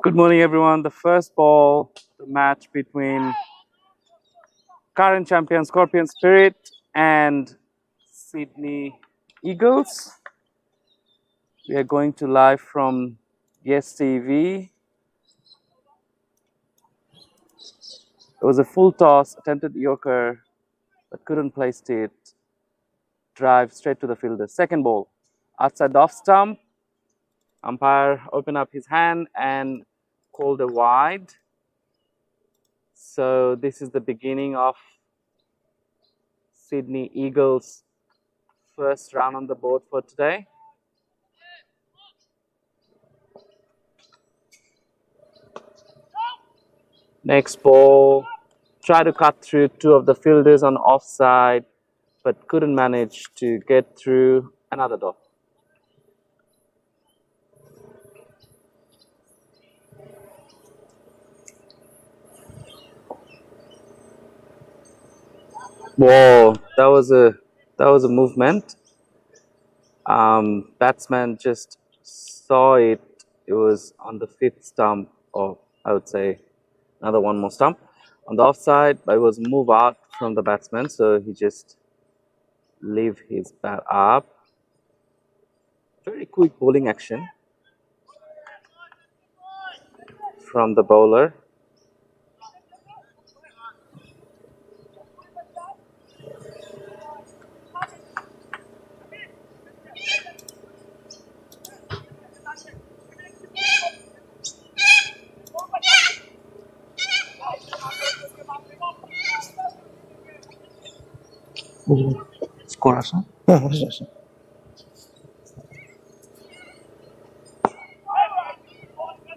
Good morning, everyone. The first ball, the match between current champion Scorpion Spirit and Sydney Eagles. We are going to live from Yestv. It was a full toss, attempted Yorker, but couldn't place it. Drive straight to the fielder. Second ball, outside the off stump. Umpire opened up his hand and called a wide. So this is the beginning of Sydney Eagles' first run on the board for today. Next ball, try to cut through two of the fielders on offside, but couldn't manage to get through. Another dot. Whoa, that was a movement. Batsman just saw it. It was on the fifth stump, or I would say another one more stump on the offside, but it was move out from the batsman, so he just leave his bat up. Very quick bowling action from the bowler. Skor আছে?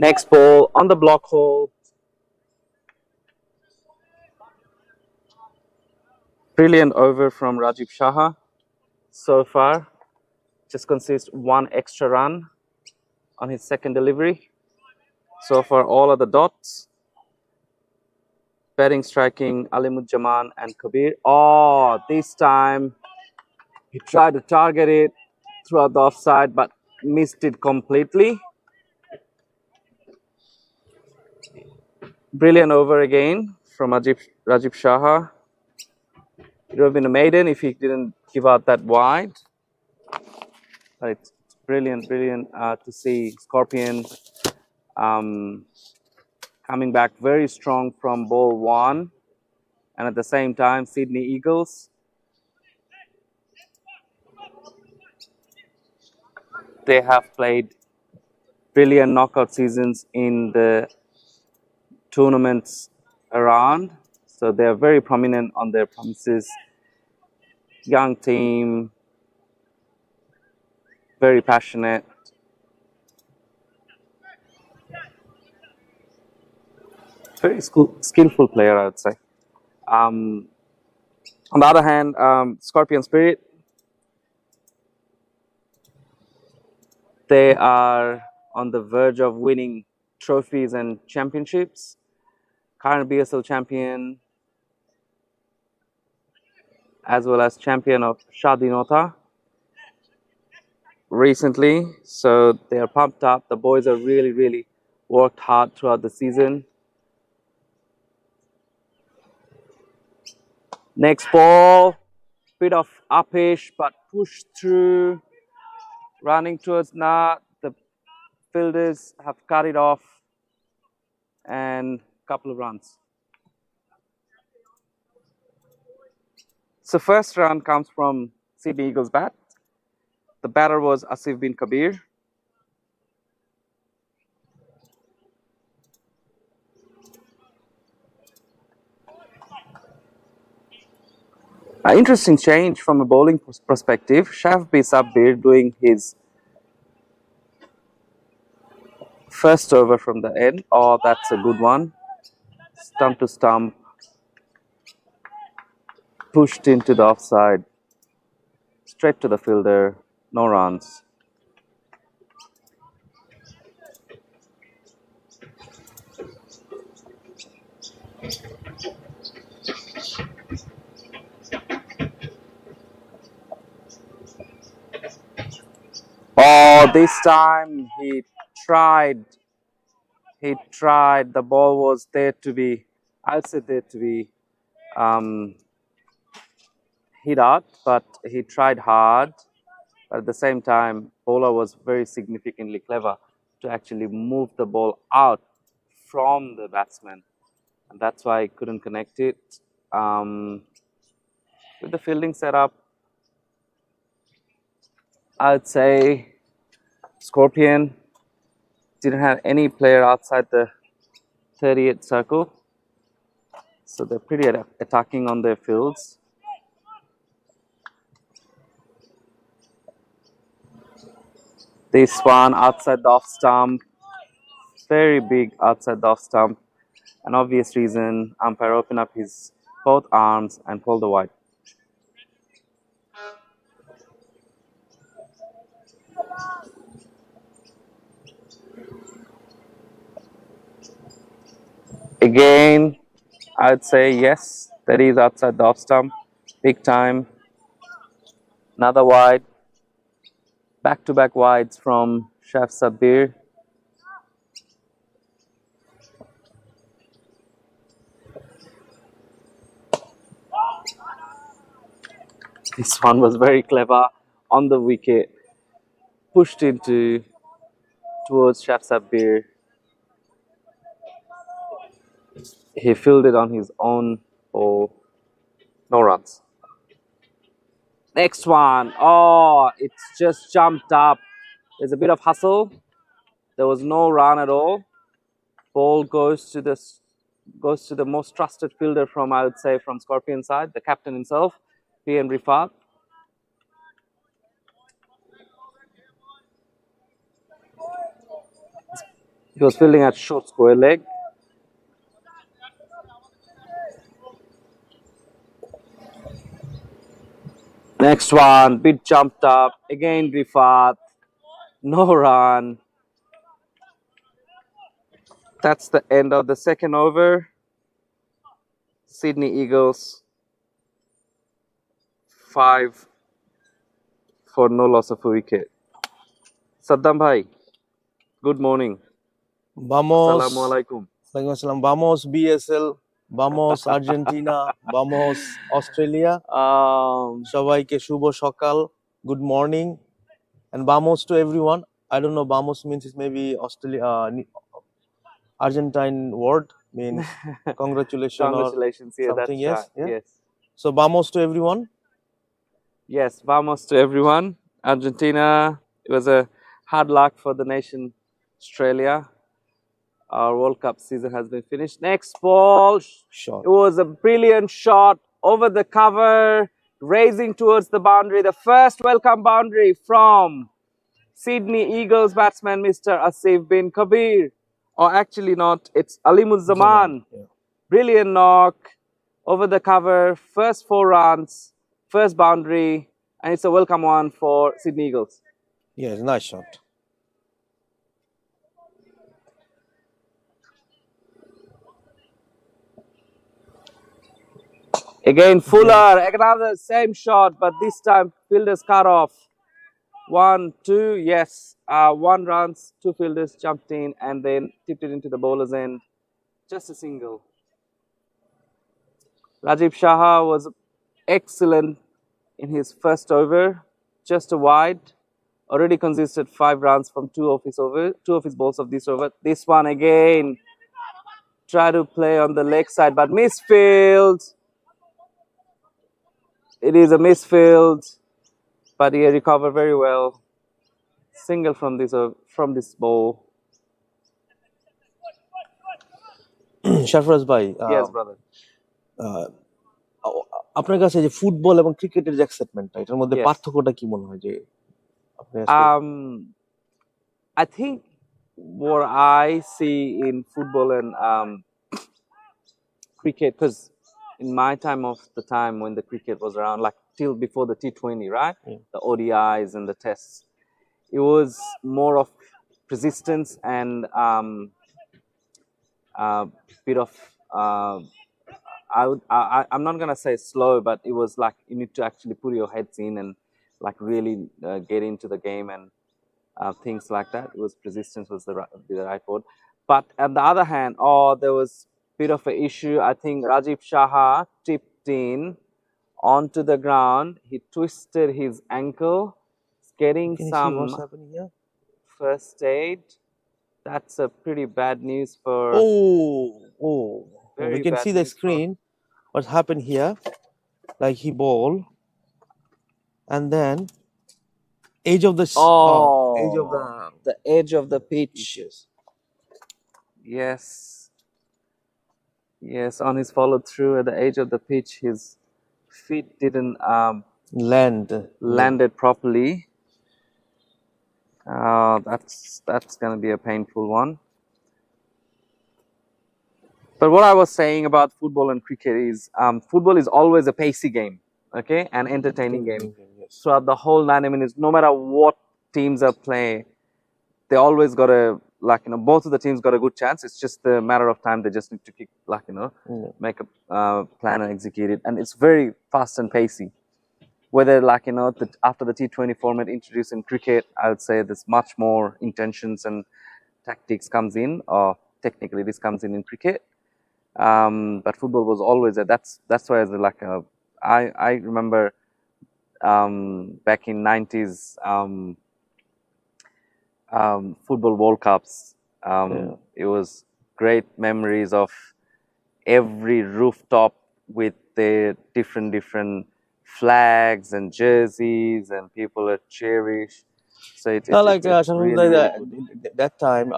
Next ball on the block hole. Brilliant over from Rajiv Shaha so far. Just consists one extra run on his second delivery. So far, all of the dots. Batting, striking, Alimujjaman and Kabir. Oh, this time he tried to target it throughout the offside, but missed it completely. Brilliant over again from Rajiv Shaha. It would have been a maiden if he didn't give out that wide. But it's brilliant to see Scorpion coming back very strong from ball one. And at the same time, Sydney Eagles, they have played brilliant knockout seasons in the tournaments around. So they are very prominent on their premises. Young team, very passionate. Very skillful player, I would say. On the other hand, Scorpion Spirit, they are on the verge of winning trophies and championships. Current BSL champion, as well as champion of Shadinota recently. So they are pumped up. The boys are really worked hard throughout the season. Next ball, bit of uppish, but pushed through, running towards Na. The fielders have cut it off, and a couple of runs. So first run comes from Sydney Eagles bat. The batter was Asif bin Kabir. Interesting change from a bowling perspective. Shaf B. Sabbir doing his first over from the end. Oh, that's a good one. Stump to stump. Pushed into the offside. Straight to the fielder. No runs. Oh, this time he tried He tried. The ball was there to be, I'd say there to be hit out, but he tried hard. But at the same time, bowler was very significantly clever to actually move the ball out from the batsman, and that's why he couldn't connect it. With the fielding setup, I'd say Scorpion didn't have any player outside the 38th circle, so they're pretty attacking on their fields. This one outside the off stump, very big outside the off stump. An obvious reason, umpire opened up his both arms and pulled the wide. Again, I'd say yes, that is outside the off stump, big time. Another wide, back-to-back wides from Shaf Sabir. This one was very clever on the wicket, pushed into towards Shaf Sabir. He fielded on his own for no runs. Next one, oh, it's just jumped up. There's a bit of hustle. There was no run at all. Ball goes to the most trusted fielder from, I would say, from Scorpion side, the captain himself, PM Rifat. He was fielding at short square leg. Next one, bit jumped up. Again, Rifat. No run. That's the end of the second over. Sydney Eagles 5 for no loss of a wicket. Saddam bhai, good morning. Vamos. Assalamualaikum. Waalaikumsalam. Vamos BSL. Vamos Argentina. Vamos Australia. Sabaike Shubo Shokal. Good morning. And vamos to everyone. I don't know, vamos means it's maybe Argentine word, means congratulations. Congratulations, yeah, something, that's yes, right. yeah. Yes. So vamos to everyone. Yes, vamos to everyone. Argentina, it was a hard luck for the nation Australia. Our World Cup season has been finished. Next ball, Shot. it was a brilliant shot over the cover, racing towards the boundary. The first welcome boundary from Sydney Eagles batsman Mr. Asif bin Kabir. Or actually not, it's Alimuzzaman. Yeah. Brilliant knock over the cover, first 4 runs, first boundary, and it's a welcome one for Sydney Eagles. Yes, nice shot. Again, Fuller, another same shot, but this time fielders cut off. 1, 2, yes. 1 runs, 2 fielders jumped in and then tipped it into the bowler's end. Just a single. Rajiv Shah was excellent in his first over, just a wide. Already consisted 5 runs from 2 of his balls of this over. This one again, try to play on the leg side, but misfield. It is a misfield, but he recovered very well. Single from this ball. Shafraz bhai, Yes, brother. আপনার কাছে যে football এবং ক্রিকেটের যে এক্সাইটমেন্টটা এটার মধ্যে Yes. পার্থক্যটা কি মনে হয় যে আপনি আসলে- I think what I see in football and cricket, because in my time of the time when the cricket was around, like till before the T20, right? Yeah. The ODIs and the tests, it was more of persistence and bit of I'm not gonna say slow, but it was like you need to actually put your heads in and like really get into the game and things like that. It was persistence was the right word. But on the other hand, there was a bit of an issue. I think Rajiv Shah tipped in onto the ground. He twisted his ankle. He's getting Can you see what's some happening here? first aid. That's a pretty bad news for. We Very can bad see the news for- screen. What's happened here? Like he ball, and then edge of the The edge of the pitch. pitches. Yes. Yes, on his follow through at the edge of the pitch, his feet didn't landed properly. That's gonna be a painful one. But what I was saying about football and cricket is, football is always a pacey game, okay, an entertaining game. Yes. Throughout the whole 90 minutes, no matter what teams are playing, they always got a both of the teams got a good chance. It's just a matter of time. They just need to kick, make a plan and execute it, and it's very fast and pacey. Whether after the T20 format introduced in cricket, I would say there's much more intentions and tactics comes in, or technically this comes in cricket. But football was always there. That's why I remember back in 90s football World Cups. It was great memories of every rooftop with the different flags and jerseys, and people are cheerish. So it's really, really good. that time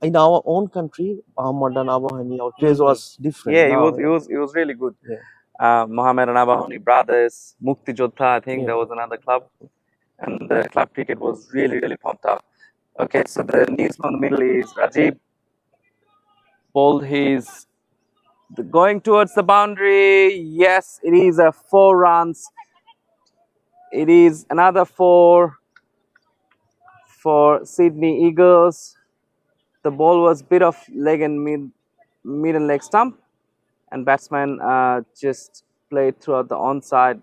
in our own country, Muhammad Abahani, our craze was different. Yeah, Now, it was really good. Yeah. Mohammed and Abahani brothers, Mukti Jodha, I think Yeah. there was another club, and the club cricket was really, really pumped up. Okay, so the news from the middle is Rajiv bowled his going towards the boundary. Yes, it is a 4 runs. It is another 4 for Sydney Eagles. The ball was bit of leg and mid and leg stump, and batsman just played throughout the onside,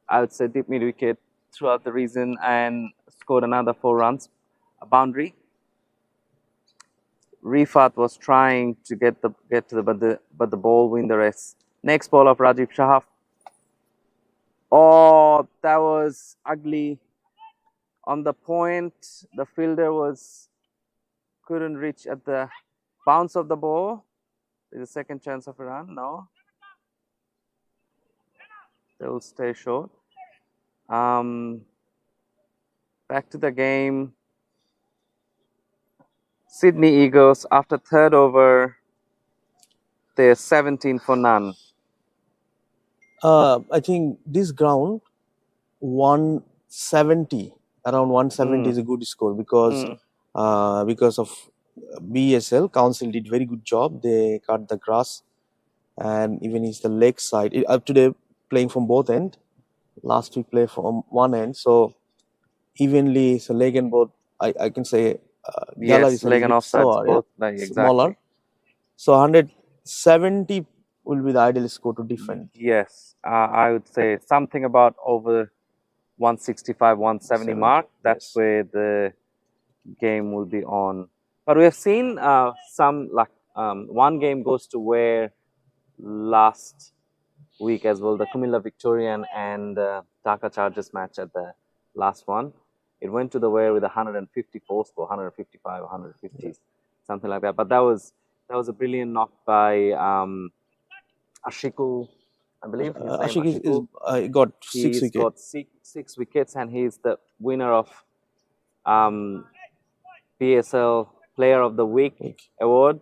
I would say deep mid wicket throughout the region, and scored another 4 runs, a boundary. Rifat was trying to get to but the ball win the race. Next ball of Rajiv Shah. Oh, that was ugly. On the point, the fielder couldn't reach at the bounce of the ball. There's a second chance of a run. No, they will stay short. Back to the game. Sydney Eagles, after third over, they're 17 for none. I think this ground 170, around 170 is a good score because of BSL council did very good job. They cut the grass, and even is the leg side. Up today playing from both end. Last week play from one end, so evenly. So leg and both. I can say Gala is a leg and little bit offsides slower, both, smaller. So 170 will be the ideal score to defend. Yes, I would say something about over 165, 170 mark. That's where the game will be on. But we have seen some one game goes to where last week as well, the Kumilla Victorian and Dhaka Chargers match at the last one. It went to the wire with 154 score, 155, 150, something like that. But that was a brilliant knock by Ashikul, I believe. Ashik got 6 wickets. Got six wickets, and he's the winner of PSL Player of the Week award.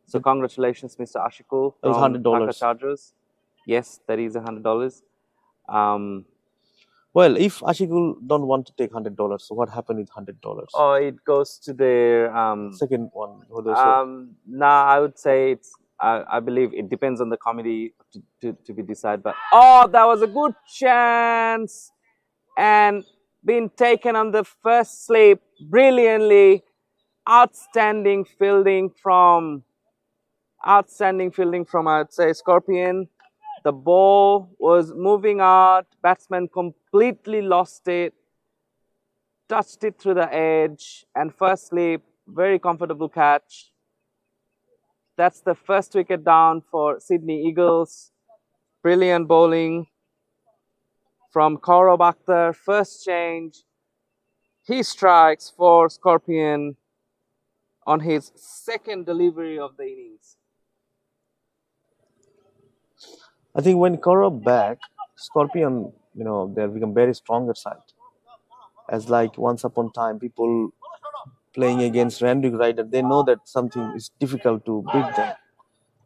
So congratulations, Mr. Ashikul from Dhaka Chargers. Yes, that is $100. Well, if Ashikul don't want to take $100, so what happened with $100? Oh, it goes to their second one. I would say it's. I believe it depends on the committee to be decided. But that was a good chance, and being taken on the first slip brilliantly. Outstanding fielding from I would say Scorpion. The ball was moving out. Batsman completely lost it. Touched it through the edge, and first slip, very comfortable catch. That's the first wicket down for Sydney Eagles. Brilliant bowling from Kaurav Akhtar. First change. He strikes for Scorpion on his second delivery of the innings. I think when Kaurav back, Scorpion, they have become very stronger side. As like once upon time, people playing against Randwick Rider, they know that something is difficult to beat them.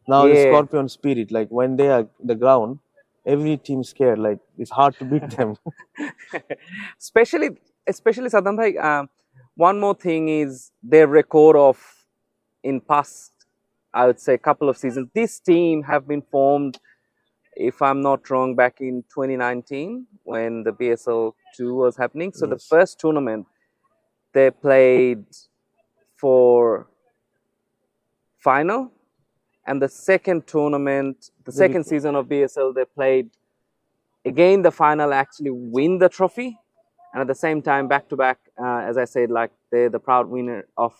Now the Scorpion spirit, like when they are the ground, every team scared. Like it's hard to beat them. especially Saddam Bhai. One more thing is their record of in past, I would say, couple of seasons. This team have been formed, if I'm not wrong, back in 2019 when the BSL 2 was happening. So the first tournament they played for final, and the second tournament, the second season of BSL, they played again the final, actually win the trophy, and at the same time back to back, as I said, like they're the proud winner of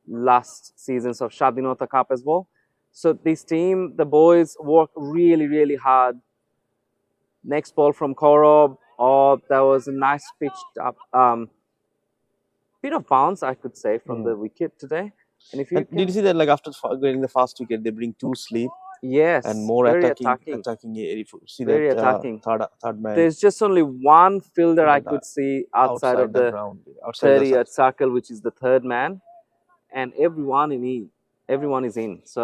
last seasons of Shadinota Cup as well. So this team, the boys work really, really hard. Next ball from Kaurav. Oh, that was a nice pitched up, bit of bounce, I could say, from the wicket today. And if you did you see that, like after getting the first wicket, they bring two sleep? Yes, and more very attacking. See very that, attacking. Third man. There's just only one fielder I could see outside of the ground, 30-yard circle, which is the third man, and everyone is in. So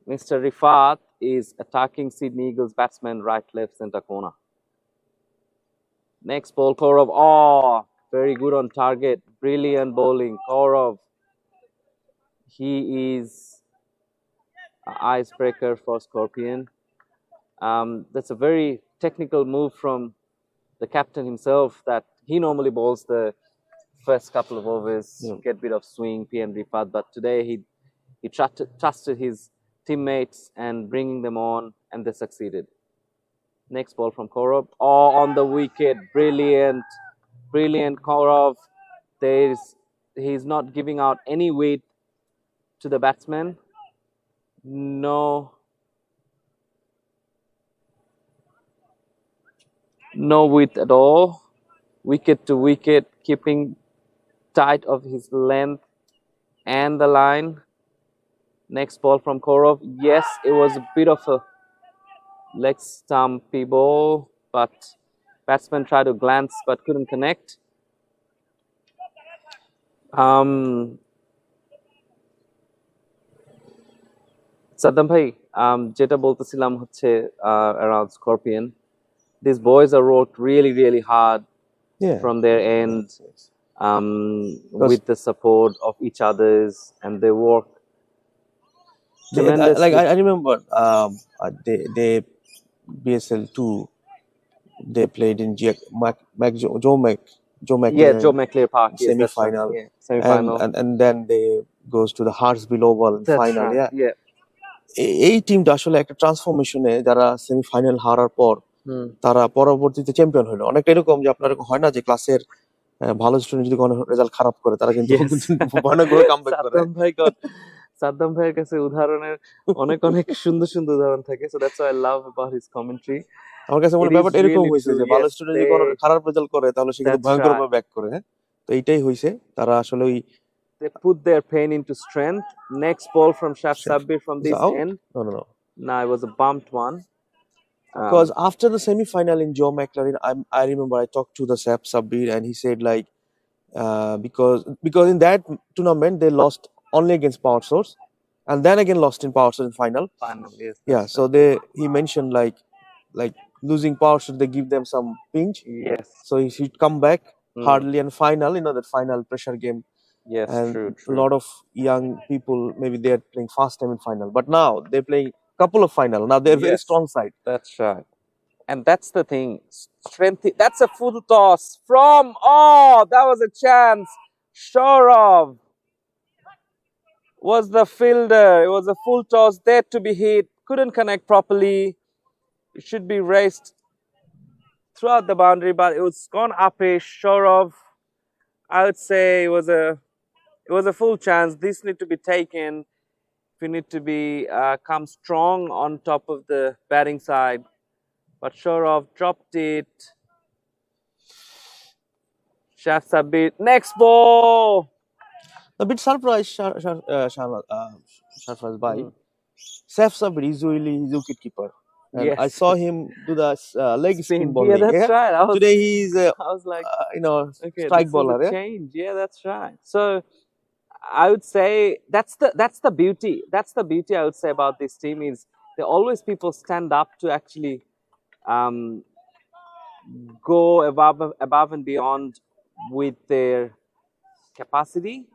Mr. Rifat is attacking Sydney Eagles batsman right, left, center corner. Next ball, Kaurav. Oh, very good on target. Brilliant bowling, Kaurav. He is an icebreaker for Scorpion. That's a very technical move from the captain himself, that he normally bowls the first couple of overs, get a bit of swing, PM Rifat, but today he trusted his teammates and bringing them on, and they succeeded. Next ball from Kaurav. Oh, on the wicket. Brilliant Kaurav. He's not giving out any weight to the batsman. No width at all. Wicket to wicket, keeping tight of his length and the line. Next ball from Kaurav. Yes, it was a bit of a leg stumpy ball, but batsman tried to glance but couldn't connect. Saddam bhai, যেটা বলতেছিলাম হচ্ছে around Scorpion, these boys are worked really, really hard from their end, with the support of each others, and they work tremendously. Like I remember, they BSL 2, they played in Joe McLear Park, semi-final, and then they goes to the Heartsville Oval final. এই টিমটা আসলে একটা ট্রান্সফরমেশনে, যারা semifinal হারার পর তারা পরবর্তীতে champion হলো। অনেকটা এরকম যে আপনার হয় না যে ক্লাসের ভালো স্টুডেন্ট যদি কোনো রেজাল্ট খারাপ করে তারা কিন্তু ভয়ানক করে কামব্যাক করে। সাদ্দাম ভাইয়ের কাছে উদাহরণের অনেক সুন্দর উদাহরণ থাকে। So that's what I love about his commentary. আমার কাছে মনে ব্যাপারটা এরকম হয়েছে যে ভালো স্টুডেন্ট যদি কোনো খারাপ রেজাল্ট করে তাহলে সে কিন্তু ভয়ঙ্কর ভাবে ব্যাক করে। তো এইটাই হয়েছে, তারা আসলে ওই they put their pain into strength. Next ball from Shaf Sabbir from this end. No. Nah, it was a bumped one. Because after the semi-final in Joe McLaren, I remember I talked to the Shaf Sabbir and he said like, because in that tournament they lost only against Power Source, and then again lost in Power Source in final. Yes. Yeah, so he mentioned like losing Power Source, they give them some pinch. Yes. So he should come back hardly, and final, that final pressure game. Yes, and true. A lot of young people, maybe they're playing first time in final, but now they're playing couple of final. Now they're very strong side. That's right. And that's the thing. Strength. That's a full toss from. Oh, that was a chance. Shorov was the fielder. It was a full toss there to be hit. Couldn't connect properly. It should be raced throughout the boundary, but it was gone upish. Shorov, I would say it was a full chance. This need to be taken. We need to be come strong on top of the batting side. But Saurav dropped it. Shafts a bit. Next ball. A bit surprised, Sarfraz Bhai. Saif Sabir usually his wicket keeper, and I Yes. saw him do the leg spin bowling. Yeah, that's right. Today he's I was like, okay, strike this bowler. is a change. Yeah, that's right. So I would say that's the beauty. That's the beauty I would say about this team is there always people stand up to actually go above and beyond with their capacity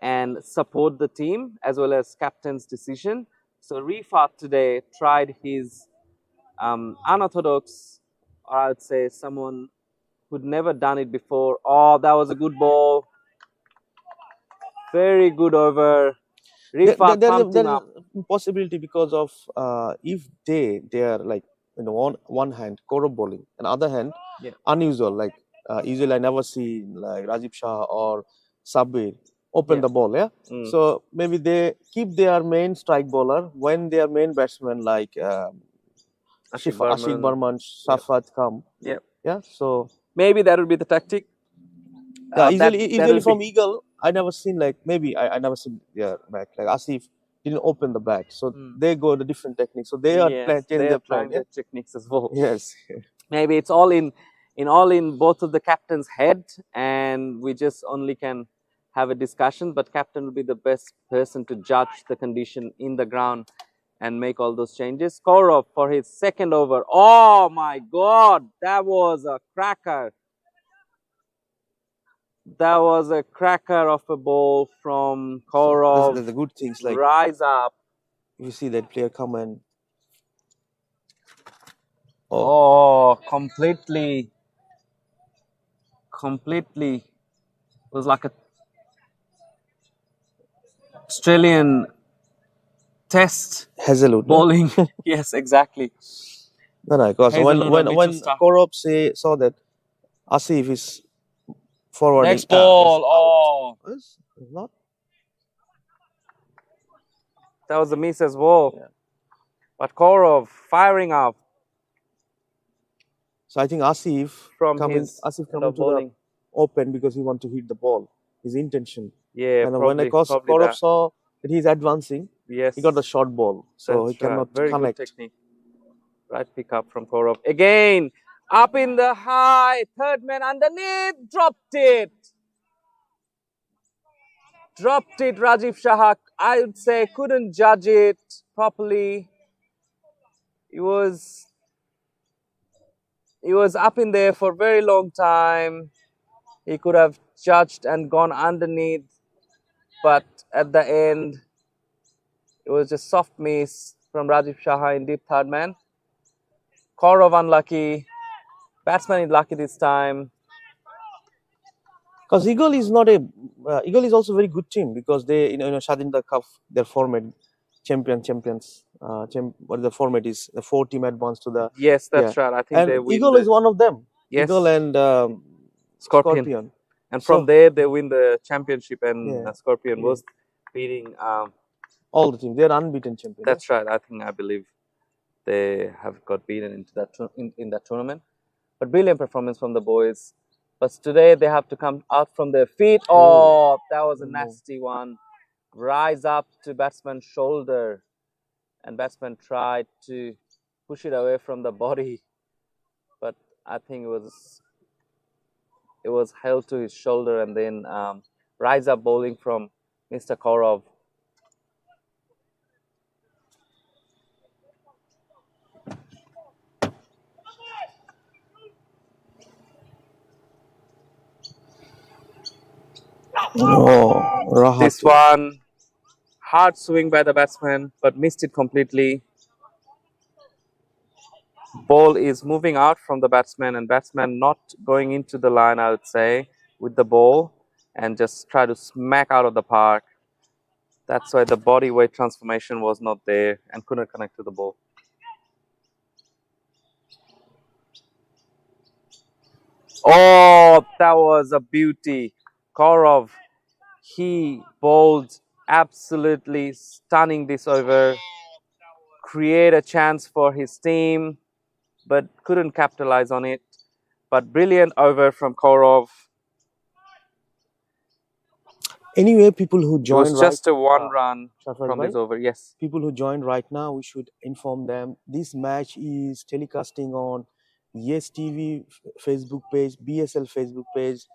and support the team as well as captain's decision. So Rifat today tried his unorthodox, or I would say someone who'd never done it before. Oh, that was a good ball. Very good over. Rifat pumped him up. There's a possibility because of if they are like one hand Korab bowling and other hand unusual, like usually I never see like Rajiv Shah or Sabir open the ball. So maybe they keep their main strike bowler when their main batsman like Ashik Barman, Shafat come. So maybe that would be the tactic. Usually from Eagle, I never seen like maybe I never seen their back like Asif didn't open the bat, so they go the different techniques. So they are changing their plan. Their techniques as well. Yes, maybe it's all in both of the captain's head, and we just only can have a discussion. But captain will be the best person to judge the condition in the ground and make all those changes. Kaurav for his second over. Oh my God, that was a cracker. That was a cracker of a ball from Kaurav. So the good things like rise up. You see that player come and completely. It was like a Australian test Hazelwood bowling. Yes, exactly. No, because when Kaurav saw that Asif is forward. Next ball. It's not. That was a miss as well. But Kaurav firing up. So I think Asif coming to the open because he want to hit the ball. His intention. Yeah. And when Kaurav saw that he's advancing, he got the short ball. So he cannot connect. Good technique. Right pick up from Kaurav. Again, up in the high. Third man underneath. Dropped it. Rajiv Shah. I would say couldn't judge it properly. He was up in there for a very long time. He could have judged and gone underneath, but at the end, it was just soft miss from Rajiv Shah in deep third man. Kaurav unlucky. Batsman is lucky this time. Because Eagle is not a Eagle is also a very good team because they Shadinda Cup their format champions. What the format is the 4-team advance to the that's right. I think and they win. Eagle is one of them. Yes. Eagle and Scorpion. And from there they win the championship, and Scorpion was beating all the teams. They're unbeaten champions. That's right. I believe they have got beaten into that in that tournament. But brilliant performance from the boys. But today they have to come out from their feet. Oh, that was a nasty one. Rise up to batsman's shoulder, and batsman tried to push it away from the body, but I think it was held to his shoulder, and then rise up bowling from Mr. Kaurav. This one, hard swing by the batsman, but missed it completely. Ball is moving out from the batsman, and batsman not going into the line, I would say, with the ball, and just try to smack out of the park. That's why the body weight transformation was not there and couldn't connect to the ball. Oh, that was a beauty. Kaurav, he bowled absolutely stunning this over, create a chance for his team, but couldn't capitalize on it. But brilliant over from Kaurav. Anyway, people who It join was just a one run Sarfraz from bhai, this over. Yes. people who joined right now, we should inform them this match is telecasting on Yestv Facebook page, BSL Facebook page,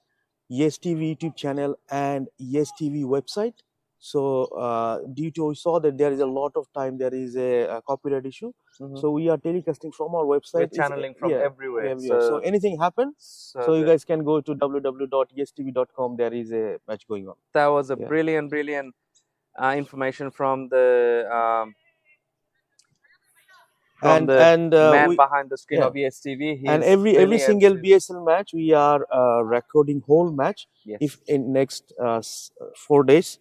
Yestv YouTube channel, and Yestv website. So, due to we saw that there is a lot of time there is a copyright issue, so we are telecasting from our website. We're channeling from everywhere. So anything happens, so you the- guys can go to www.yestv.com. There is a match going on. that was a Yeah. brilliant information from the And man we, behind the screen yeah. of ESTV. and He's every really single absolute- BSL match we are recording whole match. Yes. If in next 4 days,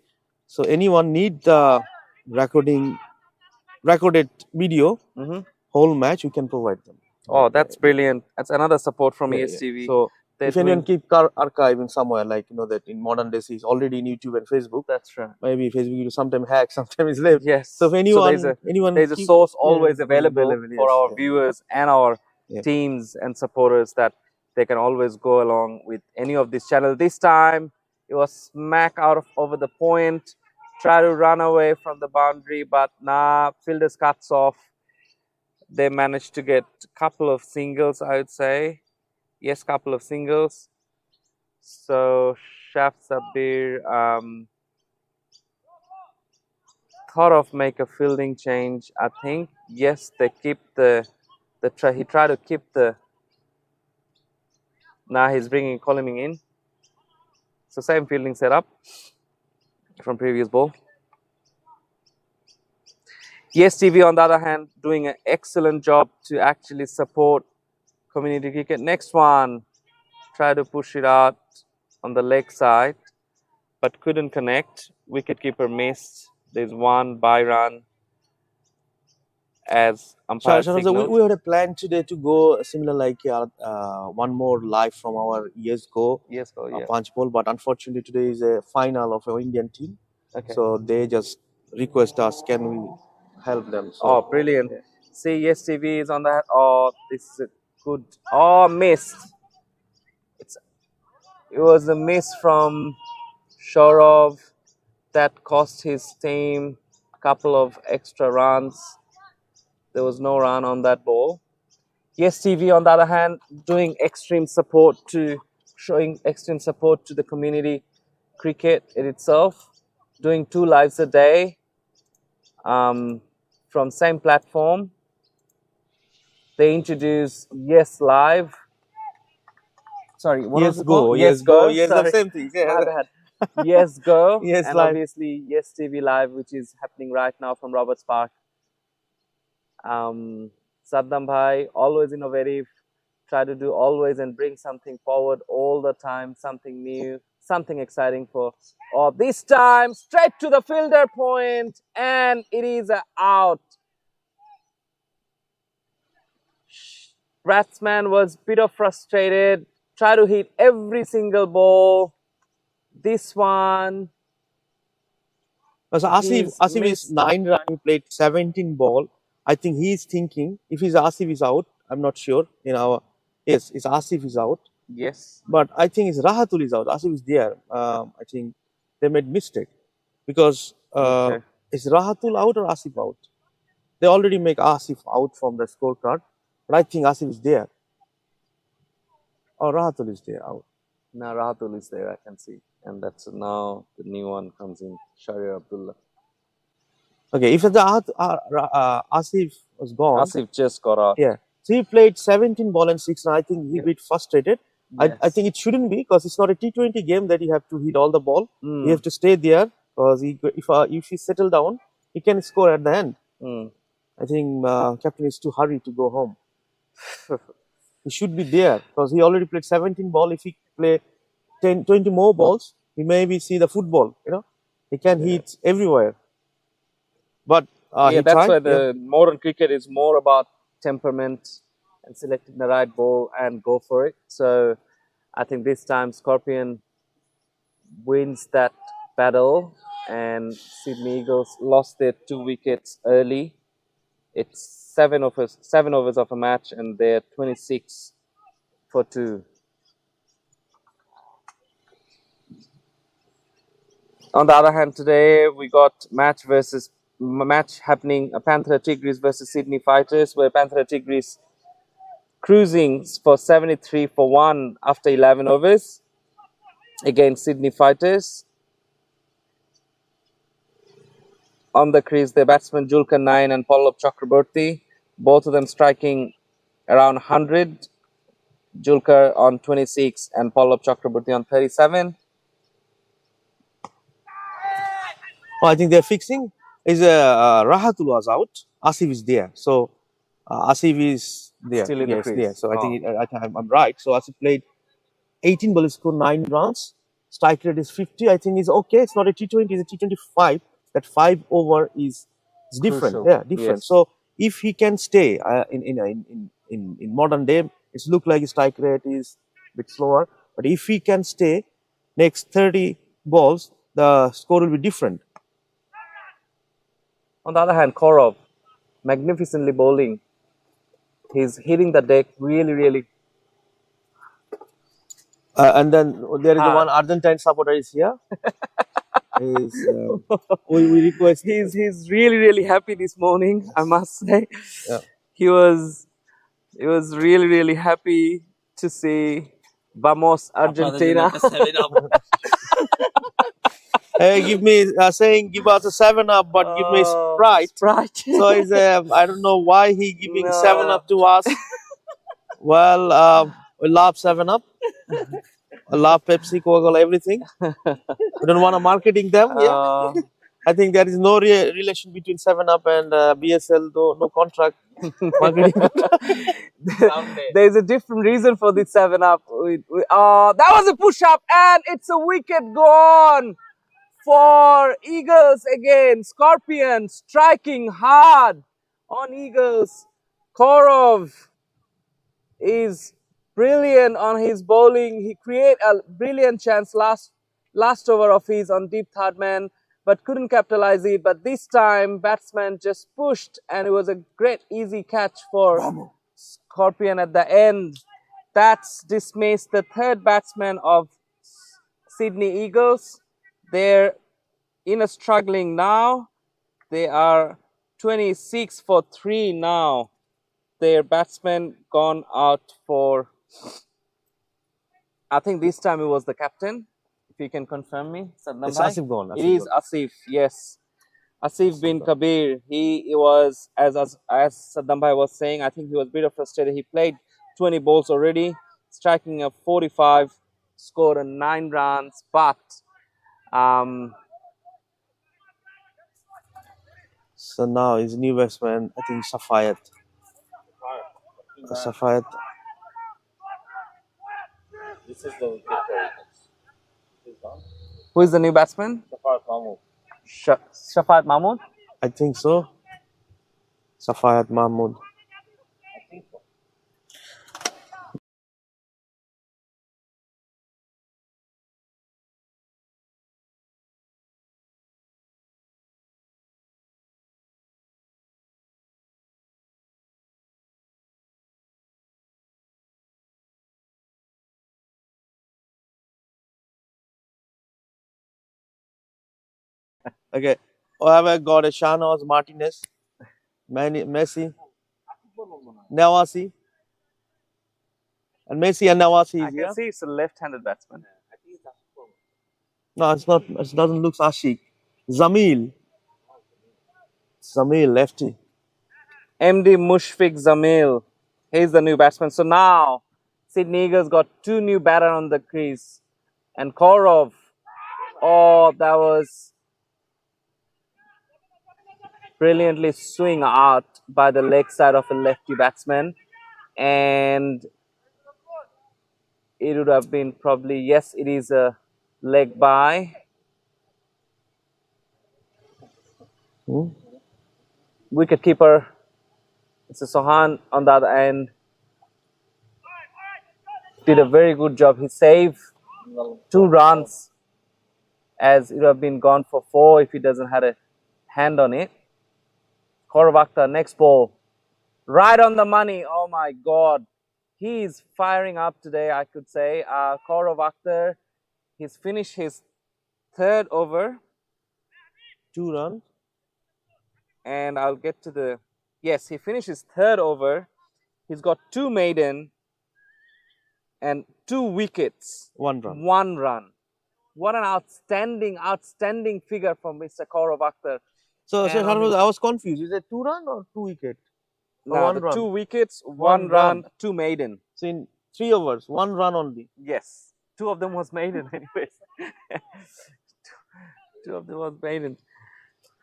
so anyone need the recorded video whole match, we can provide them. Oh, that's brilliant. That's another support from Yeah, yeah. ESTV. So They're if anyone doing- keep archiving somewhere, like that in modern days is already in YouTube and Facebook. That's right. Maybe Facebook will sometimes hack, sometimes it's left. Yes. So if anyone there's a keep- source always available for yes, our yeah. viewers and our Yeah. teams and supporters, that they can always go along with any of this channel. This time it was smack out of over the point, try to run away from the boundary, but nah, fielders cuts off. They managed to get a couple of singles, I would say. Yes, couple of singles. So Shaf Sabir thought of make a fielding change. I think yes, they keep he tried to keep the. Now he's bringing Coliming in. So same fielding setup from previous ball. Yestv on the other hand doing an excellent job to actually support community cricket. Next one, try to push it out on the leg side, but couldn't connect. Wicketkeeper missed. There's one by run as umpire signaled. We had a plan today to go similar like one more live from our Yes Go Yes, go, yeah. punch bowl, but unfortunately today is a final of our Indian team. Okay. So they just request us, can we help them? So, Oh, brilliant. See, Yestv is on that. Oh, this is a good. Oh, missed. It was a miss from Shorov that cost his team a couple of extra runs. There was no run on that ball. Yestv, on the other hand, showing extreme support to the community cricket in itself, doing 2 lives a day from same platform. They introduced Yes Live. Sorry, what was it called? Yes Go. Yes, the Sorry. same thing. Yeah. My bad. Yes Go. Yes and Live. obviously Yestv Live, which is happening right now from Roberts Park. Saddam Bhai, always innovative, try to do always and bring something forward all the time, something new, something exciting for. Oh, this time straight to the fielder point, and it is out. Batsman was a bit of frustrated, try to hit every single ball. This one. So Asif is 9 run. He played 17 ball. I think he's thinking if his Asif is out, I'm not sure. Yes, it's Asif is out. Yes. But I think it's Rahatul is out. Asif is there. I think they made mistake because is Rahatul out or Asif out? They already make Asif out from the scorecard, but I think Asif is there. Or Rahatul is there out. Now Rahatul is there, I can see. And that's now the new one comes in, Sharia Abdullah. Okay, if the Asif was gone. Asif just got out. Yeah. So he played 17 ball and 6 run. I think he's a bit frustrated. Yes. I think it shouldn't be because it's not a T20 game that you have to hit all the ball. You have to stay there because if he settle down, he can score at the end. I think captain is too hurried to go home. He should be there because he already played 17 ball. If he play 10, 20 more balls, he maybe see the football. He can hit everywhere. But that's why the modern cricket is more about temperament and selecting the right ball and go for it. So I think this time Scorpion wins that battle and Sydney Eagles lost their 2 wickets early. It's 7 overs of a match, and they're 26 for 2. On the other hand, today we got match happening. Panther Tigris versus Sydney Fighters, where Panther Tigris cruising for 73 for 1 after 11 overs against Sydney Fighters. On the crease, the batsmen Julka 9 and Pallab Chakraborty, both of them striking around 100. Julka on 26 and Pallab Chakraborty on 37. Oh, I think they're fixing. Rahatul was out. Asif is there. So Asif is there. Still in the yes, crease. there. So I think I'm right. So Asif played 18 balls, scored 9 runs. Strike rate is 50. I think is okay. It's not a T20, it's a T25. That 5 over is different. Crucial. Yeah, different. Yes. So if he can stay in modern day, it's look like his strike rate is a bit slower. But if he can stay next 30 balls, the score will be different. On the other hand, Korov, magnificently bowling. He's hitting the deck really. And then there is the Hard. one Argentine supporter is here. We request. He's really happy this morning, I must say. Yeah. He was really happy to see Vamos Argentina. Hey, give me saying give us a 7-up, but give me Sprite. So it's I don't know why he giving 7-up to us. Well, we love 7-up. I love Pepsi, Coca-Cola, everything. We don't want to marketing them. Yeah. I think there is no relation between 7-up and BSL, though no contract marketing. There's a different reason for this 7-up. That was a push-up, and it's a wicket gone for Eagles again. Scorpion striking hard on Eagles. Korov is brilliant on his bowling. He created a brilliant chance last over of his on deep third man, but couldn't capitalize it. But this time, batsman just pushed, and it was a great easy catch for Scorpion at the end. That's dismissed the third batsman of Sydney Eagles. They're in a struggling now. They are 26 for 3 now. Their batsman gone out for, I think this time it was the captain. If you can confirm me, Saddam It's bhai? Asif gone. It is Asif, yes. Asif bin Kabir. He was, as Saddam bhai was saying, I think he was a bit frustrated. He played 20 balls already, striking a 45, scored a 9 runs, but So now his new batsman, I think Safayat. Safayat. This is the wicket for wickets. who is the new batsman? Safar Mahmood. Shafat Mahmood. I think so. Safayat Mahmood. I think so. Okay. I've got a Shahnaz Martinez, Messi, Nawasi. And Messi and Nawasi I is can here. see it's a left-handed batsman. No, it's not. It doesn't look Ashik. Zamil, lefty. MD Mushfiq Zamil. He's the new batsman. So now, Sydney Eagles got 2 new batter on the crease. And Korov, that was brilliantly swing out by the leg side of a lefty batsman. And it would have been probably, yes, it is a leg by. Wicket keeper, it's a Sohan on the other end. Did a very good job. He saved 2 runs as it would have been gone for 4 if he doesn't have a hand on it. Gaurav Akhtar, next ball, right on the money. Oh my God, he is firing up today, I could say. Gaurav Akhtar, he's finished his 3rd over. 2 runs. And I'll get to the, yes, he finished his 3rd over. He's got 2 maiden and 2 wickets. 1 run. 1 run. What an outstanding figure from Mr. Gaurav Akhtar. So, And I was confused. Is it 2 run or 2 wicket? Or now 1 the run? 2 wickets, 1 run, 2 maiden. So in 3 overs, 1 run only. Yes, 2 of them was maiden anyways. 2 of them was maiden.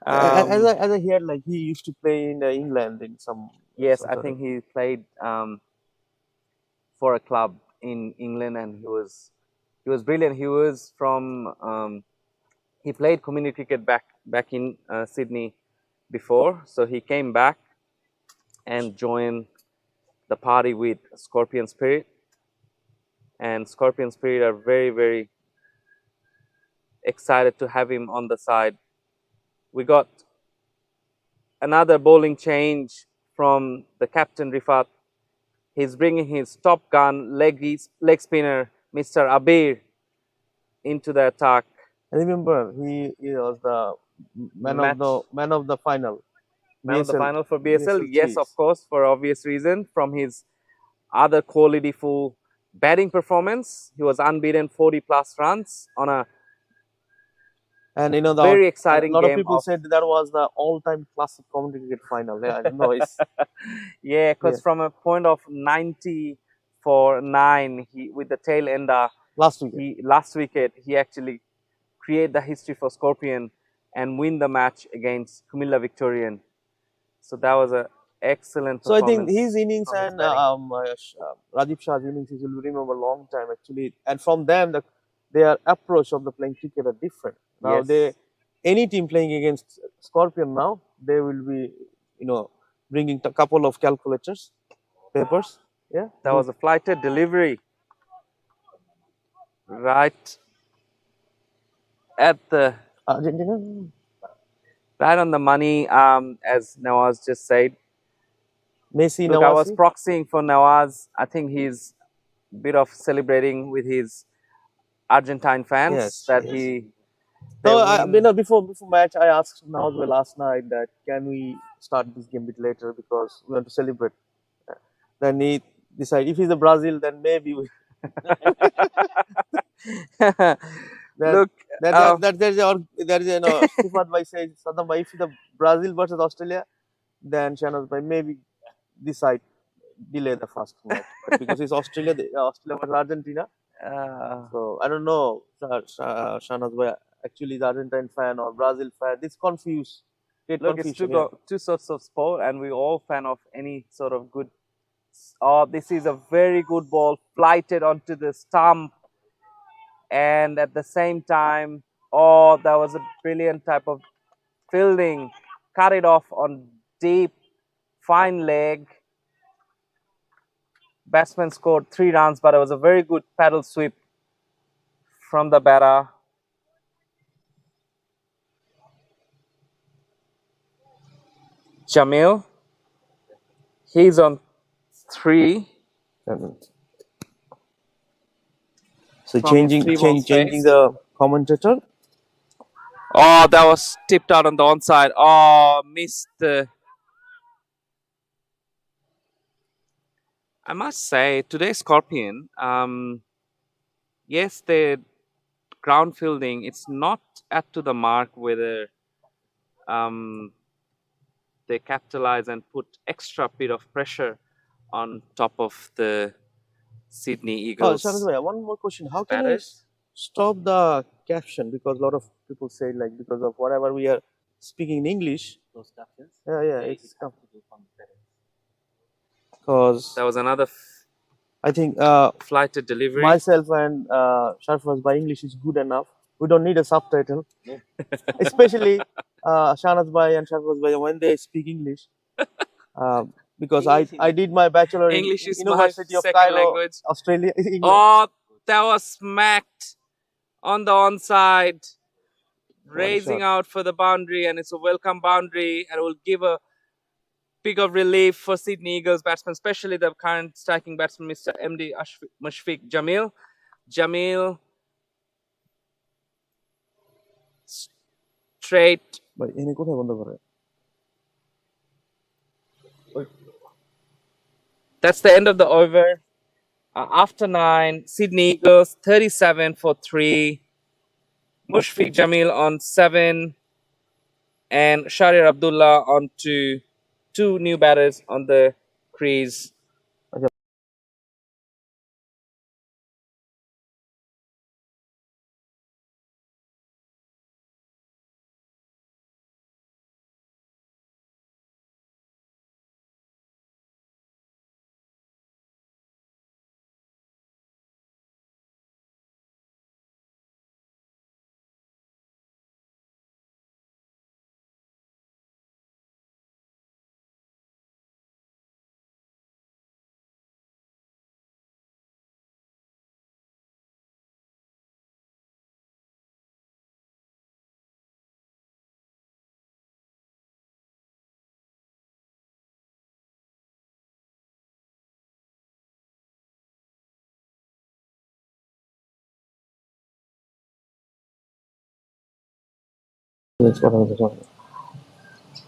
As I heard, like he used to play in England in some. Yes, I think he played for a club in England, and he was brilliant. He was from he played community cricket back in Sydney before, so he came back and joined the party with Scorpion Spirit, and Scorpion Spirit are very excited to have him on the side. We got another bowling change from the captain Rifat. He's bringing his top gun leg spinner Mr. Abir into the attack. I remember he was the man of the final. Man of the final for BSL, yes, Chiefs. of course, for obvious reason. From his other quality-full batting performance, he was unbeaten, 40 plus runs on a and you know very exciting a lot game of people said that was the all-time classic community cricket final. Yeah, I don't know. Yeah, because from a point of 90 for 9, he with the tail ender last wicket, he actually create the history for Scorpion and win the match against Kumilla Victorian. So that was an excellent performance. So I think his innings and Rajiv Shah's innings he will remember a long time actually. And from them, their approach of the playing cricket are different. Now any team playing against Scorpion now, they will be, bringing a couple of calculators, papers. Yeah. That was a flighted delivery. Right at the Argentina. Right on the money, as Nawaz just said. Messi, Look, Nawaz. I was proxying for Nawaz. I think he's a bit of celebrating with his Argentine fans he. So before match, I asked Nawaz last night that can we start this game a bit later because we want to celebrate. Then he decided if he's a Brazil, then maybe we. Look, there's Sifat Bhai says Saddam Bhai, if the Brazil versus Australia, then Shahnaz Bhai maybe decide delay the first match because it's Australia versus Argentina. So I don't know, Shahnaz Bhai actually is Argentine fan or Brazil fan. It's confused. Look, it's two sorts of sport, and we're all fan of any sort of good. Oh, this is a very good ball, flighted onto the stump. And at the same time, that was a brilliant type of fielding. Cut it off on deep, fine leg. Batsman scored 3 runs, but it was a very good paddle sweep from the batter. Jamil, he's on 3. So changing the commentator. Oh, that was tipped out on the onside. Oh, missed the. I must say, today's Scorpion, yes, the ground fielding, it's not up to the mark whether they capitalize and put extra bit of pressure on top of the Sydney Eagles. One more question. How can we stop the caption? Because a lot of people say because of whatever we are speaking in English. Those captions? Yeah, it's comfortable from the parents. Because that was another I think flighted delivery. Myself and Sharfaz by English is good enough. We don't need a subtitle. Especially Shahnaz Bhai and Sharfaz Bhai when they speak English. Because I did my bachelor English in is University my of second Cairo, language. Australia. Oh, that was smacked on the onside. raising out for the boundary, and it's a welcome boundary, and it will give a big of relief for Sydney Eagles batsmen, especially the current striking batsman, Mr. MD Mushfiq Jamil. Jamil straight. That's the end of the over. After 9, Sydney Eagles 37 for 3. Mushfiq Jamil on 7. And Shahrir Abdullah on 2. 2 new batters on the crease.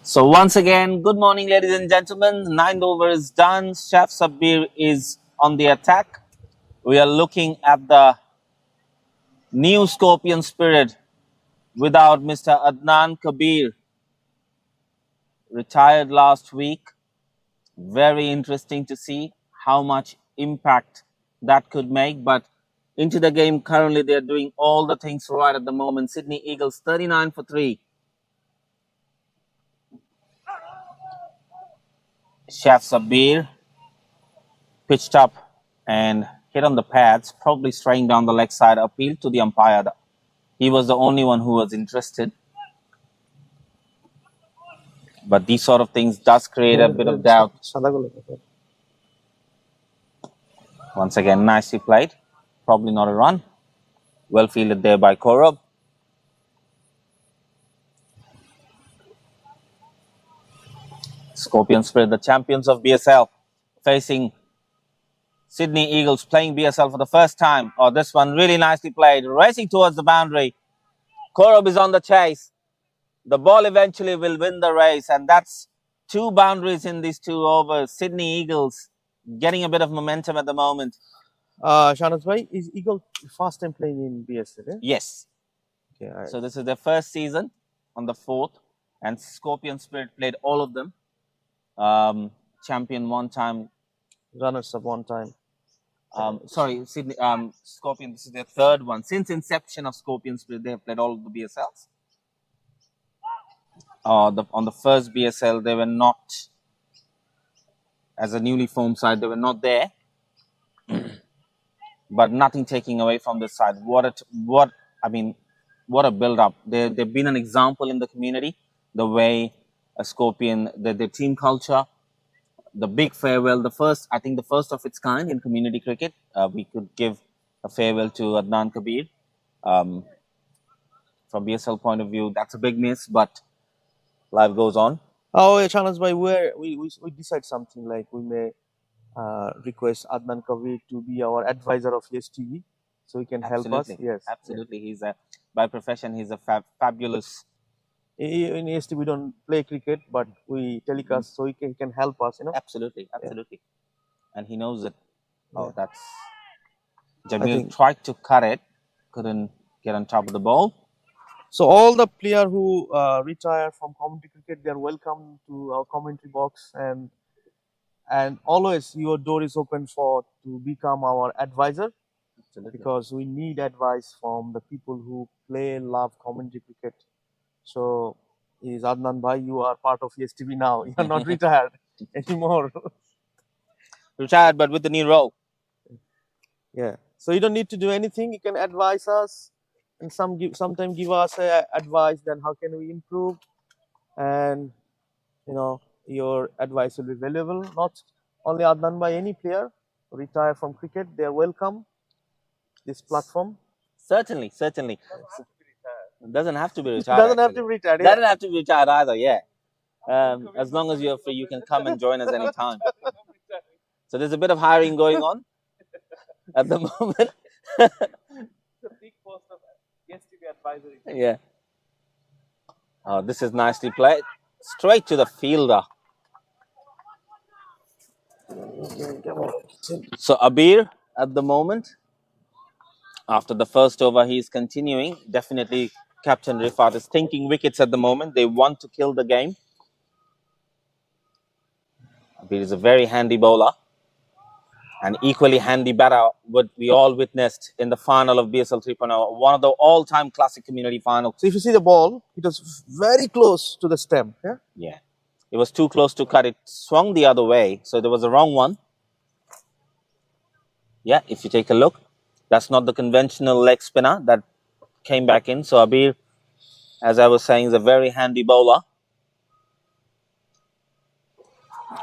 So once again, good morning, ladies and gentlemen. 9th over is done. Chef Sabir is on the attack. We are looking at the new Scorpion Spirit without Mr. Adnan Kabir, retired last week. Very interesting to see how much impact that could make. But into the game, currently they're doing all the things right at the moment. Sydney Eagles 39 for 3. Chef Sabir pitched up and hit on the pads, probably straying down the leg side, appealed to the umpire. He was the only one who was interested. But these sort of things does create a bit of doubt. Once again, nicely played. Probably not a run. Well fielded there by Korob. Scorpion Spirit, the champions of BSL, facing Sydney Eagles, playing BSL for the first time. Oh, this one really nicely played. Racing towards the boundary. Korob is on the chase. The ball eventually will win the race, and that's 2 boundaries in these 2 overs. Sydney Eagles getting a bit of momentum at the moment. Shahnaz bhai, is Eagle first time playing in BSL? Eh? Yes. Okay, so this is their first season on the 4th, and Scorpion Spirit played all of them. Champion 1 time. Runners up 1 time. Sorry, Sydney Scorpion. This is their 3rd one since inception of Scorpion Spirit. They have played all of the BSLs. On the first BSL, they were not, as a newly formed side, they were not there. But nothing taking away from this side. What a build-up. They've been an example in the community. The way a Scorpion, the team culture, the big farewell, the first of its kind in community cricket. We could give a farewell to Adnan Kabir. From BSL point of view, that's a big miss, but life goes on. Oh, yeah, Shahnaz bhai, we decide something like we may request Adnan Kabir to be our advisor of Yestv, so he can help us. Yes, absolutely. Yeah. He's by profession, he's a fabulous. In Yestv, we don't play cricket, but we telecast, so he can help us. Absolutely. Yeah. And he knows it. Oh, Yeah. that's Jamil tried to cut it, couldn't get on top of the ball. So all the players who retire from community cricket, they are welcome to our commentary box, and always your door is open to become our advisor. Absolutely. Because we need advice from the people who play, love commentary cricket. So, is Adnan bhai, you are part of Yestv now. You are not retired anymore. Retired, but with the new role. Yeah. So you don't need to do anything. You can advise us, and sometimes give us advice. Then how can we improve? And your advice will be valuable. Not only Adnan bhai, any player retire from cricket, they are welcome. This platform. Certainly. Doesn't have to be retired. Doesn't have actually. to be retired. Yeah. Doesn't have to be retired either. Yeah. As long as you're free, you can come and join us anytime. So there's a bit of hiring going on at the moment. The big post of Yestv advisory. Yeah. Oh, this is nicely played. Straight to the fielder. So Abir at the moment, after the first over, he is continuing. Definitely Captain Rifat is thinking wickets at the moment. They want to kill the game. Abir is a very handy bowler. An equally handy batter, what we all witnessed in the final of BSL 3.0, one of the all-time classic community finals. So if you see the ball, it was very close to the stem. Yeah. Yeah. It was too close to cut. It swung the other way, so there was a wrong one. Yeah, if you take a look, that's not the conventional leg spinner that came back in. So Abir, as I was saying, is a very handy bowler.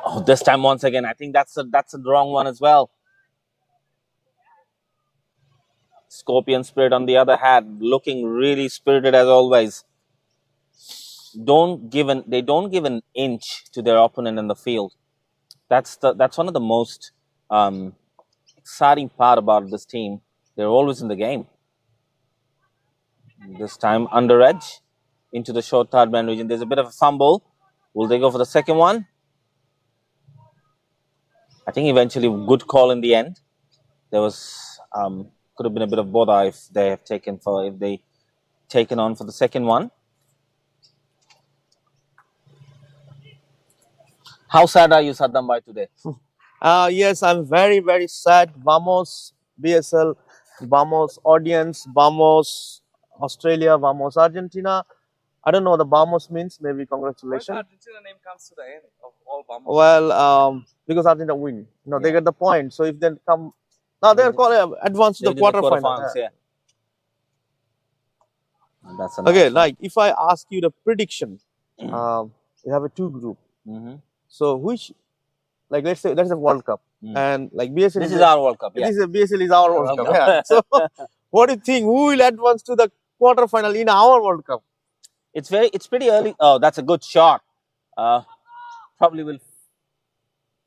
Oh, this time once again, I think that's a wrong one as well. Scorpion Spirit on the other hand, looking really spirited as always. They don't give an inch to their opponent in the field. That's one of the most exciting part about this team. They're always in the game. This time under edge into the short third man region. There's a bit of a fumble. Will they go for the second one? I think eventually good call in the end. There was could have been a bit of bother if they taken on for the second one. How sad are you, Saddam Bhai, today? Yes, I'm very, very sad. Vamos BSL, vamos audience, vamos Australia, vamos Argentina. I don't know what the vamos means. Maybe Why congratulations. Argentina name comes to the end of all Bamos? Well, because Argentina win. They get the point. So if they come, now they're called advance to the quarterfinals. Yeah. That's a Okay, nice like if I ask you the prediction, we have a two group. one. So which, like let's say that's a World Cup, and like BSL This is our World Cup. Yeah. BSL is our World Cup. Yeah. So what do you think? Who will advance to the quarterfinal in our World Cup? It's pretty early. Oh, that's a good shot. Probably will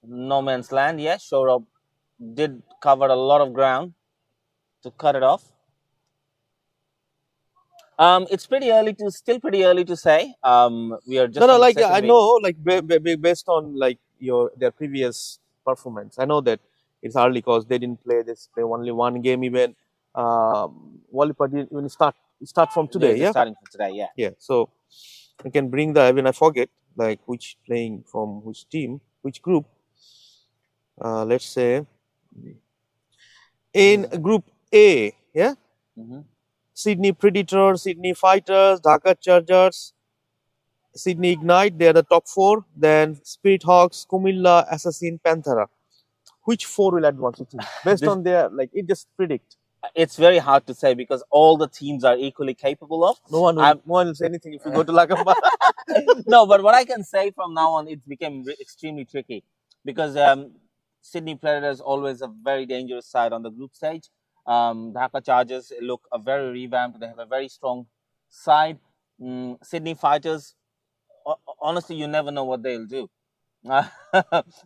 no man's land. Yeah, Shorab did cover a lot of ground to cut it off. It's still pretty early to say. We are just No, on the like second I week. know, like based on like their previous performance, I know that it's early because they didn't play this. They only one game even. Walipa didn't even start from today. They're starting from today. Yeah. Yeah, so I can bring the even I forget like which playing from which team, which group. Let's say in Group A, yeah, Sydney Predators, Sydney Fighters, Dhaka Chargers, Sydney Ignite. They are the top four. Then Spirit Hawks, Kumilla, Assassin, Panthera. Which four will advance? You think? Based on their like, it just predict. It's very hard to say because all the teams are equally capable of. No one will say anything if you go to Lakamba. No, but what I can say from now on, it became extremely tricky because Sydney Predators always a very dangerous side on the group stage. Dhaka Chargers look a very revamped. They have a very strong side. Sydney Fighters, honestly, you never know what they'll do.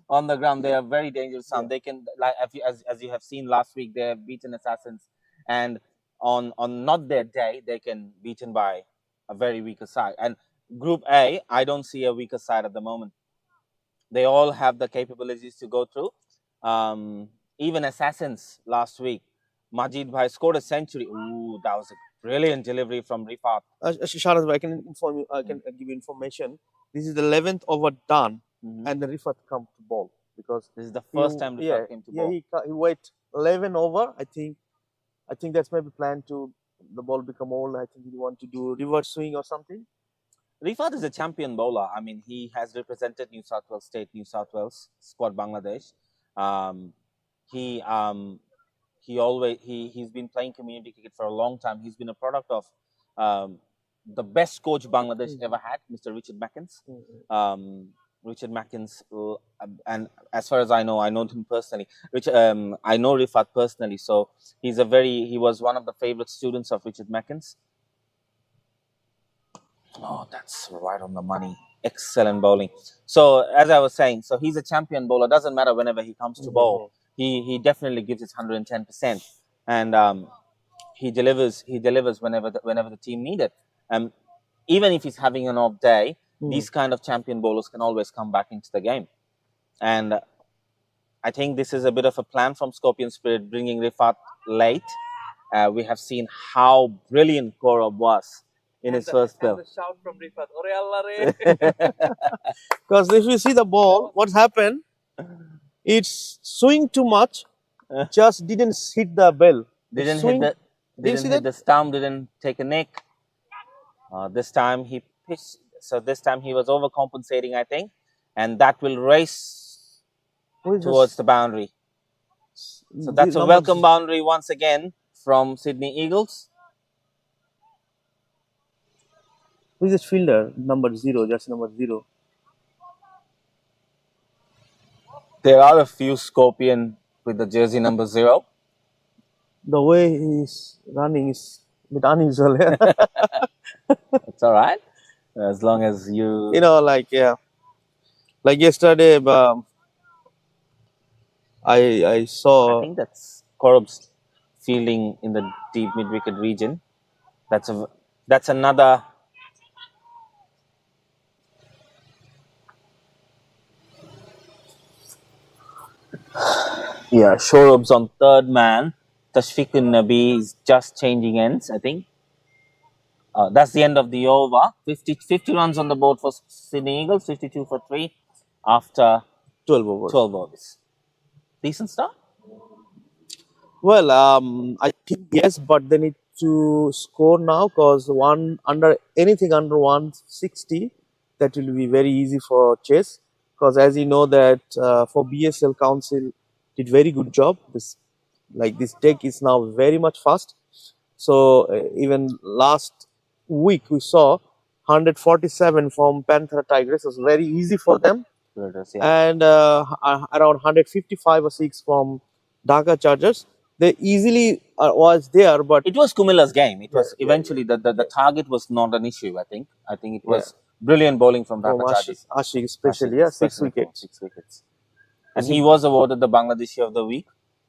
On the ground, they are very dangerous. Yeah. They can, like as you have seen last week, they have beaten Assassins, and on not their day, they can beaten by a very weaker side. And Group A, I don't see a weaker side at the moment. They all have the capabilities to go through. Even Assassins last week, Majid Bhai scored a century. Ooh, that was a brilliant delivery from Rifat. Sharaz, I can inform you. I can give you information. This is the 11th over done. And the Rifat come to ball because this is the first time Rifat came to ball. Yeah, he wait 11 over. I think that's maybe planned to the ball become old. I think he want to do reverse swing or something. Rifat is a champion bowler. I mean, he has represented New South Wales State, New South Wales squad Bangladesh. He's been playing community cricket for a long time. He's been a product of the best coach Bangladesh ever had, Mr. Richard Mackins. Richard Mackins, and as far as I know him personally. I know Rifat personally, so he was one of the favorite students of Richard Mackins. Oh, that's right on the money. Excellent bowling. So as I was saying, so he's a champion bowler. Doesn't matter whenever he comes to bowl. He definitely gives his 110%, and he delivers. He delivers whenever the team need it. Even if he's having an off day, these kind of champion bowlers can always come back into the game. And I think this is a bit of a plan from Scorpion Spirit, bringing Rifat late. We have seen how brilliant Gaurav was in his first spell. The shout from Rifat, "Ore Allah re!" Because if you see the ball, what happened? It's swing too much, just didn't hit the bell. Didn't swing, hit the did you see didn't hit that? the stump. Didn't take a nick. This time he pitched. So this time he was overcompensating, I think, and that will race towards the boundary. So that's a welcome boundary once again from Sydney Eagles. Who is this fielder? Number 0, just number 0. There are a few Scorpion with the jersey number 0. The way he's running is a bit unusual. It's all right, as long as you. You know, like yesterday, I saw. I think that's Korob's fielding in the deep mid wicket region. That's another. Yeah, Shorob's on third man. Tashfiqun Nabi is just changing ends, I think. That's the end of the over. 50 runs on the board for Sydney Eagles, 52 for 3 after 12 overs. 12 overs. Decent start? Well, I think yes, but they need to score now because anything under 160, that will be very easy for Chase. Because as you know that for BSL Council did very good job. This deck is now very much fast. So even last week we saw 147 from Panther Tigers. It was very easy for them. And around 155 or 6 from Dhaka Chargers. They easily was there, but it was Kumila's game. It was eventually the target was not an issue. I think it was brilliant bowling from Dhaka Chargers. Ashik especially, 6 wickets. 6 wickets. And he was awarded the Bangladeshi of the week.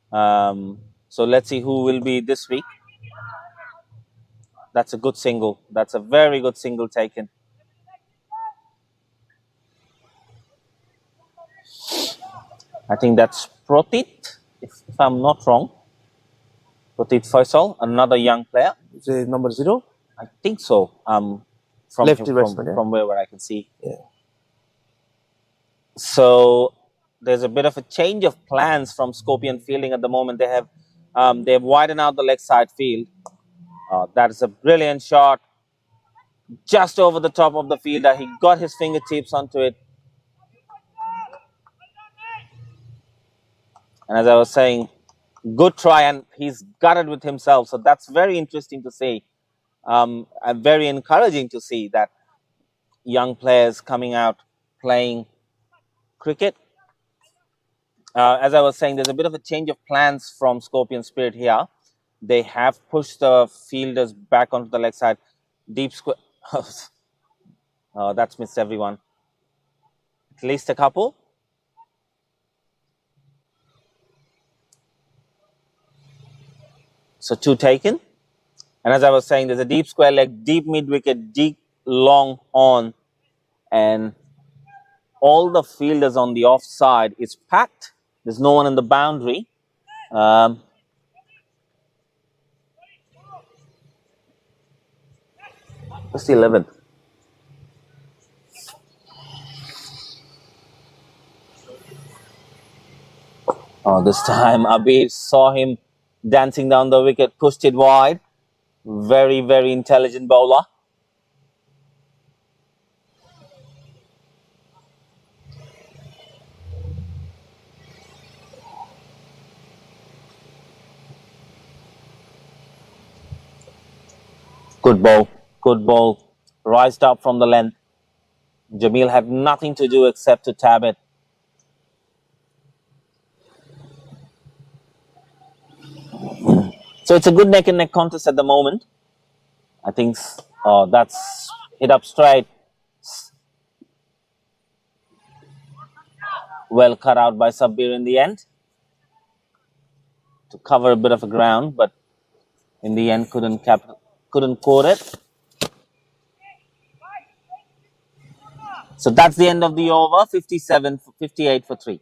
So let's see who will be this week. That's a good single. That's a very good single taken. I think that's Protit, if I'm not wrong. Protit Faisal, another young player. Is it number 0? I think so. From where I can see. Yeah. So there's a bit of a change of plans from Scorpion fielding at the moment. They've widened out the leg side field. That is a brilliant shot. Just over the top of the fielder. He got his fingertips onto it. And as I was saying, good try, and he's got it with himself. So that's very interesting to see. And very encouraging to see that young players coming out playing cricket. As I was saying, there's a bit of a change of plans from Scorpion Spirit here. They have pushed the fielders back onto the leg side. Deep square. That's missed everyone. At least a couple. So 2 taken. And as I was saying, there's a deep square leg, deep mid wicket, deep long on. And all the fielders on the offside is packed. There's no one in the boundary. What's the 11th? This time Abir saw him dancing down the wicket, pushed it wide. Very, very intelligent bowler. Good ball, rised up from the length. Jamil had nothing to do except to tab it. So it's a good neck and neck contest at the moment. I think that's Hit up straight. Well cut out by Sabbir in the end to cover a bit of a ground, but in the end couldn't core it. So that's the end of the over. 58 for 3.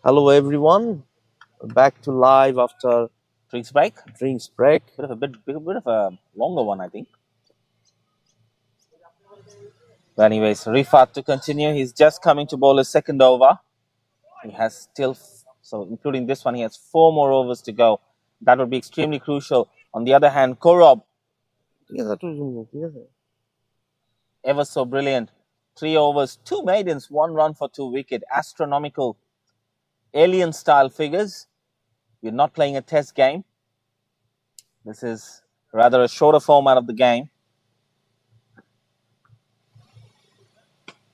Hello everyone, back to live after Drinks break. drinks break. Bit of a longer one, I think. But anyways, Rifat to continue. He's just coming to bowl his second over. He has still, so including this one, he has 4 more overs to go. That would be extremely crucial. On the other hand, Korob, ever so brilliant. 3 overs, 2 maidens, 1 run for 2 wicket. Astronomical, alien style figures. We're not playing a test game. This is rather a shorter format of the game.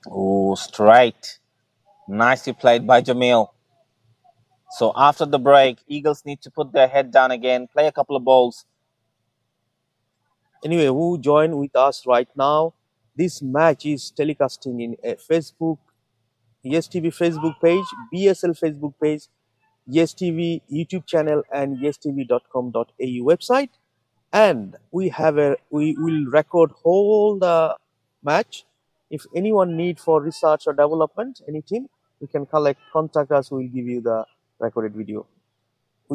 Oh, straight. Nicely played by Jamil. So after the break, Eagles need to put their head down again, play a couple of balls. Anyway, who join with us right now? This match is telecasting in a Facebook, Yestv Facebook page, BSL Facebook page, Yestv YouTube channel, and yestv.com.au website. And we will record whole the match. If anyone need for research or development, anything, we can contact us. We'll give you the recorded video.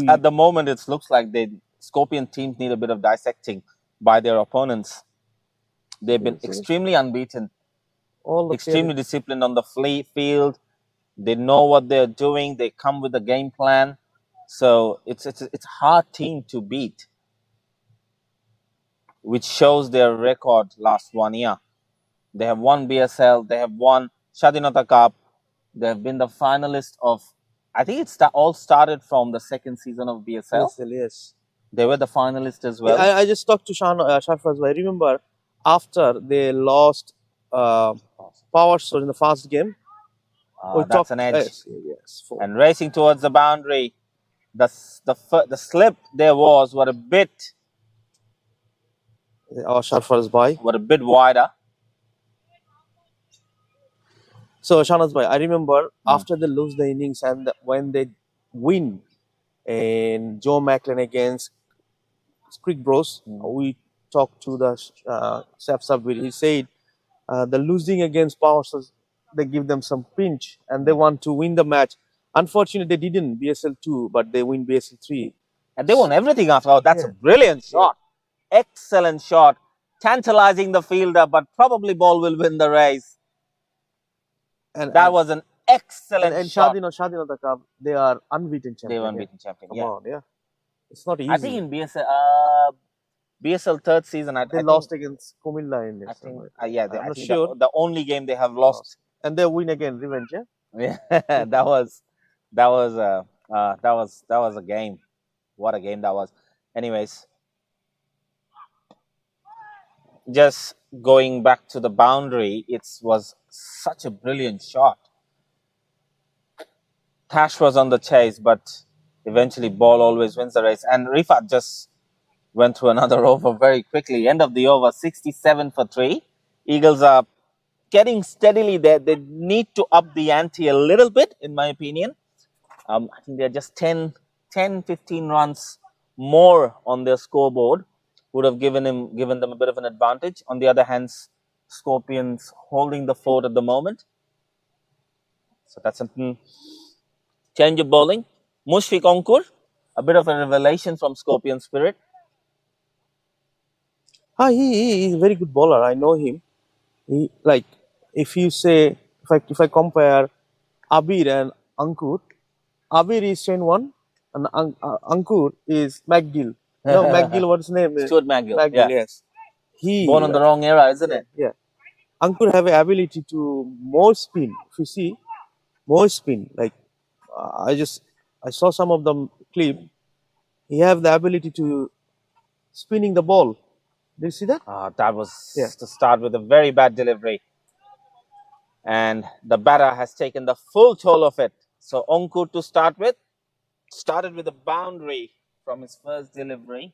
At the moment, it looks like the Scorpion teams need a bit of dissecting by their opponents. They've been extremely unbeaten, extremely disciplined on the field. They know what they're doing. They come with a game plan. So it's a hard team to beat, which shows their record last 1 year. They have won BSL. They have won Shadinata Cup. They have been the finalist of, I think all started from the second season of BSL. Yes. They were the finalists as well. I just talked to Sharfaz. I remember after they lost Power Source in the first game. That's an edge. Yes, and racing towards the boundary. The slip there was a bit. Sharfaz bhai. Were a bit wider. So Shahnaz bhai, I remember after they lose the innings and when they win in Joe Macklin against Creek Bros, we talked to the Sabir. He said the losing against Power Source, they give them some pinch and they want to win the match. Unfortunately, they didn't BSL 2, but they win BSL 3. And they won everything after. Oh, that's a brilliant shot. Excellent shot. Tantalizing the fielder, but probably ball will win the race. And that was an excellent shot. And Shadinata Cup, they are unbeaten champion. They were unbeaten champion. Come on, it's not easy. I think in BSL third season, they lost against Kumilla in this. I'm not sure. The only game they have lost. And they win again, revenge. Yeah, that was a game. What a game that was. Anyways, just going back to the boundary, it was such a brilliant shot. Tash was on the chase, but eventually ball always wins the race. And Rifat just went through another over very quickly. End of the over, 67 for 3. Eagles are getting steadily there. They need to up the ante a little bit, in my opinion. I think they're just 10, 15 runs more on their scoreboard. Would have given them a bit of an advantage. On the other hand, Scorpions holding the fort at the moment. So that's something. Change of bowling. Mushfiq Ankur, a bit of a revelation from Scorpion Spirit. He is a very good bowler. I know him. If you say, if I compare Abir and Ankur, Abir is 10-1 and Ankur is McGill. No, McGill, what's his name? Stuart McGill. McGill, yes. Born on the wrong era, isn't it? Yeah. Ankur have an ability to more spin. If you see, more spin. I saw some of the clip. He have the ability to spinning the ball. Do you see that? That was to start with a very bad delivery. And the batter has taken the full toll of it. So Ankur to start with, started with a boundary from his first delivery.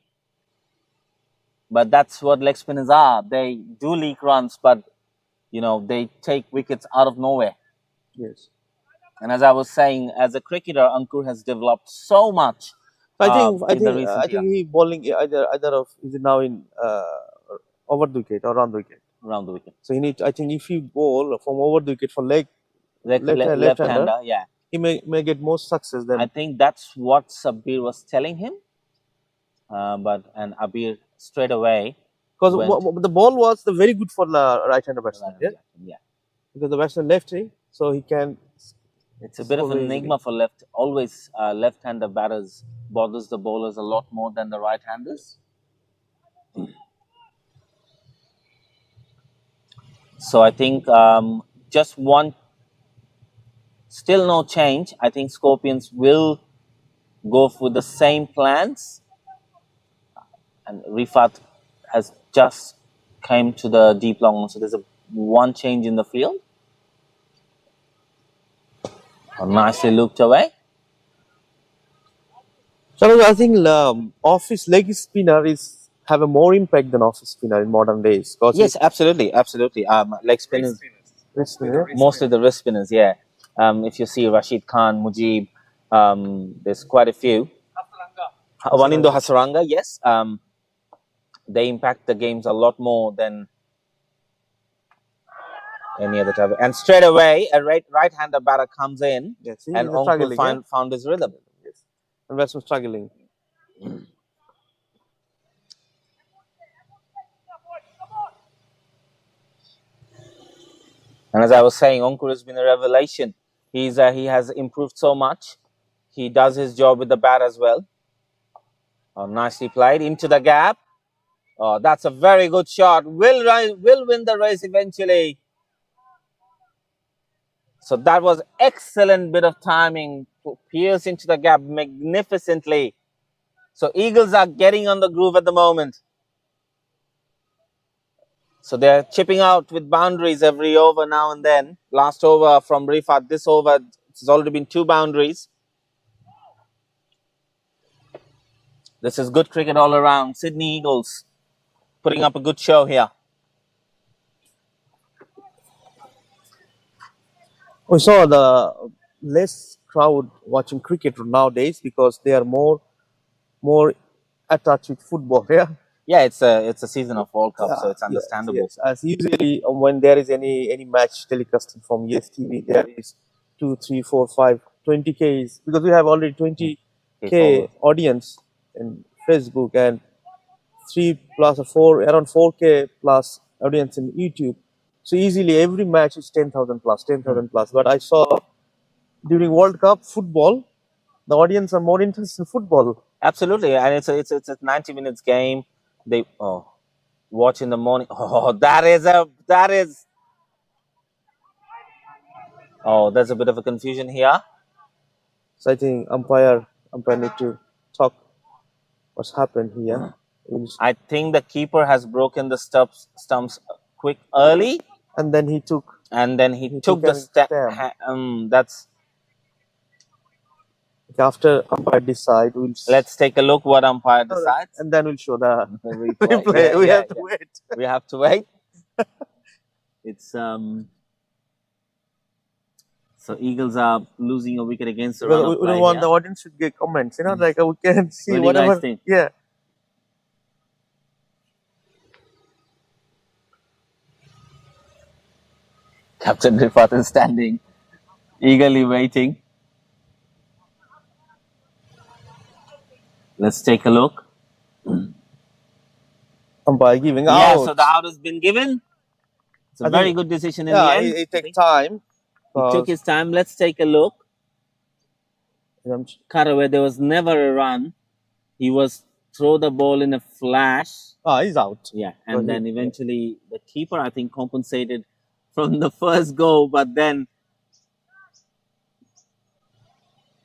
But that's what leg spinners are. They do leak runs, but, they take wickets out of nowhere. Yes. And as I was saying, as a cricketer, Ankur has developed so much. I think he bowling either of is it now in over the wicket or around the wicket. Around the wicket. So I think if you bowl from over the wicket for left-hander, yeah. he may get more success than. I think that's what Sabir was telling him. And Abir straight away Because went the ball was very good for the right-hander batsman. Yeah, yeah. because the batsman lefty, so he can. It's a bit of an enigma for always left-hander batters bothers the bowlers a lot more than the right-handers. So I think just one, still no change. I think Scorpions will go for the same plans. And Rifat has just came to the deep long, so there's one change in the field. Nicely looked away. So I think off-his leg spinner have a more impact than off-his spinner in modern days. Yes, absolutely. Leg spinners, mostly the wrist spinners. Yeah. If you see Rashid Khan, Mujib, there's quite a few. Wanindo Hasaranga, yes. They impact the games a lot more than any other type. And straight away, a right-hander batter comes in, and Ankur found his rhythm. Yes, and batsman struggling. And as I was saying, Ankur has been a revelation. He has improved so much. He does his job with the bat as well. Nicely played into the gap. That's a very good shot. Will win the race eventually. So that was excellent bit of timing to pierce into the gap magnificently. So Eagles are getting on the groove at the moment. So they're chipping out with boundaries every over now and then. Last over from Rifat, this over, it's already been 2 boundaries. This is good cricket all around. Sydney Eagles putting up a good show here. We saw the less crowd watching cricket nowadays because they are more attached with football. Yeah. Yeah, it's a season of World Cup, so it's understandable. Yes. As usually when there is any match telecasting from Yestv, there is 2, 3, 4, 5, 20Ks because we have already 20K audience in Facebook and 3 plus 4 around 4K plus audience in YouTube. So easily every match is 10,000 plus, 10,000 plus. But I saw during World Cup football, the audience are more interested in football. Absolutely, and it's a 90 minutes game. They watch in the morning. There's a bit of a confusion here. So I think umpire need to talk what's happened here. I think the keeper has broken the stumps quick early, and then he took the step. That's after umpire decide. Let's take a look what umpire decides, and then we'll show the replay. We have to wait. We have to wait. It's So Eagles are losing a wicket against the run of play. We don't want the audience to get comments, like we can see what whatever. You guys think? Yeah. Captain Rifat is standing, eagerly waiting. Let's take a look. Umpire giving out. Yeah, so the out has been given. It's a very good decision in the end. It takes time. He took his time. Let's take a look. Karaway, there was never a run. He was throw the ball in a flash. He's out. Yeah, and then eventually the keeper, I think, compensated from the first go, but then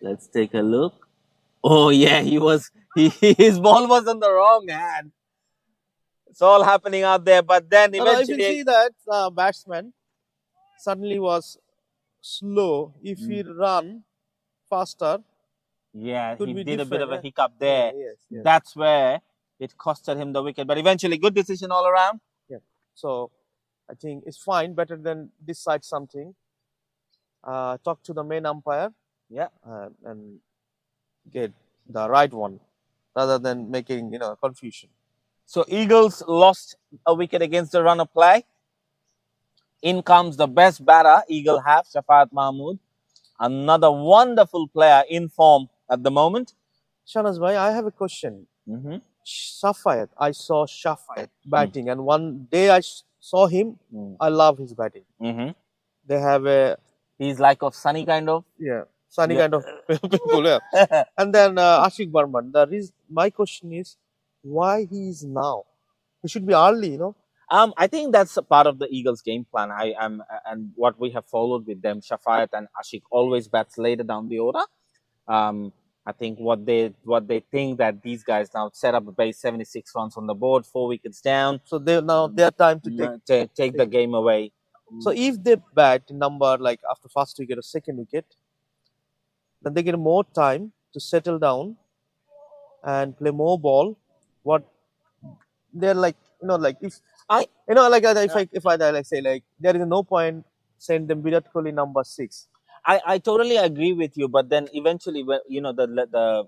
let's take a look. Oh yeah, his ball was on the wrong hand. It's all happening out there, but then eventually you see that batsman suddenly was slow. If he run faster, yeah, he did a bit of a hiccup there. Yes. That's where it costed him the wicket, but eventually good decision all around. Yeah, so I think it's fine, better than decide something. Talk to the main umpire. Yeah, and get the right one rather than making confusion. So Eagles lost a wicket against the run of play. In comes the best batter Eagle have, Shafat Mahmood. Another wonderful player in form at the moment. Shahnaz bhai, I have a question. Mm-hmm. Shafayat, I saw Shafayat batting, and one day I saw him. I love his batting. Mm-hmm. They have a He's like of Sunny kind of. sunny kind of people. Yeah. And then Ashik Barman. My question is, why he is now? He should be early, you know. I think that's a part of the Eagles' game plan. I am, and what we have followed with them, Shafayat and Ashik always bats later down the order. I think what they think that these guys now set up a base 76 runs on the board, 4 wickets down. So their time to take the game away. So if they bat number like after first wicket or second wicket, then they get more time to settle down and play more ball. What they're like, like if I like say like there is no point send them Virat Kohli number 6. I totally agree with you, but then eventually, when the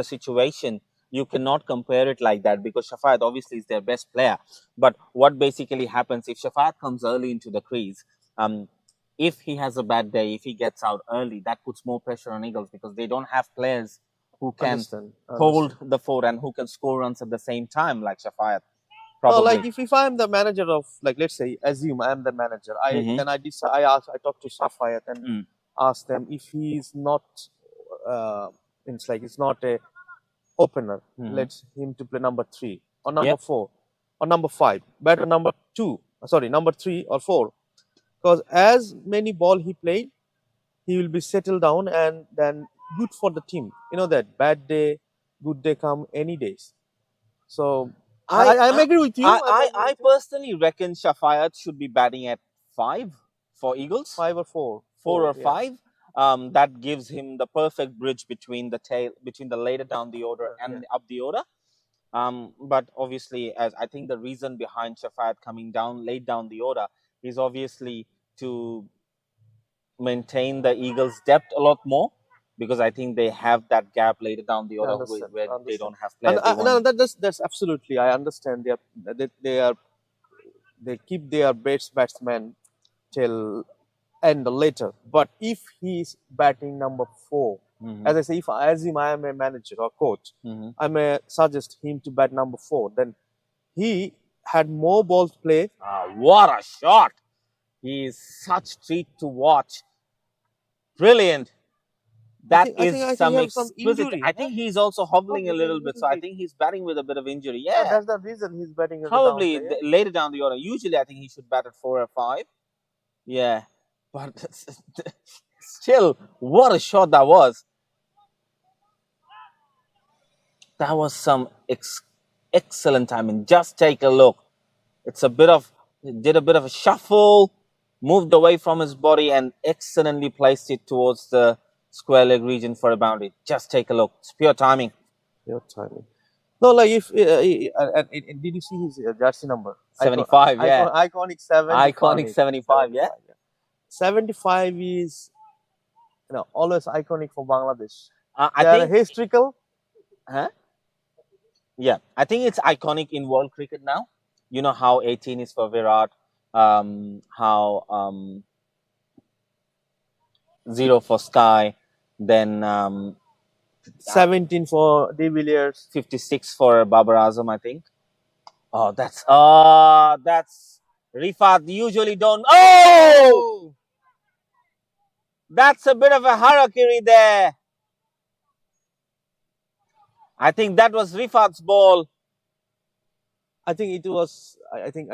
situation, you cannot compare it like that, because Shafayat obviously is their best player. But what basically happens if Shafayat comes early into the crease, if he has a bad day, if he gets out early, that puts more pressure on Eagles, because they don't have players who can hold the fort and who can score runs at the same time like Shafayat. No, like if I am the manager of, like, let's say, assume I am the manager, I talk to Shafayat and ask them if he is not, it's not a opener. Let him to play number 3 or number 4 or number 5, better number 3 or 4, because as many ball he played, he will be settled down and then good for the team. You know that bad day, good day come any days. So I agree with you. I personally reckon Shafayat should be batting at 5 for Eagles. 5 or 4. 4 or 5. That gives him the perfect bridge between the later down the order and up the order. But obviously, as I think the reason behind Shafayat coming down late down the order is obviously to maintain the Eagles' depth a lot more, because I think they have that gap later down the order where they don't have players. That's absolutely, I understand. They keep their best batsmen till end later. But if he's batting number 4, as I say, if I am a manager or coach, I may suggest him to bat number 4. Then he had more balls played. What a shot! He is such treat to watch. Brilliant. That is some exquisite. I think he's also hobbling a little bit, so I think he's batting with a bit of injury. Yeah, that's the reason he's batting. Probably later down the order. Usually, I think he should bat at 4 or 5. Yeah, but still, what a shot that was! That was some excellent timing. Just take a look. It's did a bit of a shuffle, moved away from his body, and excellently placed it towards the square leg region for a boundary. Just take a look. It's pure timing. Pure timing. No, like if did you see his jersey number? 75. Iconic 75. Iconic 75. Yeah. 75 is always iconic for Bangladesh. I think historical. Huh? Yeah, I think it's iconic in world cricket now. You know how 18 is for Virat, how 0 for Sky, then 17 for De Villiers, 56 for Babar Azam, I think. Oh, that's Rifat usually don't. Oh, that's a bit of a harakiri there. I think that was Rifat's ball. I think it was. I think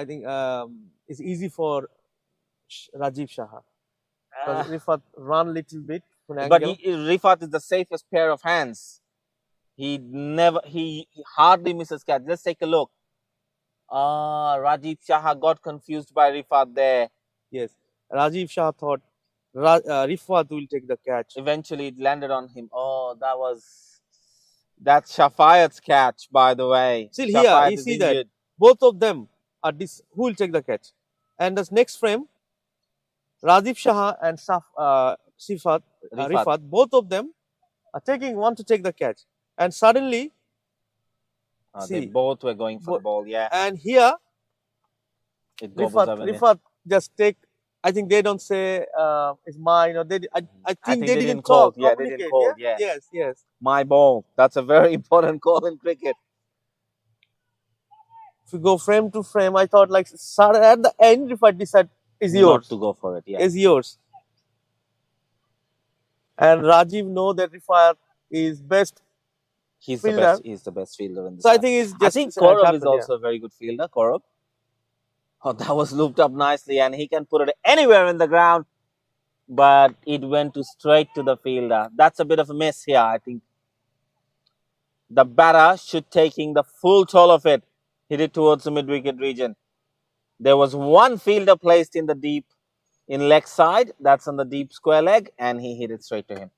it's easy for Rajiv Shah. Rifat run little bit. But Rifat is the safest pair of hands. He hardly misses catch. Let's take a look. Rajiv Shah got confused by Rifat there. Yes, Rajiv Shah thought Rifat will take the catch. Eventually, it landed on him. Oh, that's Shafayat's catch, by the way. Still here, you see that both of them are who will take the catch. And this next frame, Rajiv Shah and Rifat, both of them are want to take the catch. And suddenly, they both were going for the ball, yeah. And here, Rifat just take I think they don't say it's mine, or I think they didn't call. talk. Yeah, they didn't communicate, call. Yeah? Yeah. Yes. My ball. That's a very important call in cricket. If you go frame to frame, I thought like at the end, if I decide is yours, Not to go for it. Yeah. is yours. And Rajiv know that Rifat is best He's fielder. the best. He's the best fielder in the So I side. think it's I just. think it Kaurav is happened, also a very good fielder. Kaurav. Oh, that was looped up nicely, and he can put it anywhere in the ground, but it went straight to the fielder. That's a bit of a miss here. I think the batter should taking the full toll of it, hit it towards the mid-wicket region. There was one fielder placed in the deep, in leg side. That's on the deep square leg, and he hit it straight to him.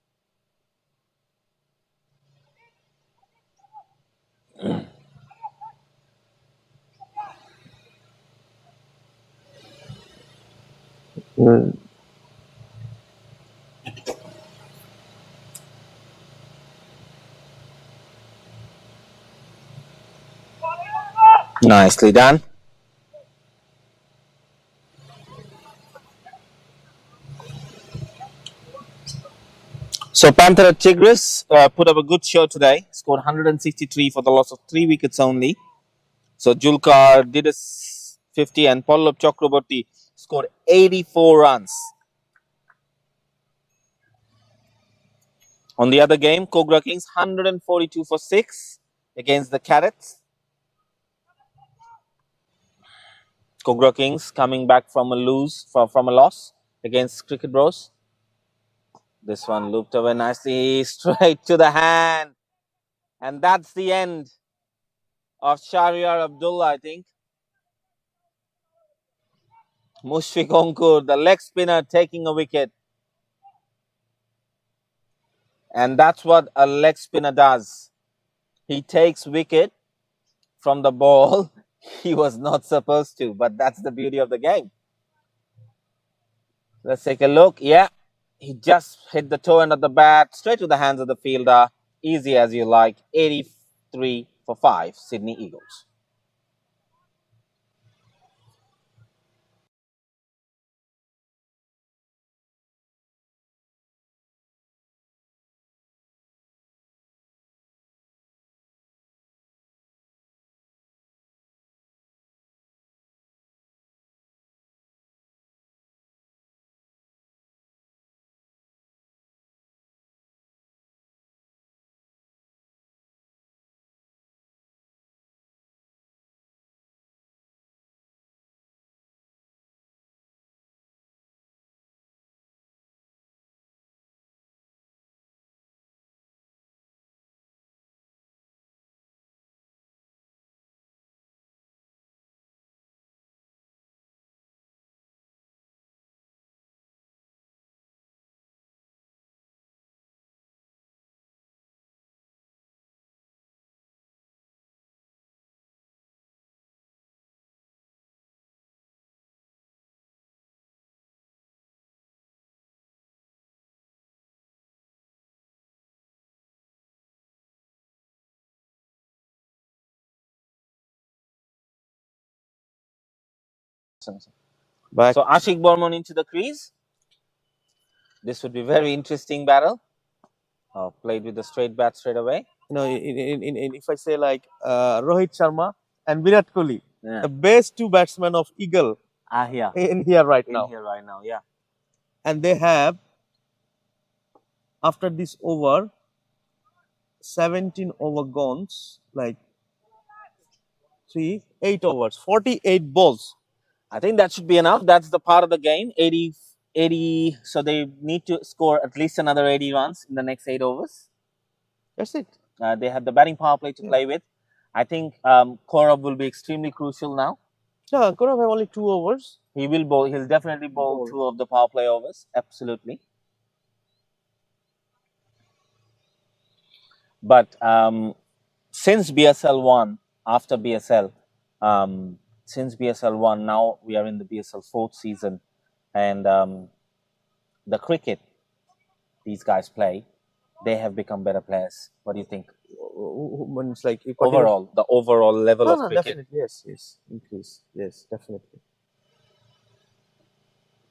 Nicely done. So Panther Tigris put up a good show today. Scored 163 for the loss of 3 wickets only. So Julkar did a 50 and Pallab Chakraborty scored 84 runs. On the other game, Kogra Kings 142 for 6 against the Carrots. Kogra Kings coming back from a loss against Cricket Bros. This one looped away nicely straight to the hand. And that's the end of Shahriar Abdullah, I think. Mushfiq Onkur, the leg spinner, taking a wicket. And that's what a leg spinner does. He takes wicket from the ball he was not supposed to, but that's the beauty of the game. Let's take a look. Yeah, he just hit the toe end of the bat straight to the hands of the fielder. Easy as you like. 83 for 5, Sydney Eagles. Back. So Ashik Burman into the crease. This would be very interesting battle. Played with the straight bat straight away. If I say like Rohit Sharma and Virat Kohli, Yeah. the best two batsmen of Eagle Yeah. in here right In now. here right now, yeah. And they have, after this over, 17 over guns, like 8 overs, 48 balls. I think that should be enough. That's the part of the game. 80. So they need to score at least another 80 runs in the next 8 overs. That's it. They have the batting power play to play with. I think Kaurav will be extremely crucial now. Yeah, Kaurav have only 2 overs. He will bowl. He'll definitely bowl 2 of the power play overs. Absolutely. But since BSL won, after BSL, since BSL won, now we are in the BSL 4th season, and the cricket these guys play, they have become better players. What do you think? It's like Overall, the overall level of cricket. Definitely, yes, increase, yes, definitely.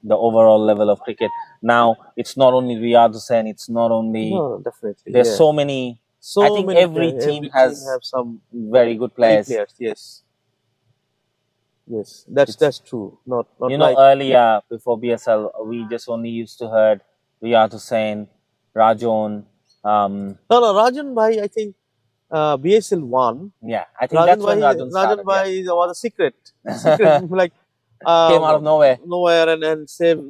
the overall level of cricket. Now it's not only Riyad Hussain, it's not only No, definitely. there's yeah. so many. So I think many every players, team every has team have some very good key players. Yes, yes, that's true. Not You know, like earlier before BSL, we just only used to heard Riyad Hussain, Rajon. no, Rajan Bhai. I think BSL won. Yeah, I think that's when Rajon Rajan started. Bhai was a secret, like Came out of nowhere. and saved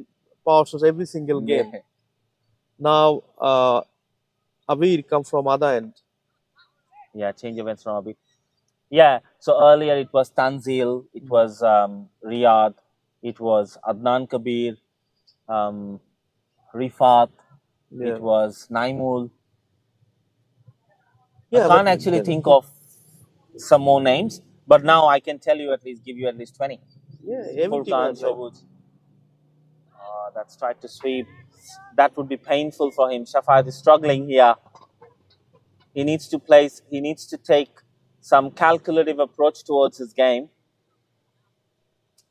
power shots every single game. Yeah. Now Abir come from other end. Yeah, change events from a bit. Yeah, so earlier it was Tanzil, it was Riyad, it was Adnan Kabir, Rifat, Yeah, it was Naimul. I yeah, can't but actually think of some more names, but now I can tell you give you at least 20. yeah, every team Furkan, has like, Shobut, that's tried to sweep. That would be painful for him. Shafat is struggling here. He needs to take some calculative approach towards his game.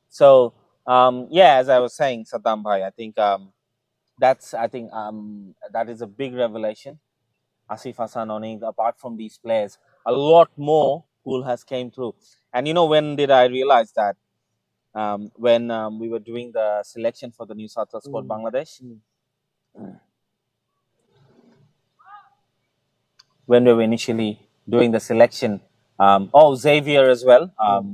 So, yeah, as I was saying, Saddam Bhai, I think that is a big revelation. Asif Hassan Onig, apart from these players, a lot more pool has came through. And when did I realize that? When we were doing the selection for the New South Wales squad, Bangladesh. When we were initially doing the selection, Xavier as well.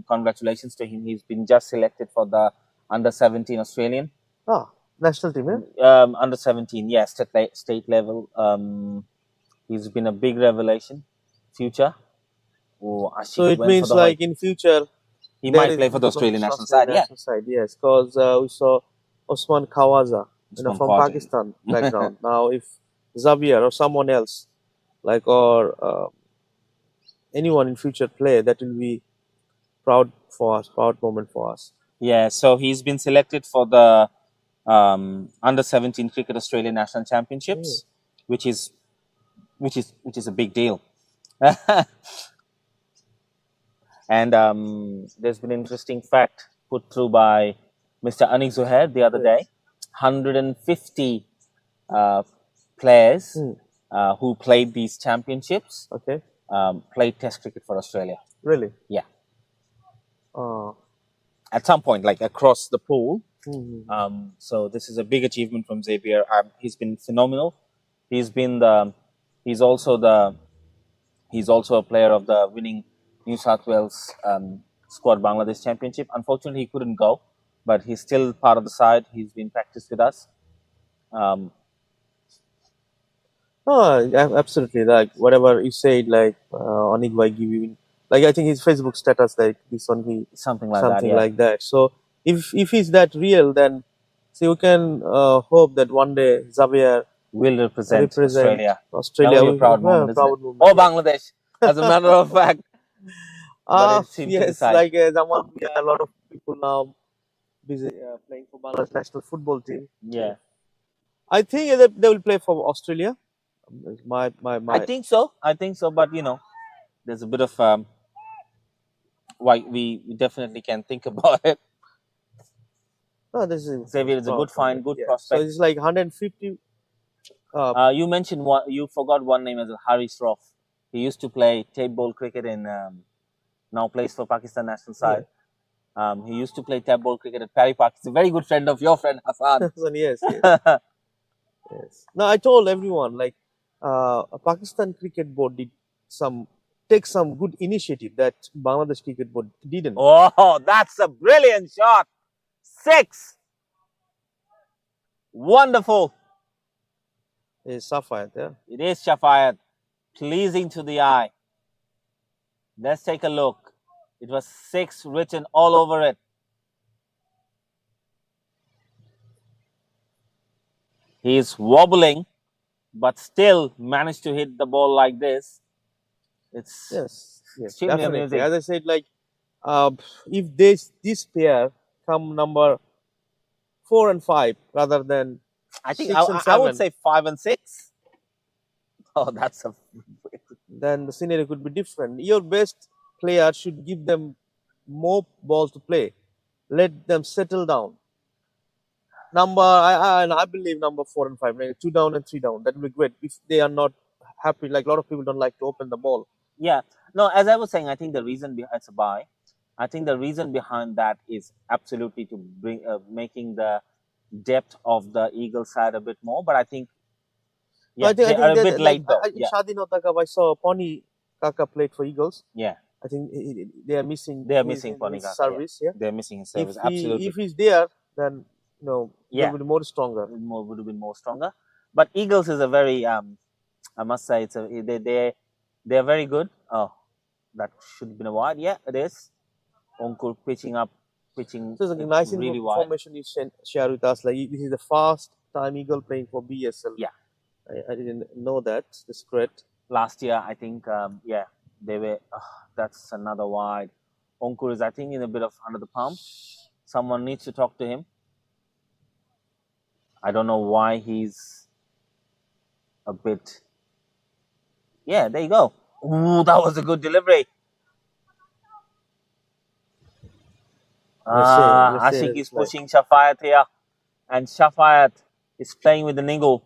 Congratulations to him. He's been just selected for the under-17 Australian. national team, yeah? Under-17, yeah, state level. He's been a big revelation. Future. So it means like in future he might play for the Australian national side. Yeah, yes, because we saw Osman Khawaja, Usman from Khawaja. Pakistan background. Now if Xavier or someone else, like or anyone in future play, that will be proud moment for us. Yeah, so he's been selected for the under-17 Cricket Australian National Championships, which is a big deal. And there's been an interesting fact put through by Mr. Anik Zuhair the other day. 150 players who played these championships played Test cricket for Australia. Really? Yeah. At some point, like across the pool. So this is a big achievement from Xavier. He's been phenomenal. He's also a player of the winning New South Wales squad Bangladesh Championship. Unfortunately, he couldn't go, but he's still part of the side. He's been practiced with us. Absolutely. Like whatever you said, like Anik Bhai give you, like I think his Facebook status, like this one, something like that. So if he's that real, then you can hope that one day Xavier will represent Australia. That will be a proud moment, or Bangladesh, as a matter of fact. Yes, like Zaman, a lot of people now busy playing for Bangladesh national football team. Yeah, I think they will play for Australia. My. I think so. But there's a bit of why we definitely can think about it. This is Xavier is a good find, good prospect. So it's like 150. You mentioned one. You forgot one name as Haris Roff. He used to play tape ball cricket in. Now plays for Pakistan national side. He used to play tap ball cricket at Parry Park. He's a very good friend of your friend Hassan. Yes. Yes. Now I told everyone like a Pakistan cricket board take some good initiative that Bangladesh cricket board didn't. Oh, that's a brilliant shot! 6. Wonderful. It's Safayat, yeah. It is Shafayat. Pleasing to the eye. Let's take a look. It was 6 written all over it. He's wobbling, but still managed to hit the ball like this. It's extremely definitely amusing. As I said, like if this pair come number 4 and 5 rather than I think 6 and 7, I would say 5 and 6. Oh, that's a. Then the scenario could be different. Your best player should give them more balls to play. Let them settle down. I believe number 4 and 5, like 2 down and 3 down. That will be great. If they are not happy, like a lot of people don't like to open the ball. Yeah. No, as I was saying, I think the reason behind it's a buy. I think the reason behind that is absolutely to bring making the depth of the Eagle side a bit more. But I think No, they are a bit late though. in Shadinota Cup, I saw Pony Kaka played for Eagles. Yeah. I think they are missing. They are missing Pony his Kaka, service. Yeah. They're missing his If service. Absolutely. if he's there, then they will be more stronger. Would have been more stronger. But Eagles is a very I must say it's they are very good. Oh, that should have been a wide. Yeah, it is. Onkur pitching So it's a nice really wide. information you share with us. Like this is the first time Eagle playing for BSL. Yeah. I didn't know that. That's great. Last year, I think, they were. That's another wide. Onkur is, I think, in a bit of under the pump. Someone needs to talk to him. I don't know why he's a bit. Yeah, there you go. Ooh, that was a good delivery. Ashik is pushing Shafayat here, and Shafayat is playing with the Ningle.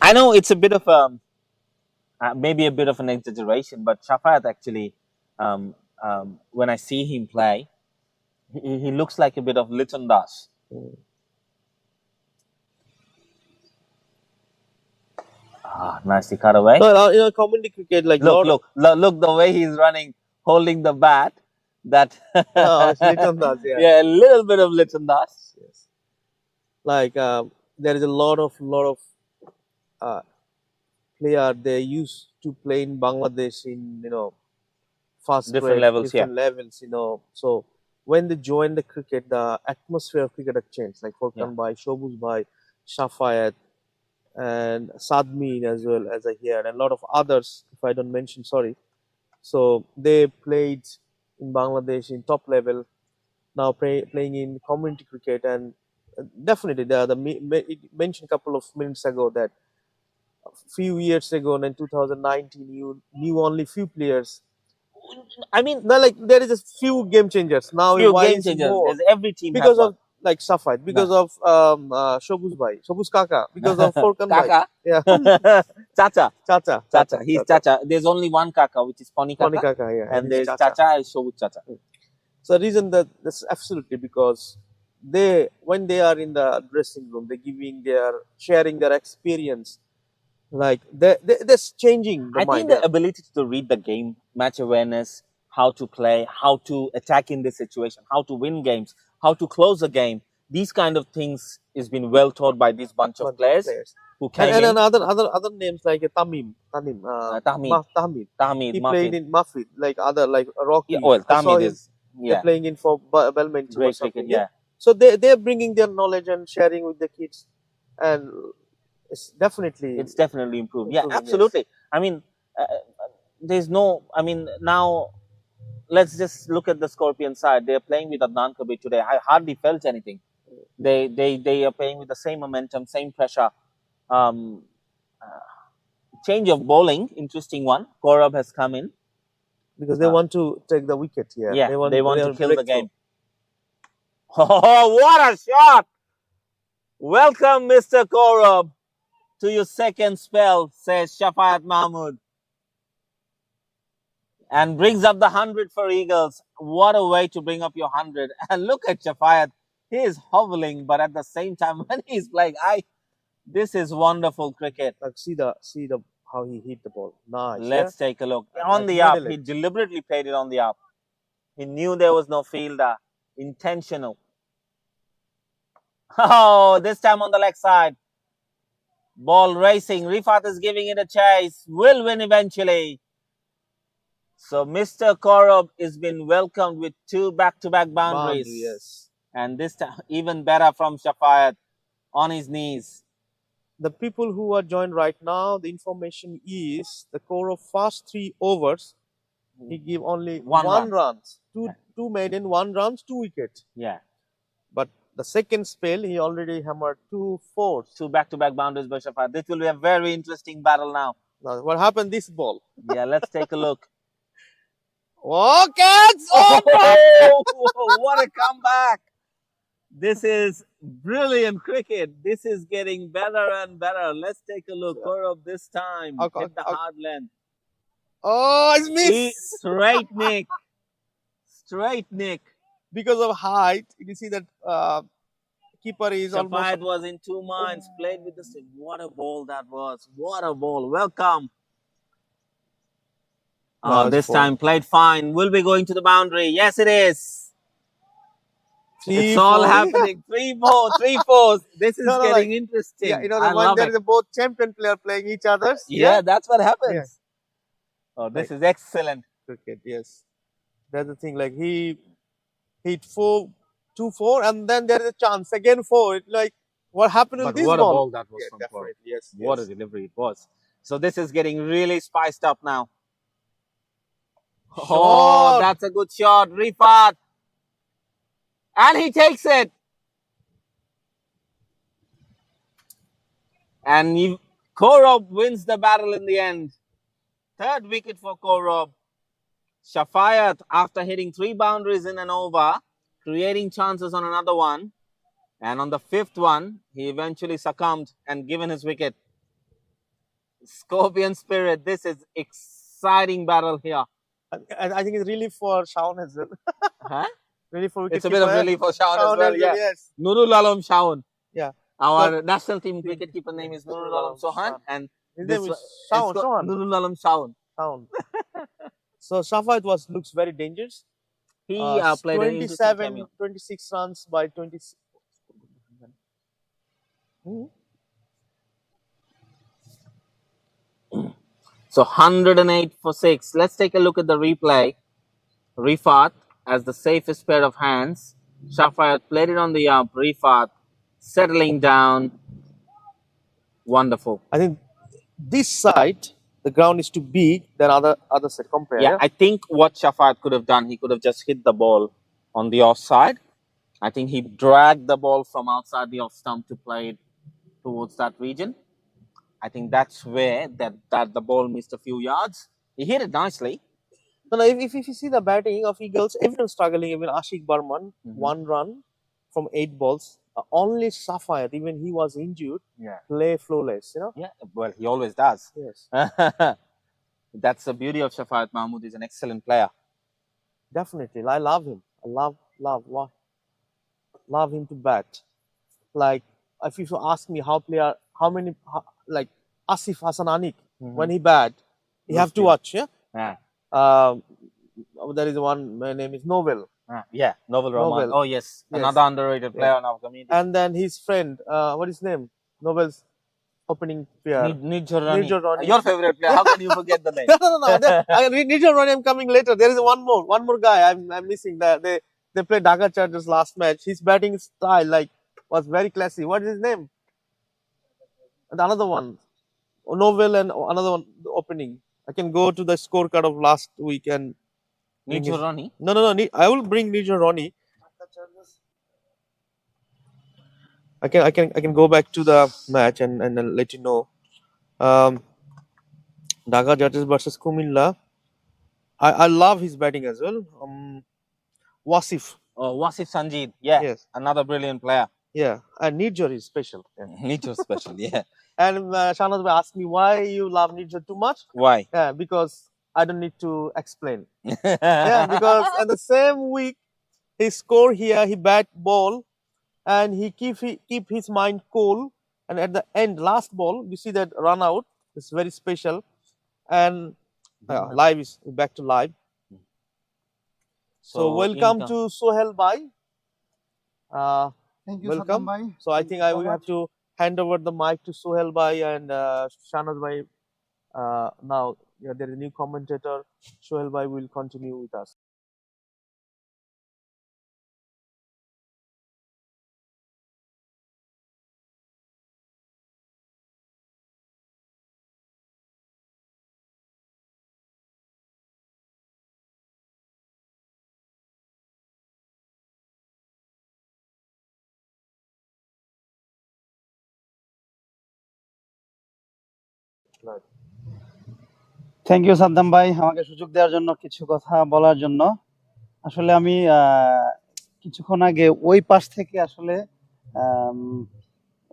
I know it's a bit of maybe a bit of an exaggeration, but Shafayat actually, when I see him play, he looks like a bit of Litton Das. Nicely cut away. No, community cricket, like look the way he's running, holding the bat. That it's Litton Das, yeah. Yeah, a little bit of Litton Das. Yes. Like there is a lot of player they used to play in Bangladesh in fast different levels. So when they join the cricket, the atmosphere of cricket has changed. Like Furkan Bhai, Shobuz Bhai, Shafayat, and Sadmin as well, as I hear, and a lot of others. If I don't mention, sorry. So they played in Bangladesh in top level. Now playing in community cricket, and definitely it mentioned a couple of minutes ago that a few years ago, in 2019, you knew only few players. I mean, there is a few game changers now. Few game changers. There's every team because of like Safai, because of Shobuz Bhai, Shobuz Kaka, because of Furkan Bhai. Yeah. Chacha. He's Chacha. There's only one Kaka, which is Pony Kaka. Pony Kaka, yeah. And there's Chacha and Shobuz Chacha. So the reason that's absolutely because when they are in the dressing room, they're sharing their experience. Like that's changing the mind. I think the ability to read the game, match awareness, how to play, how to attack in this situation, how to win games, how to close a game. These kind of things is been well taught by this bunch of players who came in. And other names like Tahmid. He played in Mafid, like Rocky. Yeah, well, Tahmid is they're playing in for Belmont or something. Yeah. So they're bringing their knowledge and sharing with the kids, and it's definitely improved. Yeah, absolutely. Yes. I mean, there's no. I mean, now let's just look at the Scorpion side. They're playing with Adnan Kabir today. I hardly felt anything. They are playing with the same momentum, same pressure. Change of bowling, interesting one. Korab has come in because they want to take the wicket here. Yeah, they want to kill the game. Oh, what a shot! Welcome, Mr. Korab, to your second spell, says Shafayat Mahmood. And brings up the 100 for Eagles. What a way to bring up your 100. And look at Shafayat. He is hobbling, but at the same time, when he's playing, this is wonderful cricket. Like see how he hit the ball. Nice. Let's take a look. On the up. He deliberately played it on the up. He knew there was no fielder. Intentional. Oh, this time on the leg side. Ball racing. Rifat is giving it a chase. Will win eventually. So Mr. Korab has been welcomed with 2 back-to-back boundaries. Yes. And this time even better from Shafayat on his knees. The people who are joined right now, the information is the Korab first 3 overs, he give only one runs. Two maiden, 1 runs, 2 wickets. Yeah. But the second spell, he already hammered 2 fours. 2 back-to-back boundaries by Shafayat. This will be a very interesting battle now. Now, what happened this ball? Yeah, let's take a look. Oh, cats! Oh, Oh, what a comeback! This is brilliant cricket. This is getting better and better. Let's take a look. Gaurav this time Okay, hit the okay. hard length. Oh, it's missed. Straight Nick. Straight Nick. Because of height, you can see that keeper is almost. Shafayat was in two minds. Played with the same. What a ball that was. What a ball. Welcome. No, This four. time played fine. Will be going to the boundary. Yes, it is. Three, It's all four. happening. 3-4, 3-4. This is No, getting like, interesting. Yeah, you know, I when love there it. is a both champion player playing each other's. Yeah, that's what happens. Yeah. Oh, this Like- is excellent. Cricket, yes. That's the thing. Like he hit 4-2-4, and then there is a chance again 4. It's like what happened with But this what ball? a ball that was Yeah, from definitely. Gaurav. Yes. What a delivery it was. So this is getting really spiced up now. Oh, Shot. that's a good shot. Rifat. And he takes it. And Gaurav wins the battle in the end. Third wicket for Gaurav. Shafayat, after hitting 3 boundaries in an over, creating chances on another one. And on the 5th one, he eventually succumbed and given his wicket. Scorpion Spirit, this is exciting battle here. And I think it's really for Shaun as well. Huh? Really for It's a bit of relief for Shaun as well, yeah. Yes. Nurul Alam Shaun. Yeah. Our national team wicketkeeper name is Nurul Alam Sohan, and His this name is Shaun. Nurul Alam Shaun. So Shafayat looks very dangerous. He played an interesting cameo. 26 runs by 20. So 108 for 6. Let's take a look at the replay. Rifat as the safest pair of hands. Shafayat played it on the up. Rifat settling down. Wonderful. I think this side, the ground is too big than other side compare. Yeah, I think what Shafayat could have done, he could have just hit the ball on the offside. I think he dragged the ball from outside the off stump to play it towards that region. I think that's where that the ball missed a few yards. He hit it nicely. No, if you see the batting of Eagles, everyone struggling. Even Ashik Barman, 1 run from 8 balls. Only Shafayat, even he was injured, play flawless, you know? Yeah, well, he always does. Yes. That's the beauty of Shafayat Mahmood. He's an excellent player. Definitely. I love him. I love him to bat. Like, if you ask me like Asif Hassan Anik, when he bat, you have to watch, yeah? There is one, my name is Novel. Yeah, Novel Rahman. Oh, yes. Another underrated player in our community. And then his friend, what is his name? Novel's opening player. Nijor Rani. Rani. Your favorite player. How can you forget the name? No. Nijor Rani, I'm coming later. There is one more guy I'm missing. They played Dhaka Chargers last match. His batting style was very classy. What is his name? And another one. Novel and another one, the opening. I can go to the scorecard of last week and Nijor Rani? No. I will bring Nijor Rani. I can go back to the match and then let you know. Dhaka Chargers versus Kumilla. I love his batting as well. Wasif. Oh, Wasif Sanjeev. Yeah. Yes. Another brilliant player. Yeah. And Nijor is special. Yeah. Nijor special, yeah. And Shahnaz bhai asked me why you love Nijor too much. Why? Yeah, because I don't need to explain. Yeah, because at the same week he score here, he bat ball, and he keep his mind cool. And at the end, last ball, you see that run out. It's very special. And live is back to live. So welcome to Sohel Bhai. Thank you, Welcome. Saddam Bhai. So I think I will have to hand over the mic to Sohel Bhai and Shahnaz Bhai. Now there is a new commentator. Sohel Bhai will continue with us. Thank you Saddam ভাই আমাকে সুযোগ দেওয়ার জন্য কিছু কথা বলার জন্য। আসলে আমি কিছুক্ষণ আগে ওই পাশ থেকে আসলে আম,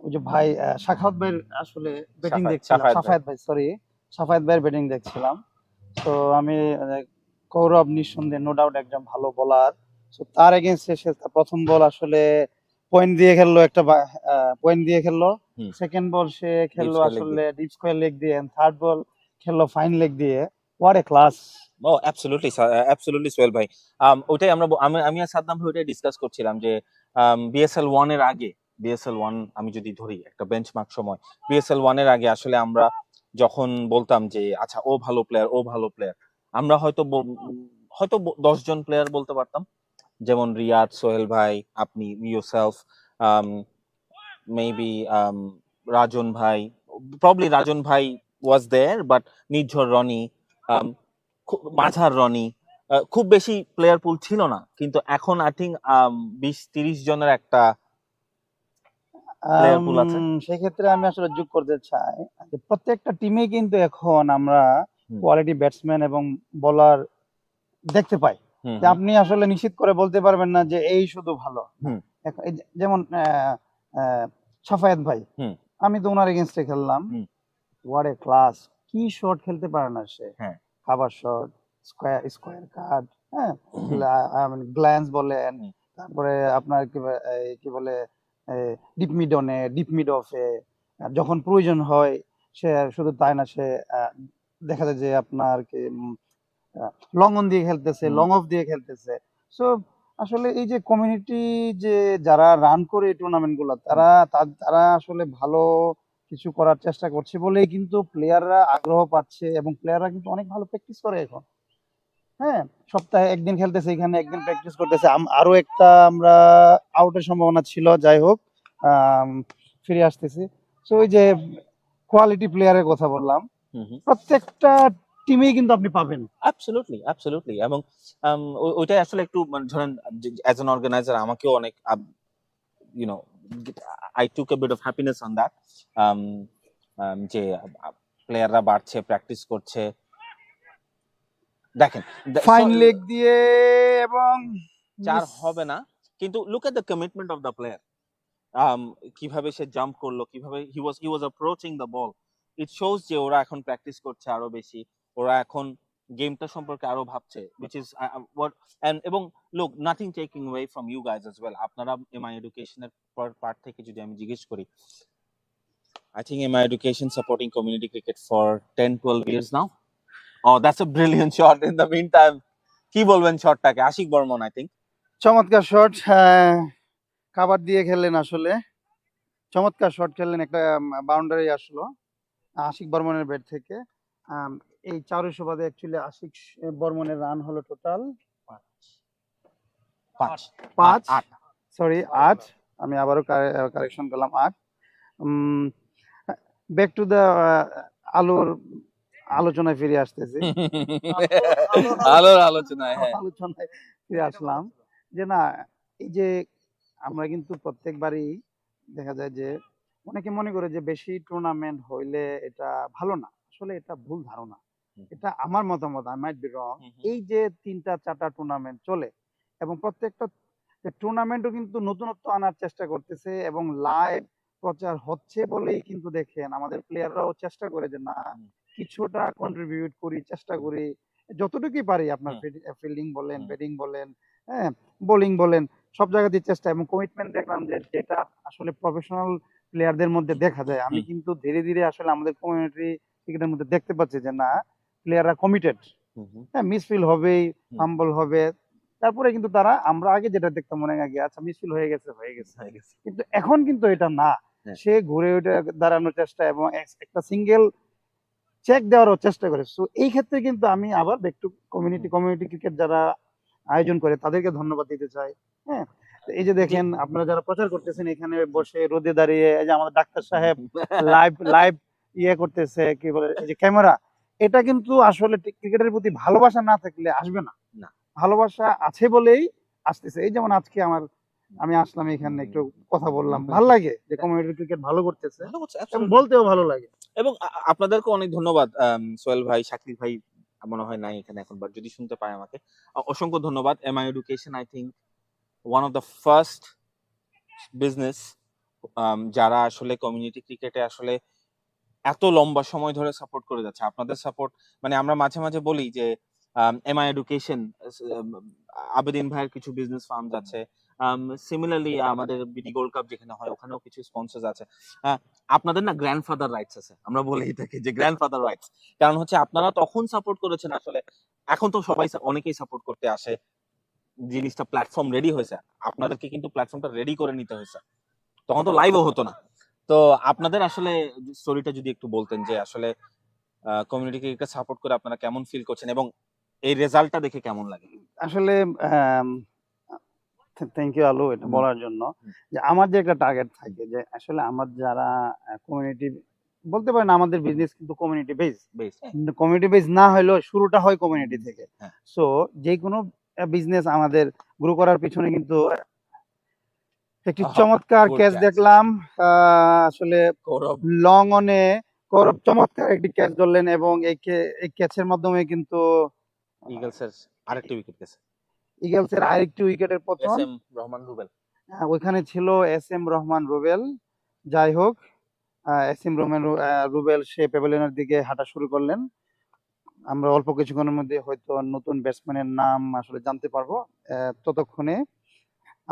ওই যে ভাই সাখাওয়াত ভাইয়ের আসলে ব্যাটিং দেখছিলাম, সাফায়েত ভাই, সরি, সাফায়েত ভাইয়ের ব্যাটিং দেখছিলাম। তো আমি কৌরব নিঃসন্দেহে নো ডাউট একজন ভালো বোলার। তো তার এগেইনস্টে সে তার প্রথম বল আসলে পয়েন্ট দিয়ে খেললো, একটা পয়েন্ট দিয়ে খেললো। সেকেন্ড বল সে খেললো square leg আসলে ডিপ স্কোয়ার লেগ দিয়ে, থার্ড বল খেললো ফাইন লেগ দিয়ে। What a class! Oh absolutely absolutely Sohel ভাই, ওইটাই আমি আর সাদ্দাম ভাই ওইটাই ডিসকাস করছিলাম যে বিএসএল 1 এর আগে, বিএসএল 1 আমি যদি ধরি একটা বেঞ্চমার্ক সময়, বিএসএল 1 এর আগে আসলে আমরা যখন বলতাম যে আচ্ছা ও ভালো প্লেয়ার, ও ভালো প্লেয়ার, আমরা হয়তো 10 জন প্লেয়ার বলতে পারতাম, যেমন রিয়াদ, সোহেল ভাই, আপনি, ইয়োরসেলফ, মেবি রাজন ভাই, প্রবলি রাজন ভাই ওয়াজ দেয়ার, বাট নির্ঝর, রনি, মাঝার রনি, খুব বেশি প্লেয়ার পুল ছিল না। কিন্তু এখন আই থিঙ্ক 20-30 জনের একটা প্লেয়ার পুল আছে। সেক্ষেত্রে আমি আসলে যোগ করতে চাই যে প্রত্যেকটা টিমে কিন্তু এখন আমরা কোয়ালিটি ব্যাটসম্যান এবং বোলার দেখতে পাই। যে আপনি আসলে নিশ্চিত করে বলতে পারবেন না যে এই শুধু ভালো। যেমন সাফায়েত ভাই, আমি তো ওনার এগেনস্টে খেললাম, হোয়াট এ ক্লাস! কি শট খেলতে পারে না সে, কাভার শট, স্কোয়ার কাট, হ্যাঁ, গ্ল্যান্স বলেন, তারপরে আপনার কি বলে ডিপ মিড অনে, ডিপ মিড অফে, যখন প্রয়োজন হয় সে শুধু তাই না, সে দেখা যায় যে আপনার কি লং অন দিয়ে খেলতেছে, লং অফ দিয়ে খেলতেছে। সো আসলে এই যে কমিউনিটি, যে যারা রান করে এই টুর্নামেন্ট গুলো, তারা আসলে ভালো কিছু করার চেষ্টা করছে বলেই কিন্তু প্লেয়াররা আগ্রহ পাচ্ছে, এবং প্লেয়াররা কিন্তু অনেক ভালো প্র্যাকটিস করে এখন। হ্যাঁ, সপ্তাহে একদিন খেলতেছে, এখানে একদিন প্র্যাকটিস করতেছে। আরো একটা আমরা আউটের সম্ভাবনা ছিল, যাই হোক ফিরে আসতেছি। সো ওই যে কোয়ালিটি প্লেয়ারের কথা বললাম, প্রত্যেকটা টিমেই কিন্তু আপনি পাবেন। অ্যাবসলিউটলি এবং ওইটাই আসলে একটু ধরেন অ্যাজ অ্যান অর্গানাইজার আমাকেও অনেক you know I took a bit of happiness on that, যে প্লেয়াররা বাড়ছে, প্র্যাকটিস করছে। দেখেন ফাইন লেগ দিয়ে এবং 4 হবে না, কিন্তু look at the commitment of the player, কিভাবে সে জাম্প করলো, কিভাবে he was approaching the ball. It shows যে ওরা এখন প্র্যাকটিস করছে আরো বেশি, ওরা এখন গেমটা সম্পর্কে আরো ভাবছে, which is what and এবং look, nothing taking away from you guys as well. আপনারা এমআই এডুকেশনের পার্ট থেকে যদি আমি জিজ্ঞেস করি, I think MI education supporting community cricket for 10-12 years now. Oh, that's a brilliant shot in the meantime. কি বলবেন শটটাকে? আশিক বর্মন, I think চমৎকার শট, কাভার দিয়ে খেললেন, আসলে চমৎকার শট খেললেন, একটা বাউন্ডারি আসলো আশিক বর্মনের ব্যাট থেকে। এই 4 ওভারে অ্যাকচুয়ালি আশিক বর্মনের রান হলো টোটাল 5, সরি 8, আমি আবারও কারেকশন করলাম 8। ব্যাক টু দ্য আলোর আলোচনায় ফিরে আসতেছি। আলোচনায় ফিরে আসলাম যে না, এই যে আমরা কিন্তু প্রত্যেকবারই দেখা যায় যে অনেকে মনে করে যে বেশি টুর্নামেন্ট হইলে এটা ভালো না। আসলে এটা ভুল ধারণা, এটা আমার মতামত, আই মাইট বি রং। এই যে 3টা-4টা টুর্নামেন্ট চলে, এবং প্রত্যেকটা টুর্নামেন্টও কিন্তু নতুনত্ব আনার চেষ্টা করতেছে, এবং লাইভ প্রচার হচ্ছে বলেই কিন্তু দেখেন আমাদের প্লেয়াররাও চেষ্টা করে যে না, কিছুটা কন্ট্রিবিউট করি, চেষ্টা করি যতটুকুই পারি। আপনার ফিল্ডিং বলেন, ব্যাটিং বলেন, হ্যাঁ, বোলিং বলেন, সব জায়গাতেই চেষ্টা এবং কমিটমেন্ট দেখলাম যে যেটা আসলে প্রফেশনাল প্লেয়ারদের মধ্যে দেখা যায়। আমি কিন্তু ধীরে ধীরে আসলে আমাদের কমিউনিটি ক্রিকেটের মধ্যে দেখতে পাচ্ছি যে না, প্লেয়াররা কমিটেড। হ্যাঁ, মিসফিল হবেই, ফাম্বল হবে, তারপরে কিন্তু তারা, আমরা আগে যেটা দেখতাম মনে আগে, আচ্ছা মিসফিল হয়ে গেছে, কিন্তু এখন কিন্তু এটা না, সে ঘুরে উঠে দাঁড়ানোর চেষ্টা এবং একটা সিঙ্গেল চেক দেওয়ারও চেষ্টা করে। সো এই ক্ষেত্রে কিন্তু আমি আবার একটু কমিউনিটি ক্রিকেট যারা আয়োজন করে তাদেরকে ধন্যবাদ দিতে চাই। হ্যাঁ, এই যে দেখেন আপনারা যারা প্রচার করতেছেন এখানে বসে রোদে দাঁড়িয়ে, এই যে আমাদের ডাক্তার সাহেব লাইভ করতেছে, কি বলে, এই যে ক্যামেরা, এটা কিন্তু আসলে ক্রিকেটের প্রতি ভালোবাসা না থাকলে আসবে না, ভালোবাসা আছে বলেই আসতেছে। এই যেমন আজকে আমি আসলাম এখানে, একটু কথা বললাম, ভালো লাগে যে কমিউনিটি ক্রিকেট ভালো করতেছে এবং বলতেও ভালো লাগে। এবং আপনাদেরকে অনেক ধন্যবাদ সোহেল ভাই, শাকিল ভাই মনে হয় নাই এখানে এখন, বাট যদি শুনতে পায় আমাকে অসংখ্য ধন্যবাদ। MI education I think one of the first business যারা আসলে কমিউনিটি ক্রিকেটে আসলে এত লম্বা সময় ধরে সাপোর্ট করে যাচ্ছে। আপনাদের সাপোর্ট মানে আমরা মাঝে মাঝে বলি যে এমআই এডুকেশন, আবেদিন ভাইয়ের কিছু বিজনেস ফার্মস আছে, সিমিলারলি আমাদের বিডি গোল্ড কাপ যেখানে হয় ওখানেও কিছু স্পন্সর্স আছে। আপনাদের না গ্র্যান্ডফাদার রাইটস আছে, আমরা বলি এটাকে যে গ্র্যান্ডফাদার রাইটস, কারণ হচ্ছে আপনারা তখন সাপোর্ট করেছেন আসলে, এখন তো সবাই অনেকেই সাপোর্ট করতে আসে, জিনিসটা প্ল্যাটফর্ম রেডি হয়েছে, আপনাদেরকে কিন্তু প্ল্যাটফর্মটা রেডি করে নিতে হয়েছে, তখন তো লাইভও হতো না। তো আপনাদের আসলে স্টোরিটা যদি একটু বলতেন যে আসলে কমিউনিটি ক্রিকেটকে সাপোর্ট করে আপনারা কেমন ফিল করছেন এবং এই রেজাল্টটা দেখে কেমন লাগে। আসলে থ্যাংক ইউ আলু এটা বলার জন্য, যে আমার যে একটা টার্গেট থাকে যে আসলে আমার যারা কমিউনিটি বলতে পারেন, আমাদের বিজনেস কিন্তু কমিউনিটি বেস। কমিউনিটি বেস না হলেও শুরুটা হয় কমিউনিটি থেকে। সো যে কোনো বিজনেস আমাদের গ্রো করার পিছনে কিন্তু একটি চমৎকার ক্যাচ দেখলাম, আসলে লং অনে গৌরব চমৎকার একটি ক্যাচ ধরলেন এবং এই ক্যাচের মাধ্যমে কিন্তু ইগলসের আরেকটি উইকেট গেছে, ইগলসের আরেকটি উইকেটের পতন। এস এম রহমান রুবেল, ওইখানে ছিল এস এম রহমান রুবেল। যাই হোক, এস এম রহমান রুবেল সে প্যাভিলিয়নের দিকে হাঁটা শুরু করলেন। আমরা অল্প কিছুক্ষণের মধ্যে হয়তো নতুন ব্যাটসম্যানের নাম আসলে জানতে পারবো। ততক্ষণে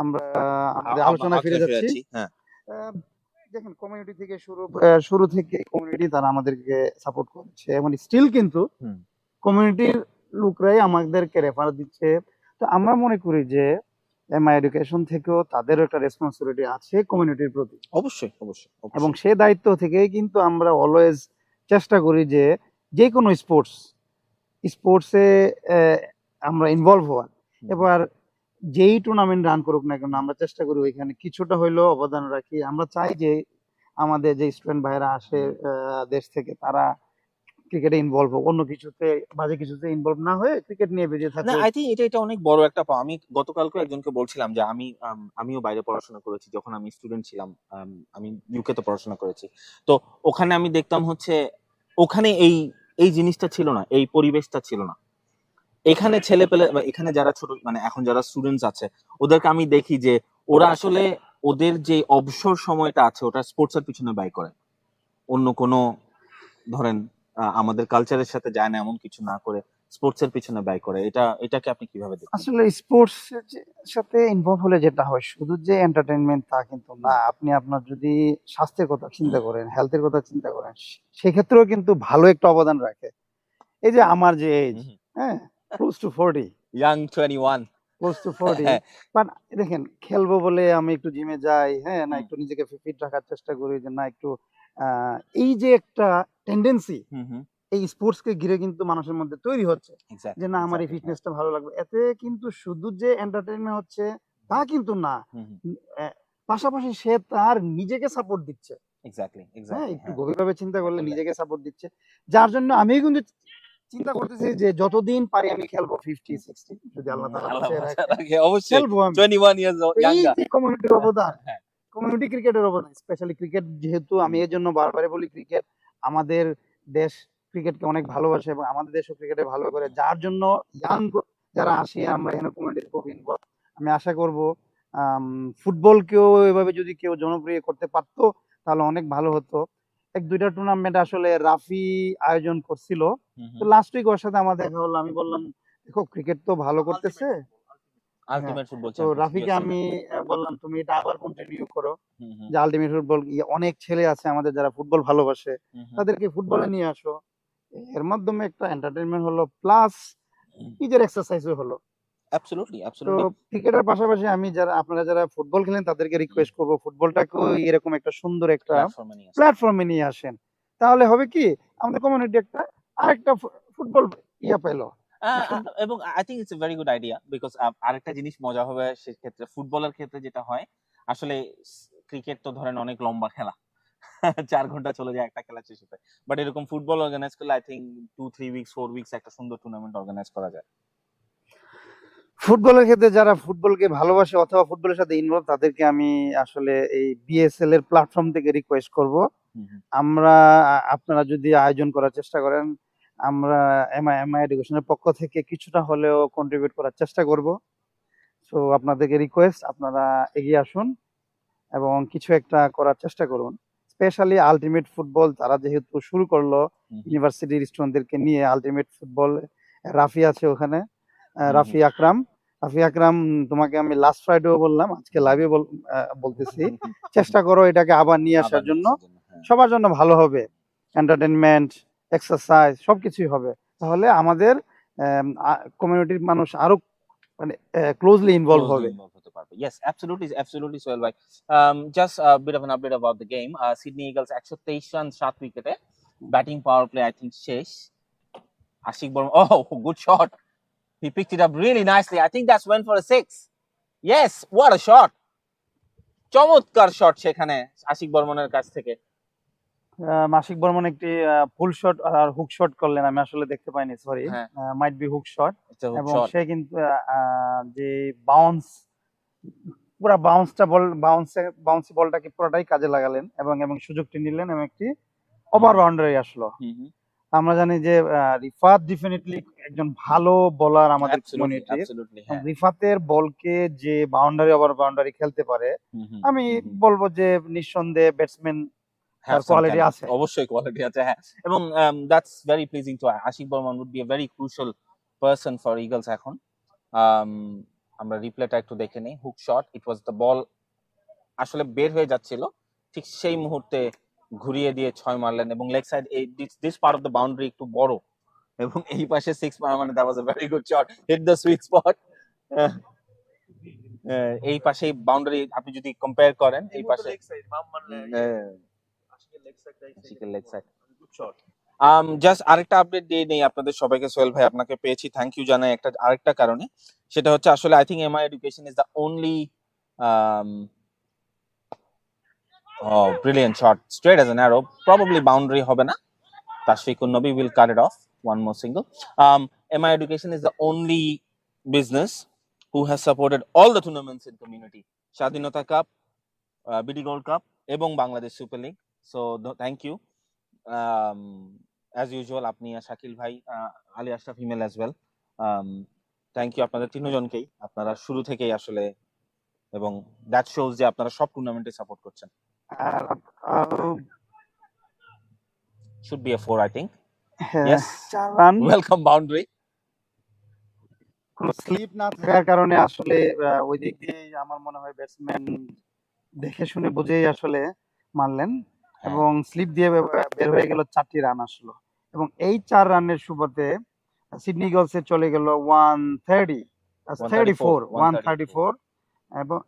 আমরা আমাদের আলোচনায় ফিরে যাচ্ছি। দেখেন, কমিউনিটি থেকে শুরু থেকে কমিউনিটি তারা আমাদেরকে সাপোর্ট করছে এবং স্টিল কিন্তু কমিউনিটির লোকরাই আমাদেরকে রেফার দিচ্ছে। তো আমরা মনে করি যে এমআই এডুকেশন থেকেও তাদেরও একটা রেসপন্সিবিলিটি আছে কমিউনিটির প্রতি। অবশ্যই অবশ্যই, এবং সে দায়িত্ব থেকেই কিন্তু আমরা অলওয়েজ চেষ্টা করি যে কোনো স্পোর্টসে আমরা ইনভলভ হওয়ার। এবার যেই টুর্নামেন্ট রান করুক না কেন, আমরা চেষ্টা করি ওইখানে কিছুটা হইলেও অবদান রাখি। আমরা চাই যে আমাদের যে স্টুডেন্ট ভাইরা আসে দেশ থেকে, তারা ক্রিকেটে ইনভলভ হোক, অন্য কিছুতে বাজে কিছুতে ইনভলভ না হয়ে ক্রিকেট নিয়ে বেঁচে থাকে। না, আই থিংক এটা অনেক বড় একটা পাওয়া। আমি গতকালকে একজনকে বলছিলাম যে আমিও বাইরে পড়াশোনা করেছি, যখন আমি স্টুডেন্ট ছিলাম আমি ইউকে তে পড়াশোনা করেছি। তো ওখানে আমি দেখতাম হচ্ছে ওখানে এই জিনিসটা ছিল না, এই পরিবেশটা ছিল না। এখানে ছেলে পেলে, এখানে যারা ছোট মানে এখন যারা স্টুডেন্টস আছে, ওদেরকে আমি দেখি যে ওরা আসলে ওদের যে অবসর সময়টা আছে ওটা স্পোর্টস এর পিছনে ব্যয় করে, অন্য কোনো ধরেন আমাদের কালচারের সাথে যায় না এমন কিছু না করে স্পোর্টস এর পিছনে ব্যয় করে। এটাকে আপনি কিভাবে দেখেন? আসলে স্পোর্টস সাথে ইনভলভ হলে যেটা হয়, শুধু যে এন্টারটেইনমেন্ট তা কিন্তু না। আপনি আপনার যদি স্বাস্থ্যের কথা চিন্তা করেন, হেলথের কথা চিন্তা করেন, সেক্ষেত্রেও কিন্তু ভালো একটা অবদান রাখে। এই যে আমার যে এজ, হ্যাঁ, close two 40, young 21, close two 40, but দেখেন, খেলবো বলে আমি একটু জিমে যাই, হ্যাঁ, না একটু নিজেকে ফিট রাখার চেষ্টা করি, যে না একটু এই যে একটা টেন্ডেন্সি এই স্পোর্টস কে ঘিরে কিন্তু মানুষের মধ্যে তৈরি হচ্ছে, যে না আমার এই ফিটনেসটা ভালো লাগবে। এতে কিন্তু শুধু যে এন্টারটেইনমেন্ট হচ্ছে তা কিন্তু না, পাশাপাশি সে তার নিজেকে সাপোর্ট দিচ্ছে। হ্যাঁ, একটু গভীরভাবে চিন্তা করলে নিজেকে সাপোর্ট দিচ্ছে, যার জন্য আমি কিন্তু চিন্তা করতেছি যে যতদিন পারি আমি খেলবো 50-60, যদি আল্লাহ তাআলা রাখে অবশ্যই খেলবো আমি। 21 ইয়ার্স ইয়াঙ্গার। এই কমিউনিটির অবদান, কমিউনিটি ক্রিকেটের অবদান, স্পেশালি ক্রিকেট, যেহেতু আমি এর জন্য বারবারই বলি ক্রিকেট আমাদের দেশ ক্রিকেটকে অনেক ভালোবাসে এবং আমাদের দেশও ক্রিকেটে ভালো করে, যার জন্য ইয়াং যারা আসে আমরা এখানে কমিউনিটিতে খুব ইনভলভ। আমি আশা করব ফুটবলকেও এভাবে যদি কেউ জনপ্রিয় করতে পারতো তাহলে অনেক ভালো হতো। 1-2টা টুর্নামেন্ট আসলে রাফি আয়োজন করছিল, তো লাস্ট উইক ওর সাথে আমার দেখা হলো। আমি বললাম, দেখো ক্রিকেট তো ভালো করতেছে, আলটিমেট ফুটবল তো রাফিকে আমি বললাম তুমি এটা আবার কন্টিনিউ করো, যে আলটিমেট ফুটবল অনেক ছেলে আছে আমাদের যারা ফুটবল ভালোবাসে, তাদেরকে ফুটবলে নিয়ে আসো। এর মাধ্যমে একটা এন্টারটেইনমেন্ট হলো, প্লাস নিজের এক্সারসাইজও হলো। অ্যাবসলিউটলি তো অ্যাবসলিউটলি। ক্রিকেটের পাশাপাশি আমি আপনারা যারা ফুটবল খেলেন তাদেরকে রিকোয়েস্ট করব, ফুটবলটাকে এরকম একটা সুন্দর একটা প্ল্যাটফর্মে নিয়ে আসেন। তাহলে হবে কি, আমাদের কমিউনিটি একটা আরেকটা ফুটবল পেলো। এবং I think it's a very good idea, because আরেকটা জিনিস মজা হবে সেক্ষেত্রে, ফুটবলের ক্ষেত্রে যেটা হয় আসলে, ক্রিকেট তো ধরেন অনেক লম্বা খেলা 4 ঘন্টা চলে যায় একটা খেলা শেষ হতে, বাট এরকম ফুটবল অর্গানাইজ করলে আই থিংক 2-3 উইকস 4 উইকস একটা সুন্দর টুর্নামেন্ট অর্গানাইজ করা যায়। ফুটবলের ক্ষেত্রে যারা ফুটবলকে ভালোবাসে অথবা ফুটবলের সাথে ইনভলভ, তাদেরকে আমি আসলে এই বিএসএল এর প্ল্যাটফর্ম থেকে রিকোয়েস্ট করব আমরা আপনারা যদি আয়োজন করার চেষ্টা করেন, আমরা এমআই এডুকেশনের পক্ষ থেকে কিছুটা হলেও কন্ট্রিবিউট করার চেষ্টা করব। সো আপনাদেরকে রিকোয়েস্ট, আপনারা এগিয়ে আসুন এবং কিছু একটা করার চেষ্টা করুন। স্পেশালি আলটিমেট ফুটবল তারা যেহেতু শুরু করলো ইউনিভার্সিটির স্টুডেন্টদেরকে নিয়ে আলটিমেট ফুটবল, রাফি আছে ওখানে, রাফি আকরাম। রাফি আকরাম, তোমাকে আমি লাস্ট ফ্রাইডেও বললাম, আজকে লাইভে বলতেছি, চেষ্টা করো এটাকে আবার নিয়ে আসার জন্য। সবার জন্য ভালো হবে, এন্টারটেনমেন্ট, এক্সারসাইজ সবকিছুই হবে। তাহলে আমাদের কমিউনিটির মানুষ আরো মানে ক্লোজলি ইনভলভ হবে। Yes, absolutely, Sohail bhai. Just a bit of an update about the game. Sydney Eagles 123 run 7 উইকেটে, batting power play I think শেষ। Ashik Barma, oh, good shot. He picked it up really nicely. I think that's went for a 6. Yes, what a shot. চমৎকার shot সেখানে আশিক বর্মনের কাছ থেকে। আশিক বর্মন একটি ফুল shot আর hook shot করলেন, আমি আসলে দেখতে পাইনি, sorry, might be hook shot. এবং সে কিন্তু যে পুরো বাউন্সি বলটাকে পুরোটাই কাজে লাগালেন এবং সুযোগটি নিলেন এবং একটি ওভার বাউন্ডারি আসলো। আমরা জানি যে রিফাত ডেফিনেটলি একজন ভালো বোলার আমাদের কমিউনিটির। রিফাতের বলকে যে বাউন্ডারি ওভার বাউন্ডারি খেলতে পারে, আমি বলবো যে নিঃসন্দেহে ব্যাটসম্যান কোয়ালিটি আছে, অবশ্যই কোয়ালিটি আছে, হ্যাঁ। এবং that's very pleasing to Ashik Barman would be a very crucial person for Eagles এখন। আমরা রিপ্লেটা একটু দেখে নেই। Hook shot, it was the ball আসলে বের হয়ে যাচ্ছিল, ঠিক সেই মুহূর্তে ঘুরিয়ে দিয়ে 6 মারলেন এবং leg side this part of the boundary একটু বড় এবং এই পাশে 6 মারা মানে that was a very good shot, hit the sweet spot. এই পাশে বাউন্ডারি আপনি যদি কম্পেয়ার করেন, এই পাশে leg side good shot. Just আরেকটা আপডেট দিয়ে নেই আপনাদের সবাইকে। সোহেল ভাই, আপনাকে পেয়েছি, থ্যাংক ইউ জানাই একটা আরেকটা কারণে। সেটা হচ্ছে আসলে I think MI education is the only oh, brilliant shot, straight as an arrow, probably boundary হবে না। Tashfiqun Nabi will cut it off, one more single. MI Education is the only business who has supported all the tournaments in community, Shadinota Cup, BD Gold Cup এবং Bangladesh Super League. So thank you. As usual, আপনি শাকিল ভাই, আলী আশরাফ হিমেল as well. Thank you আপনাদের তিনজনকেই, আপনারা শুরু থেকেই আসলে, এবং that shows যে আপনারা সব টুর্নামেন্টে সাপোর্ট করছেন। Should be a 4, I think. Yes. 4 run, welcome boundary. কোনো স্লিপ না থাকার কারণে আসলে ওই দিক দিয়ে আমার মনে হয় ব্যাটসম্যান দেখে শুনে বুঝেই আসলে মারলেন এবং স্লিপ দিয়ে বের হয়ে গেল, 4টি রান আসলো এবং এই 4 রানের সুবাদে সিডনি ইগলসে চলে গেল 134 এবং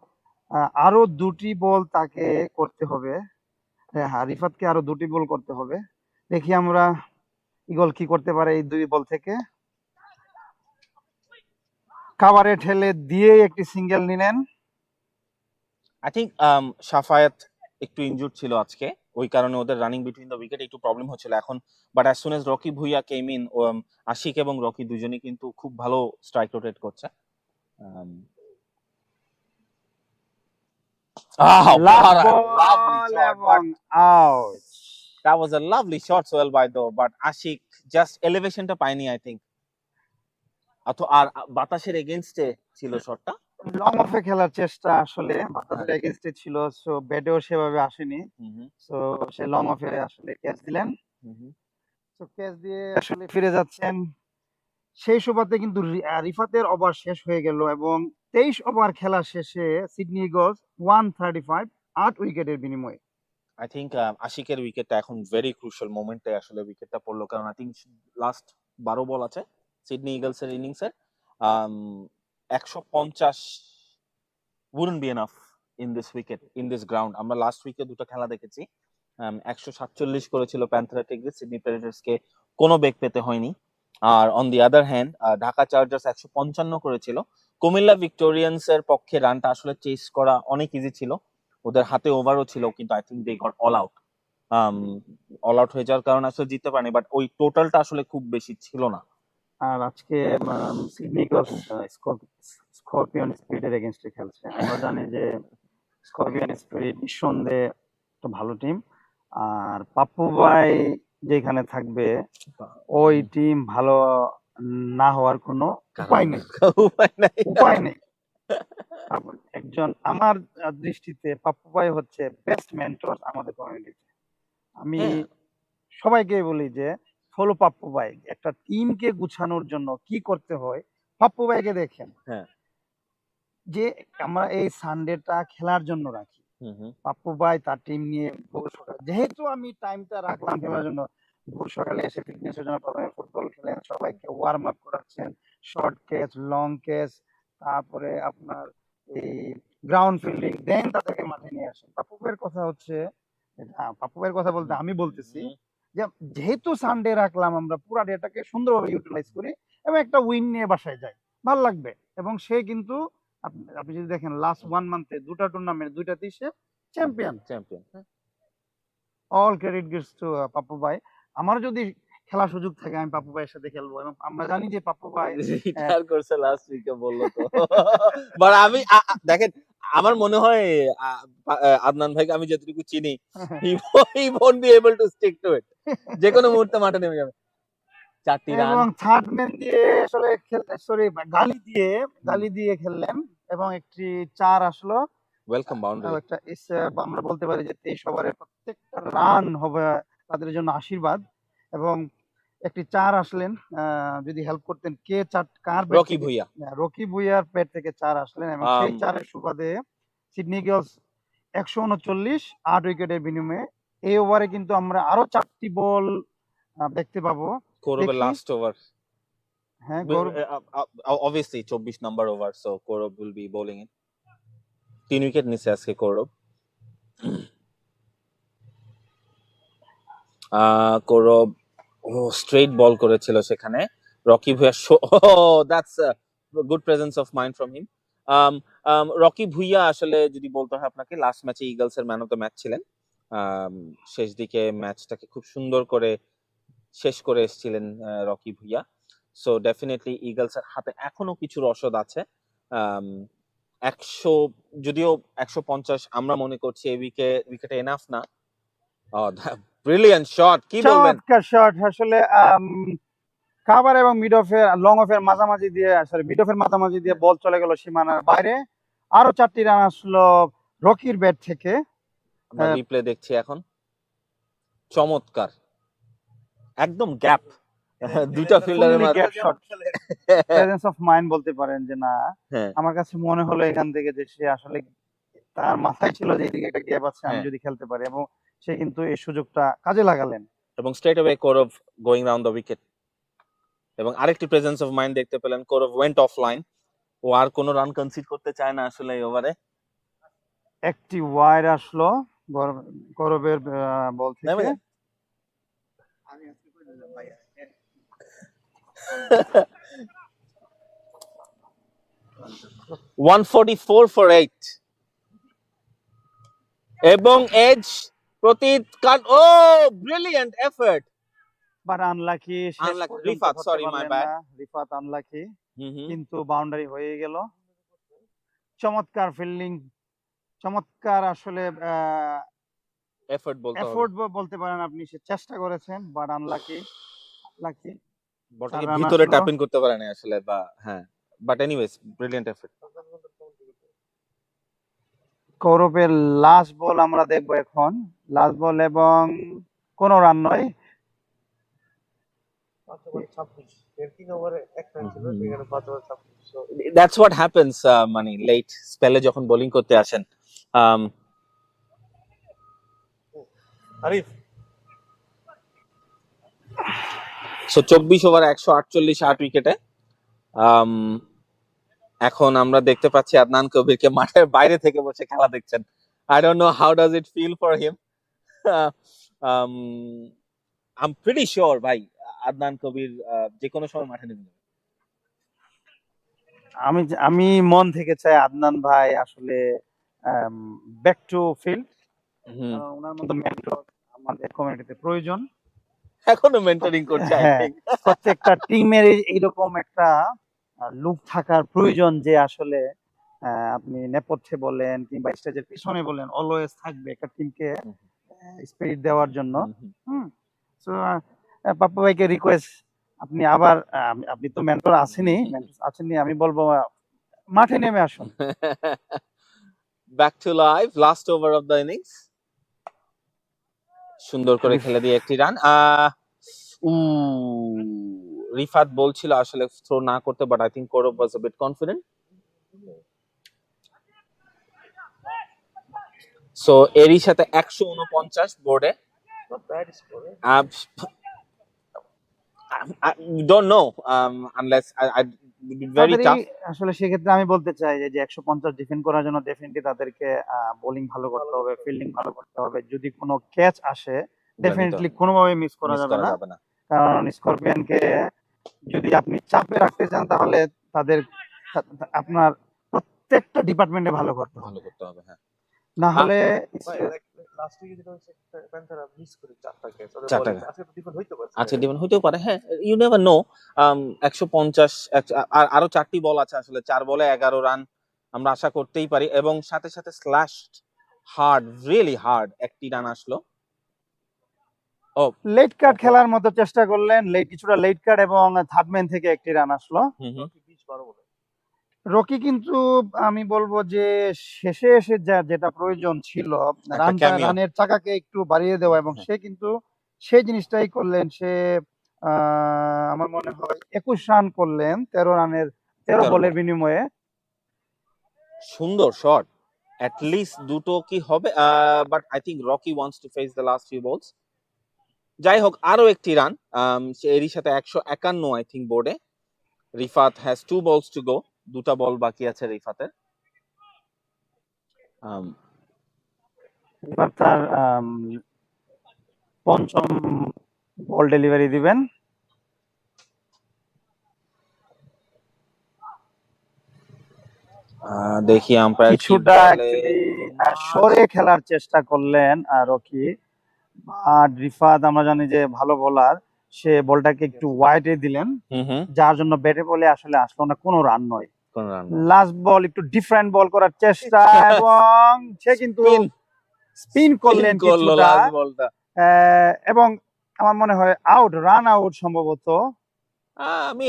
আরো 2টি বল তাকে করতে হবে। হ্যাঁ, রিফাতকে আরো 2টি বল করতে হবে। দেখি আমরা ইগল কি করতে পারে এই 2 বল থেকে। কাভারে ঠেলে দিয়ে একটি সিঙ্গেল নিলেন। আই থিংক শাফায়াত একটু ইনজুর্ড ছিল আজকে, ওই কারণে ওদের রানিং বিটুইন দ্য উইকেট একটু প্রবলেম হচ্ছিল এখন। But as soon as Rocky Bhuiyan came in, Ashik এবং রকি দুজনেই কিন্তু খুব ভালো স্ট্রাইক রোটেট করছে। That was a lovely shot, Sohail bhai, though, but Ashik just elevation টা পায়নি, I think. আর বাতাসের এগেইনস্টে ছিল শটটা, লং অফে খেলার চেষ্টা, আসলে বাতাসের এগেইনস্টে ছিল, সো ব্যাটেও সেভাবে আসেনি, সো সে লং অফে আসলে ক্যাচ দিলেন। সো ক্যাচ দিয়ে আসলে ফিরে যাচ্ছেন। সেই সুবাদে কিন্তু রিফাতের ওভার শেষ হয়ে গেল এবং 23 ওভার খেলা শেষে সিডনি ইগলস 135 8 উইকেটের বিনিময়ে। আই থিংক আশিকের উইকেটটা এখন ভেরি ক্রুশাল মোমেন্টে আসলে উইকেটটা পড়লো, কারণ আই থিংক লাস্ট 12 বল আছে সিডনি ইগলসের ইনিংসের। 150 wouldn't be enough in this wicket, in this ground. আমরা লাস্ট উইকে দুটো খেলা দেখেছি, 147 করেছিল প্যান্থারা টিগ্রিস, সিডনি প্রেডেটরসকে কোনো বেগ পেতে হয়নি। আর on the other hand Dhaka chargers 155 করেছিল। কুমিল্লা ভিক্টোরিয়ান্স এর পক্ষে রানটা আসলে চেস করা অনেক ইজি ছিল, ওদের হাতে ওভারও ছিল, কিন্তু I think they got all out হয়ে যাওয়ার কারণে আসলে জিততে পারেনি, বাট ওই টোটালটা আসলে খুব বেশি ছিল না। আর আজকে সিডনি ইগলস স্করপিয়ন স্পিরিটের এগেইনস্টে খেলছে। আমরা জানি যে স্করপিয়ন স্পিরিট নিঃসন্দেহে একটা ভালো টিম, আর পাপ্পু ভাই যেখানে থাকবে ওই টিম ভালো না হওয়ার কোনো উপায় নেই, উপায় নাই। উপায় নেই। একজন আমার দৃষ্টিতে পাপ্পু ভাই হচ্ছে বেস্ট মেন্টর আমাদের কমিউনিটিতে। আমি হ্যাঁ। সবাইকে বলি যে ফলো পাপ্পু ভাই, একটা টিমকে গুছানোর জন্য কি করতে হয় পাপ্পু ভাইকে দেখেন। হ্যাঁ। যে আমরা এই সানডেটা খেলার জন্য রাখি, পাপ্পু ভাই তার টিম নিয়ে ভোর সকালে, যেহেতু আমি টাইমটা রাখলাম খেলার জন্য, ভোর সকালে এসে ফিটনেসের জন্য প্রথমে ফুটবল খেলেন, সবাইকে ওয়ার্ম আপ করাচ্ছেন, শর্ট ক্যাচ, লং ক্যাচ, তারপরে আপনার এই গ্রাউন্ড ফিল্ডিং, দেন তাদেরকে মাঠে নিয়ে আসেন। পাপ্পু ভাইয়ের কথা হচ্ছে, পাপ্পু ভাইয়ের কথা বলতে আমি বলতেছি যে যেহেতু সানডে রাখলাম, আমরা পুরো ডেটাকে সুন্দরভাবে ইউটিলাইজ করি এবং একটা উইন নিয়ে বাসায় যাই, ভালো লাগবে। এবং সে কিন্তু আপনি যদি দেখেন লাস্ট 1 মান্থে 2টা টুর্নামেন্ট 2টাতেই সে champion. All credit gives to Pappu ভাই। আমার যদি খেলার সুযোগ থাকে আমি পাপ্পু ভাইয়ের সাথে খেলবো, এবং আমরা জানি যে পাপ্পু ভাই রিটায়ার করছে লাস্ট উইকে বললো তো। বাট আমি দেখেন, আমার মনে হয় আদনান ভাইকে আমি যতটুকু চিনি, he won't be able to stick to it, যে কোনো মুহূর্তে মাঠে নেমে যাবে। 4টি রান এবং থার্ড ম্যান দিয়ে আসলে সরি গালি দিয়ে খেললেন এবং একটি 4 আসলো, ওয়েলকাম বাউন্ডারি। একটা আমরা বলতে পারি যে 23 ওভারের প্রত্যেকটা রান হবে তাদের জন্য আশীর্বাদ। এবং একটি 4 আসলেন, যদি হেল্প করতেন, কে 4 কার ব্যাট রকি থেকে? ভুইয়া। রকি ভুইয়ার ব্যাট থেকে 4 আসলেন এবং সেই 4-এর সুবাদে সিডনি ইগলস 139 8 উইকেটের বিনিময়ে এই ওভারে কিন্তু আমরা আরো 4টি বল দেখতে পাবো। কৌরবের লাস্ট ওভার। হ্যাঁ, obviously 24 number over, so Kourab will be bowling in। 3 wicket নিছে আজকে কৌরব। কৌরব স্ট্রেট বল করেছিল সেখানে। Rocky Bhuiyan, that's good presence of mind from him. Rocky Bhuiyan আসলে যদি বলতে হয় আপনাকে, লাস্ট ম্যাচে ইগলস এর ম্যান অফ দ্য ম্যাচ ছিলেন। শেষ দিকে ম্যাচটাকে খুব সুন্দর করে শেষ করে এসেছিলেন Rocky Bhuiyan. So definitely Eagles এর হাতে এখনো কিছু রসদ আছে। 100, যদিও 150 আমরা মনে করছি এই উইকেটে এনাফ না। ব্রিলিয়ান্ট শট, কি বলবেন? চমৎকার শট আসলে। কাভার এবং মিড অফের, লং অফের মাঝামাঝি দিয়ে, সরি মিড অফের মাঝামাঝি দিয়ে বল চলে গেল সীমানার বাইরে। আরো 4টি রান আসলো রকির ব্যাট থেকে। আমরা রিপ্লে দেখছি এখন। চমৎকার, একদম গ্যাপ, দুইটা ফিল্ডারের মাঝে gap shot, presence of mind বলতে পারেন যে না। আমার কাছে মনে হলো এখান থেকে যে সে আসলে তার মাথায় ছিল যে এদিকে একটা গ্যাপ আছে, আমি যদি খেলতে পারি, এবং সে কিন্তু এই সুযোগটা কাজে লাগালেন এবং straight away Kaurava going round the wicket. এবং আরেকটি প্রেজেন্স অফ মাইন্ড দেখতে পেলেন, কৌরব ওয়েন্ট অফ লাইন। ও আর কোনো রান কনসিড করতে চায় না আসলে এই ওভারে। একটি ওয়াইড আসলো কৌরবের বল থেকে। 144 for 8 এবং এজ প্রতীত কাট। ও brilliant effort, but unlucky. Rifat, sorry my bad, Rifat unlucky, কিন্তু বাউন্ডারি হয়ে গেল। চমৎকার ফিল্ডিং, চমৎকার আসলে এফর্ট বলতে পারেন আপনি, সে চেষ্টা করেছেন, বাট আনলাকি। বলটাকে ভিতরে ট্যাপ ইন করতে পারেনি আসলে, বা হ্যাঁ, বাট এনিওয়েজ ব্রিলিয়ান্ট এফর্ট। কৌরবের লাস্ট বল আমরা দেখবো এখন, লাস্ট বল এবং কোনো রান নয়। That's what happens মানে লেট স্পেলে যখন বোলিং করতে আসেন। আরিফ, সো 24 ওভার 148 8 উইকেটে। এখন আমরা দেখতে পাচ্ছি আদনান কবিরকে মাঠের বাইরে থেকে বসে খেলা দেখছেন। I don't know how does it feel for him. I'm pretty sure ভাই আদনান কবির যে কোনো সময় মাঠে নেমে যাবে। আমি মন থেকে চাই আদনান ভাই আসলে ব্যাক টু ফিল্ড। ওনার মতো মেন্টর আমাদের কমিউনিটিতে প্রয়োজন। এখনো মেন্টরিং করছে। প্রত্যেকটা টিমের এইরকম একটা লুক থাকার প্রয়োজন, যে আসলে আপনি নেপথ্যে বলেন কিংবা স্টেজের পিছনে বলেন, অলওয়েজ থাকবে, একটা টিমকে স্পিরিট দেওয়ার জন্য। সো পাপ্পু ভাইকে রিকোয়েস্ট, আপনি আবার আপনি তো মেন্টর আছেনই, আমি বলবো মাঠে নেমে আসুন। Back to live, last over of the innings. সুন্দর করে খেলে দিয়ে একটি রান। রিফাত বলছিল আসলে থ্রো না করতে, বাট আই থিংক করব ওয়াজ আ বিট কনফিডেন্ট। সো এরই সাথে 149 বোর্ডে। don't know unless I very tough. আসলে সেক্ষেত্রে আমি বলতে চাই যে 150 ডিফেন্ড করার জন্য ডেফিনেটলি তাদেরকে বোলিং ভালো করতে হবে, ফিল্ডিং ভালো করতে হবে। যদি কোনো ক্যাচ আসে ডেফিনেটলি কোনোভাবে মিস করা যাবে না, কারণ স্করপিয়নকে যদি আপনি চাপে রাখতে চান তাহলে তাদের আপনার প্রত্যেকটা ডিপার্টমেন্টে ভালো করতে হবে। হ্যাঁ, না হলে লাস্ট উইকে যেটা হচ্ছে প্যান্থাররা মিস করে 4টা ক্যাচ, আজকে তো ডিফেন্ড হইতে পারে। আচ্ছা, ডিফেন্ড হইতেও পারে, হ্যাঁ, ইউ নেভার নো। 150 আর আরো 4টি বল আছে, আসলে 4 বলে 11 রান আমরা আশা করতেই পারি, এবং সাথে সাথে স্ল্যাশড হার্ড, রিয়েলি হার্ড একটি রান আসলো। ও লেট কাট খেলার মতো চেষ্টা করলেন, কিছুটা লেট কাট, এবং থার্ড ম্যান থেকে একটি রান আসলো। রকি কিন্তু আমি বলবো যে শেষে এসে যেটা প্রয়োজন ছিল রানের চাকাকে একটু বাড়িয়ে দেওয়া, এবং সে কিন্তু সেই জিনিসটাই করলেন। সে আমার মনে হয় 21 রান করলেন 13 বলের বিনিময়ে। সুন্দর শট, at least দুটো কি হবে, but I think Rocky wants to face the last few বলস। যাই হোক, আরো একটি রান, এরই সাথে 151 আই থিংক বোর্ডে। Rifat has 2 balls to go, 2টা বল বাকি আছে রিফাতের। এবার তার পঞ্চম বল ডেলিভারি দিবেন। দেখি আম্পায়ার কিছুটা সরে খেলার চেষ্টা করলেন রকি, আর রিফাত আমরা জানি যে ভালো বোলার, সে বলটাকে একটু ওয়াইডে দিলেন, যার জন্য ব্যাটে বলে আসলে আসলো না, কোনো রান নয়। লাস্ট বল একটু ডিফারেন্ট বল করার চেষ্টা, এবং সে কিন্তু স্পিন করলেন কিছুটা, এবং আমার মনে হয় রান আউট সম্ভবত।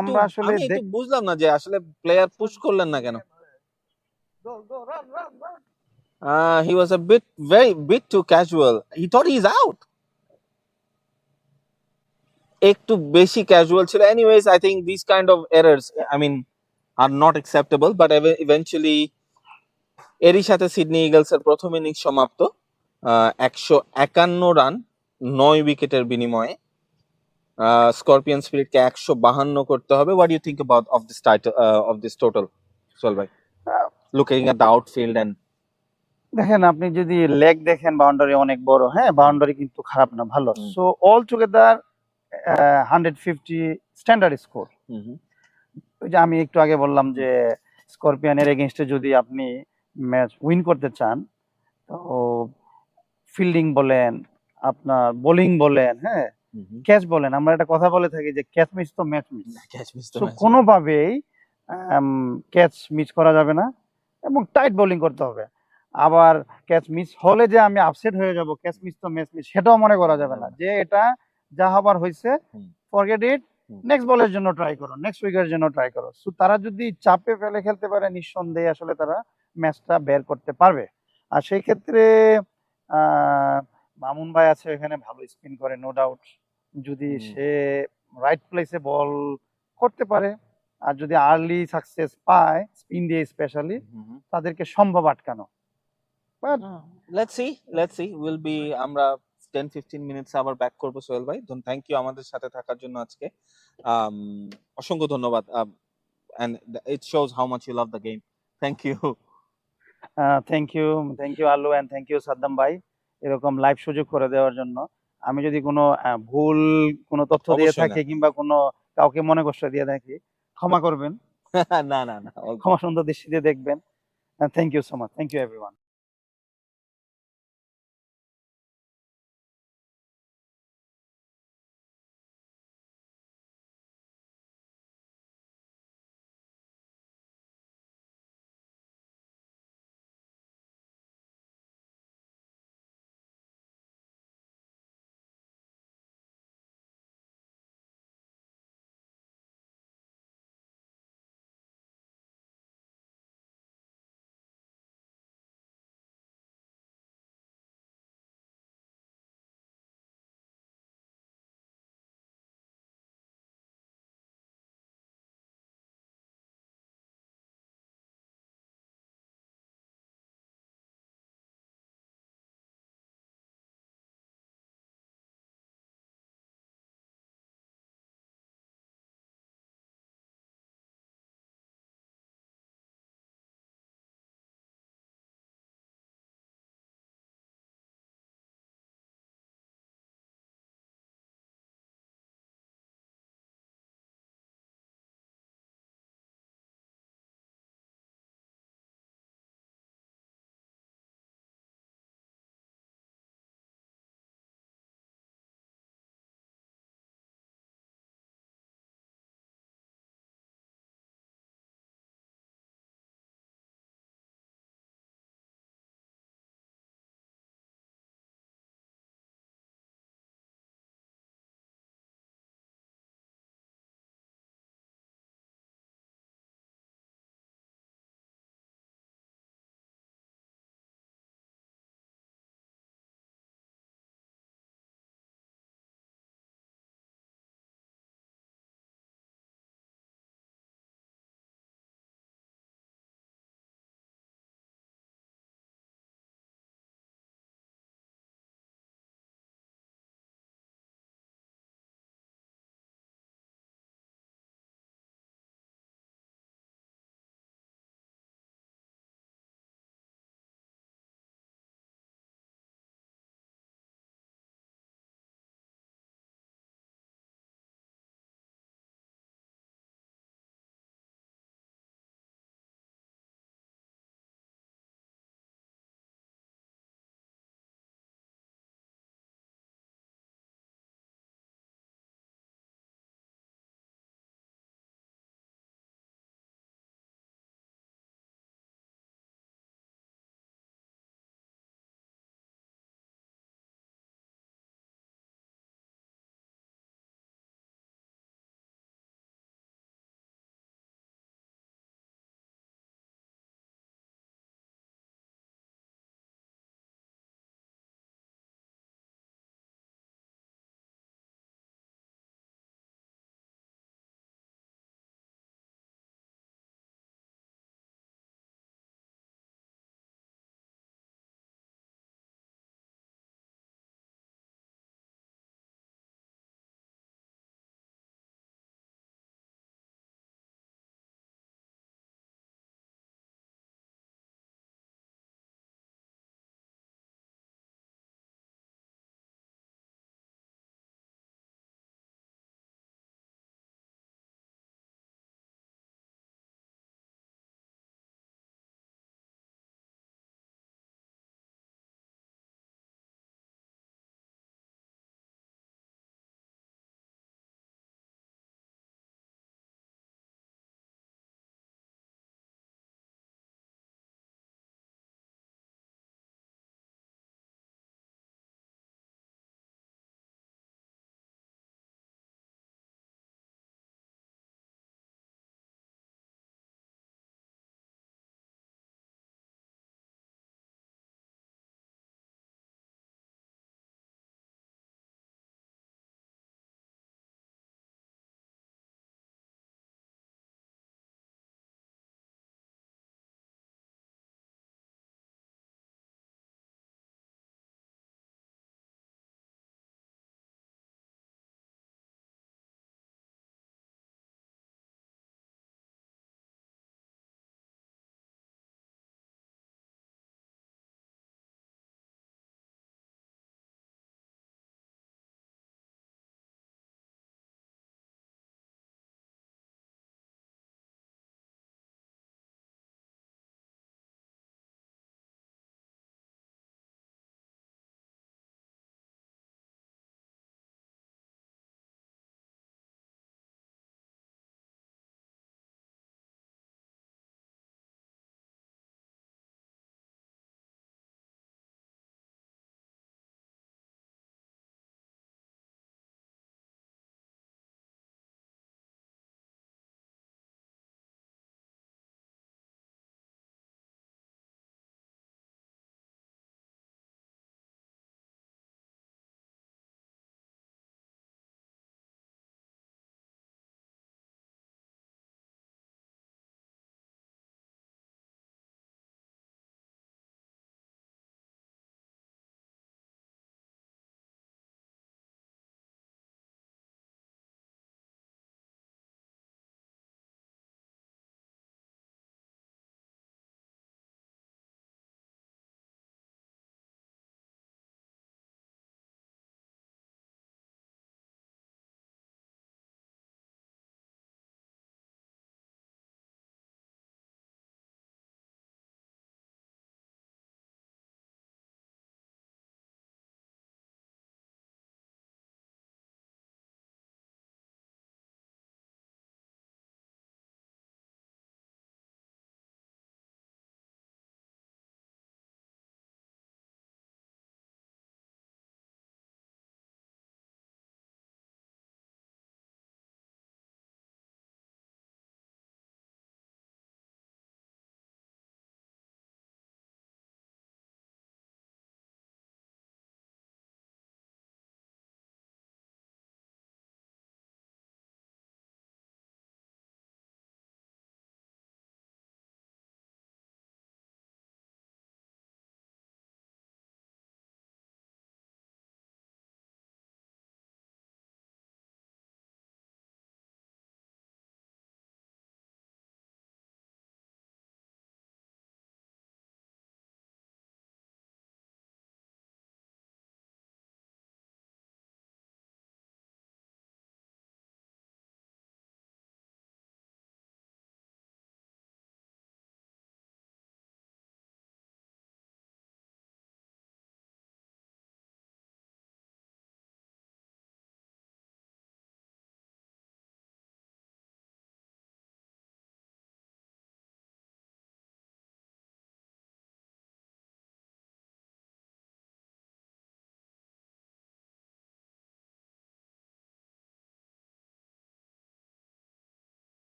আমরা আসলে বুঝলাম না যে আসলে প্লেয়ার পুশ করলেন না কেন। He was a bit too casual. He thought he's out. একটু বেশি ক্যাজুয়াল ছিল। Anyways, I think these kind of errors, I mean, are not acceptable, but eventually এরই সাথে সিডনি ইগলস এর প্রথম ইনিংস সমাপ্ত। 151 রান 9 উইকেটের বিনিময়ে। স্করপিয়ন স্পিরিটকে 152 করতে হবে। What do you think about of this total, Sohel ভাই? Looking at the outfield and দেখেন, আপনি যদি লেগ দেখেন, বাউন্ডারি অনেক বড়, হ্যাঁ, বাউন্ডারি কিন্তু খারাপ না, ভালো। So all together 150 standard score. ওই যে আমি একটু আগে বললাম যে স্করপিয়নের এগেইনস্টে যদি আপনি ম্যাচ উইন করতে চান, তো ফিল্ডিং বলেন, আপনার বোলিং বলেন, হ্যাঁ, ক্যাচ বলেন, আমরা একটা কথা বলে থাকি যে ক্যাচ মিস তো ম্যাচ মিস। তো কোনোভাবেই ক্যাচ মিস করা যাবে না, এবং টাইট বোলিং করতে হবে। আবার ক্যাচ মিস হলে যে আমি আপসেট হয়ে যাব, ক্যাচ মিস তো ম্যাচ মিস, সেটাও মনে করা যাবে না, যে এটা যা হবার হয়েছে, ফরগেট ইট, নেক্সট বলের জন্য ট্রাই করো, নেক্সট উইকের জন্য ট্রাই করো। সো তারা যদি চাপে ফেলে খেলতে পারে, নিঃসন্দেহে আসলে তারা ম্যাচটা বের করতে পারবে। আর সেই ক্ষেত্রে মামুন ভাই আছে এখানে, ভালো স্পিন করে, নো ডাউট। যদি সে রাইট প্লেসে বল করতে পারে, আর যদি আর্লি সাকসেস পায় স্পিন দিয়ে স্পেশালি, তাদেরকে সম্ভব আটকানো। But let's see will be আমরা 10-15 মিনিটস আবার ব্যাক করব সোহেল ভাই। থ্যাংক ইউ আমাদের সাথে থাকার জন্য আজকে, অসংখ্য ধন্যবাদ, and it shows how much you love the game. Thank you. Thank you Alu, and thank you Saddam ভাই, এরকম লাইভ সুযোগ করে দেওয়ার জন্য। আমি যদি কোনো ভুল কোনো তথ্য দিয়ে থাকি, কিংবা কোনো কাউকে মনে কষ্ট দিয়ে থাকি, ক্ষমা করবেন। না, ক্ষমা সুন্দর দৃষ্টিতে দেখবেন। Thank you so much, thank you everyone.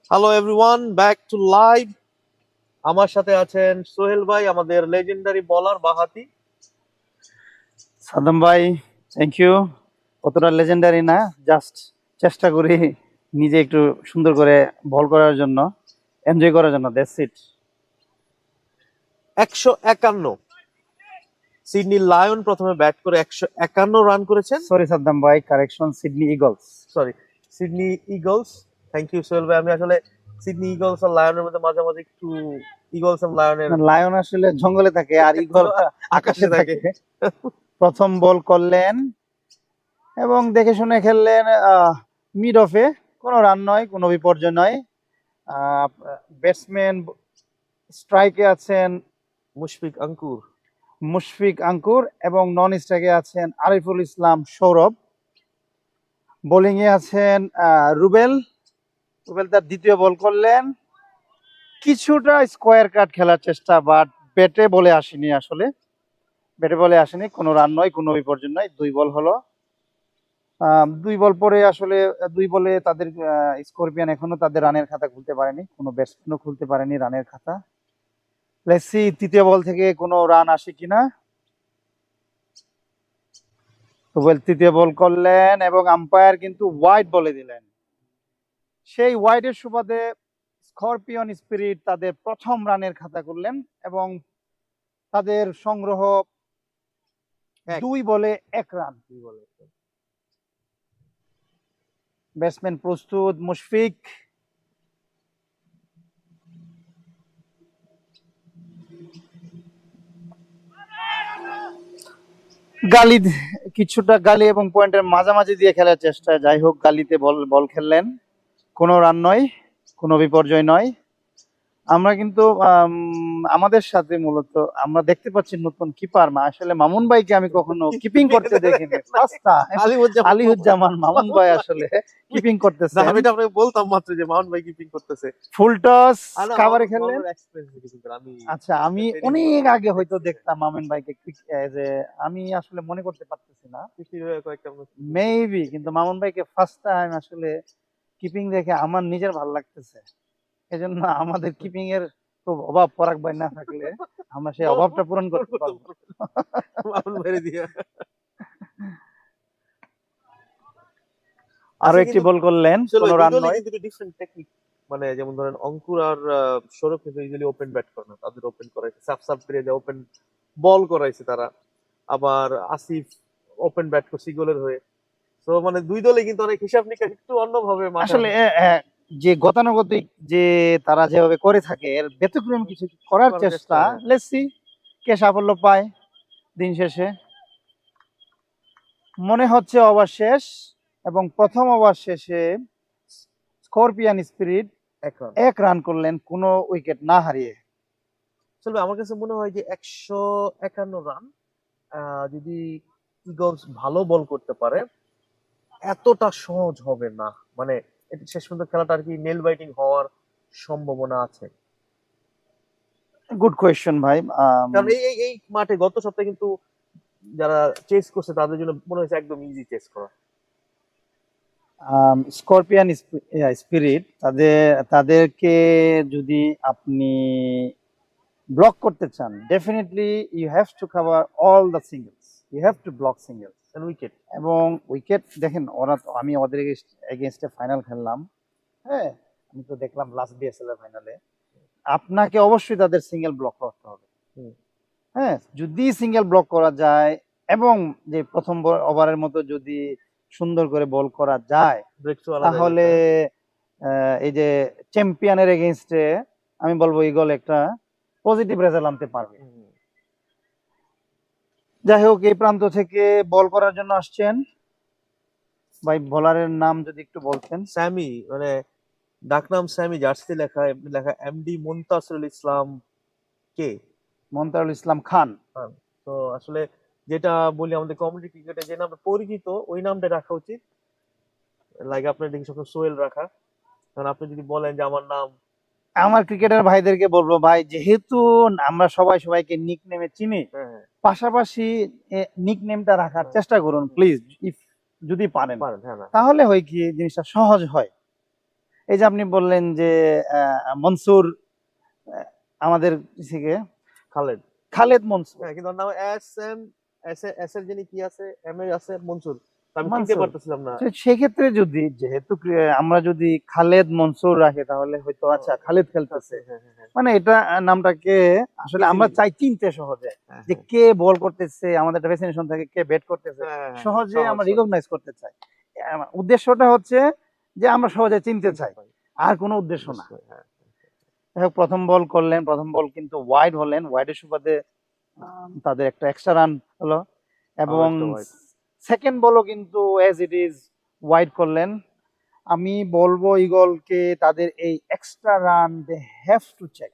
Hello everyone, back to live. আমার সাথে আছেন সোহেল ভাই, আমাদের লেজেন্ডারি বলার বাহাতি। সাদ্দাম ভাই, থ্যাংক ইউ। অতটা লেজেন্ডারি না, জাস্ট চেষ্টা করি নিজে একটু সুন্দর করে বল করার জন্য, এনজয় করার জন্য, দ্যাটস ইট। 151 সিডনি লায়ন প্রথমে ব্যাট করে 151 রান করেছেন। সরি সাদ্দাম ভাই, correction, Sydney Eagles. Sorry, Sydney Eagles. Thank you Sohel ভাই। আমি আসলে সিডনি ইগলস আর লায়নের মধ্যে মাঝে মাঝে একটু ইগলস আর লায়নের লায়ন আসলে জঙ্গলে থাকে আর ইগল আকাশে থাকে। প্রথম বল করলেন এবং দেখে শুনে খেললেন, মিড অফে, কোনো রান নয়, কোনো বিপর্যয় নয়। ব্যাটসম্যান স্ট্রাইকে আছেন মুশফিক আঙ্কুর এবং নন স্ট্রাইকে আছেন আরিফুল ইসলাম সৌরভ। বোলিং এ আছেন রুবেল তার দ্বিতীয় বল করলেন, কিছুটা স্কোয়ার কাট খেলার চেষ্টা, বাট ব্যাটে বলে আসেনি, কোনো রান নয়, কোনো বিপর্যয় নয়। 2 বল হলো। 2 বল পরে আসলে 2 বলে তাদের স্করপিয়ান এখনো তাদের রানের খাতা খুলতে পারেনি, কোনো ব্যাটসম্যানও খুলতে পারেনি রানের খাতা। লেটস সি তৃতীয় বল থেকে কোনো রান আসে কিনা। রুবেল তৃতীয় বল করলেন এবং আম্পায়ার কিন্তু ওয়াইড বলে দিলেন। সেই ওয়াইডের সুবাদে স্করপিয়ন স্পিরিট তাদের প্রথম রানের খাতা করলেন এবং তাদের সংগ্রহ 2 বলে 1 রান। ব্যাটসম্যান প্রস্তুত, মুশফিক। কিছুটা গালি এবং পয়েন্টের মাঝামাঝি দিয়ে খেলার চেষ্টা, যাই হোক গালিতে বল খেললেন, কোনো রান নয়, কোনো বিপর্যয় নয়। আমরা কিন্তু আমাদের সাথে মূলত আমরা দেখতে পাচ্ছি নতুন কিপার, আসলে মামুন ভাইকে আমি কখনো কিপিং করতে দেখিনি। আলিউজ্জামান মামুন ভাই আসলে কিপিং করতেছে। আমি এটা আপনাকে বলতাম মাত্র যে মামুন ভাই কিপিং করতেছে। ফুল টস কভারে খেললেন। আচ্ছা, আমি অনেক আগে হয়তো দেখতাম মামুন ভাইকে, যে আমি আসলে মনে করতে পারতেছি না, মেবি, কিন্তু মামুন ভাইকে ফার্স্ট টাইম আসলে কিপিং দেখে আমার নিজের ভালো লাগতেছে। এজন্য আমাদের কিপিং এর খুব অভাব, পরাগ ভাই না থাকলে আমরা সেই অভাবটা পূরণ করতে পারবো। আরো একটি বল করলেন, কোনো রান নয়। ডিফারেন্ট টেকনিক, মানে যেমন ধরেন অঙ্কুর আর সৌরভ কিন্তু ইউজুয়ালি ওপেন ব্যাট করে না, তাদের ওপেন করাইছে, সাফ করে যে ওপেন বল করাইছে তারা। আবার আসিফ ওপেন ব্যাট করছে গোলের হয়ে। তো মানে দুই দলে কিন্তু অনেক হিসাব নিকাশ একটু অন্যভাবে আসলে যে গতানুগতিক যে তারা যেভাবে করে থাকে এর ব্যতিক্রম কিছু করার চেষ্টা। লেটস সি কে সাফল্য পায় দিন শেষে। মনে হচ্ছে ওভার শেষ এবং প্রথম ওভার শেষে স্করপিয়ান স্পিরিট 1 রান করলেন কোনো উইকেট না হারিয়ে। আসলে আমার কাছে মনে হয় যে 151 রান যদি ইগলস ভালো বল করতে পারে এতটা সহজ হবে না, মানে শেষ পর্যন্ত খেলাটা আর কি নেল বাইটিং হওয়ার সম্ভাবনা আছে। গুড কোয়েশ্চেন ভাই। কারণ এই মাঠে গত সপ্তাহে কিন্তু যারা চেস করছে তাদের জন্য মনে হয়েছে একদম ইজি চেস করা। স্করপিয়ান স্পিরিট তাদেরকে যদি আপনি ব্লক করতে চান, definitely you have to cover all the singles, you have to block singles and wicket. এবং উইকেট দেখেন, আমি ওদের এগেইনস্টে ফাইনাল খেললাম, হ্যাঁ, আমি তো দেখলাম লাস্ট বিএসএল এর ফাইনালে, আপনাকে অবশ্যই তাদের সিঙ্গেল ব্লক করতে হবে। হ্যাঁ, যদি সিঙ্গেল ব্লক করা যায় এবং যে প্রথম ওভারের মতো যদি সুন্দর করে বল করা যায়, তাহলে এই যে চ্যাম্পিয়নের এগেইনস্টে আমি বলবো ইগল একটা পজিটিভ রেজাল্ট আনতে পারবে। যাই হোক, এই প্রান্ত থেকে বল করার জন্য আসছেন ভাই, বোলারের নাম যদি একটু বলতেন। স্যামি, মানে ডাকনাম স্যামি, জার্সি লেখা এমডি মুনতাসিরুল ইসলাম কে, মুনতাসিরুল ইসলাম খান। তো আসলে যেটা বলি আমাদের কমিউনিটি ক্রিকেটে যে নামটা পরিচিত ওই নামটা রাখা উচিত, লাইক আপনার দেখি সবসময় সোহেল রাখা। কারণ আপনি যদি বলেন যে আমার নাম, আমার ক্রিকেটার ভাইদেরকে বলবো, ভাই যেহেতু আমরা সবাইকে নিকনেমে চিনি, পাশাপাশি নিকনেমটা রাখার চেষ্টা করুন প্লিজ, যদি পারেন। তাহলে হয় কি জিনিসটা সহজ হয়। এই যে আপনি বললেন যে মনসুর আমাদের থেকে খালেদ মনসুর, হ্যাঁ, কিন্তু ওর নাম এস এর যিনি কি আছে, এম এর আছে মনসুর, আমি চিনতে মনসুর। পারতেছিলাম না। তো সেক্ষেত্রে যদি যেহেতু আমরা যদি খালেদ মনসুর রাখি তাহলে হয়তো আচ্ছা খালেদ খেলতেছে, মানে এটা নামটাকে আসলে আমরা চাই চিনতে সহজে যে কে বল করতেছে, আমাদের একটা ফ্যাসিনেশন থাকে কে ব্যাট করতেছে, সহজে আমরা রিকগনাইজ করতে চাই। উদ্দেশ্যটা হচ্ছে যে আমরা সহজে চিনতে চাই, আর কোনো উদ্দেশ্য না। প্রথম বল করলেন, প্রথম বল কিন্তু ওয়াইড হলেন, ওয়াইডের সুবাদে তাদের একটা এক্সট্রা রান হলো, এবং সেকেন্ড বলও কিন্তু অ্যাজ ইট ইজ ওয়াইড করলেন। আমি বলবো ইগলকে তাদের এই extra run they have to check,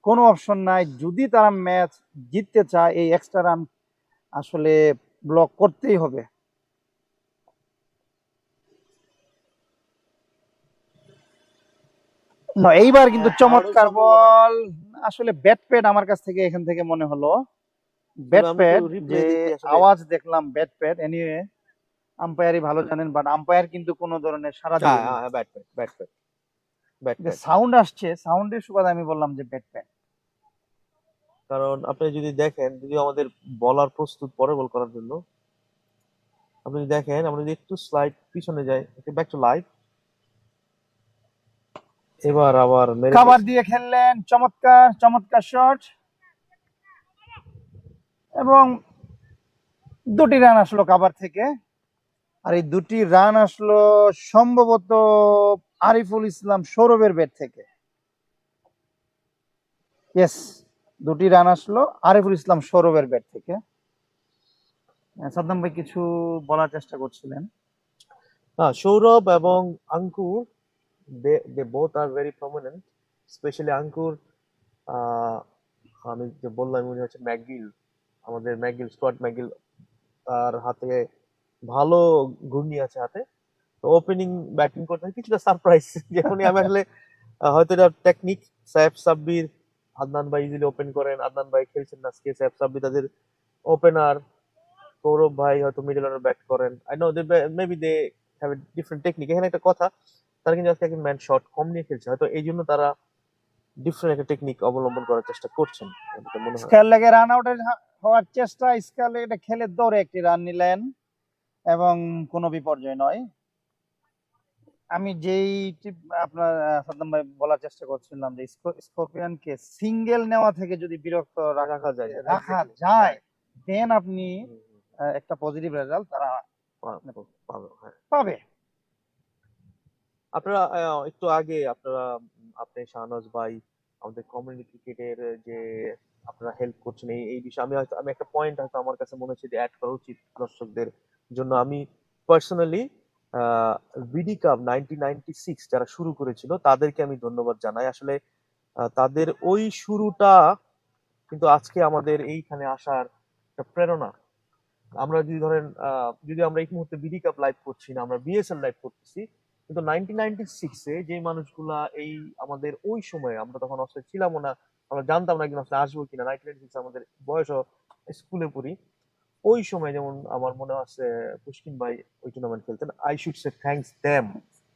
কোনো অপশন নাই। যদি তারা ম্যাচ জিততে চায় এই এক্সট্রা রান আসলে ব্লক করতেই হবে। না, এইবার কিন্তু চমৎকার বল, আসলে ব্যাট প্যাড আমার কাছ থেকে এখান থেকে মনে হলো ব্যাট প্যাড, যে আওয়াজ দেখলাম ব্যাট প্যাড। এনিওয়ে আম্পায়ারই ভালো জানেন, বাট আম্পায়ার কিন্তু কোনো ধরনের সাড়া দিলেন না। ব্যাট প্যাড যে সাউন্ড আসছে, সাউন্ডের সুবাদে আমি বললাম যে ব্যাট প্যাড। কারণ আপনি যদি দেখেন, যদি আমাদের বলার প্রস্তুত পরে বল করার জন্য, আপনি যদি দেখেন, আমরা যদি একটু স্লাইড পিছনে যাই, ব্যাক টু লাইভ, এবার আবার কভার দিয়ে খেললেন, চমৎকার চমৎকার শট, এবং দুটি রান আসলো কভার থেকে। আর এই দুটি রান আসলো সম্ভবত আরিফুল ইসলাম সৌরভের ব্যাট থেকে। ইয়েস, দুটি রান আসলো আরিফুল ইসলাম সৌরভের ব্যাট থেকে। সাদ্দাম ভাই কিছু বলার চেষ্টা করছিলেন। সৌরভ এবং আঙ্কুর, they both are very prominent, especially আঙ্কুর। আমি যে বললাম উনি হচ্ছে ম্যাকগিল, আমাদের ম্যাকগিল, স্কট ম্যাকগিল, তার হাতে ভালো ঘূর্ণি আছে হাতে। তো ওপেনিং ব্যাটিং করতে কিছুটা সারপ্রাইজ, যখনই আমি আসলে হয়তো এটা টেকনিক, সাহেব সাব্বির, আদনান ভাই ইজিলি ওপেন করেন, আদনান ভাই খেলছেন না আজকে, সাহেব সাব্বির তাদের ওপেনার, সৌরভ ভাই হয়তো মিডল অর্ডার ব্যাট করেন। I know they maybe they have a different technique. এখানে একটা কথা, তারা কিন্তু আজকে একজন ম্যান শট কম নিয়ে খেলছে, হয়তো এই জন্য তারা ডিফারেন্ট একটা টেকনিক অবলম্বন করার চেষ্টা করছেন মনে হয়। স্কেল লেগে রান আউটের হওয়ার চেষ্টা, স্কেল এটা খেলে দৌড়ে একটি রান নিলেন এবং কোনো বিপর্যয় নয়। আমি যেই আপনার সাদ্দাম ভাই বলার চেষ্টা করছিলাম যে স্করপিয়নকে সিঙ্গেল নেওয়া থেকে যদি বিরক্ত রাখা যায় দেন আপনি একটা পজিটিভ রেজাল্ট তারা পাবে। আপনারা একটু আগে আপনি শাহনাজ ভাই আমাদের কমিউনিটি ক্রিকেটের যে আপনারা হেল্প করছেন এই বিষয়ে, আমি একটা পয়েন্ট হয়তো আমার কাছে মনে হচ্ছে যে অ্যাড করা উচিত দর্শকদের জন্য। আমি পার্সোনালি বিডি কাপ 1996 যারা শুরু করেছিল তাদেরকে আমি ধন্যবাদ জানাই। আসলে তাদের ওই শুরুটা কিন্তু আজকে আমাদের এইখানে আসার একটা প্রেরণা। আমরা যদি ধরেন যদি আমরা এই মুহূর্তে বিডি কাপ লাইভ করছি না, আমরা বিএসএল লাইভ করতেছি, কিন্তু 1996 যে মানুষগুলা এই আমাদের ওই সময়ে, আমরা তখন অস্ট্রেলিয়া ছিলামও না, আমরা জানতাম না একদিন আসলে আসবো কিনা, 1996 আমাদের বয়সও স্কুলে পড়ি, ওই সময় যেমন আমার মনে আছে পুষ্কিন ভাই ওই টুর্নামেন্ট খেলতেন। I should say thanks them,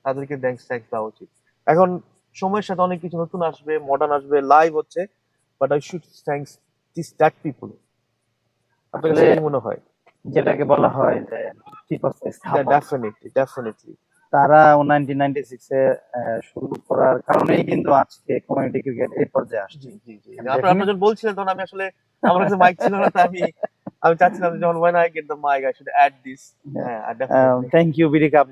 তাদেরকে থ্যাঙ্কস দেওয়া উচিত। এখন সময়ের সাথে অনেক কিছু নতুন আসবে, মডার্ন আসবে, লাইভ হচ্ছে, but I should thanks that people. আপনার কাছে কি মনে হয়? যেটাকে বলা হয় যে ডেফিনেটলি তারা 1996 এ শুরু করার কারণেই কিন্তু আজকে কমিউনিটি ক্রিকেট এই পর্যায়ে আসছে। জি আপনারা যখন বলছিলেন তখন আমি আসলে আমার কাছে মাইক ছিল না, তো আমি চাচ্ছিলাম যখন when I get the mic I should add this. Thank you BD Cup,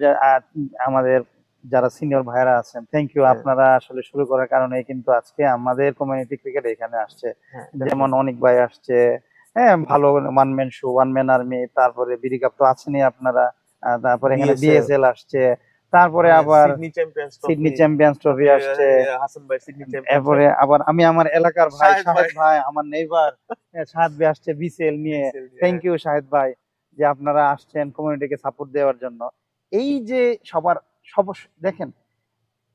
আমাদের যারা সিনিয়র ভাইরা আছেন, থ্যাংক ইউ। আপনারা আসলে শুরু করার কারণে কিন্তু আজকে আমাদের কমিউনিটি ক্রিকেট এখানে আসছে। যেমন অনেক ভাই আসছে, হ্যাঁ ভালো one man show, one man army, তারপরে বিডি কাপ তো আছেনই আপনারা, তারপরে এখানে বিএসএল আসছে, তারপরে আবার সিডনি চ্যাম্পিয়ন্স ট্রফি আসছে, এরপরে আবার আমি আমার এলাকার ভাই শাহেদ ভাই, আমার নেইবার শাহেদ ভাই আসছে বিসিএল নিয়ে। থ্যাংক ইউ শাহেদ ভাই যে আপনারা আসছেন কমিউনিটিকে সাপোর্ট দেওয়ার জন্য। এই যে সবার দেখেন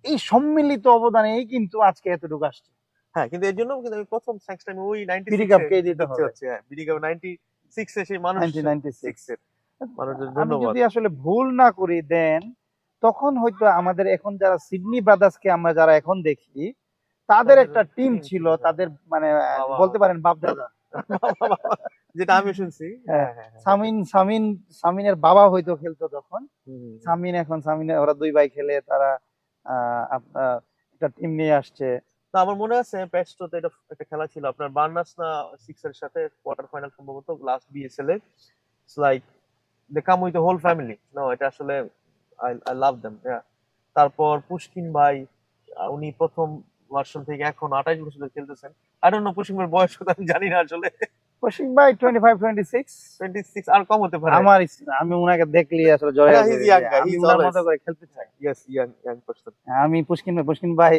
এই সম্মিলিত অবদানে এই কিন্তু আজকে এতটুকু আসছে। হ্যাঁ, কিন্তু এর জন্য কিন্তু আমি প্রথম থ্যাঙ্কস টাইম ওই 96 বিডি কাপকে দিতে হচ্ছে। হ্যাঁ, বিডি কাপ 96 এ সেই মানুষ 1996 এর মানুষদের আমি ধন্যবাদ। যদি আসলে ভুল না করি দেন তখন হয়তো আমাদের এখন যারা সিডনি ব্রাদার্সকে আমরা যারা এখন দেখি, তাদের একটা টিম ছিল, তাদের মানে বলতে পারেন বাপদাদা, যেটা আমি শুনছি। হ্যাঁ, সামিনের বাবা হয়তো খেলতো তখন। সামিনের ওরা দুই ভাই খেলে, তারা আপনার একটা টিম নিয়ে আসছে। না, আমার মনে আছে পেস্টোতে এটা একটা খেলা ছিল আপনার বার্নাস না সিক্সের সাথে, কোয়ার্টার ফাইনাল সম্ভবত, লাস্ট বিএসএল এ। It's like they come with the whole family. No, এটা আসলে আই লাভ দেম। তারপর পুশকিন ভাই, উনি প্রথম ভার্সন থেকে এখন 28 বছর ধরে খেলতেছেন। আই ডোন্ট নো পুশকিন ভাইয়ের বয়স কত, আমি জানি না আসলে। কৌশিক ভাই 25-26 আর কম হতে পারে। আমি উনাকে দেখলি আসলে জয় Yeah, he's young guy. আমি He's উনার always- মতো করে খেলতে চাই। Yes, young person. আমি পুশকিন ভাই,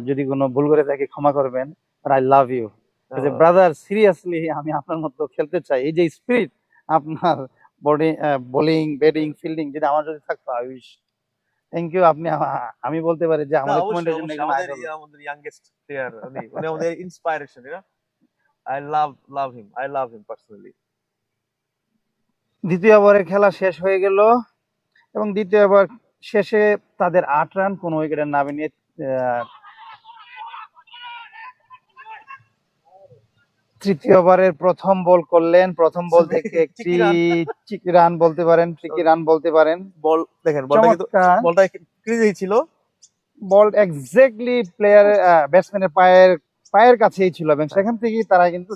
যদি কোনো ভুল করে থাকি ক্ষমা করবেন, but I love you brother. Seriously আমি আপনার মতো খেলতে চাই। এই যে স্পিরিট আপনার, বোলিং, ব্যাটিং, ফিল্ডিং যদি আমার যদি থাকতো, আই উইশ। Thank you. আমি বলতে পারি যে না, আমাদের অবশ্যই, কমেন্টের জন্য অবশ্যই। একজন আমাদের idol। আমাদের youngest player, উনি আমাদের inspiration, I love him personally. দ্বিতীয় ওভারের খেলা শেষ হয়ে গেল এবং দ্বিতীয় ওভার শেষে তাদের 8 রান কোনো উইকেটের নামে নিয়ে তৃতীয় ওভারের প্রথম বল করলেন। প্রথম বল থেকে একটি চিকি রান বলতে পারেন। বল দেখেন, বলটা কিন্তু চমৎকার বলটা ক্রিজেই ছিল। বল এক্স্যাক্টলি ব্যাটসম্যানের পায়ের কাছেই ছিল এবং সেখান থেকেই তারা কিন্তু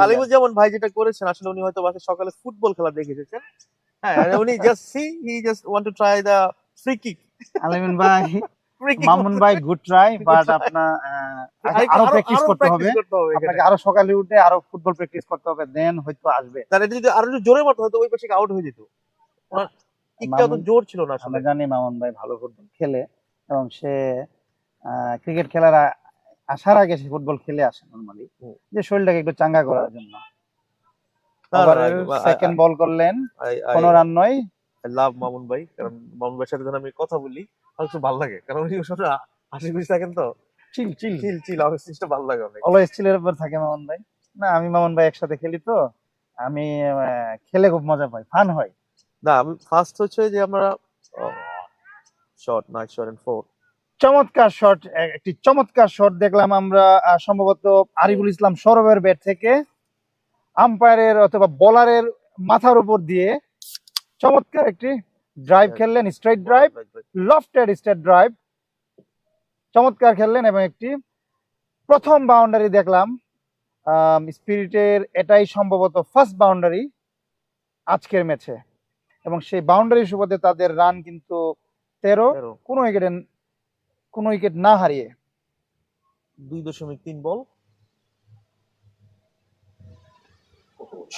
আলিমুজ্জামান ভাই যেটা করেছেন, আসলে উনি হয়তো বাসে সকালে ফুটবল খেলা দেখে এসেছেন। হ্যাঁ, উনি just want to try the free kick. Alimin ভাই, মামুন ভাই, গুড ট্রাই, বাট আপনার আরো প্র্যাকটিস করতে হবে। আপনাকে আরো সকালে উঠে আরো ফুটবল প্র্যাকটিস করতে হবে, দেন হয়তো আসবে। তাহলে যদি আরো জোরে মারতো হয়তো ওই পাশে আউট হয়ে যেত। ওনার কিকটা অত জোর ছিল না আসলে। আমরা জানি মামুন ভাই ভালো ফুটবল খেলে এবং সে ক্রিকেট খেলার আসার আগে সে ফুটবল খেলে আসে নরমালি, যে শরীরটাকে একটু চাঙ্গা করার জন্য। সেকেন্ড বল করলেন, 15 রান নয়। আই লাভ মামুন ভাই, কারণ মামুন ভাইয়ের সাথে যখন আমি কথা বলি আমার খুব ভালো লাগে, কারণ উনি সবসময় হাসি খুশি থাকেন তো। চিল আমার জিনিসটা ভালো লাগে অনেক। অলওয়েজ চিলের উপর থাকে মামুন ভাই। না, আমি মামুন ভাই একসাথে খেলি তো, আমি খেলে খুব মজা পাই, ফান হয়। না, আমি ফার্স্ট হচ্ছে যে আমরা নাইস শট এন্ড 4। একটি চমৎকার শট দেখলাম আমরা, সম্ভবত আরিফুল ইসলাম সৌরভের ব্যাট থেকে আম্পায়ারের অথবা বোলারের মাথার উপর দিয়ে চমৎকার একটি ড্রাইভ খেললেন, straight drive, lofted straight drive, চমৎকার খেললেন এবং একটি প্রথম বাউন্ডারি দেখলাম স্পিরিটের। এটাই সম্ভবত ফার্স্ট বাউন্ডারি আজকের ম্যাচে এবং সেই বাউন্ডারি সুবাদে তাদের রান কিন্তু 13, কোনো উইকেট না হারিয়ে। 2.3 বল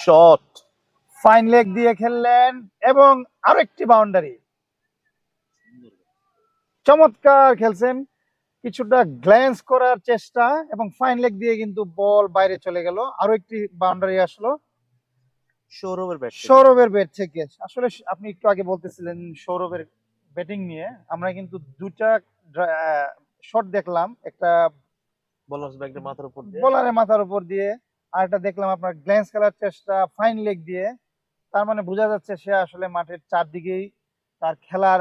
শট, ফাইন লেগ দিয়ে খেললেন এবং আরো একটি বাউন্ডারি। চমৎকার খেলছেন, কিছুটা গ্ল্যান্স করার চেষ্টা এবং ফাইন লেগ দিয়ে কিন্তু বল বাইরে চলে গেল। আরো একটি বাউন্ডারি আসলো সৌরভের ব্যাট থেকে। আসলে আপনি একটু আগে বলতেছিলেন সৌরভের ব্যাটিং নিয়ে, আমরা কিন্তু দুটা শট দেখলাম, একটা বোলারের মাথার উপর দিয়ে, আর একটা দেখলাম আপনার গ্ল্যান্স খেলার চেষ্টা ফাইন লেগ দিয়ে। তার মানে বোঝা যাচ্ছে সে আসলে মাঠের চারদিকেই তার খেলার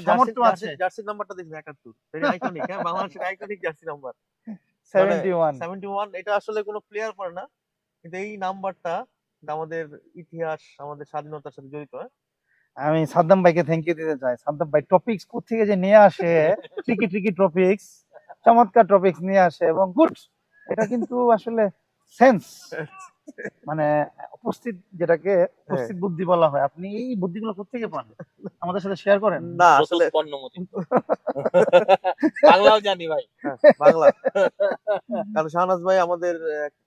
সামর্থ্য আছে। জার্সি নাম্বারটা দেখুন 71, ভেরি আইকনিক। হ্যাঁ, বাংলাদেশের আইকনিক জার্সি নাম্বার 71। এটা আসলে কোনো প্লেয়ার পরে না, কিন্তু এই নাম্বারটা আমাদের ইতিহাস, আমাদের স্বাধীনতার সাথে জড়িত। আমি সাদ্দাম ভাইকে থ্যাংক ইউ দিতে চাই। সাদ্দাম ভাই টপিকস কোথেকে যে নিয়ে আসে, ট্রিকি টপিকস, চমৎকার টপিকস নিয়ে আসে এবং গুড। এটা কিন্তু আসলে সেন্স, মানে উপস্থিত, যেটাকে উপস্থিত বুদ্ধি বলা হয়। আপনি এই বুদ্ধিগুলো কোথেকে পান? আমাদের সাথে শেয়ার করেন। না, আসলে বাংলাও জানি ভাই, বাংলা। কারণ শাহনাজ ভাই আমাদের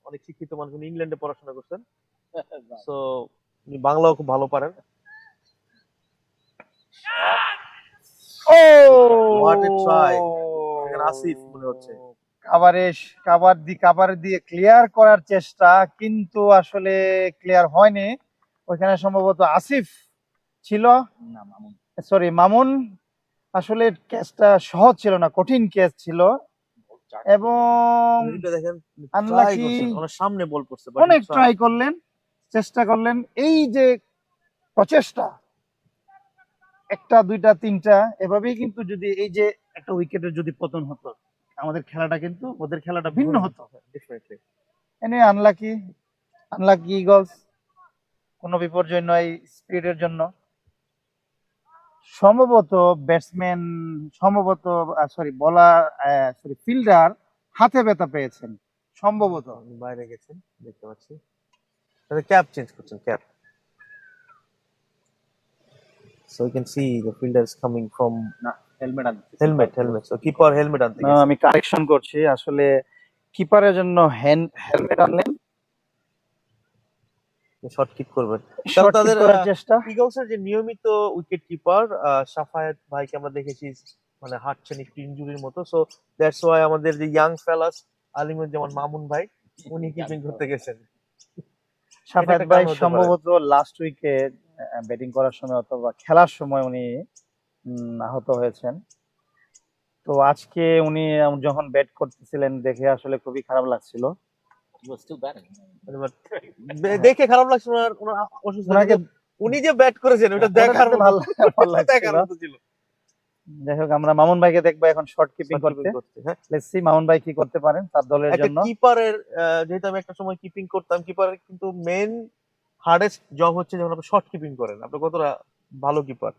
অনেক শিক্ষিত মানুষ, উনি ইংল্যান্ডে পড়াশোনা করছেন, সো উনি বাংলাও খুব ভালো পারেন। হোয়াট এ ট্রাই, আসিফ মনে হচ্ছে কাভার দিয়ে ক্লিয়ার করার চেষ্টা, কিন্তু আসলে ক্লিয়ার হয়নি। ওইখানে সম্ভবত আসিফ ছিল, মামুন। আসলে ক্যাচটা সহজ ছিল না, কঠিন ক্যাচ ছিল এবং সামনে বল করছে, অনেক ট্রাই করলেন, চেষ্টা করলেন। এই যে প্রচেষ্টা, একটা দুইটা তিনটা এভাবেই কিন্তু যদি এই যে একটা উইকেটের যদি পতন হতো আমাদের খেলাটা কিন্তু ওদের খেলাটা ভিন্ন হতো ডেফিনেটলি। এনে আনলাকি ইগলস কোনো বিপর্যয় নয় স্পিডের জন্য সম্ভবত ব্যাটসম্যান ফিল্ডার হাতে ব্যথা পেয়েছেন সম্ভবত বাইরে গেছেন দেখতে পাচ্ছি, ক্যাপ চেঞ্জ করছেন, cap. So you can see the fielder is coming from helmet. So keeper helmet আনতে না, গেছে। আমি কারেকশন করছি আসলে কিপারের জন্য হেলমেট আনলেন শর্ট কিক করবেন। শর্ট তাদের করার চেষ্টা ইগলস এর যে নিয়মিত উইকেট কিপার সাফায়েত ভাইকে আমরা দেখেছি মানে হাঁটছেন একটু ইনজুরির মতো, সো দ্যাটস ওয়াই আমাদের যে ইয়াং ফেলাস আলিমুজ্জামান মামুন ভাই উনি কিপিং করতে গেছেন। সাফায়েত একটা ভাই কারণ হতে পারে। সম্ভবত লাস্ট উইকে ব্যাটিং করার সময় অথবা খেলার সময় উনি আহত হয়েছেন। তো আজকে উনি যখন ব্যাট করতেছিলেন দেখে আসলে খুবই খারাপ লাগছিল। দেখে খারাপ লাগছে ওনার অসুস্থ, ওনাকে উনি যে ব্যাট করেছেন ওটা দেখার মতো ভালো দেখার মতো ছিল। যাই হোক আমরা মামুন ভাইকে দেখবো এখন শর্ট কিপিং করতে। লেটস সি মামুন ভাই কি করতে পারেন তার দলের জন্য। কিপারের যেহেতু আমি একটা সময় কিপিং করতাম, কিপারের কিন্তু মেন হার্ডেস্ট জব হচ্ছে যখন আপনি শর্ট কিপিং করেন, আপনি কতটা ভালো কিপার।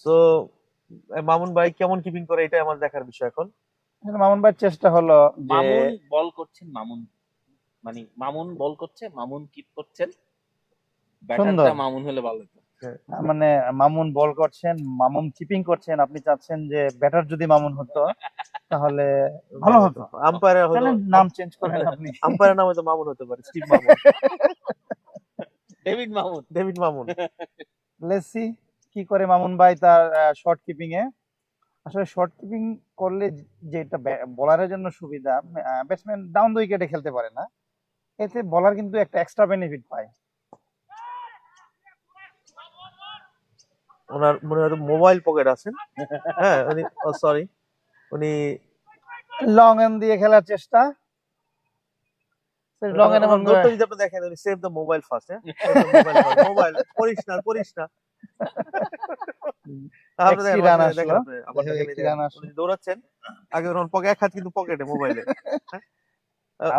সো মামুন ভাই কেমন কিপিং করে এটা আমার দেখার বিষয় এখন। মামুন ভাইয়ের চেষ্টা হলো যে মামুন বল করছেন, মামুন বল করছে, মামুন কিপ করছেন, ব্যাটারটা মামুন হলে ভালো হতো। মানে মামুন বল করছেন, মামুন কিপিং করছেন, আপনি চাচ্ছেন যে ব্যাটার যদি মামুন হতো তাহলে ভালো হতো। আম্পায়ার হলো নাম চেঞ্জ করেন আপনি, আম্পায়ার নাম হয়তো মামুন হতে পারে, Steve Mamun, David Mamun. Let's see কি করে মামুন ভাই তার শর্ট কিপিং এ। আসলে শর্ট কিপিং করলে যেটা বোলারের জন্য সুবিধা, ব্যাটসম্যান ডাউন দ্য উইকেটে খেলতে পারে না, এতে বোলার কিন্তু একটা এক্সট্রা বেনিফিট পায়। ওনার মনে হয় মোবাইল পকেট আছেন, হ্যাঁ উনি সরি উনি লং এন্ড দিয়ে খেলার চেষ্টা, লং এন্ড এবং যদি আপনি দেখেন উনি সেভ দ্য মোবাইল ফার্স্ট, হ্যাঁ মোবাইল করিস না দৌড়াচ্ছেন আগে এক হাত কিন্তু পকেটে মোবাইলে।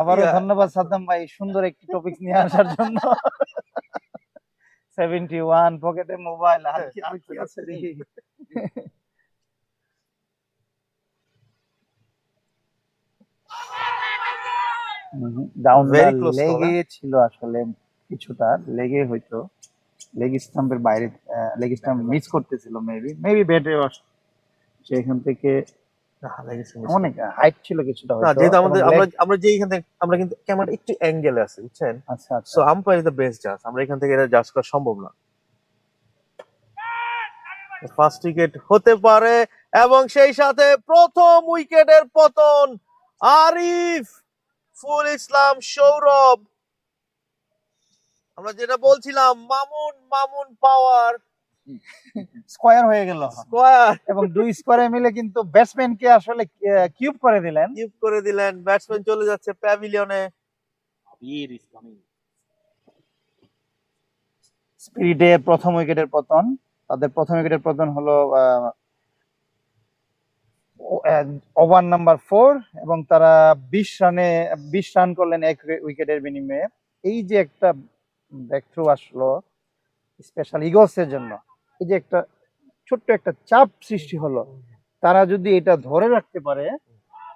আবারও ধন্যবাদ সাদ্দাম ভাই সুন্দর একটি টপিক নিয়ে আসার জন্য। 71 পকেটে মোবাইল, আর কি আছে দেখি। ডাউন লেগে ছিল আসলে, কিছুটা লেগে হয়তো লেগ স্টাম্পের বাইরে, লেগ স্টাম্প মিস করতেছিল মেবি ব্যাটে সেখান থেকে অনেক হাইট ছিল কিছুটা হয়তো। যেহেতু আমরা যে এখান থেকে আমরা কিন্তু ক্যামেরা একটু অ্যাঙ্গেলে আছে বুঝছেন, আচ্ছা so umpire is the best জাজ, আমরা এখান থেকে এটা জাজ করা সম্ভব না। ফার্স্ট উইকেট হতে পারে এবং সেই সাথে প্রথম উইকেটের পতন। আরিফ, ফুল ইসলাম, সৌরভ, আমরা যেটা বলছিলাম মামুন পাওয়ার স্কয়ার হয়ে গেল, স্কয়ার, এবং দুই স্কয়ারে মিলে কিন্তু ব্যাটসম্যানকে আসলে কিউব করে দিলেন। ব্যাটসম্যান চলে যাচ্ছে প্যাভিলিয়নে। স্পিরিটে প্রথম উইকেটের পতন, তাদের প্রথম উইকেটের পতন হলো ওভার নাম্বার 4 এবং তারা 20 রান করলেন এক উইকেটের বিনিময়ে। এই যে একটা ব্রেকথ্রু আসলো স্পেশাল ইগলসের জন্য, এই যে একটা ছোট্ট একটা চাপ সৃষ্টি হলো, তারা যদি এটা ধরে রাখতে পারে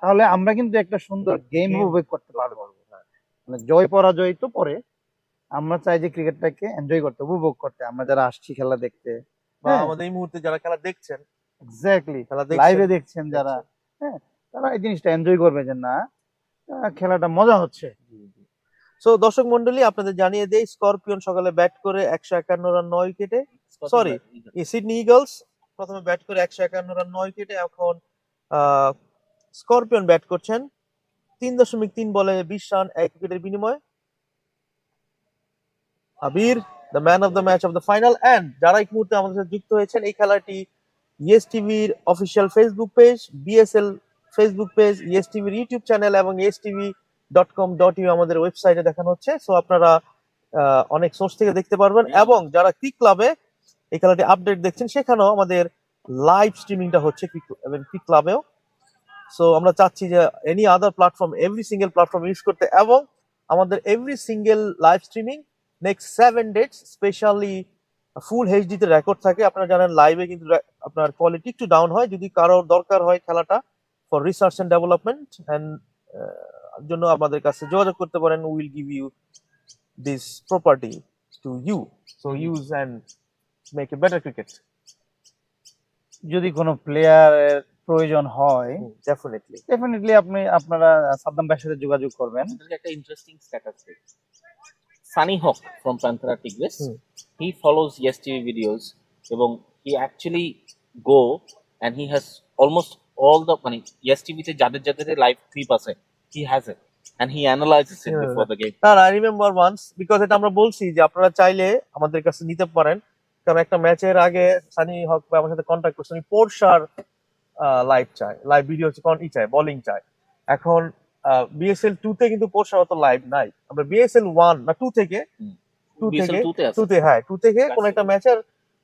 তাহলে আমরা কিন্তু একটা সুন্দর গেম উপভোগ করতে পারবো। মানে জয় পরাজয় তো পরে, আমরা চাই যে ক্রিকেটটাকে এনজয় করতে, উপভোগ করতে, আমরা যারা আসছি খেলা দেখতে বা আমাদের এই মুহূর্তে যারা খেলা দেখছেন, এক্স্যাক্টলি লাইভে দেখছেন যারা, হ্যাঁ তারা এই জিনিসটা এনজয় করবে যে না খেলাটা মজা হচ্ছে। সো দর্শক মন্ডলী আপনাদের জানিয়ে দেই, স্করপিয়ন সকালে ব্যাট করে 151 রান 9 উইকেটে, সরি সিডনি ইগলস প্রথমে ব্যাট করে 151 রান 9 উইকেটে, এখন স্করপিয়ন ব্যাট করছেন 3.3 বলে 20 রান 1 উইকেটের বিনিময়ে। Abir the man of the match of the final. And যারা এই মুহূর্তে আমাদের সাথে যুক্ত হয়েছেন, এই খেলাটি ইএসটিভির official facebook page, BSL facebook page, ইএসটিভির ইউটিউব চ্যানেল এবং estv.com.ua আমাদের ওয়েবসাইটে দেখানো হচ্ছে। সো আপনারা অনেক সোর্স থেকে দেখতে পারবেন, এবং যারা ক্রিক ক্লাবে এই খেলাটি আপডেট দেখছেন, সেখানেও আমাদের লাইভ স্ট্রিমিংটা হচ্ছে পিক ক্লাবেও। সো আমরা চাচ্ছি যে any other platform, every single platform use করতে, এবং আমাদের every single live streaming next 7 days specially full HD তে রেকর্ড থাকে। আপনারা জানেন লাইভে কিন্তু আপনার কোয়ালিটি একটু ডাউন হয়, যদি কারোর দরকার হয় খেলাটা for research and development and জন্য আমাদের কাছে যোগাযোগ করতে পারেন। Will give you this property to you, so use and make a better cricket. যদি কোনো প্লেয়ারের প্রয়োজন হয় ডেফিনেটলি আপনারা সাদ্দাম ভাইয়ের সাথে যোগাযোগ করবেন। একটা interesting status Sunny Hawk from Panthera Tigres. He follows Yestv videos এবং he actually go and he has almost all the মানে Yestv তে যাদের লাইভ ক্লিপ আছে he has it and he analyzes it before the game. I remember once, because এটা আমরা বলছি যে আপনারা চাইলে আমাদের কাছে নিতে পারেন, কারণ একটা ম্যাচের আগে সানি হক ভাই আমার সাথে কন্ট্যাক্ট করছেন, পোরশার লাইভ চাই, লাইভ ভিডিও চাই, বোলিং চাই। এখন বিএসএল 2 তে কিন্তু পোরশার অত লাইভ নাই। আমরা বিএসএল 1 না 2 থেকে 2 থেকে কোন একটা ম্যাচের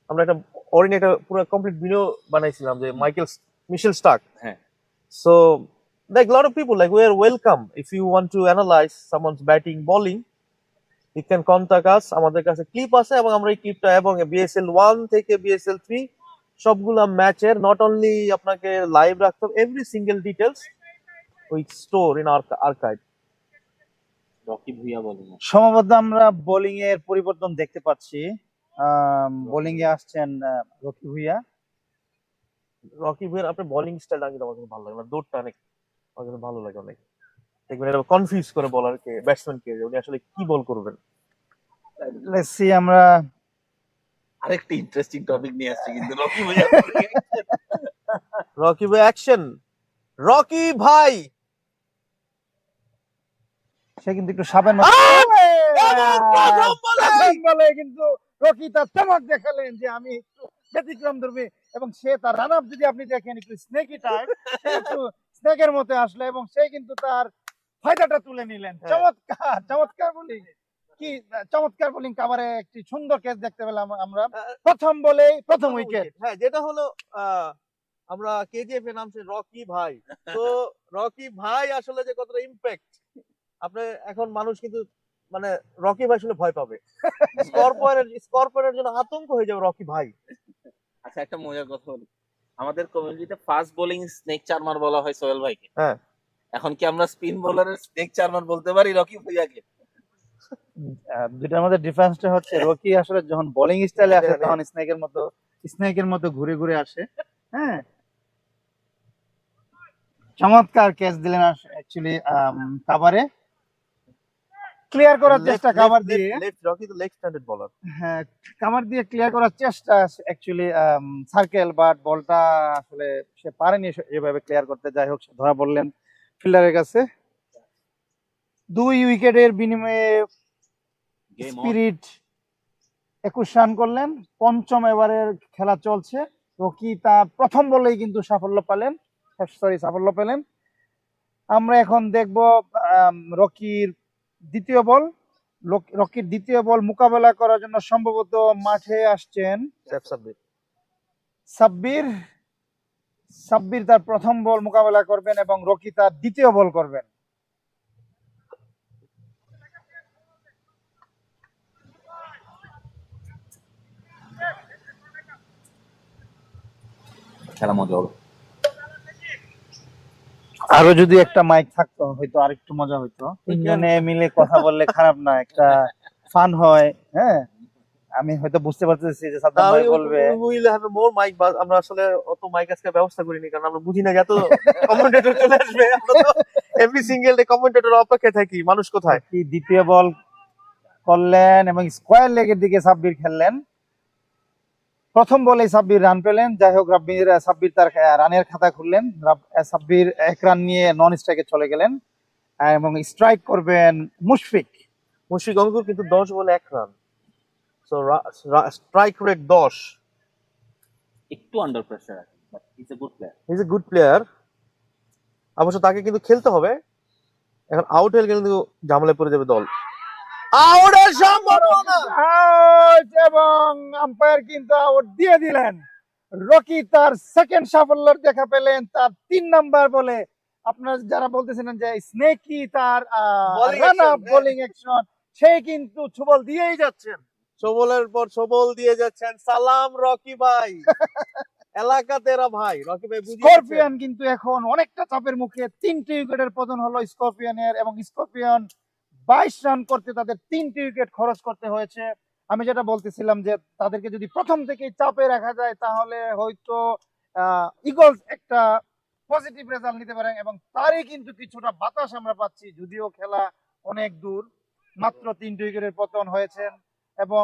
আমরা একটা অরিজিনাল পুরো কমপ্লিট ভিডিও বানাইছিলাম যে মিশেল স্টার্ক। হ্যাঁ, so like a lot of people, like we are welcome if you want to analyze someone's batting, bowling, you can contact us. আমাদের কাছে ক্লিপ আছে এবং আমরা এই ক্লিপটা এবং বিএসএল 1 থেকে বিএসএল 3 সবগুলা ম্যাচের নট অনলি আপনাকে লাইভ রাখতে হবে, every single details we store in our archive. Rocky Bhuiyan বলেন সম্ভবত আমরা বোলিং এর পরিবর্তন দেখতে পাচ্ছি। বোলিং এ আসছেন রকি ভুইয়া। আপনার বোলিং স্টাইলটা কিন্তু আমার ভালো লাগে না, দৌড়টা অনেক আমার কাছে ভালো লাগে অনেক। দেখবেন এটা কনফিউজ করে বলারকে, ব্যাটসম্যানকে যে উনি আসলে কি বল করবেন। লেটস সি, আমরা আরেকটা ইন্টারেস্টিং টপিক নিয়ে আসছি কিন্তু রকি ভুইয়া অ্যাকশন, রকি ভাই সে কিন্তু একটু সাবেন বলে কিন্তু রকি তার চমক দেখালেন যে আমি একটু ব্যতিক্রম ধর্মী, এবং সে তার রান আপ যদি আপনি দেখেন একটু স্নেকি টাইপ, একটু স্নেকের মতো আসলে এবং সে কিন্তু তার ফায়দাটা তুলে নিলেন। চমৎকার বোলিং, কি চমৎকার বোলিং কভারে একটি সুন্দর ক্যাচ দেখতে পেলাম আমরা প্রথম বলে প্রথম উইকেট। হ্যাঁ, যেটা হলো আমরা কেজিএফ এর নামছে রকি ভাই। তো রকি ভাই আসলে যে কতটা ইমপ্যাক্ট, আপনি এখন মানুষ কিন্তু মানে রকি ভাই শুনে ভয় পাবে, স্করপিয়নের জন্য আতঙ্ক হয়ে যাবে রকি ভাই। আচ্ছা, একটা মজার কথা বলি, আমাদের কমিউনিটিতে ফাস্ট বোলিং স্নেক চার্মার বলা হয় সোহেল ভাইকে। হ্যাঁ, এখন কি আমরা স্পিন বোলারের স্নেক চার্মার বলতে পারি রকি ভুইয়াকে? দুইটার মধ্যে ডিফারেন্সটা হচ্ছে রকি আসলে যখন বোলিং স্টাইলে আসে তখন স্নেকের মতো ঘুরে ঘুরে আসে। হ্যাঁ, চমৎকার ক্যাচ দিলেন অ্যাকচুয়ালি কভারে ক্লিয়ার করার চেষ্টা, কভার দিয়ে রকি তো লেগ স্ট্যান্ডার্ড বোলার। হ্যাঁ, কভার দিয়ে ক্লিয়ার করার চেষ্টা অ্যাকচুয়ালি সার্কেল, বাট বলটা আসলে সে পারেনি এভাবে ক্লিয়ার করতে। যাই হোক, ধরা পড়লেন ফিল্ডারের কাছে। 2 উইকেটের বিনিময়ে স্পিরিট 21 রান করলেন। পঞ্চম এবারের খেলা চলছে। রকি তার প্রথম বলেই কিন্তু সাফল্য পেলেন। আমরা এখন দেখব রকির দ্বিতীয় বল মোকাবেলা করার জন্য সম্ভবত মাঠে আসছেন সাব্বির তার প্রথম বল মোকাবেলা করবেন এবং রকি তার দ্বিতীয় বল করবেন। খেলা মজা হবে। আরো যদি একটা মাইক থাকতো হয়তো আরেকটু মজা হইতো। তিনজনে মিলে কথা বললে খারাপ না, একটা ফান হয়। হ্যাঁ, আমি হয়তো বুঝতে পারতেছি যে সাদ্দাম ভাই বলবে উইল হ্যাভ মোর মাইক, আমরা আসলে অত মাইক আজকে ব্যবস্থা করিনি কারণ আমরা বুঝি না যত কমেন্টেটর চলে আসবে। আমরা তো এভরি সিঙ্গেল ডে কমেন্টেটর অপেক্ষায় থাকি, মানুষ কোথায়। কি দ্বিতীয় বল করলেন এবং স্কয়ার লেগের দিকে সাব্বির খেললেন। প্রথম বলেই সাব্বির রান পেলেন। যাই হোক, সাব্বির তার রানের খাতা খুললেন। সাব্বির 1 রান নিয়ে নন স্ট্রাইকে চলে গেলেন এবং স্ট্রাইক করবেন মুশফিক অঙ্কুর, কিন্তু 10 বলে 1 রান। সো স্ট্রাইক রেট 10, একটু আন্ডার প্রেসার আছে, but he is a good player. অবশ্য তাকে কিন্তু খেলতে হবে, এখন আউট হয়ে গেলে কিন্তু ঝামেলায় পড়ে যাবে দল। আউটের সম্ভাবনা। আউট এবং আম্পায়ার কিন্তু আউট দিয়ে দিলেন। রকি তার সেকেন্ড সাফল্যের দেখা পেলেন তার 3 নাম্বার বলে। আপনারা যারা বলতেছিলেন যে স্নেকি তার Bowling run action, up bowling action, সে কিন্তু ছবল দিয়েই যাচ্ছেন। সবলের পর সবল দিয়ে যাচ্ছেন। সালাম রকি ভাই, এলাকা তেরা ভাই। রকি ভাই বুঝিয়ে দিচ্ছেন। স্করপিয়ন কিন্তু এখন অনেকটা চাপের মুখে। 3টি উইকেটের পতন হলো স্করপিয়নের এবং স্করপিয়ন 22 রান করতে তাদের 3টি উইকেট খরচ করতে হয়েছে। আমি যেটা বলতেছিলাম যে তাদেরকে যদি প্রথম থেকেই চাপে রাখা যায় তাহলে হয়তো ইগলস একটা পজিটিভ রেজাল্ট নিতে পারে এবং তারই কিন্তু কিছুটা বাতাস আমরা পাচ্ছি, যদিও খেলা অনেক দূর। মাত্র 3টি উইকেটের পতন হয়েছেন এবং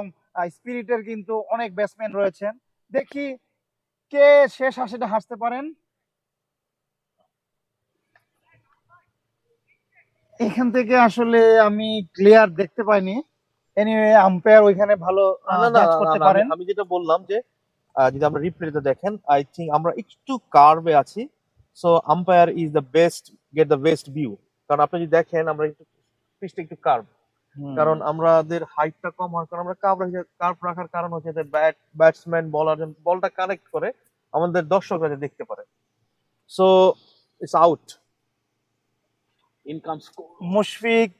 স্পিরিটের কিন্তু অনেক ব্যাটসম্যান রয়েছেন। দেখি কে শেষ হাসিটা হাসতে পারেন। এখান থেকে আসলে আমি ক্লিয়ার দেখতে পাইনি। এনিওয়ে আম্পায়ার ওইখানে ভালো না, না, জাজ না, করতে না, পারেন। আমি যেটা বললাম যে যদি আমরা রিপ্লেতে দেখেন, আই থিঙ্ক আমরা একটু কার্ভে আছি। So umpire is the best, get the best view. কারণ আপনি যদি দেখেন আমরা একটু পিচটা একটু কার্ভ, কারণ আমাদের হাইটটা কম হওয়ার কারণে আমরা কার্ভ রাখার কারণ হচ্ছে যে ব্যাটসম্যান বলার বলটা কানেক্ট করে আমাদের দর্শকরা যে দেখতে পারে। So it's out. Income Mushfiq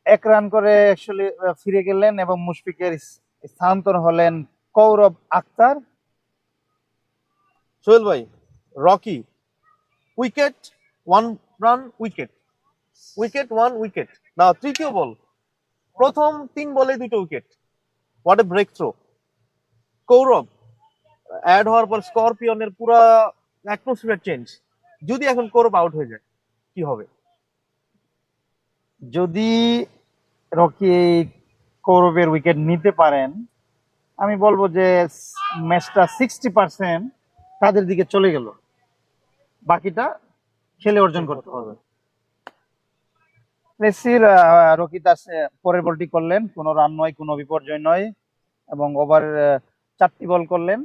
1 run করে অ্যাকচুয়ালি ফিরে গেলেন এবং মুশফিকের স্থানান্তর হলেন কৌরব আক্তার। সোহেল ভাই, Rocky wicket, 1 run, wicket, wicket 1 wicket. না, তৃতীয় বল, প্রথম 3 বলে 2টো wicket. What a breakthrough. Kaurab add হওয়ার পর স্করপিয়নের পুরো অ্যাটমসফিয়ার চেঞ্জ। যদি এখন কৌরব আউট হয়ে যায় কি হবে? যদি রকি কৌরবের উইকেট নিতে পারেন, আমি বলবো যে ম্যাচটা 60% তাদের দিকে চলে গেল, বাকিটা খেলে অর্জন করতে হবে। মেসির রকি তার পরের বলটি করলেন, কোনো রান নয়, কোনো বিপর্যয় নয় এবং ওভার 4টি বল করলেন।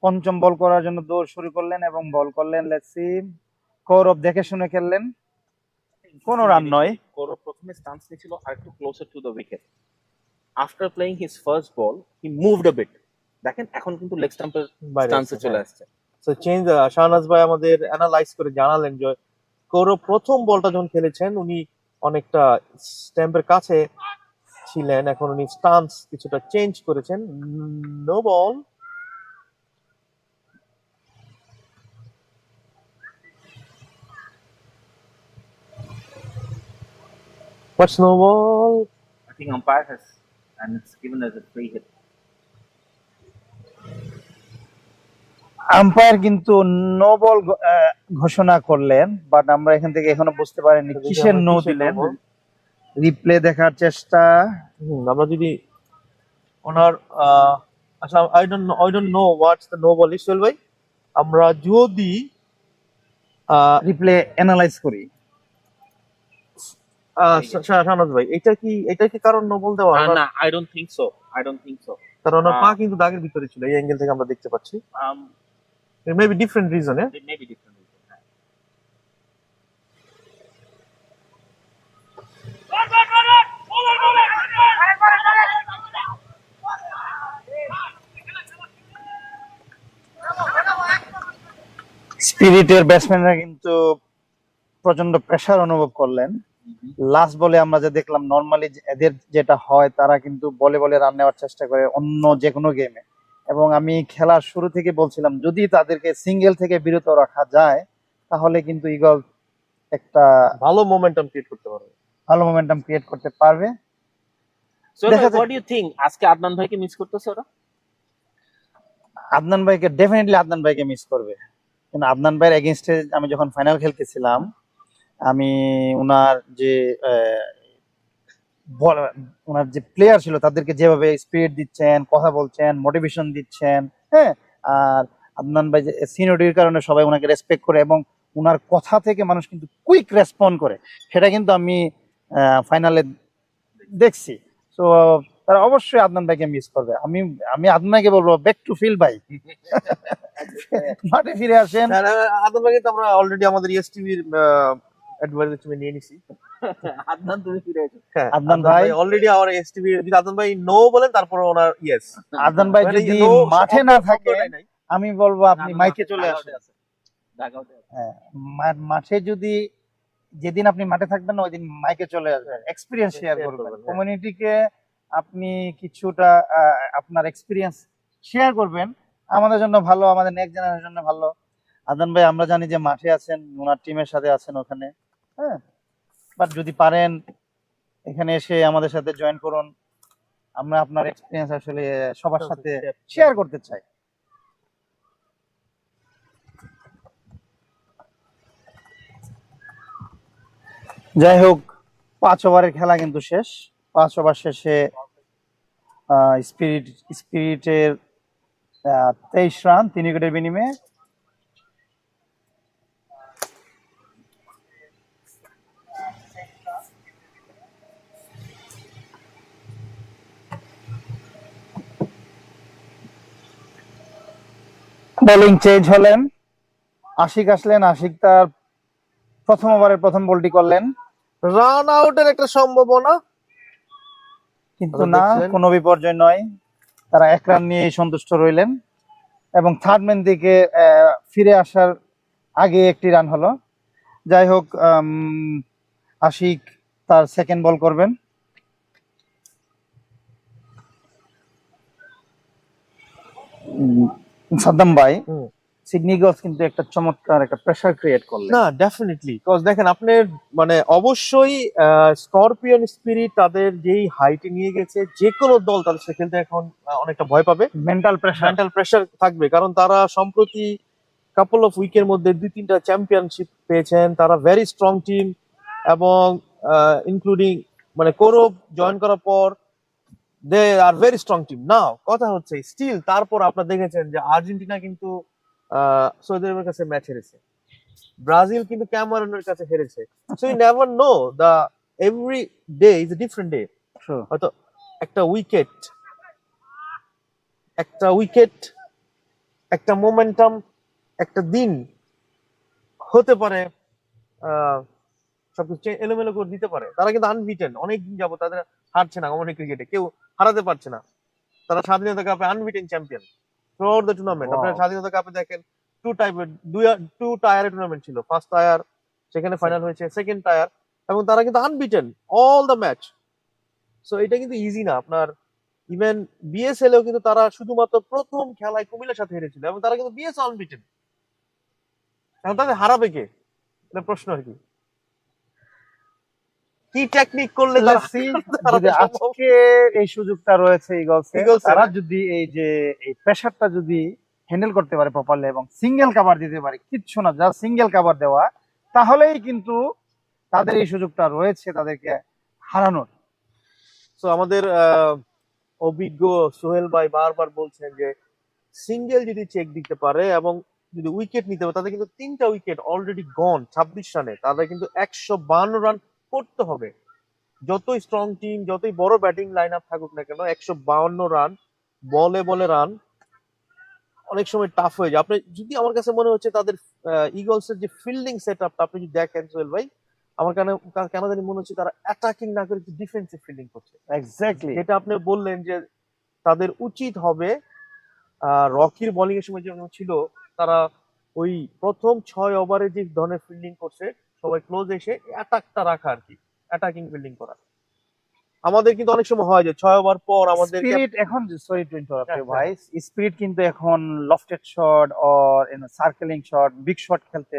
পঞ্চম বল করার জন্য দৌড় শুরু করলেন এবং বল করলেন। লেটস সি, কৌরব দেখে শুনে খেললেন, কোনো রান নয়। কৌরব প্রথমে স্টান্স নিয়েছিল আর একটু closer to the wicket. After playing his first ball he moved a bit. দেখেন এখন কিন্তু লেগ স্টাম্পের স্টান্সে চলে আসছে। So change. শাহনাজ ভাই আমাদের অ্যানালাইজ করে জানালেন যে কৌরব প্রথম বলটা যখন খেলেছেন উনি অনেকটা স্ট্যাম্পের কাছে ছিলেন, এখন উনি স্টান্স কিছুটা চেঞ্জ করেছেন। No ball. What's no ball? I think umpire has and it's given as a free hit. Umpire কিন্তু নো বল ঘোষণা করলেন, বাট আমরা এখান থেকে এখনো বুঝতে পারিনি কিসের নো দিলেন। রিপ্লে দেখার চেষ্টা। আমরা যদি ওনার আচ্ছা, I don't know what's the no ball is. Sohel ভাই, আমরা যদি রিপ্লে অ্যানালাইজ করি, শাহনাজ ভাই, এটা কি কারণ নো বল দেওয়া? না, I don't think so. কারণ ওনার পা কিন্তু দাগের ভিতরে ছিল, এই অ্যাঙ্গেল থেকে আমরা দেখতে পাচ্ছি। Maybe different reason. It may be different reason. স্পিরিটের ব্যাটসম্যানরা কিন্তু প্রচন্ড প্রেসার অনুভব করলেন। লাস্ট বলে আমরা যে দেখলাম, নর্মালি এদের যেটা হয় তারা কিন্তু বলে বলে রান নেওয়ার চেষ্টা করে অন্য যে কোনো গেমে, এবং আমি খেলার শুরু থেকে বলছিলাম যদি তাদেরকে সিঙ্গেল থেকে বিরত রাখা যায় তাহলে কিন্তু ইগল একটা ভালো মোমেন্টাম ক্রিয়েট করতে পারবে। So what do you think? আজকে আদনান ভাইকে মিস করতেছে ওরা? আদনান ভাইকে ডেফিনেটলি আদনান ভাইকে মিস করবে। কিন্তু আদনান ভাইয়ের এগেইনস্টে আমি যখন ফাইনাল খেলতেছিলাম, আমি ওনার যে প্লেয়ার ছিল তাদেরকে যেভাবে স্পিরিট দিচ্ছেন, কথা বলছেন, মোটিভেশন দিচ্ছেন, হ্যাঁ, আর আদনান ভাই যে সিনিয়রিটির কারণে সবাই ওনাকে রেসপেক্ট করে এবং ওনার কথা থেকে মানুষ কিন্তু কুইক রেসপন্ড করে, সেটা কিন্তু আমি ফাইনালে দেখছি। তো তারা অবশ্যই আদনান ভাইকে মিস করবে। আমি আদনান ভাইকে বলবো ব্যাক টু ফিল্ড ভাই, মাঠে ফিরে আসেন। আদনান ভাইকে তো আমরা অলরেডি আমাদের ইএসটিভির অ্যাডভাইস তুমি নিয়ে নিছি। আদনান তুমি ফিরে এসো। হ্যাঁ, আদনান ভাই অলরেডি আমার এসটিভি যদি আদনান ভাই নো বলেন তারপর ওনার ইয়েস। আদনান ভাই যদি মাঠে না থাকে আমি বলবো আপনি মাইকে চলে আসুন। ঢাকাতে আছে। হ্যাঁ, মাঠে যদি যেদিন আপনি মাঠে থাকবেন না ওই দিন মাইকে চলে আসবেন, এক্সপিরিয়েন্স শেয়ার share করবেন, করবেন, হ্যাঁ। কমিউনিটিকে আপনি কিছুটা আপনার এক্সপিরিয়েন্স শেয়ার করবেন, আমাদের জন্য ভালো, আমাদের নেক্সট জেনারেশনের জন্য ভালো। আদনান ভাই আমরা জানি যে মাঠে আছেন, ওনার টিমের সাথে আছেন ওখানে, হ্যাঁ, বাট যদি পারেন এখানে এসে আমাদের সাথে জয়েন করুন, আমরা আপনার এক্সপিরিয়েন্স আসলে সবার সাথে শেয়ার করতে চাই। যাই হোক 5 ওভারের খেলা কিন্তু শেষ। 5 ওভার শেষে স্পিরিটের 23 রান 3 উইকেটের বিনিময়ে। বোলিং চেঞ্জ হলেন, আশিক আসলেন, আশিক তার প্রথম ওভারের প্রথম বলটি করলেন, রান আউটের একটা সম্ভাবনা, কিন্তু না, কোনো বিপর্যয় নয়, তারা 1 রান নিয়ে সন্তুষ্ট রইলেন এবং থার্ড ম্যান দিকে ফিরে আসার আগে একটি রান হলো। যাই হোক আশিক তার সেকেন্ড বল করবেন। সাদ্দাম ভাই, সিডনি ইগলস কিন্তু একটা চমৎকার একটা প্রেসার ক্রিয়েট করলেন। না ডেফিনেটলি, বিকজ দেখেন আপনি মানে অবশ্যই স্করপিয়ন স্পিরিট তাদের যেই হাইটে নিয়ে গেছে, যে কোনো দল তাদের সাথে খেলতে এখন অনেকটা ভয় পাবে, মেন্টাল প্রেসার থাকবে, কারণ তারা সম্প্রতি কাপল অফ উইকের মধ্যে 2-3টা চ্যাম্পিয়নশিপ পেয়েছেন, তারা ভেরি স্ট্রং টিম, এবং ইনক্লুডিং মানে কৌরব জয়েন করার পর দে আর ভেরি স্ট্রং টিম। নাও কথা হচ্ছে স্টিল তারপর আপনারা দেখেছেন যে আর্জেন্টিনা কিন্তু সৌদি আরবের কাছে ম্যাচ হেরেছে, ব্রাজিল কিন্তু ক্যামেরুনের কাছে হেরেছে। So you never know, the every day is a different day. হয়তো একটা উইকেট, একটা মোমেন্টাম, একটা দিন হতে পারে সবকিছু এলোমেলো করে দিতে পারে। তারা কিন্তু আনবিটেন, অনেকদিন যাবো তাদের হারছে না, কমন ক্রিকেটে কেউ হারাতে পারছে না। তারা স্বাধীনতা কাপে unbeaten champion through out the tournament. আপনার স্বাধীনতা কাপে দেখেন টু টায়ারের টুর্নামেন্ট ছিল, ফার্স্ট টায়ার সেখানে ফাইনাল হয়েছে, সেকেন্ড টায়ার, এবং তারা কিন্তু unbeaten all the match. So এটা কিন্তু ইজি না। আপনার ইভেন বিএসএল এও কিন্তু তারা শুধুমাত্র প্রথম খেলায় কুমিল্লার সাথে হেরেছিল, এবং তারা কিন্তু বিএসএল আনবিটেন। এখন তাদের হারাবে কে, এটা প্রশ্ন আর কি। কি টেকনিক করলে যদি আজকে এই সুযোগটা রয়েছে ইগলসে, তারা যদি এই যে এই প্রেসারটা যদি হ্যান্ডেল করতে পারে প্রপারলি এবং সিঙ্গেল কভার দিতে পারে, কিচ্ছু না, যা সিঙ্গেল কভার দেওয়া, তাহলেই কিন্তু তাদের এই সুযোগটা রয়েছে তাদেরকে হারানোর। তো আমাদের অভিজ্ঞ সোহেল ভাই বারবার বলছেন যে সিঙ্গেল যদি চেক দিতে পারে এবং যদি উইকেট নিতে পারে, তাদের কিন্তু 3টা উইকেট অলরেডি গন 26 রানে, তাদের কিন্তু 152 রান করতে হবে। যতই স্ট্রং টিম, যতই বড় ব্যাটিং লাইন আপ থাকুক না কেন, 152 রান বলে রান অনেক সময় টাফ হয়ে যায়। আপনি যদি, আমার কাছে মনে হচ্ছে তাদের ইগলস এর যে ফিল্ডিং সেট আপটা আপনি যদি দেখেন সোহেল ভাই, আমার কেন জানি মনে হচ্ছে তারা অ্যাটাকিং না করে ডিফেন্সিভ ফিল্ডিং করছে। এক্স্যাক্টলি যেটা আপনি বললেন যে তাদের উচিত হবে রকির বোলিং এর সময় যেমন ছিল, তারা ওই প্রথম 6 ওভারে যে ধরনের ফিল্ডিং করছে, সবাই ক্লোজ এসে অ্যাটাকটা রাখা আর কি, অ্যাটাকিং ফিল্ডিং করা। আমাদের কিন্তু অনেক সময় হয় যে 6 ওভার পর আমাদের স্পিরিট এখন, সরি টু ইন্টারাপ্ট ইউ ভাই, স্পিরিট কিন্তু এখন lofted shot or circling shot, big shot খেলতে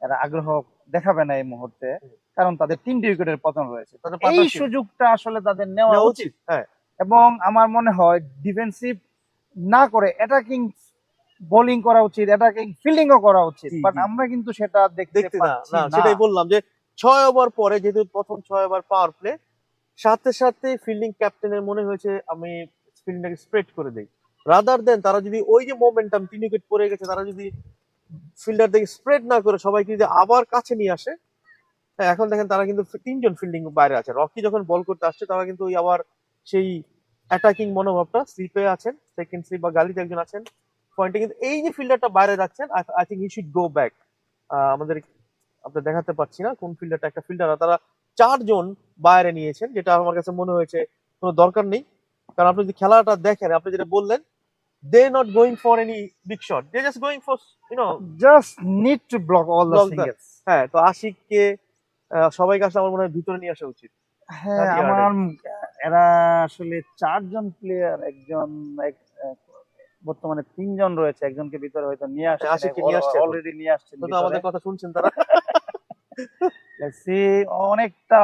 এরা আগ্রহ দেখাবে না এই মুহূর্তে, কারণ তাদের 3টি উইকেটের পতন রয়েছে। এই সুযোগটা আসলে তাদের নেওয়া উচিত। হ্যাঁ, এবং আমার মনে হয় ডিফেন্সিভ না করে অ্যাটাকিং বোলিং করা উচিত, অ্যাটাকিং ফিল্ডিংও করা উচিত, বাট আমরা কিন্তু সেটা দেখতে পাচ্ছি না। সেটাই বললাম যে 6 ওভার পরে, যেহেতু প্রথম 6 ওভার পাওয়ার প্লে, সাথে সাথে ফিল্ডিং ক্যাপ্টেনের মনে হয়েছে আমি ফিল্ডিংটাকে স্প্রেড করে দেই, রাদার দেন তারা যদি ওই যে মোমেন্টাম 3 উইকেট পড়ে গেছে, তারা যদি ফিল্ডার থেকে স্প্রেড না করে সবাইকে যদি আবার কাছে নিয়ে আসে। হ্যাঁ, এখন দেখেন তারা কিন্তু 3জন ফিল্ডিং বাইরে আছে। রকি যখন বল করতে আসছে, তারা কিন্তু ওই আবার সেই অ্যাটাকিং মনোভাবটা, স্লিপে আছেন, সেকেন্ড স্লিপ বা গালিতে একজন আছেন পয়েন্টে, কিন্তু এই যে ফিল্ডারটা বাইরে যাচ্ছেন, I think he should go back. আমাদের আপনি দেখাতে পারছি না কোন ফিল্ডারটা, একটা ফিল্ডার তারা 4 জন বাইরে নিয়েছেন, যেটা আমার কাছে মনে হয়েছে কোনো দরকার নেই। কারণ আপনি যদি খেলাটা দেখেন, আপনি যেটা বললেন, they not going for any big shot, they just going for just need to block all the block the, singles. হ্যাঁ। তো আশিককে সবাইকে আসলে আমার মনে হয় ভিতরে নিয়ে আসা উচিত। হ্যাঁ, 30 আমার yard-এ। এরা আসলে 4 জন প্লেয়ার, একজন বর্তমানে 3 জন রয়েছে, একজনকে ভিতরে হয়তো নিয়ে আসছে, আশিককে নিয়ে আসছে এখন। অলরেডি নিয়ে আসছেন তো ভিতরে। আমাদের কথা শুনছেন তারা। সে অনেকটা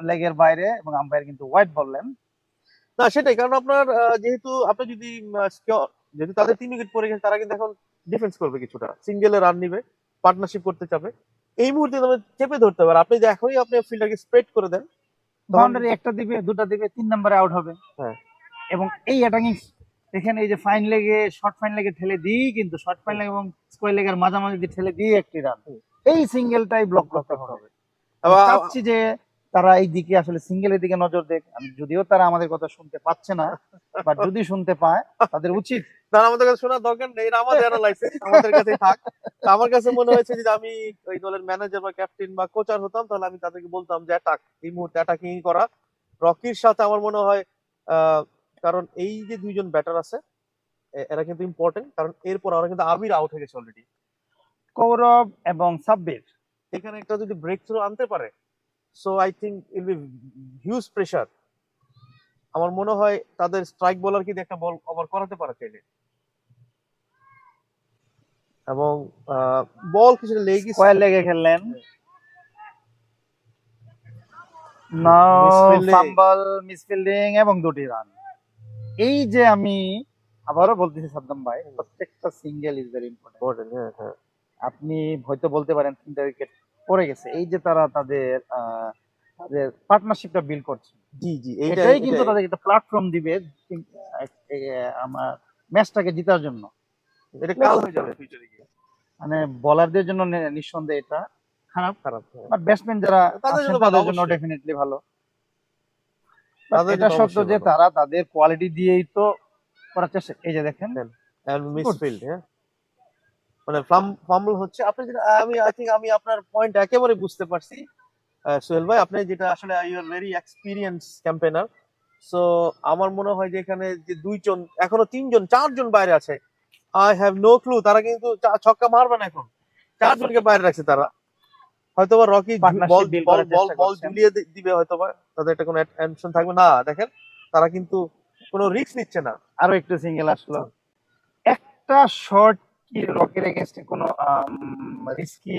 লেগের বাইরে এবং আম্পায়ার কিন্তু হোয়াইট বললেন। না সেটাই, কারণ আপনার যেহেতু আপনি যদি যেহেতু তাদের 3 উইকেট পড়ে গেছে, তারা কিন্তু এখন ডিফেন্স করবে, কিছুটা সিঙ্গেলে রান নিবে, পার্টনারশিপ করতে চাবে। এই মুহূর্তে তুমি চেপে ধরতে পারে, আপনি যে এখনই আপনি ফিল্ডারকে স্প্রেড করে দেন, বাউন্ডারি একটা দিবে, দুটা দিবে, 3 নম্বরে আউট হবে। হ্যাঁ। এবং এই অ্যাটাকিং এখানে এই যে ফাইন লেগে, শর্ট ফাইন লেগে ঠেলে দিই, কিন্তু শর্ট ফাইন লেগ এবং স্কোয়ার লেগের মাঝামাঝি দিয়ে ঠেলে দিয়ে একটি রান, এই সিঙ্গেলটাই ব্লক করতে হবে। আমি চাচ্ছি যে তারা এই দিকে আসলে সিঙ্গেলের দিকে নজর দেখ, যদিও তারা আমাদের কথা শুনতে পাচ্ছে না, বাট যদি শুনতে পায় তাদের উচিত। তারা আমাদের কাছে শোনার দরকার নেই, এটা আমাদের অ্যানালাইসিস, আমাদের কাছেই থাক। তো আমার কাছে মনে হয়েছে যে আমি ওই দলের ম্যানেজার বা ক্যাপ্টেন বা কোচার হতাম, তাহলে আমি তাদেরকে বলতাম যে অ্যাটাক, এই মুহূর্তে অ্যাটাকিং করা। রকির সাথে আমার মনে হয় কারণ এই যে 2 জন ব্যাটার আছে, এরা কিন্তু ইম্পর্টেন্ট, কারণ এরপর আমরা কিন্তু আবির আউট হয়ে গেছে অলরেডি। কৌরব এবং সাব্বির এখানে একটা যদি ব্রেক থ্রু আনতে পারে, so I think it be huge pressure. আমার মনে হয় তাদের স্ট্রাইক বোলার কিন্তু একটা বল ওভার করাতে পারে চাইলে, এবং বল কিছুটা লেগই স্কোয়ার লেগে খেললেন। ফাম্বল, মিসফিল্ডিং এবং 2টি রান। এই যে আমি আবারও বলতেছি সাদ্দাম ভাই, প্রত্যেকটা সিঙ্গেল ইজ ভেরি ইম্পর্টেন্ট। হ্যাঁ। আপনি হয়তো বলতে পারেন 3টা উইকেট পড়ে গেছে, এই যে তারা তাদের পার্টনারশিপটা বিল্ড করছে, জি এটাই কিন্তু তাদের একটা প্ল্যাটফর্ম দিবে আমার ম্যাচটাকে জেতার জন্য। এটা কাল হয়ে যাবে ফিউচারে গিয়ে। মানে বোলারদের জন্য নিঃসন্দেহে এটা খারাপ, খারাপ, বাট ব্যাটসম্যান যারা তাদের জন্য তাদের ভালো, জন্য অবশ্যই। ডেফিনেটলি ভালো। তাদের এটা জন্য সত্য অবশ্যই যে ভালো। তারা তাদের কোয়ালিটি দিয়েই তো করার চেষ্টা। এই যে দেখেন, এন্ড মিসফিল্ড, হ্যাঁ, মানে ফাম্বল হচ্ছে। আপনি যেটা, আই থিংক আমি আপনার পয়েন্ট একেবারে বুঝতে পারছি সোহেল ভাই। আপনি যেটা আসলে you are very experience campaigner. সো আমার মনে হয় যে এখানে যে 2 জন, এখনো 3 জন 4 জন বাইরে আছে, আই হ্যাভ নো ক্লু তারা কিন্তু ছক্কা মারবে না এখন। 4 জনকে বাইরে রাখছে তারা, হয়তোবা রকি পার্টনারশিপ বিল্ড করার চেষ্টা বল করছেন। ঝুলিয়ে দিবে, হয়তোবা তাদের একটা কোনো টেনশন থাকবে না। দেখেন তারা কিন্তু কোনো রিস্ক নিচ্ছে না। আরো একটু সিঙ্গেল আসলো। একটা শর্ট কি রকের এগেইনস্টে কোনো রিস্কি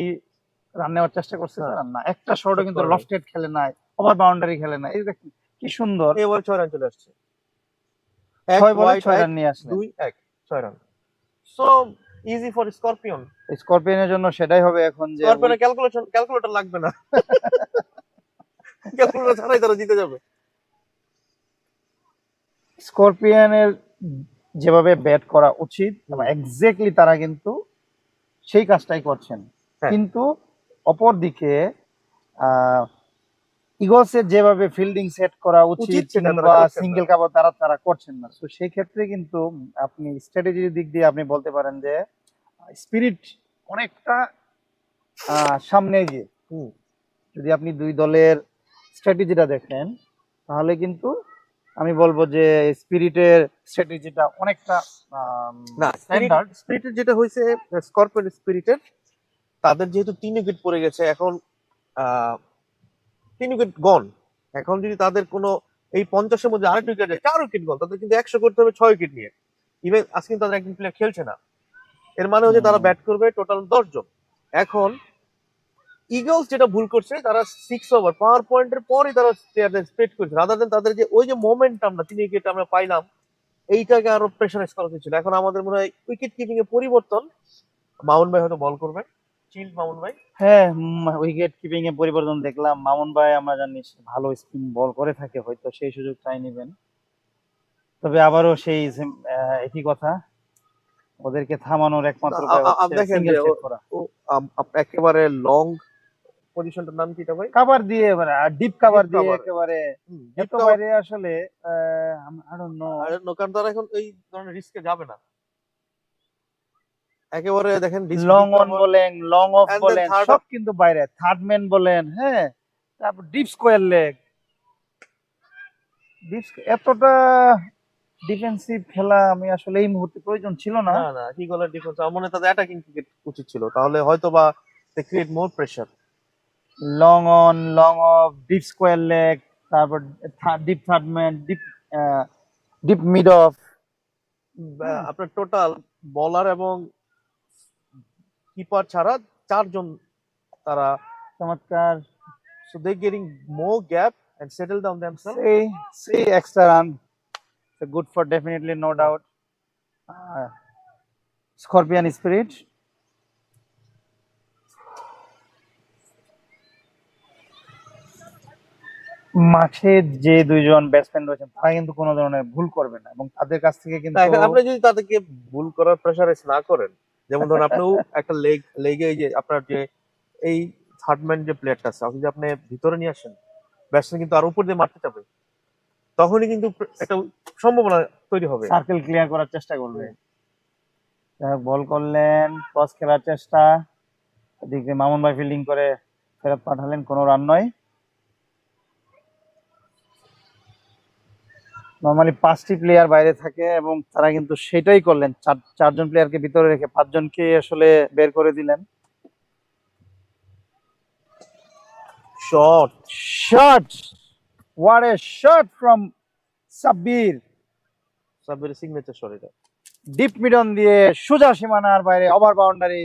রান নেওয়ার চেষ্টা করছে তারা? না, একটা শর্টও কিন্তু লফটেড খেলে নাই, ওভার বাউন্ডারি খেলে নাই। এই দেখেন কি সুন্দর, এবার 6 রান চলে আসছে, 6 বলে 6 রান নিয়ে আসলেন। 2-1 6 run. So easy for Scorpion. স্করপিয়নের জন্য সেটাই হবে এখন, যে স্করপিয়নের ক্যালকুলেটর লাগবে না, ক্যালকুলেটর ছাড়াই তারা জিতে যাবে। স্করপিয়নের যেভাবে ব্যাট করা উচিত এক্স্যাক্টলি তারা কিন্তু সেই কাজটাই করছেন। কিন্তু অপরদিকে ইগলসের যেভাবে ফিল্ডিং সেট করা উচিত কিংবা সিঙ্গেল কাভার তারা করছেন না। তো সেই ক্ষেত্রে কিন্তু আপনি স্ট্র্যাটেজির দিক দিয়ে আপনি বলতে পারেন যে স্পিরিট অনেকটা সামনে গিয়ে, যদি আপনি 2 দলের স্ট্র্যাটেজিটা দেখেন, তাহলে কিন্তু আমি বলবো যে স্পিরিটের স্ট্র্যাটেজিটা অনেকটা না, স্পিরিটের যেটা হয়েছে, স্করপিয়ন স্পিরিটের তাদের যেহেতু 3 উইকেট পড়ে গেছে এখন, 3 উইকেট গন। এখন যদি তাদের কোনো এই 50-এর মধ্যে আরেকটা উইকেট যায়, 4 উইকেট গন, তাদের কিন্তু 100 করতে হবে 6 উইকেট নিয়ে। ইভেন আজকে কিন্তু তাদের একজন প্লেয়ার খেলছে না, এর মানে হচ্ছে তারা ব্যাট করবে টোটাল 10 জন। এখন ইগলস যেটা ভুল করছে, তারা 6 ওভার পাওয়ার পয়েন্টের পরই তারা প্লেয়ারদের স্প্রেড করছে, রাদার দেন তাদের যে ওই যে মোমেন্টামটা 3 উইকেট আমরা পাইলাম, এইটাকে আরো প্রেশারাইজ করা হয়েছিল। এখন আমাদের মনে হয় উইকেট কিপিং এ পরিবর্তন, মামুন ভাই হয়তো বল করবেন, চিল মামুন ভাই। হ্যাঁ, উইকেট কিপিং এ পরিবর্তন দেখলাম। মামুন ভাই আমরা জানি ভালো স্পিন বল করে থাকে, হয়তো সেই সুযোগটাই নেবেন। তবে আবারও সেই একই কথা, ওদেরকে থামানোর একমাত্র উপায় হচ্ছে সিঙ্গেল সেট করা। একেবারে লং পজিশনটার নাম কিটা ভাই? কভার দিয়ে, ডিপ কভার দিয়ে একেবারে এত বাইরে আসলে আই ডোন্ট নো, কারণ তারা এখন এই ধরনের রিস্কে যাবে না। একেবারে দেখেন লং অন বলেন, লং অফ And then বলেন, third সব কিন্তু বাইরে। থার্ড ম্যান বলেন, হ্যাঁ, তারপর ডিপ স্কোয়ার লেগ। এতটা ডিফেন্সিভ খেলা আমি আসলে এই মুহূর্তে প্রয়োজন ছিল না। না না কি বলে ডিফেন্স আমার মনে হয় তাদের অ্যাটাকিং ক্রিকেট উচিত ছিল, তাহলে হয়তো বা they create more pressure. Long on, long off, deep square leg, তারপর deep third man, deep mid off. আপনার টোটাল বলার এবং কিপার ছাড়া 4 জন তারা চমৎকার। so they getting more gap and settle down themselves. See extra run. So good for definitely, no doubt. Scorpion spirit. মাঠে যে দুইজন ব্যাটসম্যান রয়েছেন তারা কিন্তু কোনো ধরনের ভুল করবে না এবং তাদের কাছ থেকে কিন্তু আপনি যদি তাদেরকে ভুল করার প্রেসারাইজ না করেন, যেমন ধরুন আপনিও একটা লেগে এই যে আপনার যে এই থার্ডম্যান যে প্লেয়ারটা আছে আপনি যদি আপনি ভিতরে নিয়ে আসেন, ব্যাটসম্যান কিন্তু আর উপর দিয়ে মারতে যাবে, তখনই কিন্তু একটা সম্ভাবনা তৈরি হবে, সার্কেল ক্লিয়ার করার চেষ্টা করবে। বল করলেন, ক্রস খেলার চেষ্টা, এদিকে মামুন ভাই ফিল্ডিং করে ফেরত পাঠালেন, কোনো রান নয়। নরমালি 5টি প্লেয়ার বাইরে থাকে এবং তারা কিন্তু সেটাই করলেন, 4জন প্লেয়ারকে ভিতরে রেখে 5জনকে আসলে বের করে দিলেন। Shot what a shot from Sabbir signature shot এটা, ডিপ মিডন দিয়ে সোজা সীমানার বাইরে ওভার বাউন্ডারি।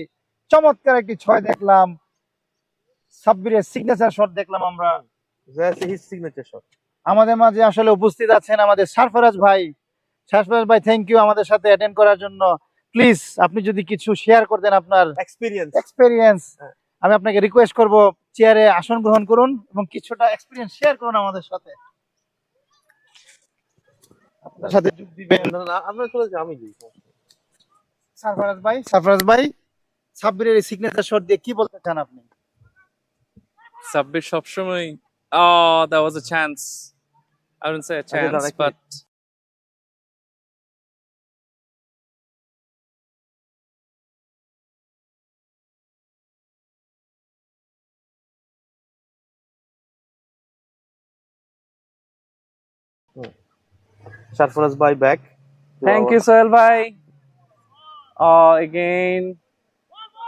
চমৎকার একটি 6 দেখলাম, সাব্বিরের সিগনেচার শট দেখলাম আমরা। His signature shot. আমাদের মাঝে আসলে উপস্থিত আছেন আমাদের সরফরাজ ভাই। থ্যাংক ইউ আমাদের সাথে অ্যাটেন্ড করার জন্য। প্লিজ আপনি যদি কিছু শেয়ার করতেন আপনার এক্সপেরিয়েন্স, আমি আপনাকে রিকোয়েস্ট করব চেয়ারে আসন গ্রহণ করুন এবং কিছুটা এক্সপেরিয়েন্স শেয়ার করুন আমাদের সাথে। আপনার সাথে যোগ দিবেন। আমরা চলে যাই, আমি দিই। সরফরাজ ভাই সাব্বিরের সিগনেচার শট দিয়ে কি বলতে চান আপনি? সাব্বির সবসময় that was a chance. I wouldn't say a chance, but Sarfaraz bhai back. thank you Sohail bhai. Again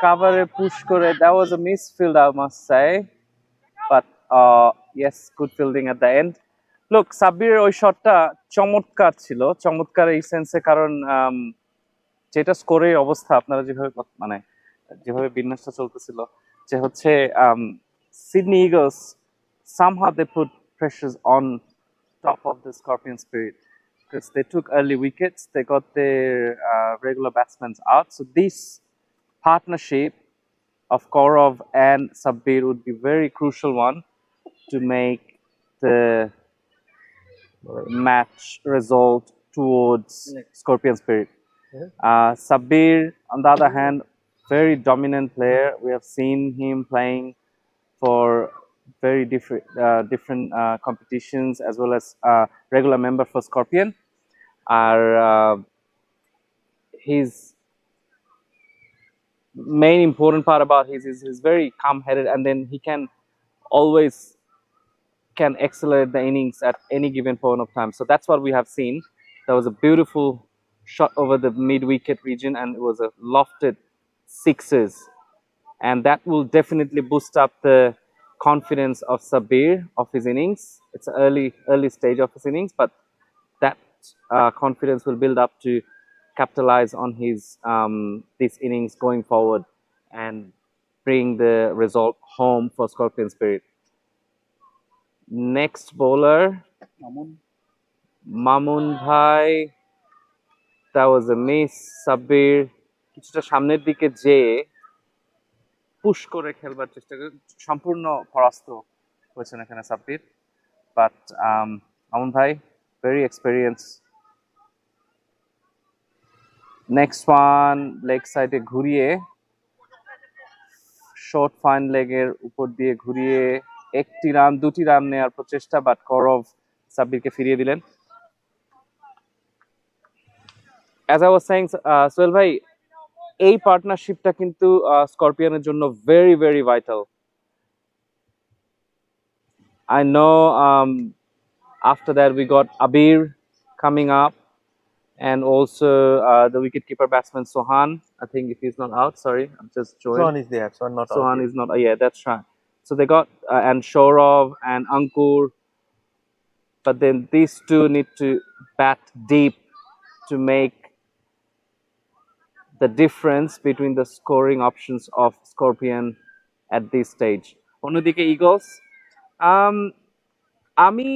cover push kore, that was a misfield I must say, but yes, good fielding at the end. Look, সাব্বিরের ওই শটটা চমৎকার ছিল, চমৎকার এই সেন্সে, কারণ যেটা স্কোরের অবস্থা আপনারা যেভাবে মানে যেভাবে বিন্যাসটা চলতেছিল, যে হচ্ছে Sydney Eagles somehow they put pressures on top of the Scorpion Spirit because they took early wickets, they got their regular batsmen out, so this partnership of Kaurav and Sabbir would be very crucial one to make the match result towards Scorpion Spirit. Sabbir, on the other hand, very dominant player. We have seen him playing for very different competitions as well as regular member for Scorpion. His main important part about his is he's very calm-headed, and then he can always accelerate the innings at any given point of time. So that's what we have seen. There was a beautiful shot over the mid-wicket region, and it was a lofted sixes, and that will definitely boost up the confidence of Sabbir of his innings. It's an early stage of his innings, but that confidence will build up to capitalize on his this innings going forward and bring the result home for Scorpion Spirit. Next bowler, Mamun Bhai, that was a miss. Sabbir কিছুটা সামনের দিকে যেয়ে push করে খেলবার চেষ্টা করে, সম্পূর্ণ পরাস্ত হয়েছেন এখানে সাব্বির, বাট মামুন ভাই very experienced. Next one, leg side এ ঘুরিয়ে শর্ট ফাইন লেগের উপর দিয়ে ঘুরিয়ে দুটি রান নেওয়ার প্রচেষ্টা, বাট করভ সাব্বিরকে ফিরিয়ে দিলেন। As I was saying, Sohail bhai, এই পার্টনারশিপটা কিন্তু স্করপিয়নের জন্য very very vital. I know after that we got Abir coming up, and also the wicketkeeper batsman Sohan. I think if he's not out, sorry, I'm just joined. Sohan is there. Sohan not out Sohan yet. is not. Yeah, that's right. So they got and Shourav and Ankur, but then these two need to bat deep to make the difference between the scoring options of Scorpion at this stage. অন্যদিকে Eagles, আমি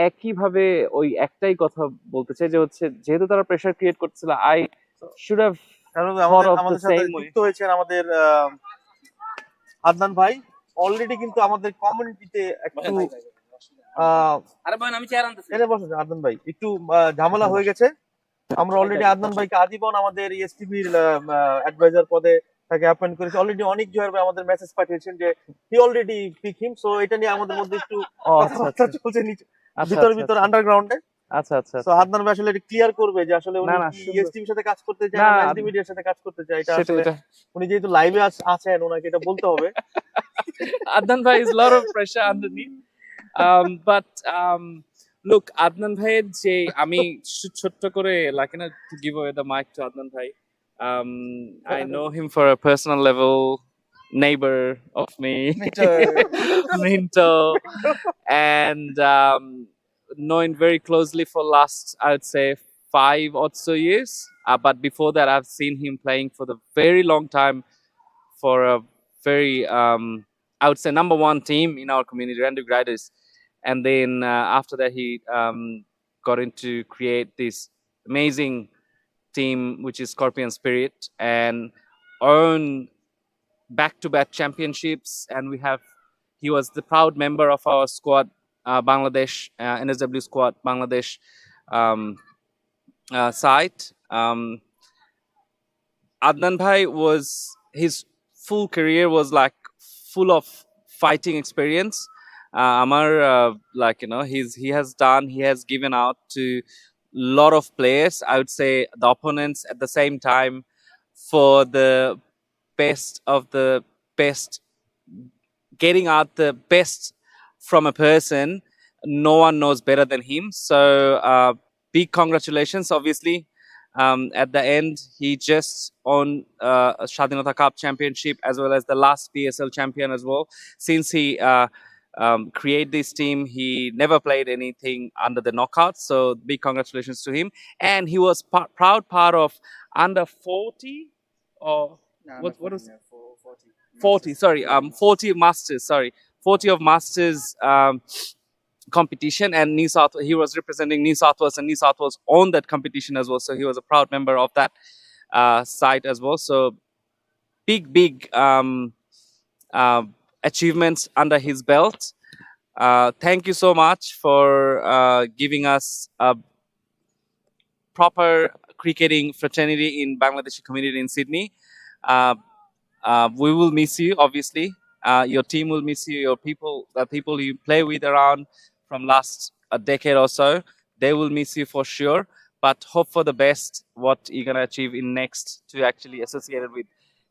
একইভাবে ওই একটাই কথা বলতে চাই যে হচ্ছে যেহেতু তারা প্রেসার ক্রিয়েট করতেছিল, আই শুড হ্যাভ কারণ thought of the আমাদের সাথে same way. যুক্ত হয়েছেন আমাদের আদনান ভাই অলরেডি কিন্তু আমাদের কমিউনিটিতে একটু এনে বসেছে আদনান ভাই একটু ঝামেলা হয়ে গেছে। আমরা অলরেডি আদনান ভাইকে আজীবন আমাদের ইএসটিভির অ্যাডভাইজার পদে তাকে অ্যাপয়েন্ট করেছি। অলরেডি অনেক জয়ের ভাই আমাদের মেসেজ পাঠিয়েছেন যে হি অলরেডি পিক হিম। সো এটা নিয়ে আমাদের মধ্যে একটু কথাবার্তা চলছে নিচে ভিতর আন্ডারগ্রাউন্ডে। আচ্ছা আচ্ছা সো আদনান ভাই আসলে এটা ক্লিয়ার করবে যে আসলে উনি কি ইএসটিভির সাথে কাজ করতে চায় না এসডি মিডিয়ার সাথে কাজ করতে চায়। এটা আসলে উনি যেহেতু লাইভে আছেন ওনাকে এটা বলতে হবে। Adnan bhai is a lot of pressure underneath. But look, Adnan bhaiয়ের যে আমি ছোট্ট করে like to give away the mic to Adnan bhai. I know him for a personal level, neighbor of me, mentor, and knowing very closely for last, I would say, 5 or so years. But before that, I've seen him playing for the very long time for a very I would say number one team in our community, Randu Griders. And then after that, he got into create this amazing team, which is Scorpion Spirit, and earn back-to-back championships. And he was the proud member of our squad, Bangladesh, NSW squad, Bangladesh side. Adnan Bhai his full career was like full of fighting experience. Amar, he has given out to lot of players. I would say the opponents at the same time for the best of the best, getting out the best from a person. No one knows better than him. So big congratulations, obviously. At the end, he just won a Shadinata Cup championship as well as the last PSL champion as well. Since he created this team, he never played anything under the knockout. So big congratulations to him. And he was proud part of under 40 or what was 40? Sorry, 40 Masters. Sorry, 40 of Masters. Competition, and he was representing New South Wales, and New South Wales owned that competition as well, so he was a proud member of that side as well. So big achievements under his belt. Thank you so much for giving us a proper cricketing fraternity in Bangladeshi community in Sydney. We will miss you, obviously. Your team will miss you. The people you play with around from last a decade or so, they will miss you for sure. But hope for the best. What you're gonna achieve in next to actually associated with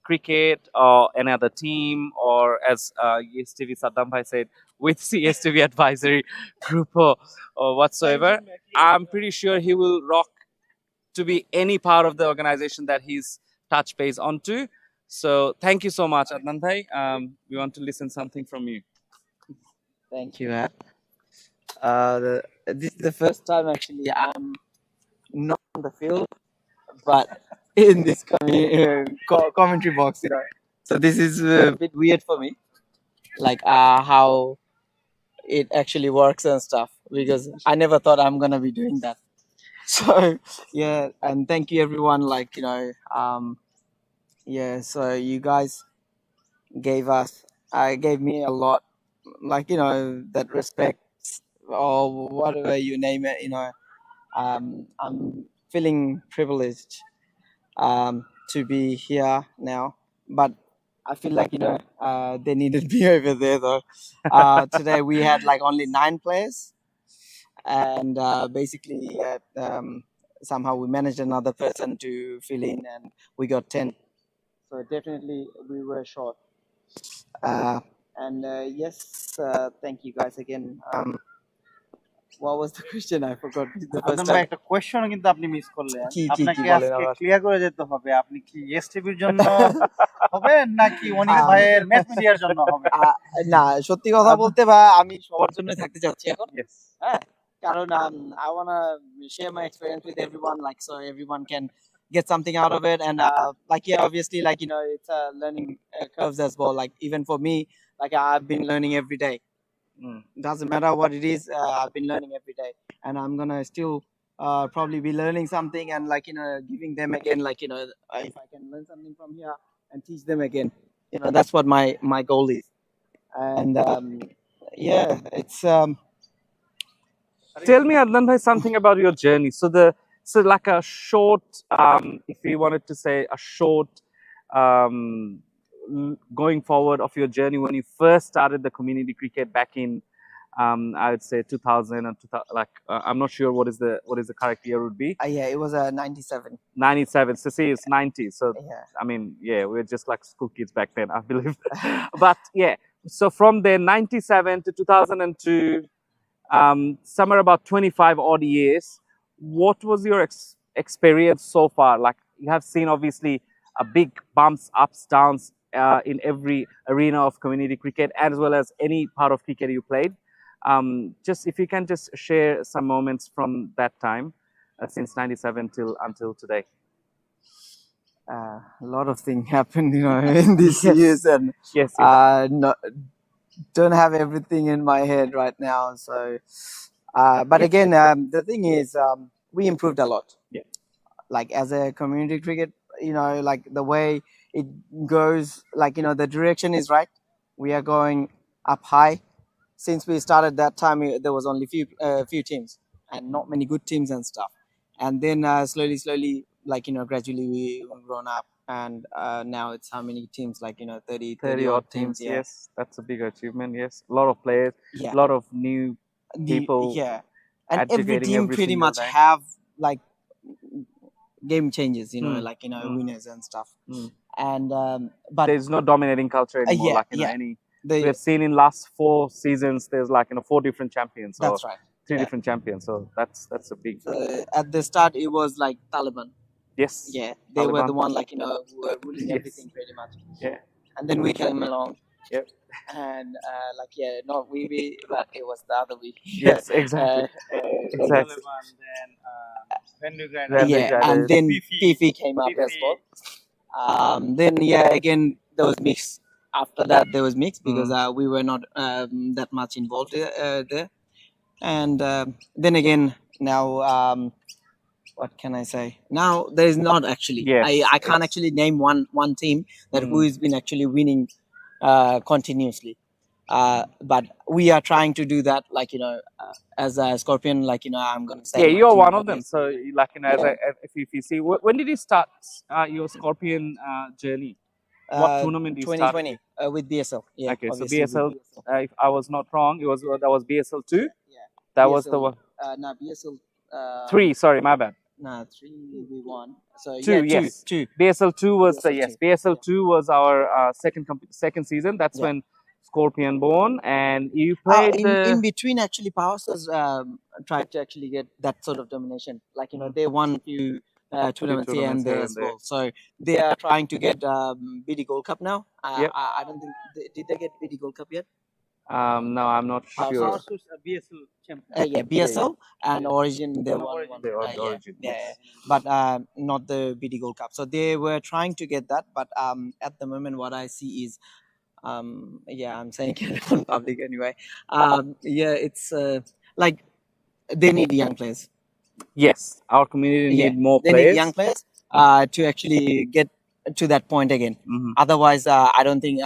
cricket or any other team, or as Yestv Saddam Bhai said, with Yestv advisory group or whatsoever. I'm pretty sure he will rock to be any part of the organization that he's touch base onto. So thank you so much, Adnan Bhai. We want to listen something from you. Thank you, man. This is the first time actually I'm not on the field, but in this commentary box, So this is a bit weird for me, like how it actually works and stuff, because I never thought I'm gonna be doing that. So yeah, and thank you everyone. So you guys gave me a lot, that respect or whatever you name it. I'm feeling privileged to be here now, but I feel like they needed me over there though. Today we had like only 9 players, and basically somehow we managed another person to fill in, and we got 10. So definitely we were short. And yes, thank you guys again. What was the question? I forgot the first Adnan ভাই time. একটা question কিন্তু আপনি miss করলেন কি আপনাকে বলেন আজকে আবার? ক্লিয়ার করে যেতে হবে আপনি কি এসটিভির জন্য হবেন নাকি অনিক ভাইয়ের ম্যাথ মিডিয়ার জন্য হবেন না সত্যি কথা বলতে বা আমি সবার জন্য থাকতে চাচ্ছি এখন Yes. হ্যাঁ কারণ I wanna share my experience with everyone like so everyone can get something out of it and like yeah obviously like you know it's learning curves as well like even for me like I've been learning every day. Doesn't matter what it is I've been learning every day and I'm gonna still probably be learning something and like you know giving them again like you know if I can learn something from here and teach them again you know that's what my goal is and yeah it's Tell me, Adnan bhai, something about your journey. So like a short, if we wanted to say a short, going forward of your journey when you first started the community cricket back in, I would say 2000 and 2000, like I'm not sure what is the correct year would be. yeah it was 97 97. So see, it's 90. So yeah I mean, yeah, we're just like school kids back then, I believe. But yeah, so from there, 97 to 2002. Somewhere about 25 odd years. What was your experience so far? Like you have seen obviously a big bumps, ups, downs in every arena of community cricket as well as any part of cricket you played. Just if you can just share some moments from that time since 97 till until today. a lot of things happened you know in these Yes. years and Yes. don't have everything in my head right now so but again the thing is we improved a lot Yeah. like as a community cricket you know like the way it goes like you know the direction is right we are going up high since we started that time there was only few teams and not many good teams and stuff and then slowly like you know gradually we grown up and now it's how many teams like you know 30 odd teams yeah Yes, that's a big achievement. Yes, a lot of players, yeah a lot of new people yeah and every educating team every pretty single much day. have like game changes you know Mm, like you know mm, winners and stuff mm. and but There's no dominating culture anymore. yeah, Like you know, yeah. any they, we have seen in last 4 seasons, there's like 4 different champions or that's right 3 yeah. different champions. So that's a big At the start it was like Taliban yes. yeah they were the Taliban. one like you know who were ruling Yes. everything pretty much Yeah. and then we came along Yep. and like yeah no we but it was the other way Yes, exactly. Exactly. then Vendu Grand Then they yeah graduated. and then Fifi. Fifi came up as well then yeah again there was mix after that there was mix because we were not that much involved there and then again now what can I say now there is not actually Yes, I can't yes. actually name one team that who has been actually winning continuously but we are trying to do that like you know as a Scorpion like you know I'm gonna say Yeah, my you're team, one of them. So like as Yeah. if you see, when did you start your Scorpion journey? What tournament did you start? 2020 with BSL yeah Okay, so obviously with BSL, if I was not wrong, that was BSL 2. yeah That was the BSL, one. no BSL 3. Sorry, my bad. no 3 we won so 2. yeah Yes. two BSL 2 was the BSL yes. 2. BSL 2 was our second season. That's Yeah. when Scorpion born, and you played in between actually Powerstars tried to actually get that sort of domination like you know they won few tournaments here and tournaments here there and as there. well so they are trying to get BD Gold Cup now Yep. I don't think did they get BD Gold Cup yet No, I'm not sure. Powerstars BSL champion yeah BSL and Origin they won Origin. one. The Yeah, Origin, yeah, yes. but not the BD Gold Cup so they were trying to get that but at the moment what I see is yeah I'm saying it on public anyway yeah it's like they need young players Yes, our community yeah need more they players. need young players to actually get to that point again Mhm. otherwise I don't think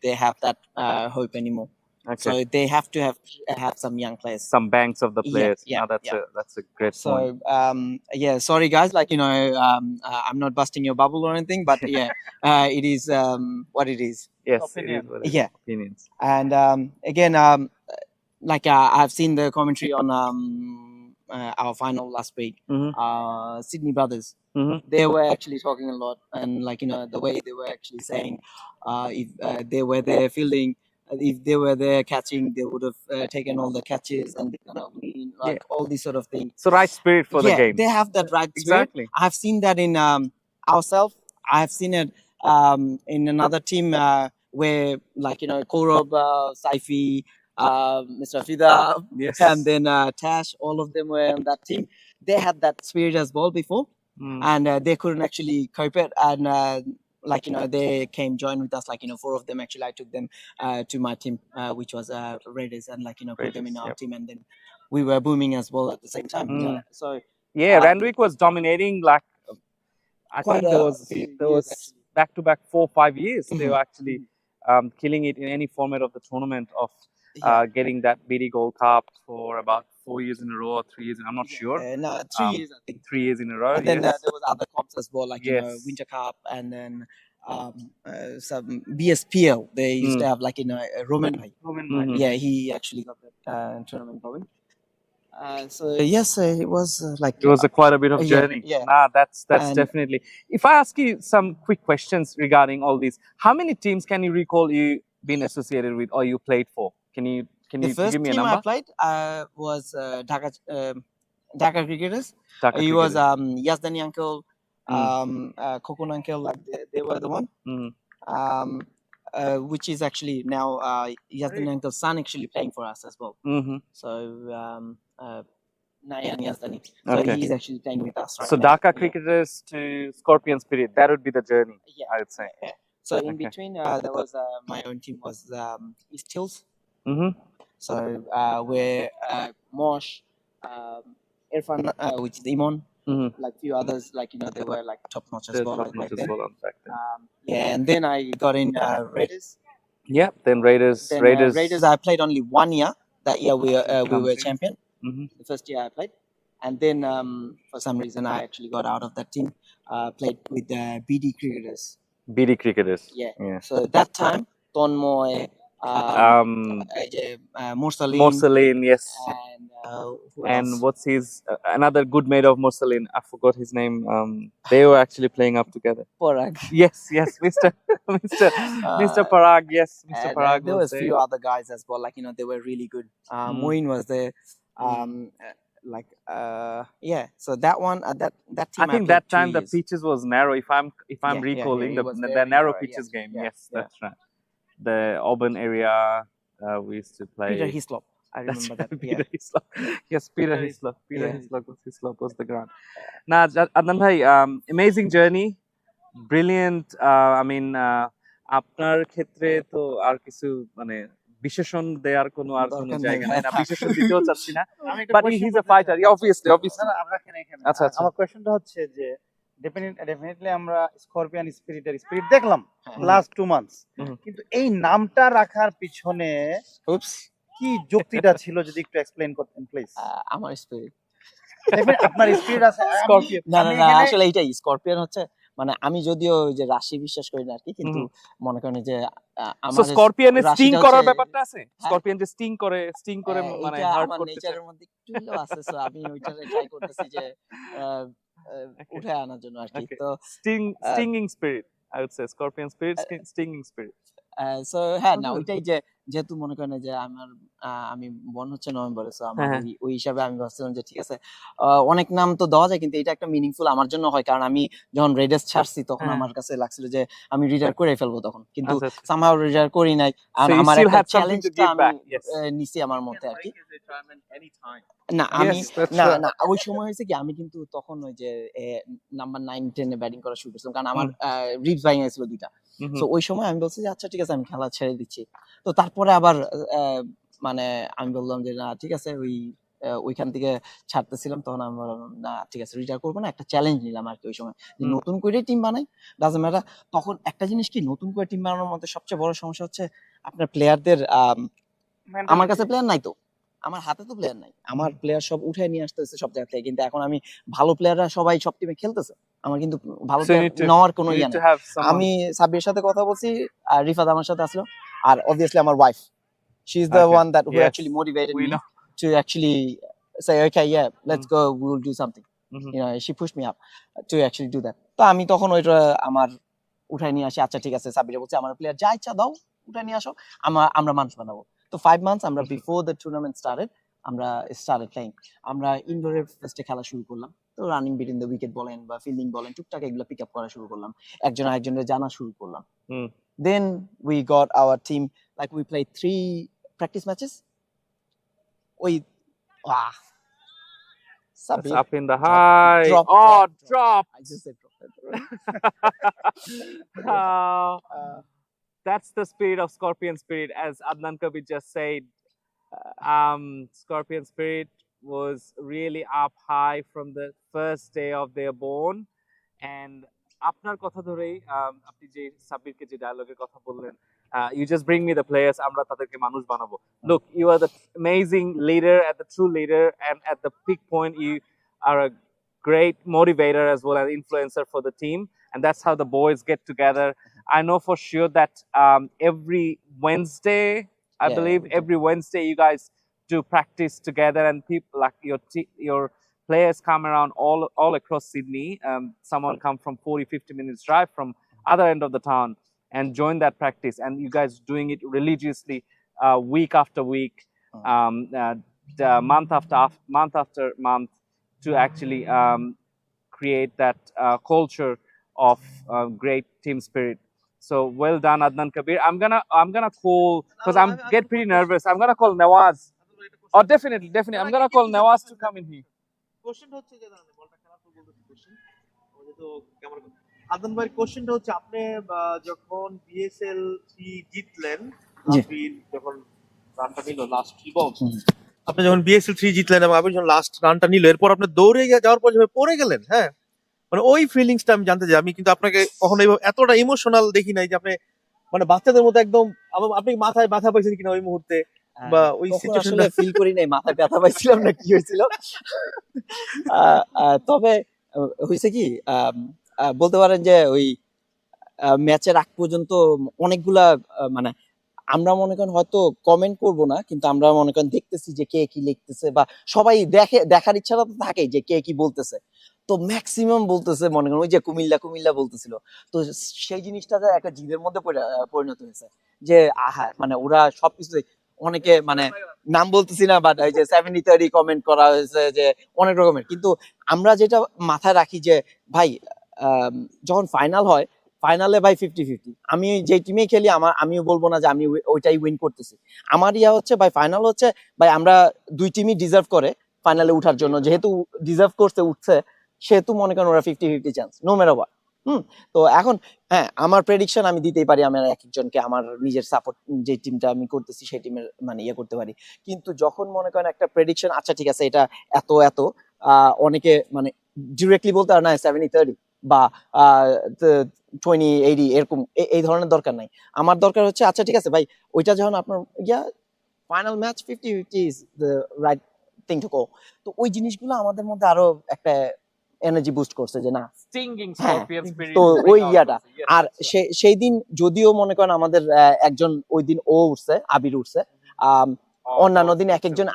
they have that hope anymore Okay. so they have to have some young players Some banks of the Yeah, players. yeah, Now that's yeah. that's a great point. so yeah sorry guys like you know I'm not busting your bubble or anything but yeah it is what it is Yes, Opinion. it is what it is. Yeah. Opinions. and again like I've seen the commentary on our final last week, Mhm. Sydney brothers, Mhm. they were actually talking a lot, and like the way they were actually saying, if they were there fielding, if they were there catching, they would have taken all the catches and they gonna win, like all these sort of things. So right spirit for the Yeah, game. they have that right spirit. Exactly. I've seen that in ourselves. I've seen it in another team where, like Korob, Saifi, Mr. Fida, Yes. and then Tash, all of them were on that team. They had that spirit as well before, and they couldn't actually cope it. And they came join with us. Like four of them actually, I took them to my team, which was Raiders, and put them in Raiders, our yep. team, and then we were booming as well at the same time. Yeah. So Yeah, Randwick was dominating. Like I Quite think there a was few there years, was actually. back to back 4-5 years. They Mhm. were actually killing it in any format of the tournament of Yeah. getting that BD Gold Cup for about 4 years in a row or 3 years. I'm not sure. No, 3 Um, years I think. 3 years in a row. And then Yes. there was other comps as well, like Yes. Winter Cup, and then some BSPL. They used to have like Roman. Mhm. Yeah, he actually got that tournament going. So yes, it was like It was quite a bit of yeah, journey. yeah. Nah, that's And- definitely. If I ask you some quick questions regarding all these, how many teams can you recall you been associated with or you played for? Can you the first give me a team I number? played was Dhaka Cricketers. Dhaka He was Cricketers. Yazdani uncle, Kokon uncle, like they were the one. Mhm. Which is actually now Yazdani uncle's son actually playing for us as well. Mhm. So Nayan Yazdani. So Okay. he's actually playing with us right So now. Dhaka Yeah. Cricketers to Scorpion Spirit, that would be the journey, Yeah. I would say. So in Okay. between, there was my own team was East Hills. Mm-hmm. So where Mosh, Irfan, which is Imon, Mm-hmm. like few others, like they were like top notch as well. Top like notch back as then. well on back then. Yeah, and then I got in Raiders. Yeah, then Raiders. Then Raiders. I played only 1 year. That year we were Comes in. champion. Mhm. The first year I played, and then for some reason I actually got out of that team. Played with the BD Cricketers. BD Cricketers. Yeah. Yeah. So at that time, Tonmoy, Morsaline, yes. and who And else? what's his another good mate of Morsaline? I forgot his name. They were actually playing up together. Parag. Yes, Mr. Mr. Parag. Yes, Mr. And, Parag there was there. few other guys as well. Like they were really good. Moin was there. Yeah. So that one, that team. I think played that time 2 the years. pitches was narrow. If I'm Yeah, recalling it was the very narrow narrow, pitches yes. game. Yeah, Yes, yeah. that's right. The Auburn area we used to play. Peter Hislop. I That's remember right, that. Peter Hislop. Yes, Peter Hislop. Peter Yeah. Hislop was the ground. Now, Adnan bhai, amazing journey, brilliant. I mean, আপনার ক্ষেত্রে তো আর কিছু মানে বিশেষণ দেওয়ার কোনো আর কোনো দরকার নেই জায়গা ভাই। নাই না, বিশেষণ দিতেও চাচ্ছি না। আমি একটা But question he's a করতে fighter. চাই। Yeah, obviously. না, আমরা এখানে। আচ্ছা, আচ্ছা। আমার কোয়েশ্চনটা হচ্ছে যে ডেফিনেটলি আমরা স্করপিয়ন স্পিরিট দেখলাম লাস্ট 2 মান্থস, হুম। কিন্তু এই নামটা রাখার পিছনে Oops. কি যুক্তিটা ছিল যদি একটু এক্সপ্লেইন করতেন প্লিজ। আমার স্পিরিট। আপনার স্পিরিট আছে Scorpion. না আমি না না, এখানে- আসলে এটাই স্করপিয়ন হচ্ছে, মানে আমি যদিও ওই যে রাশি বিশ্বাস করি না আর কি, কিন্তু মনে করেন যে So আমার Scorpion এর স্টিং রাশিটা করার হচ্ছে- ব্যাপারটা আছে? Scorpion যে স্টিং করে মানে এটা হার্ট আমার করতে চায়। নেচারের মধ্যে একটু হলেও আছে, সো আমি ওইটারে ট্রাই করতেছি যে উঠে আনার জন্য আর কি। Okay. তো Stinging spirit. I would say Scorpion spirit, stinging spirit. So হ্যাঁ, না ওইটাই যে যেহেতু মনে করেন যে আমার আমি বর্ণ হচ্ছে নভেম্বরে, সো আমার হ্যাঁ। ওই হিসাবে আমি ভাবছিলাম যে ঠিক আছে, অনেক নাম তো দেওয়া যায়, কিন্তু এটা একটা মিনিংফুল আমার জন্য হয়, কারণ আমি যখন রেডার্স ছাড়ছি তখন হ্যাঁ। আমার কাছে লাগছিল যে আমি রিটায়ার করে ফেলবো তখন, কিন্তু আচ্ছা, আচ্ছা। সামহাউ রিটায়ার করি নাই। আর So you আমার still একটা had something to চ্যালেঞ্জটা give আমি back, yes. নিছি আমার মধ্যে আর কি। না আমি Yes, that's না right. না ওই সময় হয়েছে কি, আমি কিন্তু তখন ওই যে নাম্বার 9-10 এ ব্যাটিং করা শুরু করছিলাম, কারণ আমার রিবস ভেঙে গেছিল 2টা। Mhm. তো ওই সময় আমি বলছি যে আচ্ছা ঠিক আছে আমি খেলা ছেড়ে দিচ্ছি। তো তারপরে আবার মানে আমি বললাম যে না ঠিক আছে, ওইখান থেকে ছাড়তেছিলাম, তখন আমি বললাম না ঠিক আছে রিটায়ার করবো না, একটা চ্যালেঞ্জ নিলাম আর কি ওই সময়, যে নতুন করে টিম বানাই, ডাজন্ট ম্যাটার। তখন একটা জিনিস কি, নতুন করে টিম বানানোর মধ্যে সবচেয়ে বড় সমস্যা হচ্ছে আপনার প্লেয়ারদের, আমার কাছে প্লেয়ার নাই, তো আমার হাতে তো প্লেয়ার নাই, আমার প্লেয়ার সব উঠে নিয়ে আসতেছে সব জায়গা থেকে, কিন্তু এখন আমি ভালো প্লেয়াররা সবাই সব টিমে খেলতেছে, আমার কিন্তু ভালো So you player need to- নেওয়ার কোনো you ইয়ে need to নেই। have someone- আমি সাব্বিরের সাথে কথা বলছি, আর রিফাত আমার সাথে আসলো, আর অবভিয়াসলি আমার wife, she is the Okay. One that who Yes. Actually motivated We me know. To actually say, okay, yeah, let's go, we'll do something. Mhm. You know, she pushed me up to actually do that. তো আমি তখন ওইটা আমার উঠাই নিয়ে আসি, আচ্ছা ঠিক আছে, সাবিরে বলছে আমার প্লেয়ার যা ইচ্ছা দাও উঠাই নিয়ে আসো, আমরা মানুষ বানাবো। তো 5 months আমরা বিফোর দ্য টুর্নামেন্ট স্টার্টেড আমরা স্টার্টেড প্লেইং। আমরা ইনডোরে ফার্স্টে খেলা শুরু করলাম, তো রানিং বিটুইন দ্য উইকেট বলেন বা ফিল্ডিং বলেন টুকটাক এগুলো পিক আপ করা শুরু করলাম, একজন আরেকজনের জানা শুরু করলাম। Hmm. Then we got our team, like we played 3 practice matches. We That's Sabir, up in the high. Drop. I just said drop. That's the spirit of Scorpion Spirit, as Adnan Kabir just said. Scorpion Spirit was really up high from the first day of their born. And আপনার কথা ধরেই আপনি যে সাব্বিরকে যে ডায়লগের কথা বললেন, you just bring me the players, আমরা তাদেরকে মানুষ বানাবো. Look, you are the amazing leader, at the true leader, and at the peak point you are a great motivator as well as influencer for the team, and that's how the boys get together. I know for sure that every Wednesday, I Yeah, believe we do. every Wednesday you guys do practice together, and people like your players come around all across Sydney. Someone come from 40-50 minutes drive from other end of the town and join that practice, and you guys doing it religiously, week after week, month after month, to actually create that culture of great team spirit. So well done, Adnan Kabir. I'm gonna call, because I'm get pretty nervous. I'm gonna call Nawaz. Oh, definitely. I'm gonna call Nawaz to come in here. কোশ্চেনটা হচ্ছে যে দাঁড়ান বলটা খেলার পর বলতে question আমাদের তো ক্যামেরা আদন ভাই কোশ্চেনটা হচ্ছে আপনি যখন বিএসএল 3 জিতলেন, আপনি যখন রানটা নিল লাস্ট 3 বল, আপনি যখন বিএসএল 3 জিতলেন এবং আপনি যখন লাস্ট রানটা নিল, এরপর আপনি দৌড়ে যাওয়ার পর যখন পড়ে গেলেন, হ্যাঁ মানে ওই ফিলিংসটা আমি জানতে চাই। আমি কিন্তু আপনাকে কখনো এতটা ইমোশনাল দেখি নাই যে আপনি মানে বাচ্চাদের মতো একদম, আপনি মাথায় ব্যথা পাইছেন কিনা ওই মুহূর্তে, বা ওই সিচুয়েশনটা ফিল করি নাই মাথায় ব্যথা পাইছিলাম না কি হয়েছিল। তবে হয়েছে কি, বলতে পারেন যে ওই ম্যাচের আগ পর্যন্ত অনেকগুলা মানে আমরা মনে করেন হয়তো কমেন্ট করব না, কিন্তু আমরা মনে করেন দেখতেছি যে কে কি লিখতেছে, বা সবাই দেখার ইচ্ছাটা তো থাকেই যে কে কি বলতেছে। তো ম্যাক্সিমাম বলতেছে মনে করেন ওই যে কুমিল্লা বলতেছিল, তো সেই জিনিসটা একটা জিদের মধ্যে পরিণত হয়েছে যে আহা মানে ওরা সবকিছু অনেকে মানে নাম বলতেছি না, বাট ওই যে 70-30 কমেন্ট করা হয়েছে যে অনেক রকমের। কিন্তু আমরা যেটা মাথায় রাখি যে ভাই যখন ফাইনাল হয়, ফাইনালে ভাই 50-50, আমি যে টিমে খেলি আমিও বলবো না যে আমি ওইটাই উইন করতেছি। আমার হচ্ছে ভাই ফাইনাল হচ্ছে ভাই আমরা দুই টিমই ডিজার্ভ করে ফাইনালে উঠার জন্য, যেহেতু ডিজার্ভ করতে উঠছে সেহেতু মনে করেন ওরা 50-50 চান্স নো ম্যাটার হোয়াট। তো এখন হ্যাঁ আমার প্রেডিকশন আমি দিতেই পারি, আমার এক একজনকে আমার নিজের সাপোর্ট যে টিমটা আমি করতেছি সেই টিমের মানে করতে পারি। কিন্তু যখন মনে করেন একটা প্রেডিকশন, আচ্ছা ঠিক আছে এটা এত অনেকে মানে ডিরেক্টলি বলতে পারে না 70-30 বা 20-80 এরকম, এই ধরনের দরকার নাই। আমার দরকার হচ্ছে আচ্ছা ঠিক আছে ভাই ওইটা যখন আপনার final match 50-50 is the right thing to go. তো ওই জিনিসগুলো আমাদের মধ্যে আরো একটা এনার্জি বুস্ট করছে যে না Stinging Scorpion Spirit. তো ওই ইয়াটা। Yes, R that's right. সেই দিন যদিও মনে করেন আমাদের একজন ওই দিন ও উঠছে, আবির উঠছে, অন্যান্য দিন এক একজন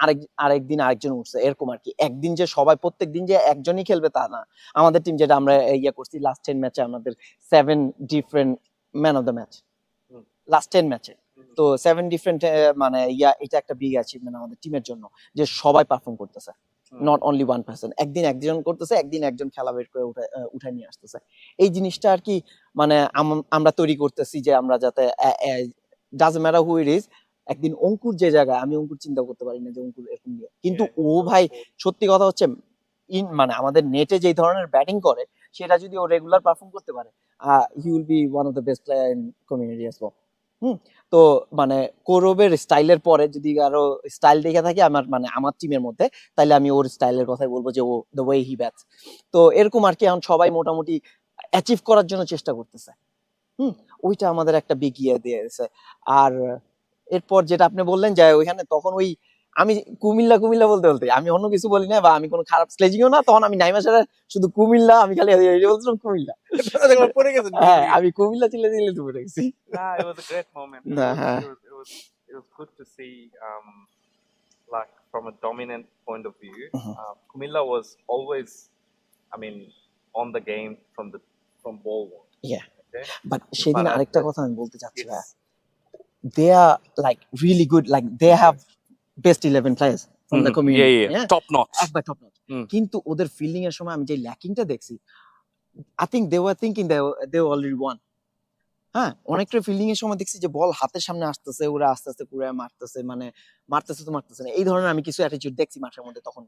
আরেকদিন আরেকজন উঠছে, এরকম আর কি। একদিন যে সবাই প্রত্যেক দিন যে একজনই খেলবে তা না। আমাদের টিম যেটা আমরা করছি লাস্ট 10 ম্যাচে আমাদের 7 different man of the match last 10 ম্যাচে। তো 7 ডিফারেন্ট মানে এটা একটা বিগ অ্যাচিভমেন্ট আমাদের টিমের জন্য যে সবাই পারফর্ম করতেছে, নট অনলি ওয়ান পারসন। একদিন একজন করতেছে, একদিন একজন খেলা বের করে উঠায় নিয়ে আসতেছে। এই জিনিসটা আর কি মানে আমরা তৈরি করতেছি যে আমরা যাতে doesn't matter who it is, একদিন অঙ্কুর যে জায়গায়, আমি অঙ্কুর চিন্তা করতে পারি না যে অঙ্কুর এরকম দিয়ে, কিন্তু ও ভাই সত্যি কথা হচ্ছে মানে আমাদের নেটে যে ধরনের ব্যাটিং করে সেটা যদি ও রেগুলার পারফর্ম করতে পারে, he will be one of the best player in community as well. তো মানে কৌরবের স্টাইলের পরে যদি আরো স্টাইল দেখে থাকি আমার টিমের মধ্যে, তাহলে আমি ওর স্টাইলের কথাই বলবো যে ও দ্য ওয়ে হি ব্যাটস। তো এরকম আর কি এখন সবাই মোটামুটি অ্যাচিভ করার জন্য চেষ্টা করতেছে। ওইটা আমাদের একটা বিগ দিয়েছে। আর এরপর যেটা আপনি বললেন যে ওইখানে তখন ওই আমি কুমিল্লা বলতে আমি অন্য কিছু বলি না, বা আমি কোনো খারাপ স্লেজিংও না, তখন আমি নাইমা ছাড়া শুধু কুমিল্লা, আমি খালি বলছিলাম কুমিল্লা। পড়ে গেছেন। হ্যাঁ আমি কুমিল্লা চিল্লে তো পড়ে গেছি। Nah, it was a great moment. Nah. It was good to see like from a dominant point of view, Mhm. Kumilla was always, I mean, on the game from ball one. Yeah. Okay. But সেদিন But আরেকটা কথা আমি বলতে চাচ্ছি ভাইয়া, it's they are like really good, like they have best 11 players from the community. yeah, top notch. একবার top notch. হুম। কিন্তু ওদের ফিল্ডিং এর সময় আমি যে ল্যাকিংটা দেখছি, I think they were thinking they already won. হ্যাঁ, অনেকটা ফিল্ডিং এর সময় দেখছি যে বল হাতের সামনে আসতেছে, ওরা আস্তে আস্তে কুড়ায় মারতেছে, মানে মারতেছে না, এই ধরনের আমি কিছু অ্যাটিটিউড দেখছি মাঠের মধ্যে তখন।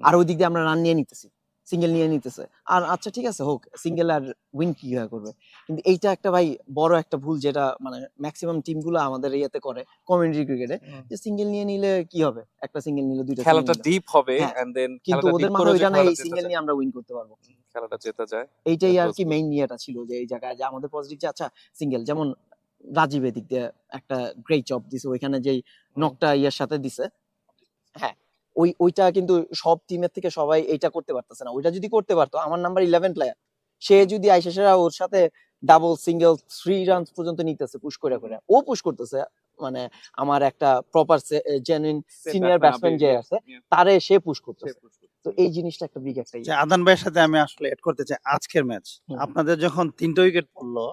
আর ওই দিক দিয়ে আমরা রান নিয়ে নিতেছি, সিঙ্গেল নিয়ে নিতেছে, আর আচ্ছা ঠিক আছে হোক, সিঙ্গেল আর উইন কি হয়ে করবে, কিন্তু এইটা একটা ভাই বড় একটা ভুল, যেটা মানে ম্যাক্সিমাম টিমগুলো আমাদের ইয়েতে করে কমিউনিটি ক্রিকেটে, যে সিঙ্গেল নিয়ে নিলে কি হবে, একটা সিঙ্গেল নিলে দুইটা খেলাটা ডিপ হবে, হ্যাঁ। and then কিন্তু খেলাটা ওদের deep মাথায় করে যে ওইটা নাই, এই খেলাটা সিঙ্গেল জেতা নিয়ে আমরা উইন করতে পারবো, যায়। খেলাটা জেতা যায়। এইটাই That আর was কি good. মেইন ইয়েটা ছিল, যে এই জায়গায় যে আমাদের পজিটিভ যে আচ্ছা সিঙ্গেল, যেমন রাজীব এদিক দিয়ে একটা গ্রেট জব দিছে ওইখানে, যেই নকটা ইয়ের সাথে দিছে, হ্যাঁ ওইটা কিন্তু সব টিমের থেকে সবাই এইটা করতে পারতেছে না, ওইটা যদি করতে পারতো, আমার নাম্বার 11 প্লেয়ার, সে যদি আইসেসেরা ওর সাথে ডাবল সিঙ্গেল 3 রানস পর্যন্ত নিতেছে, পুশ করে ও পুশ করতেছে, মানে আমার একটা প্রপার জেনুইন সিনিয়র ব্যাটসম্যান যে আছে তারে সে পুশ করতেছে, তো এই জিনিসটা একটা বিগ একটা যে আদান ভাইয়ের সাথে আমি আসলে এড করতে চাই আজকের ম্যাচ, আপনাদের যখন 3টা উইকেট পড়লো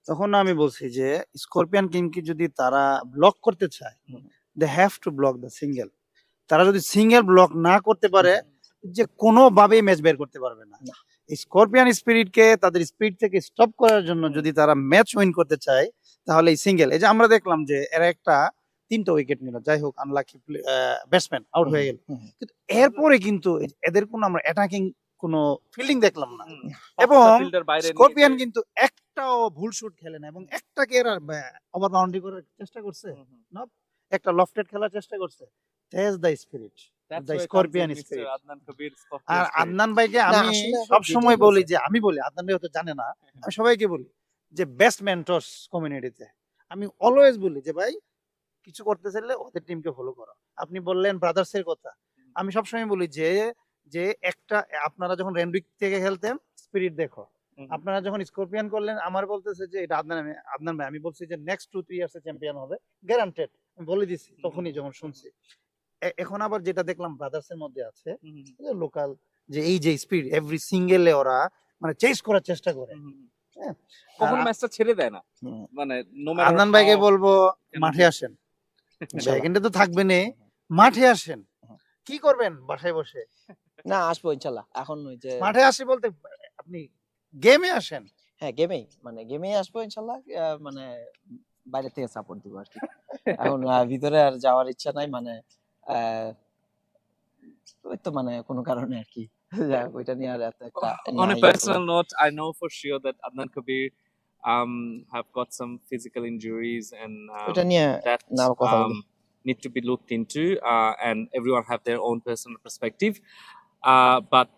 তখন আমি বলছি যে স্করপিয়ন কিংকে যদি তারা ব্লক করতে চায়, they have to block the single. তারা যদি সিঙ্গেল ব্লক না করতে পারে, যে কোনোভাবেই ম্যাচ বের করতে পারবে না। স্করপিয়ন স্পিরিটকে তাদের স্পিড থেকে স্টপ করার জন্য যদি তারা ম্যাচ উইন করতে চায়, তাহলে এই সিঙ্গেল, এই যে আমরা দেখলাম যে এরা একটা 3টা উইকেট নিল, যাই হোক আনলাকি ব্যাটসম্যান আউট হয়ে গেল, কিন্তু এরপরে কিন্তু এদের কোনো আমরা অ্যাটাকিং কোনো ফিল্ডিং দেখলাম না, এবং স্করপিয়ন কিন্তু একটাও ভুল শুট খেলে না, এবং একটাকে এরা ওভার বাউন্ডারি করার চেষ্টা করছে না, একটা লফটেড খেলার চেষ্টা করছে। That's the spirit, the Scorpion spirit. আর আদনান ভাইকে আমি সব সময় বলি, যে আমি বলি, আদনান ভাই হয়তো জানে না, আমি সবাইকে বলি যে বেস্ট মেন্টরস কমিউনিটিতে, আমি অলওয়েজ বলি যে ভাই কিছু করতে চাইলে ওদের টিমকে ফলো করো। আপনি বললেন ব্রাদার্স এর কথা, আমি সবসময় বলি যে একটা আপনারা যখন রেনবিক থেকে খেলতেন স্পিরিট দেখো, আপনারা যখন স্করপিয়ন করলেন আমার বলতেছে যে এটা আদনান ভাই, আমি বলছি যে নেক্সট 2-3 ইয়ার্স এ চ্যাম্পিয়ন হবে গ্যারান্টেড, আমি বলে দিছি তখনই যখন শুনছি। এখন আবার যেটা দেখলাম ব্রাদার্স এর মধ্যে আছে লোকাল, যে এই যে স্পিড এভরি সিঙ্গেলে ওরা মানে চেস করার চেষ্টা করে, হ্যাঁ, কখনো ম্যাচটা ছেড়ে দেয় না, মানে আদনান ভাইকে বলবো মাঠে আসেন, ব্যাকেন্ডে তো থাকবেন, মাঠে আসেন, কি করবেন বাসায় বসে? না আসবো ইনশাআল্লাহ, এখন ওই যে মাঠে আসি বলতে আপনি গেমে আসেন, হ্যাঁ গেমেই আসবো ইনশাআল্লাহ, মানে বাইরে থেকে সাপোর্ট দিব আর কি, এখন ভিতরে আর যাওয়ার ইচ্ছা নাই, মানে ওই তো মানে কোনো কারণে আর কি, ওইটা নিয়ে আর এত একটা On a personal note, I know for sure that Adnan Kabir have got some physical injuries, and ওইটা নিয়ে that না কথা বলি। need to be looked into, and everyone have their own personal perspective. But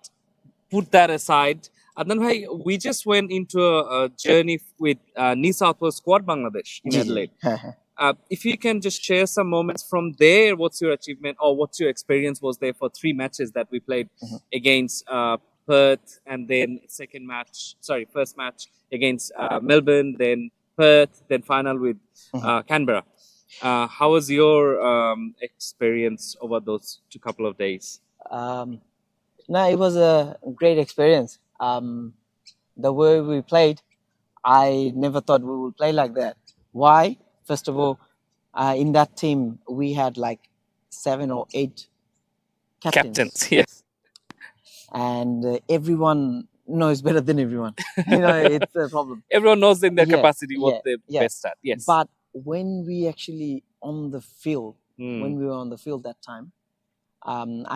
put that aside, Adnan bhai, we just went into a journey with New South Wales squad Bangladesh in Adelaide. If you can just share some moments from there, what's your achievement or what's your experience was there for 3 matches that we played against Perth, and then first match against Melbourne, then Perth, then final with Canberra. How was your experience over those couple of days? No, it was a great experience. The way we played, I never thought we would play like that. Why? First of all, in that team we had like 7 or 8 captains. Yes. And everyone knows better than everyone. It's a problem. Everyone knows in their capacity what they're yeah. best at. Yes. But when we actually on the field, when we were on the field that time,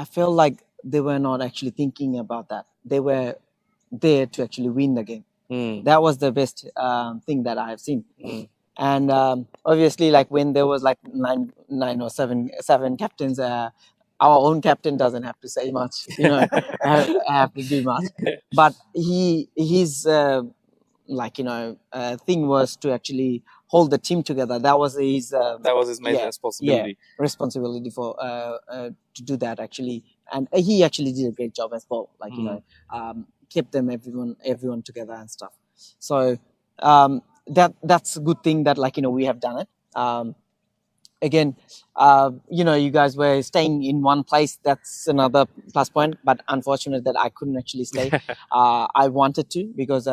I felt like they were not actually thinking about that. They were there to actually win the game. That was the best thing that I have seen. And obviously, like when there was like 9 or 7 captains, our own captain doesn't have to say much, have to do much. But his thing was to actually hold the team together. That was his main responsibility. Responsibility for to do that actually, and he actually did a great job as well. Kept everyone together and stuff. So that's a good thing that we have done it. again, you guys were staying in one place. That's another plus point. But unfortunate that I couldn't actually stay. I wanted to, because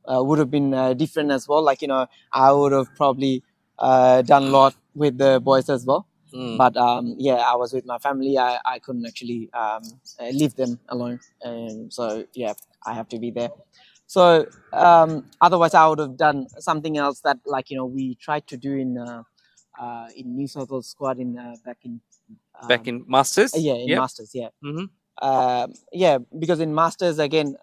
would have been different as well. Like, I would have probably done a lot with the boys as well. But yeah, I was with my family. I couldn't actually leave them alone, and so yeah, I have to be there. So otherwise, I would have done something else that, like, we tried to do in New South Wales squad back in Back in Masters? yeah, in Yep. Masters, yeah. Mm-hmm. Yeah, because in Masters again,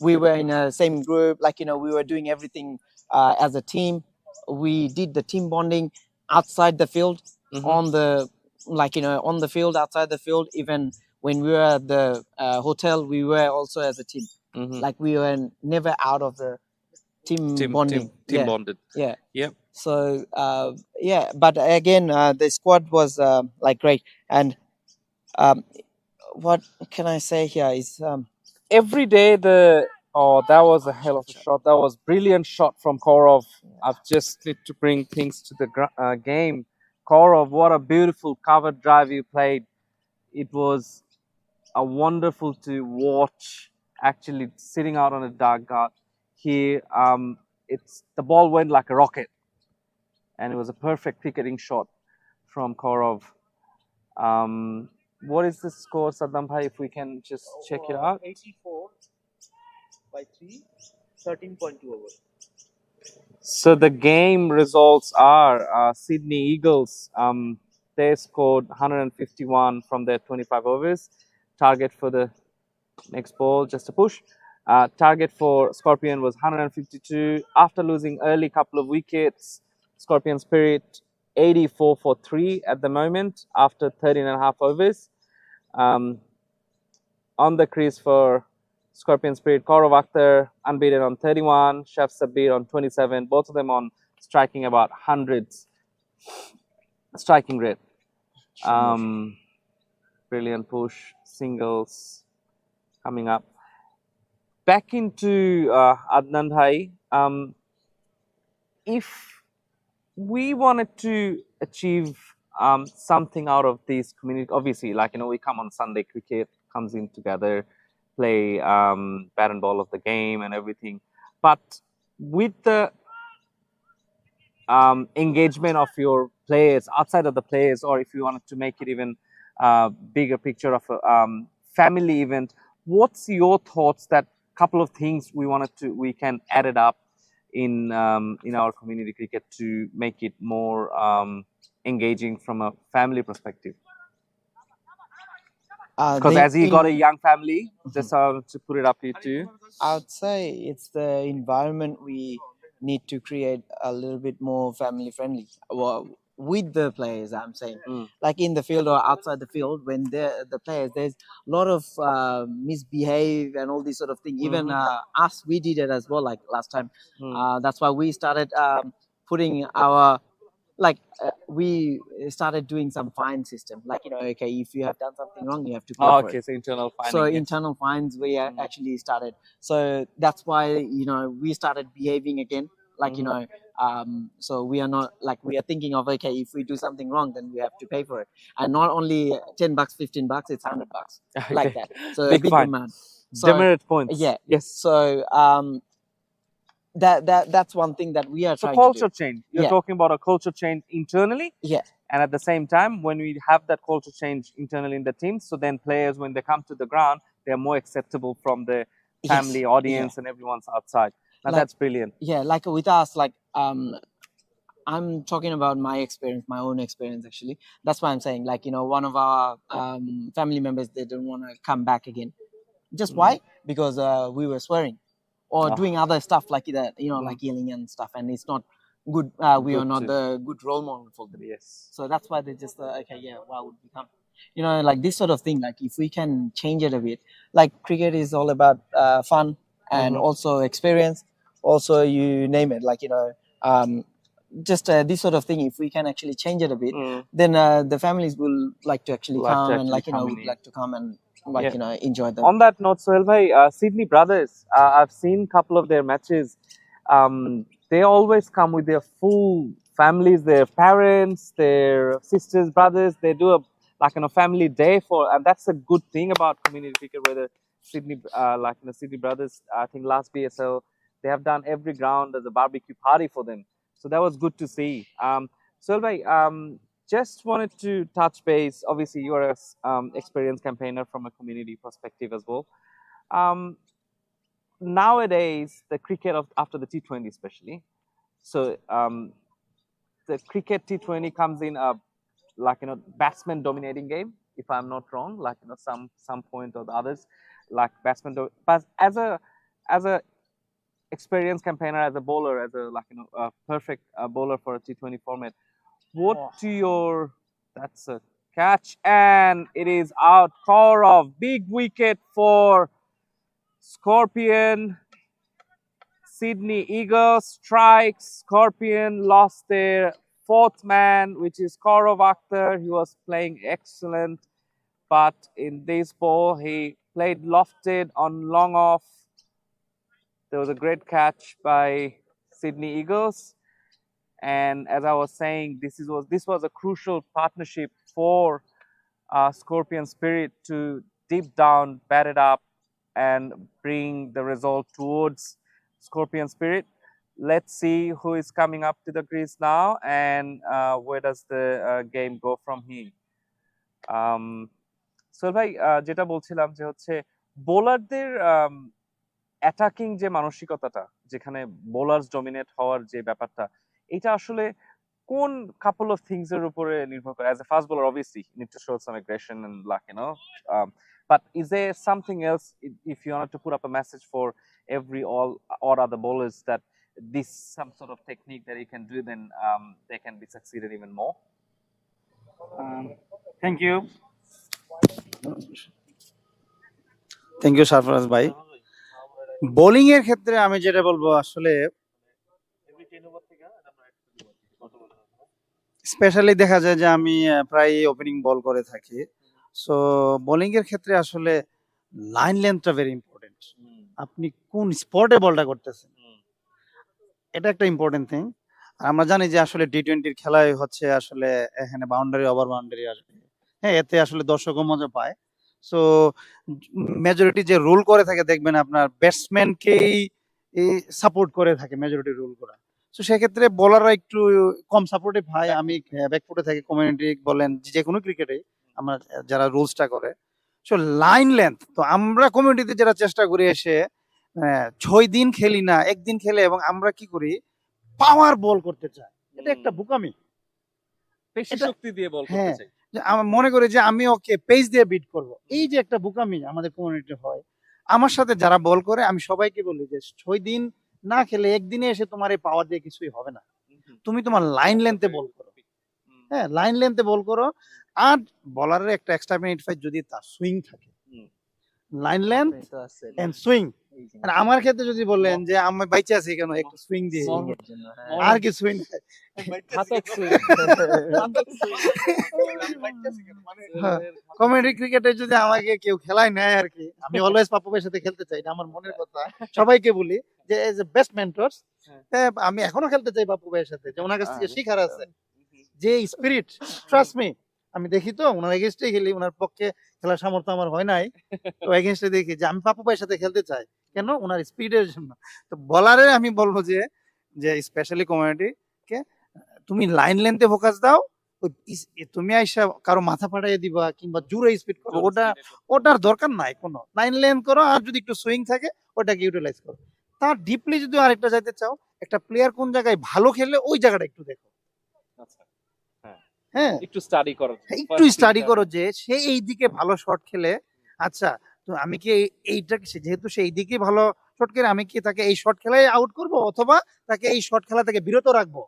we were in the same group. Like, we were doing everything as a team. We did the team bonding outside the field, on the on the field, outside the field. Even when we were at the hotel, we were also as a team. Like, we were never out of the team bonding. Team Yeah. bonded. Yeah. Yep. So yeah, but again, the squad was like great. And what can I say here is Every day that was a hell of a shot. That was brilliant shot from Korov. I've just need to bring things to the game. Korov, what a beautiful cover drive you played. It was a wonderful to watch, actually, sitting out on a dark guard here. The ball went like a rocket, and it was a perfect picketing shot from Korov. What is the score, Saddam Bhai, if we can just check it out? 84 by 3, 13.2 overs. So the game results are Sydney Eagles. They scored 151 from their 25 overs. Target for the next ball, just a push. Target for Scorpion was 152. After losing early couple of wickets, Scorpion Spirit 84 for 3 at the moment after 13.5 overs. On the crease for Scorpion Spirit, Kaurav Akhtar unbeaten on 31, Chef Sabir on 27, both of them on striking about hundreds striking rate. Brilliant push, singles coming up. Back into Adnan Bhai. If we wanted to achieve something out of this community, obviously, like, we come on Sunday, cricket comes in together, play bat and ball of the game and everything. But with the engagement of your players, outside of the players, or if you wanted to make it even bigger picture of a family event, what's your thoughts that couple of things we can add it up in our community cricket to make it more engaging from a family perspective? Because as you got a young family, just to put it up to you too. I would say it's the environment we need to create a little bit more family friendly. Well, with the players, I'm saying, like in the field or outside the field, when the players, there's a lot of misbehave and all these sort of things. Even us, we did it as well, like last time. That's why we started putting our, we started doing some fine system. Like, okay, if you have done something wrong, you have to pay for Okay, it. so internal finding. So internal fines we actually started. So that's why we started behaving again. Like so we are not like, we are thinking of, okay, if we do something wrong, then we have to pay for it, and not only $10, $15, it's $100, like that. So Big a big fine. amount. So, Demerit points. yeah. Yes. So that's one thing that we are So trying culture to do. change. You're talking about a culture change internally. Yeah. And at the same time, when we have that culture change internally in the team, so then players, when they come to the ground, they're more acceptable from the family, audience, and everyone's outside. Now that's brilliant. Yeah, like with us, like I'm talking about my experience, my own experience actually. That's why I'm saying, like, one of our family members, they don't want to come back again. Just why? Because we were swearing or doing other stuff like that, like yelling and stuff, and it's not good. We are not the good role model for them. Yes. So that's why they just okay, yeah, why would we come? Like this sort of thing. Like if we can change it a bit, like cricket is all about fun and also experience. Also, you name it, like just this sort of thing. If we can actually change it a bit, then the families will like to actually come and would like to come and enjoy them. On that note, Sohail bhai, Sydney Brothers, I've seen a couple of their matches. They always come with their full families, their parents, their sisters, brothers. They do a family day for, and that's a good thing about community cricket. Whether Sydney, Sydney brothers, I think last BSL they have done every ground as a barbecue party for them. So that was good to see. So, just wanted to touch base. Obviously, you are an experienced campaigner from a community perspective as well. Nowadays, the cricket of after the T20 especially, so the cricket T20 comes in a batsman dominating game, if I'm not wrong, some point or the others, but as a experienced campaigner, as a bowler, as a perfect bowler for a T20 format, what to your, that's a catch, and it is out. Kaurav, big wicket for Scorpion. Sydney Eagles strikes. Scorpion lost their fourth man, which is Kaurav Akhtar. He was playing excellent, but in this ball, he played lofted on long off. There was a great catch by Sydney Eagles. And as I was saying, this was a crucial partnership for Scorpion Spirit to deep down bat it up and bring the result towards Scorpion Spirit. Let's see who is coming up to the crease now and where does the game go from here. Sohel ভাই, যেটা বলছিলাম যে হচ্ছে বোলারদের attacking যে মানসিকতাটা, যেখানে bowlers dominate হওয়ার যে ব্যাপারটা, এটা আসলে কোন কাপল অফ থিংস এর উপরে নির্ভর করে? As a fast bowler obviously you need to show some aggression and luck, but is there something else, if you wanted to put up a message for every all other bowlers, that this some sort of technique that you can do, then they can be succeeded even more? Thank you. Thank you Sarfaraz ভাই। Bowling এর ক্ষেত্রে আমি যেটা বলবো, আসলে specially দেখা যায় যে আমি প্রায় ওপেনিং বল করে থাকি। সো বোলিং এর ক্ষেত্রে আসলে লাইন লেন্থটা ভেরি ইম্পর্টেন্ট। আপনি কোন স্পটে বলটা করতেছেন, এটা একটা ইম্পর্টেন্ট থিং। আমরা জানি যে আসলে টি20 খেলায় হচ্ছে আসলে এখানে বাউন্ডারি ওভার বাউন্ডারি আসবে, হ্যাঁ, এতে আসলে দর্শকও মজা পায়। সো মেজরিটি যে রুল করে থাকে, দেখবেন আপনার ব্যাটসম্যানকেই সাপোর্ট করে থাকে মেজরিটি রুল করা। তো সেক্ষেত্রে বোলাররা একটু কম সাপোর্টিভ হয়। আমি ব্যাকফুটে থাকি, কমিউনিটি বলেন যে কোনো ক্রিকেটে আমরা যারা রুলসটা করে। সো লাইন লেন্থ তো আমরা কমিউনিটিতে যারা চেষ্টা করি এসে 6 দিন খেলি না, একদিন খেলে, এবং আমরা কি করি, পাওয়ার বল করতে চাই। এটা একটা বোকামি, পেশি শক্তি দিয়ে বল করতে চাই। আমার মনে করি যে আমি ওকে পেস দিয়ে বিট করব, এই যে একটা বোকামি আমাদের কমিউনিটি হয়। আমার সাথে যারা বল করে আমি সবাইকে বলি যে 6 দিন না খেলে একদিনে এসে তোমার এই পাওয়ার দিয়ে কিছুই হবে না, তুমি তোমার লাইন লেন্থে বল করো। হ্যাঁ, লাইন লেন্থে বল করো। আর বলারের একটা এক্সট্রা বেনিফিট যদি তার সুইং থাকে, লাইন লেন্থ এন্ড সুইং। আর আমার ক্ষেত্রে যদি বললেন যে আমি বাইচে আছি কেন, একটু সুইং দিয়ে, আর কি সুইং, কমেডি ক্রিকেটে যদি আমাকে কেউ খেলায় নেয় আর কি, আমি অলওয়েজ পাপ্পু ভাইয়ের সাথে খেলতে চাই, এটা আমার মনের কথা। সবাইকে বলি যে এজ এ বেস্ট মেন্টরস, আমি এখনো খেলতে চাই পাপ্পু ভাইয়ের সাথে, যে ওনার কাছ থেকে শিখার আছে যে স্পিরিট। ট্রাস্ট মি, আমি দেখি তো ওনার এগেইনস্টে খেলি, ওনার পক্ষে খেলার সামর্থ্য আমার হয় নাই, তো এগেইনস্টে দেখি যে আমি পাপ্পু ভাইয়ের সাথে খেলতে চাই কেন, ওনার স্পিডের জন্য। তো বলারে আমি বলবো যে স্পেশালি কমিউনিটি কে তুমি লাইন লেন্থে ফোকাস দাও। তুমি আইসা কারো মাথা ফাটাইয়ে দিবা কিংবা জোরে স্পিড করো, ওটার দরকার নাই কোনো। লাইন লেন্থ করো, আর যদি একটু সুইং থাকে ওটাকে ইউটিলাইজ করো। তার ডিপলি যদি আরেকটা যাইতে চাও, একটা প্লেয়ার কোন জায়গায় ভালো খেলে ওই জায়গাটা একটু দেখো। হ্যাঁ, একটু স্টাডি করো যে সে এই দিকে ভালো শট খেলে, আচ্ছা তো আমি কি এইটা, যেহেতু সে এই দিকে ভালো শট খেলে, আমি কি তাকে এই শট খেলায় আউট করব, অথবা তাকে এই শট খেলা থেকে বিরত রাখবো?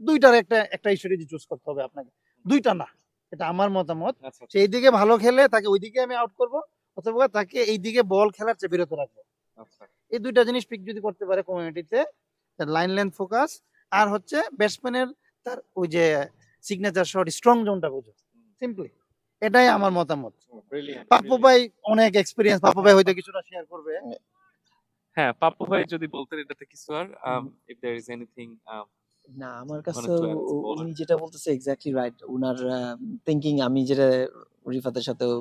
দুইটার একটা স্ট্র্যাটেজি চুজ করতে হবে আপনাকে, দুইটা না, এটা আমার মতামত। সেই দিকে ভালো খেলে তাকে ওই দিকে আমি আউট করব, অথবা তাকে এই দিকে বল খেলার চেয়ে বিরত রাখবো। এই দুইটা জিনিস পিক যদি করতে পারে কমিউনিটিতে, লাইন লেন্থ ফোকাস, আর হচ্ছে ব্যাটসম্যানের তার ওই যে সিগনেচার শট, স্ট্রং জোনটা বুঝো, সিম্পলি এটাই আমার মতামত। পাপ্পু ভাই অনেক এক্সপেরিয়েন্স, পাপ্পু ভাই হয়তো কিছুটা শেয়ার করবে। হ্যাঁ, পাপ্পু ভাই যদি বলতেন এটাতে কিছু, আর if there is anything না আমার কাছে Wanted to add as a bowler. উনি যেটা বলতেছে এক্স্যাক্টলি রাইট। উনার থিংকিং আমি যেটা রিফাতের সাথেও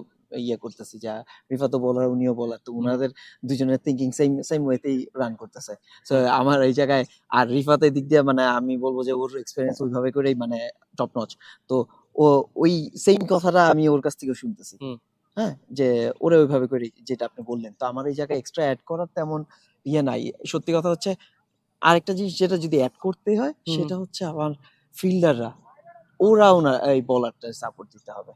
ইয়ে করতেছি, যা রিফাতও বোলার উনিও বোলার, তো উনাদের দুজনের থিংকিং সেম সেম ওয়েতেই রান করতেছে। সো আমার এই জায়গায় আর রিফাতের দিক দিয়ে মানে আমি বলবো যে ওর এক্সপেরিয়েন্স ওইভাবে করেই মানে টপ নচ। তো ও ওই সেম কথাটা আমি ওর কাছ থেকে শুনতেছি। হ্যাঁ, যে ওরা ওইভাবে করে যেটা আপনি বললেন। তো আমার এই জায়গায় এক্সট্রা অ্যাড করার তেমন ইয়ে নাই। সত্যি কথা হচ্ছে আরেকটা জিনিস যেটা যদি অ্যাড করতে হয় সেটা হচ্ছে আমার ফিল্ডাররা, ওরাও না এই বোলারটা সাপোর্ট দিতে হবে।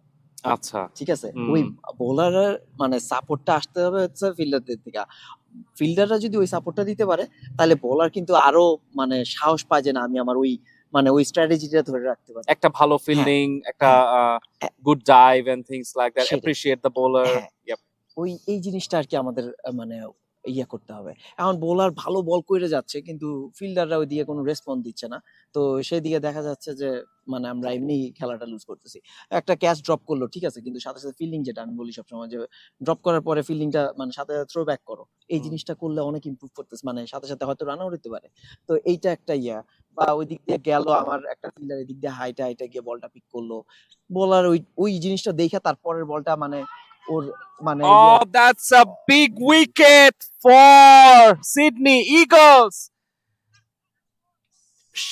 আচ্ছা। ঠিক আছে, ওই বোলারের মানে সাপোর্টটা আসতে হবে হচ্ছে ফিল্ডারদের থেকে। ফিল্ডাররা যদি ওই সাপোর্টটা দিতে পারে তাহলে বোলার কিন্তু আরো মানে সাহস পায় যে না আমি আমার ওই মানে ওই স্ট্র্যাটেজিটা ধরে রাখতে পারি। একটা ভালো ফিল্ডিং, একটা good dive and things like that, appreciate the bowler. Yep, ওই এই জিনিসটা আর কি আমাদের মানে ইয়া করতে হবে। এখন বোলার ভালো বল করে যাচ্ছে কিন্তু ফিল্ডাররা ওই দিকে কোনো রেসপন্স দিচ্ছে না, তো সেদিকে দেখা যাচ্ছে যে মানে আমরা এমনি খেলাটা লুজ করতেছি। একটা ক্যাচ ড্রপ করলো ঠিক আছে, কিন্তু সাথে সাথে ফিল্ডিং, যেটা আমি বলি সবসময় যে ড্রপ করার পরে ফিল্ডিংটা মানে সাথে থ্রো ব্যাক করো, এই জিনিসটা করলে অনেক ইমপ্রুভ করতেছে, মানে সাথে সাথে হয়তো রান আউট হতে পারে। তো এইটা একটা ইয়া। বা ওই দিক দিয়ে গেল আমার একটা ফিল্ডার এদিক দিয়ে হাইটে হাইটে গিয়ে বলটা পিক করলো, বোলার ওই ওই জিনিসটা দেখে তারপরের বলটা মানে ওর মানে oh, that's a big wicket for Sydney Eagles.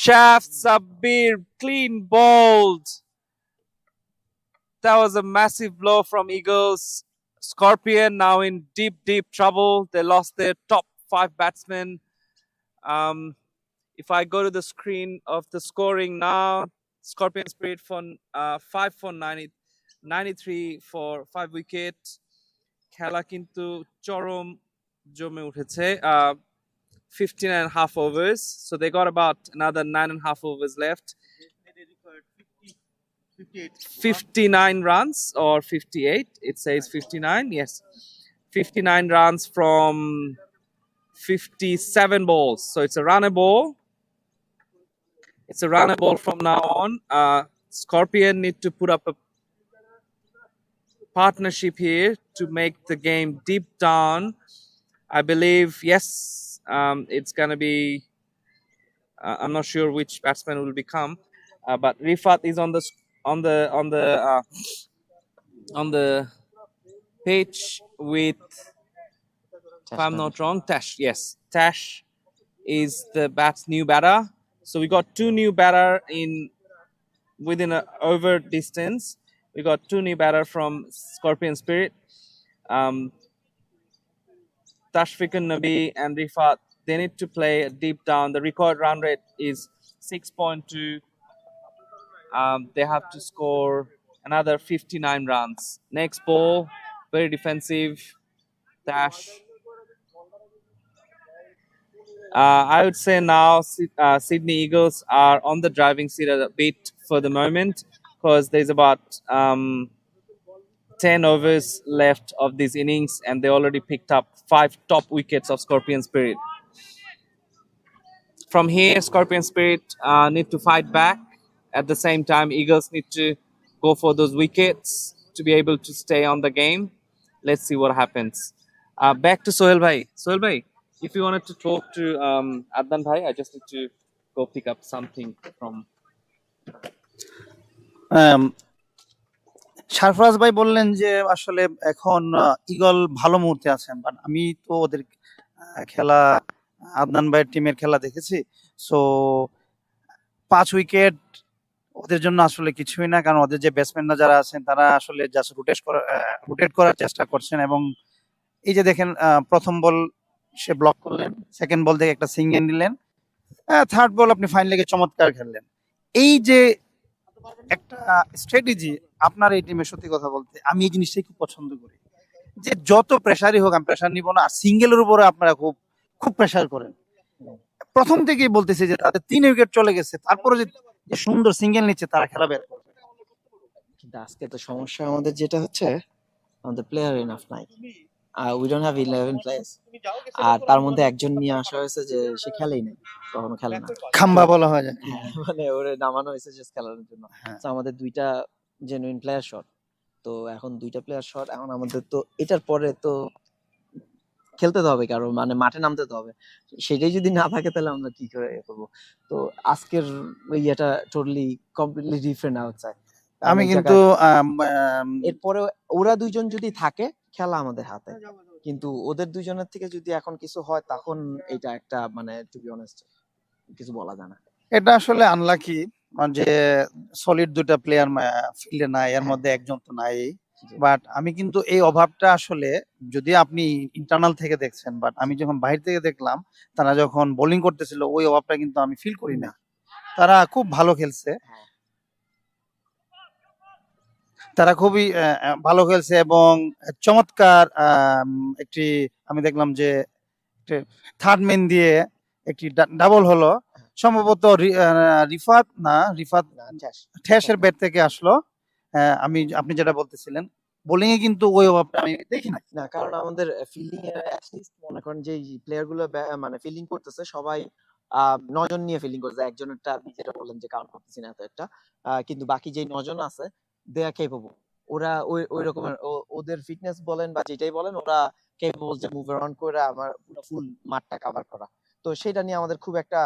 Shaft Sabir clean bowled. That was a massive blow from Eagles. Scorpion now in deep trouble. They lost their top 5 batsmen. If I go to the screen of the scoring now, Scorpion Spirit for 5 for 93 for 5 wicket. খেলা কিন্তু চরম জমে উঠেছে। 15.5 overs, so they got about another 9.5 overs left. 59 runs or 58, it says 59, yes, 59 runs from 57 balls, so it's a runner ball. It's a runner ball from now on. Scorpion need to put up a partnership here to make the game deep down. I believe, yes, it's gonna be I'm not sure which batsman will become, but Rifat is on the pitch with, if I'm not wrong, Tash. Yes, Tash is the new batter. So we got 2 new batter within a over distance. We got 2 new batter from Scorpion Spirit. Tashfiqun Nabi and Rifat, they need to play deep down. The record run rate is 6.2. They have to score another 59 runs. Next ball, very defensive. Tash. I would say now Sydney Eagles are on the driving seat a bit for the moment, because there's about 10 overs left of this innings and they already picked up 5 top wickets of Scorpion Spirit. From here, Scorpion Spirit need to fight back. At the same time, Eagles need to go for those wickets to be able to stay on the game. Let's see what happens. Back to Sohail Bhai. Sohail Bhai, if you wanted to talk to Adnan Bhai, I just need to go pick up something from... Sarfaraz ভাই বললেন যে আসলে এখন eagle ভালো মুহূর্তে আছেন, but আমি তো ওদের খেলা, আদনান ভাইয়ের টিমের খেলা দেখেছি। সো 5 উইকেট ওদের জন্য আসলে কিছুই না, কারণ ওদের যে ব্যাটসম্যানরা যারা আছেন তারা আসলে জাস্ট রোটেট করার চেষ্টা করছেন। এবং এই যে দেখেন প্রথম বল সে ব্লক করলেন, সেকেন্ড বল থেকে একটা সিঙ্গেল নিলেন, থার্ড বল আপনি ফাইন লেগে চমৎকার খেললেন। এই যে একটা স্ট্র্যাটেজি আপনার এই টিমে, সত্যি কথা বলতে আমি এই জিনিসটাই খুব পছন্দ করি, যে যত প্রেসারই হোক আমি প্রেসার নিব না, আর সিঙ্গেলের উপরে আপনারা খুব খুব প্রেসার করেন। প্রথম থেকেই বলতেছি যে তাদের 3 উইকেট চলে গেছে, তারপরে যে সুন্দর সিঙ্গেল নিচ্ছে, তারা খেলা বের করবে। কিন্তু আজকে তো সমস্যা আমাদের যেটা হচ্ছে আমাদের প্লেয়ার এনাফ নাই। উই ডোন্ট হ্যাভ 11 প্লেয়ার্স, আর তার মধ্যে একজন নিয়ে আসা হয়েছে যে সে খেলেই না, কখনো খেলে না, খাম্বা বলা হয় যায়। মানে ওরে নামানো হয়েছে জাস্ট খেলার জন্য। তো আমাদের 2টা জেনুইন প্লেয়ার শর্ট, তো এখন 2টা প্লেয়ার শর্ট। এখন আমাদের তো এটার পরে তো খেলতে তো হবে, কারণ মানে মাঠে নামতে তো হবে। সেটাই যদি না থাকে তাহলে আমরা কি করে করবো? তো আজকের ইয়েটা টোটালি কমপ্লিটলি ডিফারেন্ট আউটসাইড। আমি কিন্তু এরপরে ওরা দুইজন যদি থাকে খেলা আমাদের হাতে, কিন্তু ওদের দুইজনের থেকে যদি এখন কিছু হয় তখন এটা একটা মানে টু বি অনেস্ট কিছু বলা যায় না। এটা আসলে আনলাকি যে সলিড দুটা প্লেয়ার ফিল্ডে নাই, এর মধ্যে একজন তো নাই। বাট আমি কিন্তু এই অভাবটা আসলে, যদি আপনি ইন্টারনাল থেকে দেখছেন, বাট আমি যখন বাইরে থেকে দেখলাম তারা যখন বোলিং করতেছিল, ওই অভাবটা কিন্তু আমি ফিল করি না। তারা খুব ভালো খেলছে, তারা খুবই ভালো খেলছে এবং চমৎকার একটি আমি দেখলাম যে থার্ড মেন দিয়ে একটি ডাবল হলো, সম্ভবত রিফাত ঠেসের ব্যাট থেকে আসলো। আপনি যেটা বলতেছিলেন বোলিং এ কিন্তু ওই অভাবটা আমি দেখি না। না, কারণ আমাদের ফিল্ডিং এ অ্যাটলিস্ট মনে করেন যে প্লেয়ার গুলো মানে ফিল্ডিং করতেছে সবাই 9 জন নিয়ে ফিল্ডিং করতেছে। একজনেরটা আপনি যেটা বললেন যে কাউন্ট করতেছি না এত একটা, কিন্তু বাকি যে 9 জন আছে দে আর কেপেবল। ওরা ওই রকমের ওদের ফিটনেস বলেন বা যেটাই বলেন, ওরা কেপেবল যে মুভ অ্যারাউন্ড করে আমার পুরো ফুল মাঠটা কভার করা। তো সেটা নিয়ে আমাদের খুব একটা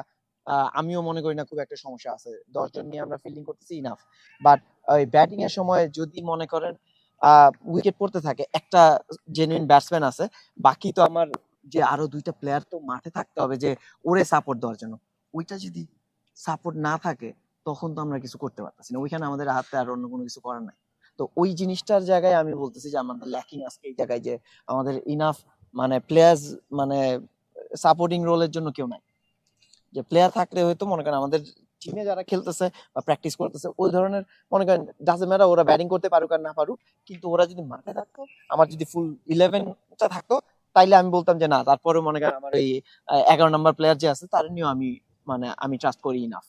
আমিও মনে করি না খুব একটা সমস্যা আছে। 10 জন নিয়ে আমরা ফিল্ডিং করতেছি ইনাফ। বাট ওই ব্যাটিং এর সময় যদি মনে করেন উইকেট পড়তে থাকে, একটা জেনুইন ব্যাটসম্যান আছে, বাকি তো আমার যে আরো দুইটা প্লেয়ার তো মাঠে থাকতে হবে যে ওরে সাপোর্ট দেওয়ার জন্য। ওইটা যদি সাপোর্ট না থাকে তখন তো আমরা কিছু করতে পারতেছি না, ওইখানে আমাদের হাতে আর অন্য কোনো কিছু করার নাই। তো ওই জিনিসটার জায়গায় আমি বলতেছি যে আমাদের ল্যাকিং আজকে এই জায়গায়, যে আমাদের ইনাফ মানে প্লেয়ার্স মানে সাপোর্টিং রোলের জন্য কেউ নাই। যে প্লেয়ার থাকলে হয়তো মনে করেন আমাদের টিমে যারা খেলতেছে বা প্র্যাকটিস করতেছে ওই ধরনের, মনে করেন ডাজন্ট ম্যাটার ওরা ব্যাটিং করতে পারুক আর না পারুক, কিন্তু ওরা যদি মাঠে থাকতো, আমার যদি ফুল 11টা থাকতো, তাইলে আমি বলতাম যে না, তারপরে মনে করেন আমার এই 11 নম্বর প্লেয়ার যে আছে তার নিয়েও আমি ট্রাস্ট করি ইনাফ,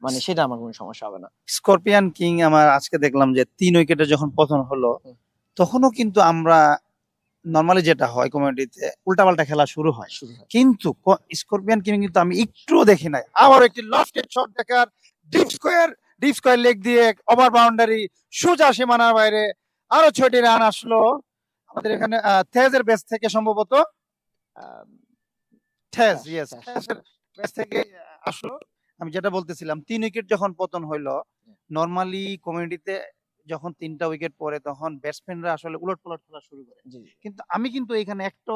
মানে সেটা আমার কোনো সমস্যা হবে না। স্করপিয়ান কিং আমার আজকে দেখলাম যে 3 উইকেটে যখন পতন হলো, তখনও কিন্তু আমরা নরমালি যেটা হয় কমিউনিটিতে উল্টাপাল্টা খেলা শুরু হয়, কিন্তু স্করপিয়ান কিং কিন্তু আমি একটুও দেখি নাই। আবার একটি লফটেড শট দেখার ডিপ স্কয়ার লেগ দিয়ে ওভার বাউন্ডারি সোজা সীমানার বাইরে আরো 6টি রান আসলো আমাদের এখানে থেজের বেস থেকে, সম্ভবত থেজের বেস থেকে আসলো। আমি যেটা বলতেছিলাম 3 উইকেট যখন পতন হইলো, নরমালি কমিউনিটিতে যখন 3টা উইকেট পড়ে তখন ব্যাটসম্যানরা আসলে উলটপালট খেলা শুরু করে, কিন্তু আমি কিন্তু এখানে একটা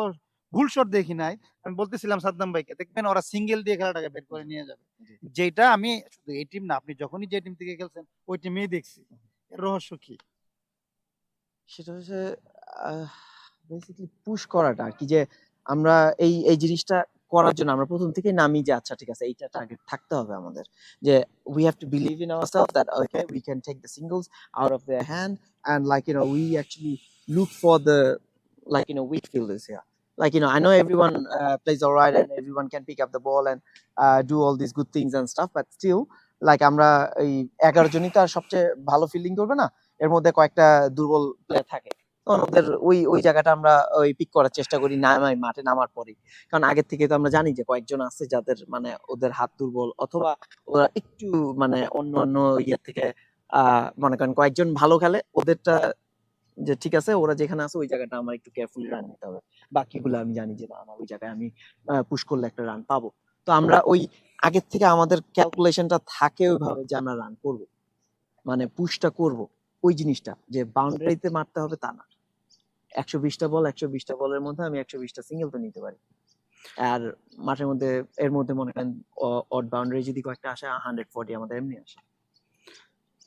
ভুল শট দেখি নাই। আমি বলতেছিলাম সাদ্দাম ভাইকে, দেখবেন ওরা সিঙ্গেল দিয়ে খেলাটাকে বের করে নিয়ে যাবে, যেটা আমি শুধু এই টিম না, আপনি যখনই যে টিম থেকে খেলছেন ওই টিমেই দেখছি। এর রহস্য কি? সেটা হচ্ছে বেসিক্যালি পুশ করাটা আর কি, যে আমরা এই এই জিনিসটা করার জন্য আমরা প্রথম থেকেই নামি যে আচ্ছা ঠিক আছে এইটা টার্গেট থাকতে হবে আমাদের, যে we have to believe in ourselves that okay we can take the singles out of their hand, and like we actually look for the weak fielders here. I know everyone plays all right and everyone can pick up the ball and do all these good things and stuff, but still আমরা এই 11 জনই তো আর সবচেয়ে ভালো fielding করবে না, এর মধ্যে কয়েকটা দুর্বল প্লেয়ার থাকে। ওদের ওই জায়গাটা আমরা ওই পিক করার চেষ্টা করি মাঠে নামার পরে, কারণ আগের থেকে তো আমরা জানি যে কয়েকজন আছে যাদের মানে ওদের হাত দুর্বল, অথবা ওরা একটু মানে অন্য ইয়ে থেকে মনে করেন কয়েকজন ভালো খেলে, ওদেরটা যে ঠিক আছে ওরা যেখানে আছে ওই জায়গাটা আমার একটু কেয়ারফুলি রান নিতে হবে, বাকিগুলো আমি জানি যে না আমার ওই জায়গায় আমি পুশ করলে একটা রান পাবো। তো আমরা ওই আগের থেকে আমাদের ক্যালকুলেশনটা থাকে ওইভাবে যে আমরা রান করব, মানে পুশটা করব, ওই জিনিসটা যে বাউন্ডারিতে মারতে হবে তা না। 120টা বলের মধ্যে আমি 120টা সিঙ্গেল তো নিতে পারি, আর মাঠের মধ্যে এর মধ্যে মনে করেন অড বাউন্ডারি যদি কয়েকটা আসে 140 আমাদের এমনি আসে।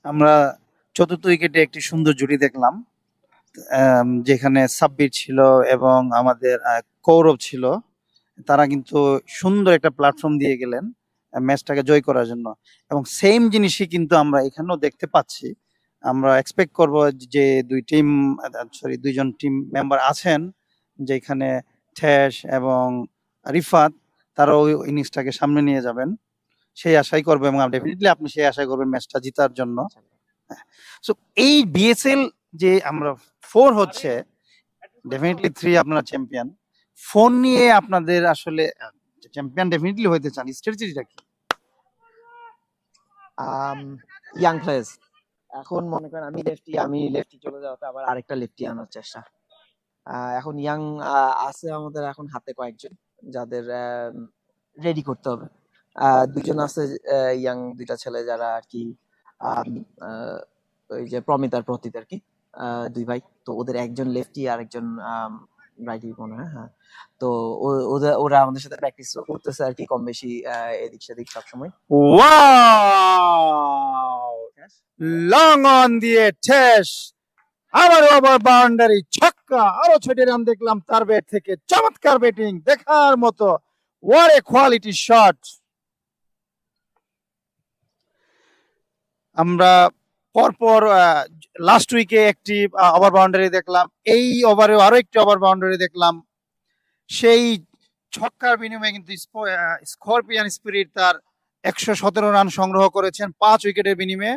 আমরা 4র্থ উইকেটে একটি সুন্দর জুটি দেখলাম, যেখানে সাব্বির ছিল এবং আমাদের কৌরব ছিল। তারা কিন্তু সুন্দর একটা প্ল্যাটফর্ম দিয়ে গেলেন ম্যাচটাকে জয় করার জন্য, এবং সেম জিনিসই কিন্তু আমরা এখানেও দেখতে পাচ্ছি। আমরা এক্সপেক্ট করব যে দুইজন টিম মেম্বার আছেন যেখানে ঠেস এবং রিফাত, তারা ওই ইনিংসটাকে সামনে নিয়ে যাবেন সেই আশাই করবো, এবং ডেফিনেটলি আপনি সেই আশাই করবেন ম্যাচটা জেতার জন্য। সো এই বিএসএল যে আমরা 4 হচ্ছে, ডেফিনেটলি 3 আপনারা চ্যাম্পিয়ন। 4 নিয়ে আপনাদের আসলে চ্যাম্পিয়ন ডেফিনেটলি হইতে চান, স্ট্র্যাটেজিটা কি? ইয়াং প্লেয়ার্স, এখন মনে করেন আমি লেফটি চলে যাওয়াতে আবার আরেকটা লেফটি আনার চেষ্টা, এখন ইয়াং আছে আমাদের এখন হাতে কয়েকজন যাদের রেডি করতে হবে। দুজন আছে ইয়াং দুইটা ছেলে যারা আর কি আম, আহ, ওই যে প্রমিত আর প্রতীত আর কি, দুই ভাই। তো ওদের একজন লেফটি আর একজন রাইটি মনে হয়, হ্যাঁ। তো ওরা আমাদের সাথে প্র্যাকটিস করতেছে আর কি, কম বেশি এদিক সেদিক সবসময়। ওয়াও, লং অন দিয়ে ঠেস, আবার ওভার বাউন্ডারি, ছক্কা, আরো 6টি রান দেখলাম তার ব্যাট থেকে। চমৎকার ব্যাটিং, দেখার মতো, ওয়াট এ কোয়ালিটি শট। আমরা পরপর লাস্ট উইকে একটি ওভার বাউন্ডারি দেখলাম, এই ওভারেও আরো একটি ওভার বাউন্ডারি দেখলাম। সেই ছক্কার বিনিময়ে কিন্তু স্করপিয়ান স্পিরিট তার 117 রান সংগ্রহ করেছেন 5 উইকেটের বিনিময়ে।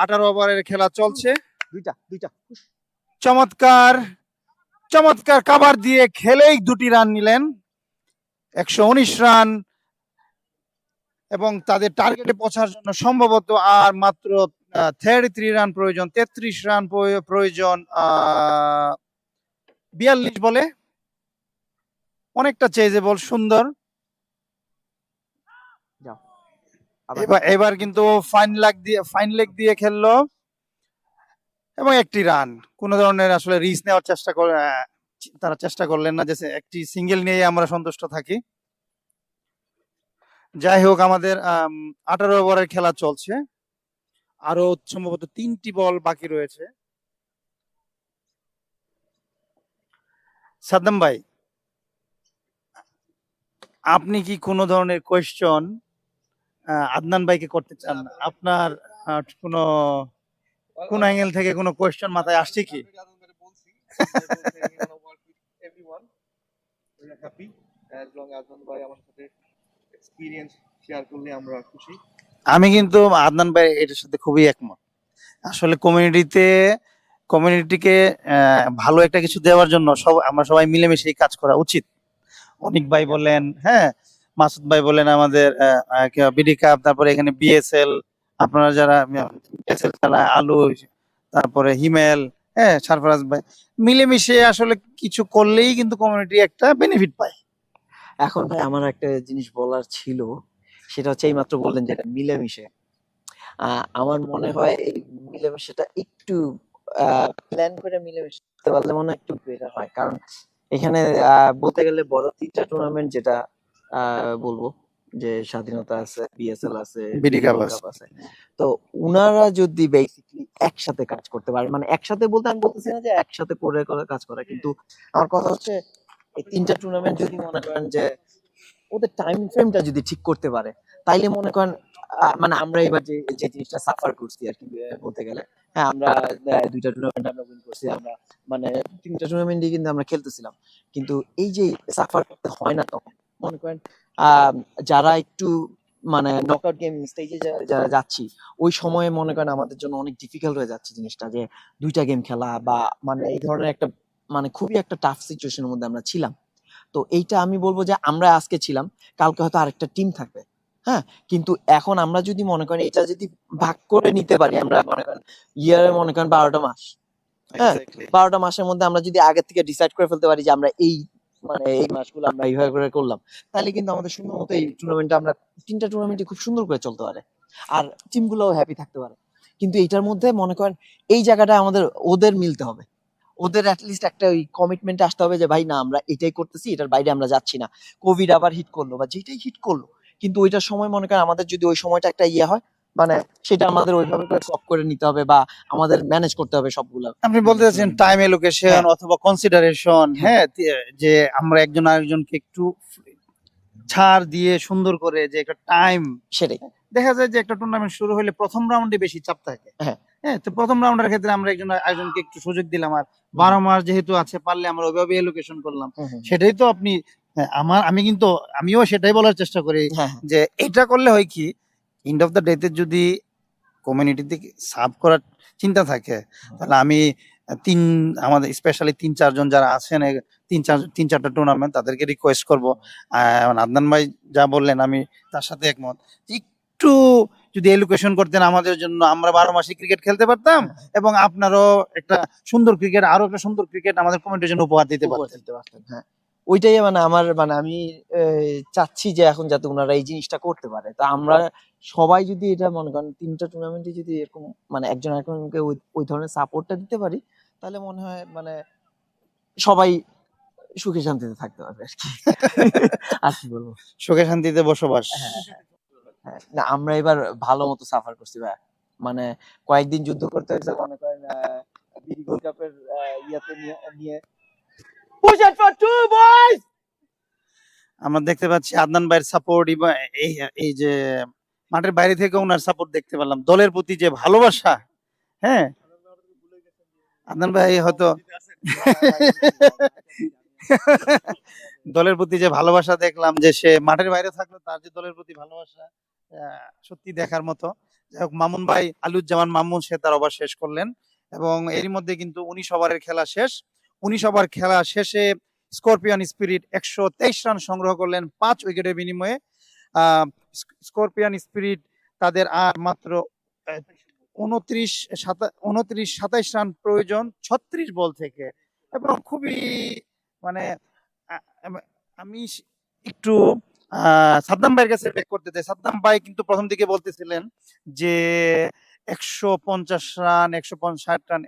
18 ওভারের খেলা চলছে। দুইটা চমৎকার চমৎকার কাভার দিয়ে খেলেই 2টি রান নিলেন, 119 রান, এবং তাদের টার্গেটে পৌঁছার জন্য সম্ভবত আর মাত্র 33 রান প্রয়োজন, 33 রান প্রয়োজন 42 বলে। অনেকটা চেজেবল, সুন্দর। এবার কিন্তু ফাইন লেগ দিয়ে খেললো এবং একটি রান। কোন ধরনের আসলে রিস্ক নেওয়ার তারা চেষ্টা করলেন না, যে একটি সিঙ্গেল নিয়ে আমরা সন্তুষ্ট থাকি। যাই হোক, আমাদের 18 ওভারের খেলা চলছে, আরো সম্ভবত 3টি বল বাকি রয়েছে। সাদ্দাম ভাই, আপনি কি কোনো ধরনের কোয়েশ্চন আদনান ভাইকে করতে চান? আপনার কোন অ্যাঙ্গেল থেকে কোনো কোয়েশ্চন মাথায় আসছে কি? আমি কিন্তু আদনান ভাই এটার সাথে খুবই একমত। আসলে কমিউনিটিকে ভালো একটা কিছু দেওয়ার জন্য আমরা সবাই মিলেমিশে কাজ করা উচিত। অনিক ভাই বলেন, হ্যাঁ, মাসুদ ভাই বলেন, আমাদের বিডি কাপ, তারপরে এখানে বিএসএল, আপনারা যারা বিএসএল খেলা, আলু, তারপরে হিমেল, হ্যাঁ, সারফরাজ ভাই, মিলেমিশে আসলে কিছু করলেই কিন্তু কমিউনিটি একটা বেনিফিট পায়। এখন ভাই আমার একটা জিনিস বলার ছিল, সেটা হচ্ছে এইমাত্র বললেন যে মিলেমিশে। আমার মনে হয় এই মিলেমিশেটা একটু প্ল্যান করে মিলেমিশে করতে পারলে মনে হয় একটু বেটার হয়। কারণ এখানে বলতে গেলে বড় 3টা টুর্নামেন্ট, যেটা বলবো যে স্বাধীনতা আছে, বিএসএল আছে, বিডি কাপ আছে। তো উনারা যদি বেসিক্যালি একসাথে কাজ করতে পারে, মানে একসাথে বলতে আমি বলতেছি না যে একসাথে করে কাজ করা, কিন্তু আমার কথা হচ্ছে এই 3টা টুর্নামেন্ট যদি মনে করেন যে ওদের টাইম ফ্রেমটা যদি ঠিক করতে পারে, তাইলে মনে করেন মানে আমরা এবার যে জিনিসটা সাফার করছি আর কি, বলতে গেলে, হ্যাঁ, আমরা 2টা টুর্নামেন্ট আমরা উইন করছি, আমরা মানে 3টা টুর্নামেন্টই কিন্তু আমরা খেলতেছিলাম, কিন্তু এই যে সাফার করতে হয় না তখন, মনে করেন যারা একটু মানে নকআউট গেম স্টেজে যারা যাচ্ছি, ওই সময়ে মনে করেন আমাদের জন্য অনেক ডিফিকাল্ট হয়ে যাচ্ছে জিনিসটা, যে 2টা গেম খেলা বা মানে এই ধরনের একটা মানে খুবই একটা টাফ সিচুয়েশনের মধ্যে আমরা ছিলাম। তো এইটা আমি বলবো যে আমরা আজকে ছিলাম, কালকে হয়তো আরেকটা টিম থাকবে, হ্যাঁ, কিন্তু এখন আমরা যদি মনে করেন এটা যদি ভাগ করে নিতে পারি, আমরা মনে করেন ইয়ারে মনে করেন 12টা মাস, হ্যাঁ, 12টা মাসের মধ্যে আমরা যদি আগে থেকে ডিসাইড করে ফেলতে পারি যে আমরা এই মানে এই মাসগুলো আমরা এইভাবে করে করলাম, তাহলে কিন্তু আমাদের সুন্দর মতো এই টুর্নামেন্টটা আমরা 3টা টুর্নামেন্টই খুব সুন্দর করে চলতে পারে, আর টিমগুলোও হ্যাপি থাকতে পারে। কিন্তু এইটার মধ্যে মনে করেন এই জায়গাটা আমাদের ওদের মিলতে হবে, ওদের অ্যাটলিস্ট একটা ওই কমিটমেন্টে আসতে হবে যে ভাই না, আমরা এটাই করতেছি, এটার বাইরে আমরা যাচ্ছি না। কোভিড আবার হিট করলো বা যেটাই হিট করলো, কিন্তু ওইটার সময় মনে করেন আমাদের যদি ওই সময়টা একটা ইয়ে হয়, মানে সেটা আমাদের ওইভাবে করে সলভ করে নিতে হবে বা আমাদের ম্যানেজ করতে হবে সবগুলো। আপনি বলতে চাচ্ছেন টাইম এলোকেশন অথবা কনসিডারেশন, হ্যাঁ, যে আমরা একজন আরেকজনকে একটু ছাড় দিয়ে সুন্দর করে যে একটা টাইম, সেটাই দেখা যায় যে একটা টুর্নামেন্ট শুরু হলে প্রথম রাউন্ডে বেশি চাপ থাকে, হ্যাঁ, তো প্রথম রাউন্ডের ক্ষেত্রে আমরা একজনকে একটু সুযোগ দিলাম, আর 12 মাস যেহেতু আছে, পারলে আমরা ওইভাবে এলোকেশন করলাম। সেটাই তো আপনি, আমিও সেটাই বলার চেষ্টা করি, যে এটা করলে হয় কি, এন্ড অফ দ্য ডেতে যদি কমিউনিটিতে সার্ভ করার চিন্তা থাকে, তাহলে আমি আমাদের স্পেশালি 3-4 জন যারা আছেন, 3-4টা টুর্নামেন্ট, তাদেরকে রিকোয়েস্ট করবো। আদনান ভাই যা বললেন আমি তার সাথে একমত, একটু যদি এলোকেশন করতেন আমাদের জন্য, আমরা 12 মাসে ক্রিকেট খেলতে পারতাম এবং আপনারও একটা সুন্দর ক্রিকেট, আরো একটা সুন্দর ক্রিকেট আমাদের কমিটির জন্য উপহার দিতে পারতেন। হ্যাঁ, ওইটাই মানে আমার মানে আমি চাচ্ছি যে এখন যাতে ওনারা এই জিনিসটা করতে পারে। তা আমরা সবাই যদি এটা মনে করেন 3টা টুর্নামেন্টে যদি এরকম মানে একজন একজনকে ওই ধরনের সাপোর্টটা দিতে পারি, তাহলে মনে হয় মানে সবাই সুখে শান্তিতে থাকতে পারবে আর কি। আর কি বলবো, সুখে শান্তিতে বসবাস। হ্যাঁ, না আমরা এবার ভালো মতো সাফার করছি ভাই, মানে কয়েকদিন যুদ্ধ করতে হয়েছে মনে করেন বিডি গোল্ড কাপের ইয়াতে নিয়ে পুশ ইট ফর টু বয়স। আমরা দেখতে পাচ্ছি আদনান ভাইয়ের সাপোর্ট, এই এই যে মাঠের বাইরে থেকে ওনার সাপোর্ট দেখতে পেলাম, দলের প্রতি যে ভালোবাসা। হ্যাঁ, আদনান ভাই হয়তো দলের প্রতি যে ভালোবাসা দেখলাম, যে সে মাঠের বাইরে থাকলো তার যে দলের প্রতি ভালোবাসা সত্যি দেখার মতো। যাই হোক, মামুন ভাই, আলুজ্জামান মামুন, সে তার ওভার শেষ করলেন এবং এরই মধ্যে কিন্তু 19 ওভারের খেলা শেষ। 19 ওভার খেলা শেষে স্করপিয়ন স্পিরিট 123 রান সংগ্রহ করলেন 5 উইকেটের বিনিময়ে। স্করপিয়ন স্পিরিট তাদের আর মাত্র 29-27 রান প্রয়োজন 36 বল থেকে, এবং খুবই মানে আমি একটু সাদ্দাম ভাইয়ের কাছে ব্যাক করতে চাই। সাদ্দাম ভাই কিন্তু প্রথম দিকে বলতেছিলেন যে 150 রান 150 রান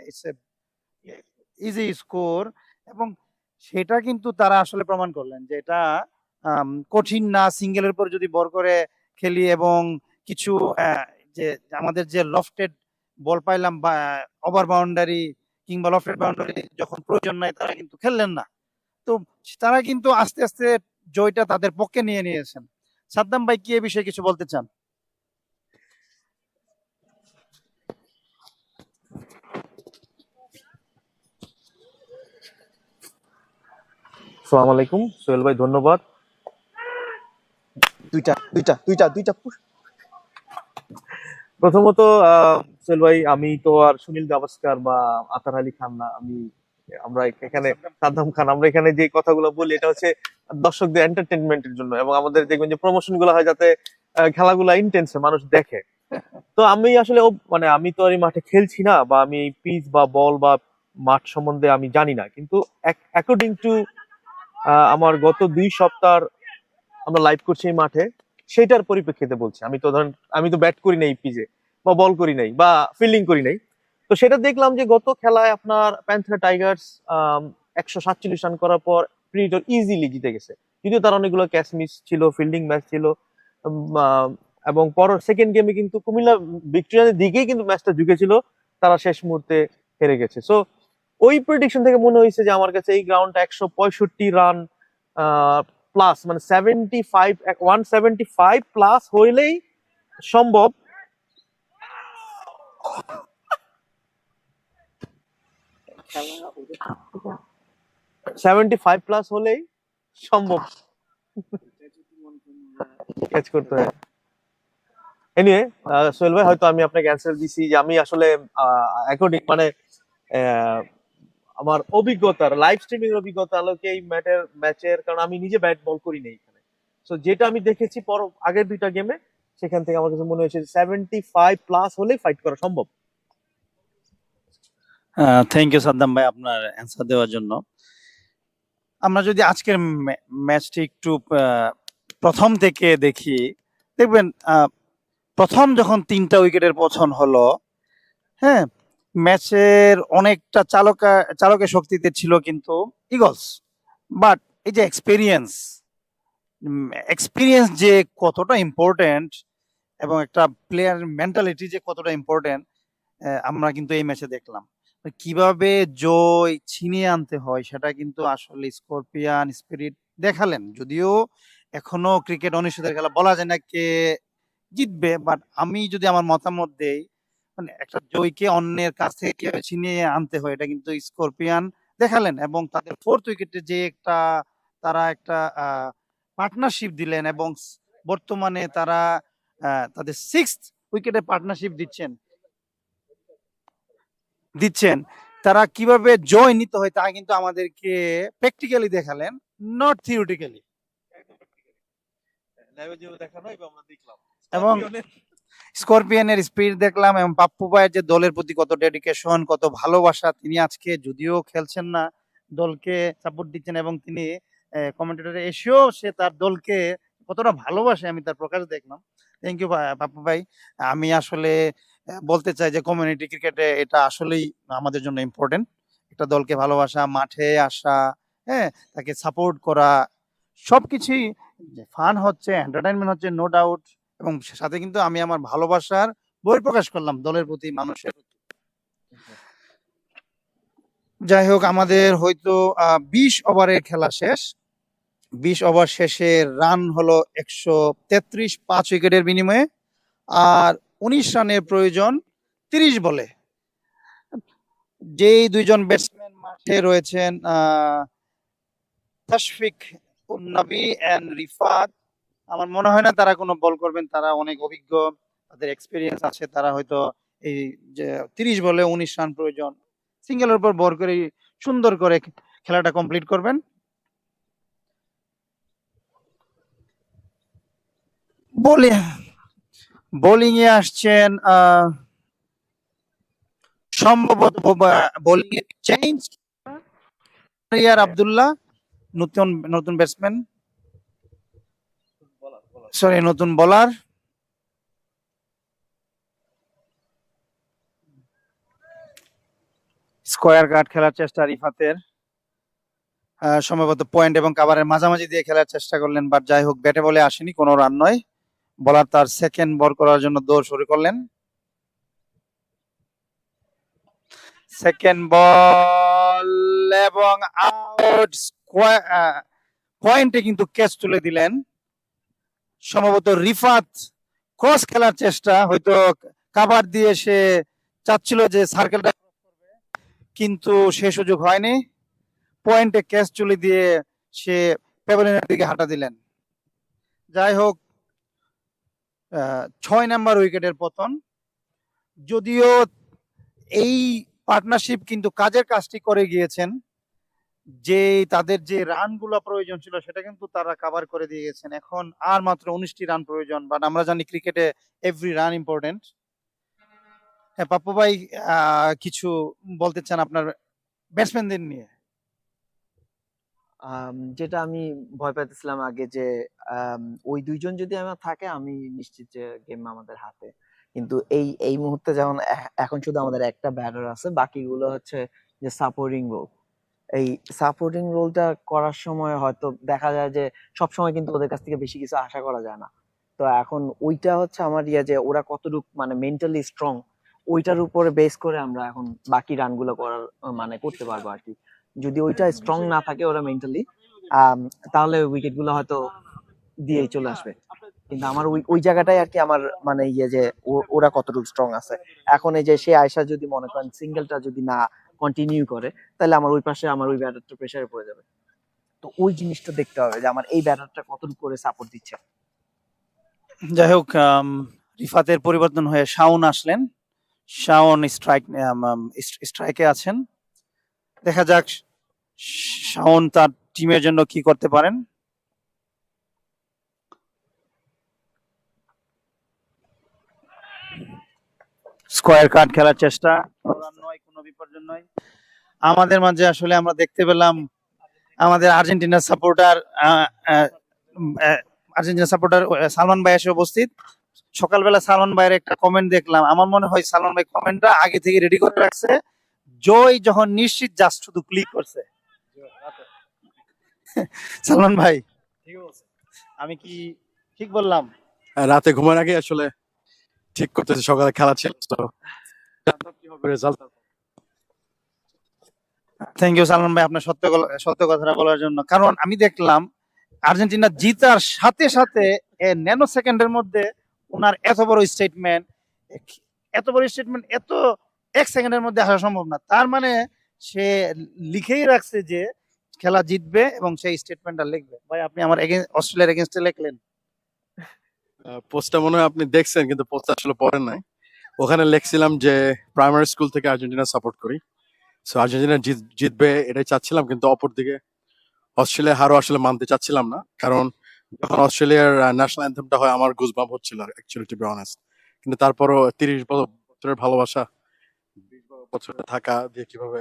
ইজি স্কোর, এবং সেটা কিন্তু তারা আসলে প্রমাণ করলেন যে এটা কঠিন না। সিঙ্গেলের পর যদি বল করে খেলি এবং কিছু যে আমাদের যে লফটেড বল পাইলাম বা ওভার বাউন্ডারি কিংবা লফটেড বাউন্ডারি যখন প্রয়োজন নাই, তারা কিন্তু খেললেন না। তো তারা কিন্তু আস্তে আস্তে জয়টা তাদের পক্ষে নিয়ে নিয়েছেন। সাদ্দাম ভাই কি এ বিষয়ে কিছু বলতে চান? আসসালামু আলাইকুম সোহেল ভাই, ধন্যবাদ। দুইটা প্রথমত সোহেল ভাই, আমি তো আর সুনীল গাভাস্কার বা আতার আলী খান না। আমরা এখানে সাদ্দাম খান। আমরা এখানে যে কথাগুলো বলি এটা হচ্ছে দর্শকদের এন্টারটেনমেন্টের জন্য, এবং আমাদের দেখবেন যে প্রমোশন গুলো হয় যাতে খেলাগুলা ইন্টেন্সে মানুষ দেখে। তো আমি আসলে মানে আমি তো আর এই মাঠে খেলছি না, বা আমি এই পিচ বা বল বা মাঠ সম্বন্ধে আমি জানি না, কিন্তু অ্যাকর্ডিং টু আমার গত 2 সপ্তাহ আমরা লাইভ করছি এই মাঠে, সেটার পরিপ্রেক্ষিতে বলছি। আমি তো ব্যাট করি নাই পিচে, বা বল করি নাই, বা ফিল্ডিং করি নাই। তো সেটা দেখলাম যে গত খেলায় আপনার প্যান্থার টাইগার্স 147 রান করার পর প্রিডেটর ইজিলি জিতে গেছে, যদিও তার অনেকগুলো ক্যাচ মিস ছিল, ফিল্ডিং ম্যাচ ছিল। এবং পরের সেকেন্ড গেমে কিন্তু কুমিল্লা ভিক্টোরিয়ার দিকেই কিন্তু ম্যাচটা ঝুঁকেছিল, তারা শেষ মুহূর্তে হেরে গেছে। সো ওই প্রেডিকশন থেকে মনে হয়েছে যে আমার কাছে এই গ্রাউন্ডটা 165 রান প্লাস, মানে 175 প্লাস হইলেই সম্ভব। 75 প্লাস হলেই সম্ভব ক্যাচ করতে হয়। এনিওয়ে সোহেল ভাই, হয়তো আমি আপনাকে অ্যান্সার দিছি যে আমি আসলে অ্যাকর্ডিং মানে আমার অভিজ্ঞতার, লাইভ স্ট্রিমিং অভিজ্ঞতা আলোকে এই ম্যাচের, কারণ আমি নিজে ব্যাট বল করি না এখানে, সো যেটা আমি দেখেছি আগের 2টা গেমে, সেখান থেকে আমার কাছে মনে হয়েছে 75 প্লাস হলেই ফাইট করা সম্ভব। থ্যাংক ইউ সাদ্দাম ভাই আপনার অ্যান্সার দেওয়ার জন্য। আমরা যদি আজকের ম্যাচটি একটু প্রথম থেকে দেখি, দেখবেন প্রথম যখন 3টা উইকেটের পতন হলো, হ্যাঁ, ম্যাচের অনেকটা চালকের শক্তিতে ছিল কিন্তু ইগলস। বাট এই যে এক্সপিরিয়েন্স যে কতটা ইম্পর্টেন্ট, এবং একটা প্লেয়ার মেন্টালিটি যে কতটা ইম্পর্টেন্ট, আমরা কিন্তু এই ম্যাচে দেখলাম। কিভাবে জয় ছিনিয়ে আনতে হয় সেটা কিন্তু আসলে স্করপিয়ন স্পিরিট দেখালেন। যদিও এখনো ক্রিকেট অনিশ্চিতের খেলা, বলা যায় না কে জিতবে, বাট আমি যদি আমার মতামত দেই, মানে একটা জয়কে অন্যের কাছ থেকে কিভাবে ছিনিয়ে আনতে হয় এটা কিন্তু স্করপিয়ন দেখালেন, এবং তাদের 4th উইকেটে যে তারা একটা পার্টনারশিপ দিলেন, এবং বর্তমানে তারা তাদের 6th উইকেটে পার্টনারশিপ দিচ্ছেন। তারা কিভাবে জয় নিতে হয় তা কিন্তু আমাদেরকে প্র্যাকটিক্যালি দেখালেন, নট থিওরিটিক্যালি। এবং স্করপিয়নের স্পিড দেখলাম এবং পাপ্পু ভাইয়ের যে দলের প্রতি কত ডেডিকেশন, কত ভালোবাসা। তিনি আজকে যদিও খেলছেন না, দলকে সাপোর্ট দিচ্ছেন এবং তিনি কমেন্টেটরে এসেও সে তার দলকে কতটা ভালোবাসে আমি তার প্রকাশ দেখলাম। থ্যাংক ইউ পাপ্পু ভাই। আমি আসলে বলতে চাই যে কমিউনিটি ক্রিকেটে এটা আসলেই আমাদের জন্য ইম্পর্টেন্ট। একটা দলকে ভালোবাসা, মাঠে আসা, হ্যাঁ, তাকে সাপোর্ট করা, সবকিছুই ফান হচ্ছে, এন্টারটেইনমেন্ট হচ্ছে, নো ডাউট। এবং সাথে কিন্তু আমি আমার ভালোবাসার বহিঃপ্রকাশ করলাম দলের প্রতি, মানুষের প্রতি। যাই হোক, আমাদের হয়তো 20 ওভারের খেলা শেষ। 20 ওভার শেষে রান হলো 133, 5 উইকেটের বিনিময়ে। আর 19 রানের প্রয়োজন 30 বলে। যেই দুইজন ব্যাটসম্যান মাঠে রয়েছেন, তাশফিক উন-নবী এন্ড রিফাত, আমার মনে হয় না তারা কোনো বল করবেন। তারা অনেক অভিজ্ঞ, তাদের এক্সপিরিয়েন্স আছে। তারা হয়তো এই যে 30 বলে 19 রান প্রয়োজন, সিঙ্গেলের উপর ভর করে সুন্দর করে খেলাটা কমপ্লিট করবেন। বোলিং এ আসছেন সম্ভবত বোলিং এ চেঞ্জ আব্দুল্লাহ, নতুন ব্যাটসম্যান, সরি নতুন বোলার। স্কোয়ার কাট খেলার চেষ্টা রিফাতের, সম্ভবত পয়েন্ট এবং কাভারের মাঝামাঝি দিয়ে খেলার চেষ্টা করলেন, বাট যাই হোক ব্যাটে বলে আসেনি, কোনো রান নয়। বলার তার সেকেন্ড বল করার জন্য দৌড় শুরু করলেন। সেকেন্ড বল এবং আউট। পয়েন্টে কিন্তু ক্যাচ তুলে দিলেন সম্ভবত রিফাত। ক্রস খেলার চেষ্টা, হয়তো কাভার দিয়ে সে চাচ্ছিল যে সার্কেলটা করবে, কিন্তু সে সুযোগ হয়নি। পয়েন্টে ক্যাচ তুলে দিয়ে সে প্যাভিলিয়নের দিকে হাঁটা দিলেন। যাই হোক, 6 নাম্বার উইকেটের পতন। যদিও এই পার্টনারশিপ কিন্তু কাজের কাজটি করে গিয়েছেন, যে তাদের যে রানগুলো প্রয়োজন ছিল সেটা কিন্তু তারা কভার করে দিয়ে গেছেন। এখন আর মাত্র 19টি রান প্রয়োজন, বাট আমরা জানি ক্রিকেটে এভরি রান ইম্পর্টেন্ট। হ্যাঁ পাপ্পু ভাই, কিছু বলতে চান আপনার ব্যাটসম্যানদের নিয়ে? যেটা আমি ভয় পাইতেছিলাম আগে, যে ওই দুইজন যদি আমার থাকে আমি নিশ্চিত যে গেম আমাদের হাতে। কিন্তু এই মুহূর্তে যেমন এখন শুধু আমাদের একটা ব্যাটার আছে, বাকিগুলো হচ্ছে যে সাপোর্টিং রোল। এই সাপোর্টিং রোলটা করার সময় হয়তো দেখা যায় যে সবসময় কিন্তু ওদের কাছ থেকে বেশি কিছু আশা করা যায় না। তো এখন ওইটা হচ্ছে আমার যে ওরা কতটুকু মানে মেন্টালি স্ট্রং, ওইটার উপরে বেস করে আমরা এখন বাকি রানগুলো করার মানে করতে পারবো আর কি। যদি ওইটা স্ট্রং না থাকে ওরা মেন্টালি, তাহলে উইকেট গুলো হয়তো দিয়েই চলে আসবে। কিন্তু আমার ওই জায়গাটাই আর কি আমার মানে যে ওরা কতটুকু স্ট্রং আছে। এখন এই যে সে আয়সা যদি মনে করেন সিঙ্গেলটা যদি না কন্টিনিউ করে, তাহলে আমার ওই পাশে আমার ওই ব্যাটারটা প্রেসারে পড়ে যাবে। তো ওই জিনিসটা দেখতে হবে যে আমার এই ব্যাটারটা কতটুকু করে সাপোর্ট দিচ্ছে। যাই হোক, রিফাতের পরিবর্তন হয়ে শাওন আসলেন। শাওন স্ট্রাইকে আছেন। দেখা যাক শাওন তার টিমের জন্য কি করতে পারেন। স্কোয়ার কাট খেলার চেষ্টা, কোনো বিপর্যয় নয়। আমাদের মাঝে আসলে আমরা দেখতে পেলাম আমাদের আর্জেন্টিনার সাপোর্টার সালমান ভাই এসে উপস্থিত। সকালবেলা সালমান ভাইয়ের একটা কমেন্ট দেখলাম, আমার মনে হয় সালমান ভাই কমেন্টটা আগে থেকে রেডি করে রাখছে। জয় যখন নিশ্চিত, জাস্ট শুধু ক্লিক করছে। সালমান ভাই, আমি কি ঠিক বললাম? রাতে ঘুমার আগে আসলে ঠিক করতেছে, সকালে খেলা ছিল তো কি হবে রেজাল্ট। থ্যাংক ইউ সালমান ভাই আপনার সত্য কথাটা বলার জন্য। কারণ আমি দেখলাম আর্জেন্টিনা জিতার সাথে সাথে ন্যানো সেকেন্ডের মধ্যে ওনার এত বড় স্টেটমেন্ট, এত 1 সেকেন্ডের মধ্যে আসা সম্ভব না। তার মানে সে লিখেই রাখছে যে খেলা জিতবে এবং সেই স্টেটমেন্টটা লিখবে। ভাই আপনি আমার অস্ট্রেলিয়ার এগেইনস্টে লিখলেন। পোস্টটা মনে হয় আপনি দেখছেন, কিন্তু পোস্টটা আসলে পড়েন নাই। ওখানে লিখছিলাম যে প্রাইমারি স্কুল থেকে আর্জেন্টিনা সাপোর্ট করি, সো আর্জেন্টিনা জিতবে এটাই চাচ্ছিলাম। কিন্তু অপরদিকে অস্ট্রেলিয়া হারও আসলে মানতে চাচ্ছিলাম না, কারণ যখন অস্ট্রেলিয়ার ন্যাশনাল অ্যান্থেমটা হয় আমার গুজবাম্প হচ্ছিল অ্যাকচুয়ালি, টু বি অনেস্ট। কিন্তু তারপরও 30 বছরের ভালোবাসা 20 বছরে থাকা দিয়ে কিভাবে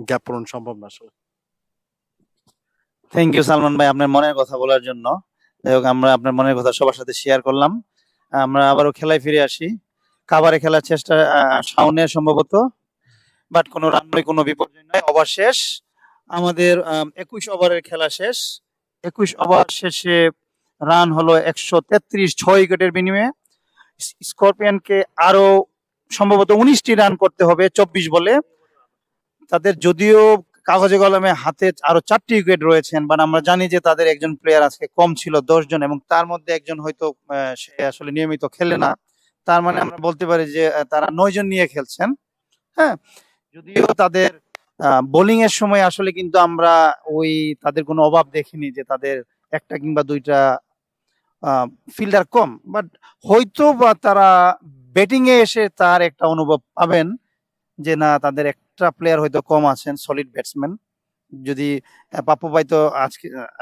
গ্যাপ পূরণ সম্ভব না আসলে। থ্যাংক ইউ সালমান ভাই আপনার মনের কথা বলার জন্য। যাই হোক আমরা আপনার মনের কথা সবার সাথে শেয়ার করলাম। আমরা আবারও খেলায় ফিরে আসি। কাভারে খেলার চেষ্টা শাওনের সম্ভবত, বাট কোনো রান নয়, কোনো বিপর্যয় নয়। ওভার শেষ আমাদের, 21 ওভারের খেলা শেষ। 21 ওভার শেষে রান হলো 133, 6 উইকেটের বিনিময়ে। স্করপিয়নকে আরো সম্ভবত 19টি রান করতে হবে 24 বলে। তাদের যদিও কাগজে কলমে হাতে আরো 4টি উইকেট রয়েছেন, বাট আমরা জানি যে তাদের একজন প্লেয়ার আজকে কম ছিল, 10 জন, এবং তার মধ্যে একজন হয়তো সে আসলে নিয়মিত খেলে না। তার মানে আমরা বলতে পারি যে তারা 9 জন নিয়ে খেলছেন। হ্যাঁ, যদিও তাদের বোলিং এর সময় আসলে কিন্তু আমরা ওই তাদের কোনো অভাব দেখিনি যে তাদের একটা কিংবা দুইটা ফিল্ডার কম, বাট হয়তো বা তারা ব্যাটিং এ এসে তার একটা অনুভব পাবেন যে না তাদের একটা প্লেয়ার হয়তো কম আছেন, সলিড ব্যাটসম্যান। যদি পাপ্পু ভাই তো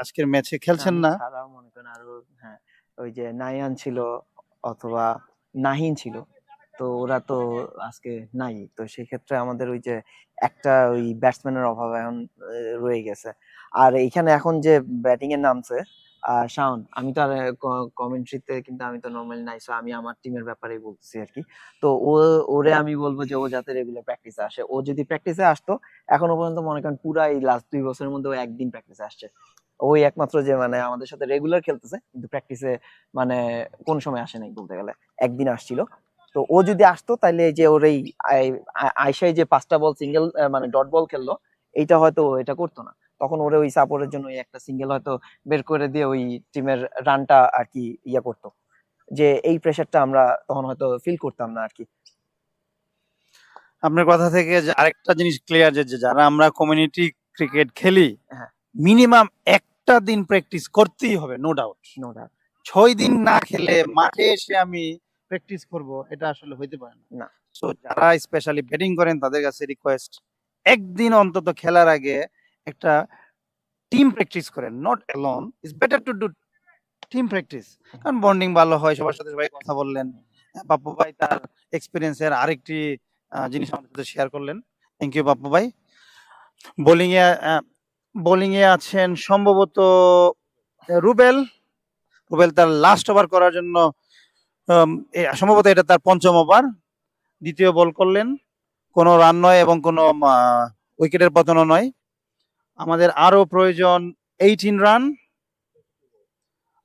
আজকের ম্যাচে খেলছেন না, ছাড়াও মনে করেন আরো, হ্যাঁ, ওই যে নাইয়ান ছিল অথবা নাহিন ছিল, তো ওরা তো আজকে নাই। তো সেই ক্ষেত্রে আমাদের ওই যে একটা ওই ব্যাটসম্যানের অভাব এখন রয়ে গেছে। আর এইখানে এখন যে ব্যাটিং এর নামছে শাওন, আমি তো আর কমেন্ট্রিতে কিন্তু আমি তো নর্মালি নাই, সো আমি আমার টিমের ব্যাপারেই বলতেছি আর কি। তো ওরে আমি বলবো যে ও যাতে রেগুলার প্র্যাকটিসে আসে। ও যদি প্র্যাকটিসে আসতো, এখনো পর্যন্ত মনে করেন পুরা এই লাস্ট 2 বছরের মধ্যে ও একদিন প্র্যাকটিসে আসছে। ওই একমাত্র যে মানে আমাদের সাথে রেগুলার খেলতেছে, কিন্তু প্র্যাকটিসে মানে কোন সময় আসে নাই বলতে গেলে, একদিন আসছিল। তো ও যদি আসতো তাহলে এই যে ওর এই আইসাই যে 5টা বল সিঙ্গেল মানে ডট বল খেললো, এইটা হয়তো এটা করতো না। তখন ওরে ওই সাপোর্টের জন্য ওই একটা সিঙ্গেল হয়তো বের করে দিয়ে ওই টিমের রানটা আর কি ইয়া করতো, যে এই প্রেসারটা আমরা তখন হয়তো ফিল করতাম না আর কি। আপনার কথা থেকে যে আরেকটা জিনিস ক্লিয়ার যে যারা আমরা কমিউনিটি ক্রিকেট খেলি, হ্যাঁ, মিনিমাম একটা দিন প্র্যাকটিস করতেই হবে, নো ডাউট। No doubt. 6 দিন না খেলে মাঠে এসে আমি প্র্যাকটিস করব, এটা আসলে হইতে পারে না। না, সো যারা স্পেশালি ব্যাটিং করেন তাদের কাছে রিকোয়েস্ট, একদিন অন্তত খেলার আগে একটা টিম প্র্যাকটিস করেন, not alone. It's better to do team practice, কারণ বন্ডিং ভালো হয়, সবার সাথে সবাই কথা বললেন। পাপ্পু ভাই তার এক্সপিরিয়েন্সের আরেকটি জিনিস আমাদের সাথে শেয়ার করলেন। থ্যাংক ইউ পাপ্পু ভাই। বোলিং এ আছেন সম্ভবত রুবেল। রুবেল তার লাস্ট ওভার করার জন্য সম্ভবত এটা তার 5ম ওভার, দ্বিতীয় বল করলেন। কোনো রান নয় এবং কোনো উইকেটের পতনও নয়। আমাদের আরো প্রয়োজন 18 রান।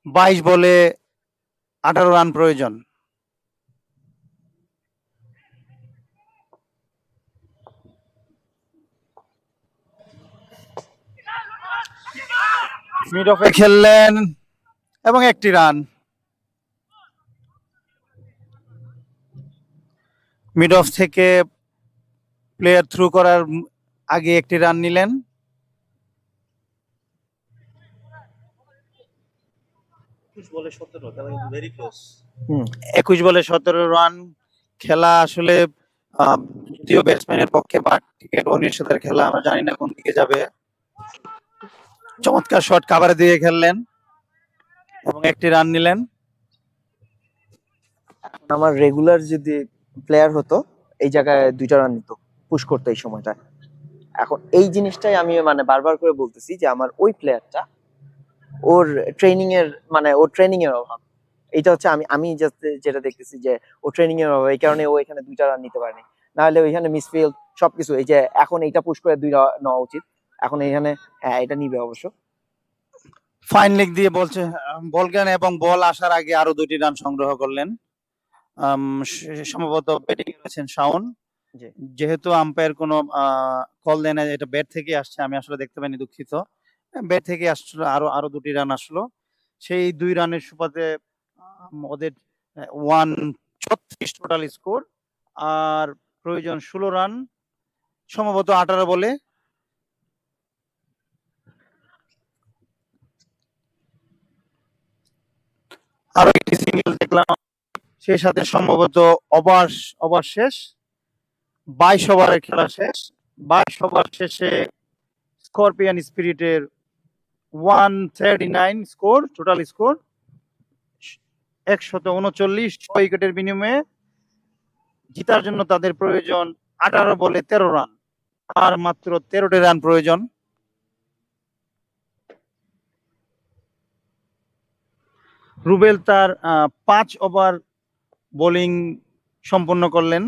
22 বলে 18 রান প্রয়োজন। মিড অফে খেললেন এবং একটি রান। মিড অফ থেকে প্লেয়ার থ্রু করার আগে একটি রান নিলেন। বলে 17, তাহলে কিন্তু ভেরি ক্লোজ। 21 বলে 17 রান। খেলা আসলে যদিও ব্যাটসম্যানের পক্ষে, বাট ক্রিকেট অনিশ্চয়তার খেলা, আমরা জানি না কোন দিকে যাবে। চমৎকার শট কাভারে দিয়ে খেললেন এবং একটি রান নিলেন। আমার রেগুলার যদি প্লেয়ার হতো এই জায়গায় 2টা রান নিত, পুশ করতো এই সময়টা। এখন এই জিনিসটাই আমি মানে বারবার করে বলতেছি যে আমার ওই প্লেয়ারটা, ওর ট্রেনিং এর মানে ওর ট্রেনিং এর অভাব। এটা হচ্ছে আমি জাস্ট যেটা দেখতেছি যে ও ট্রেনিং এর অভাব, এই কারণে ও এখানে 2টা রান নিতে পারেনি। না হলে ওইখানে মিসফিল্ড সবকিছু, এই যে এখন এইটা পুশ করে 2 নেওয়া উচিত। এখন এইখানে হ্যাঁ এটা নিবে অবশ্য। ফাইন লেগ দিয়ে বলছে বল জ্ঞান এবং বল আসার আগে আরো 2টি রান সংগ্রহ করলেন। সম্ভবত ব্যাটিং করেছেন শাওন। যেহেতু আম্পায়ার কোনো কল দেয় না, এটা ব্যাট থেকে আসছে, আমি আসলে দেখতে পাইনি, দুঃখিত। ব্যাট থেকে আসলো, আরো 2টি রান আসলো। সেই 2 রানের সুবাদে ওদের 136 টোটাল স্কোর, আর প্রয়োজন 16 রান সম্ভবত 18 বলে। আরো একটি সিঙ্গেল দেখলাম, সেই সাথে সম্ভবত ওভার শেষ। 22 ওভারের খেলা শেষ। 22 ওভার শেষে স্করপিয়ন স্পিরিটের 139 স্কোর, টোটাল স্কোর। 139 6 উইকেটের বিনিময়ে জিতার জন্য তাদের প্রয়োজন 18 বলে 13 রান, আর মাত্র 13টি রান প্রয়োজন। রুবেল তার 5 ওভার বোলিং সম্পন্ন করলেন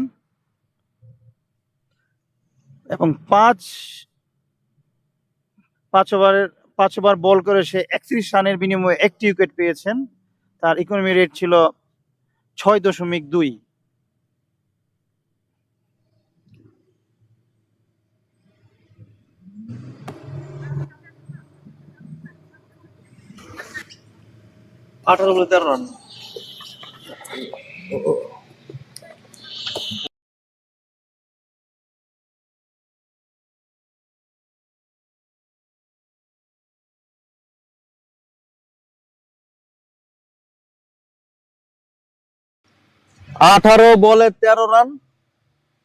এবং 5 ওভার বল করে সে 31 রানের বিনিময়ে একটি উইকেট পেয়েছেন। তার ইকোনমি রেট ছিল 6.2। আঠারো বলে 13 রান। আঠারো বলে 13 রান।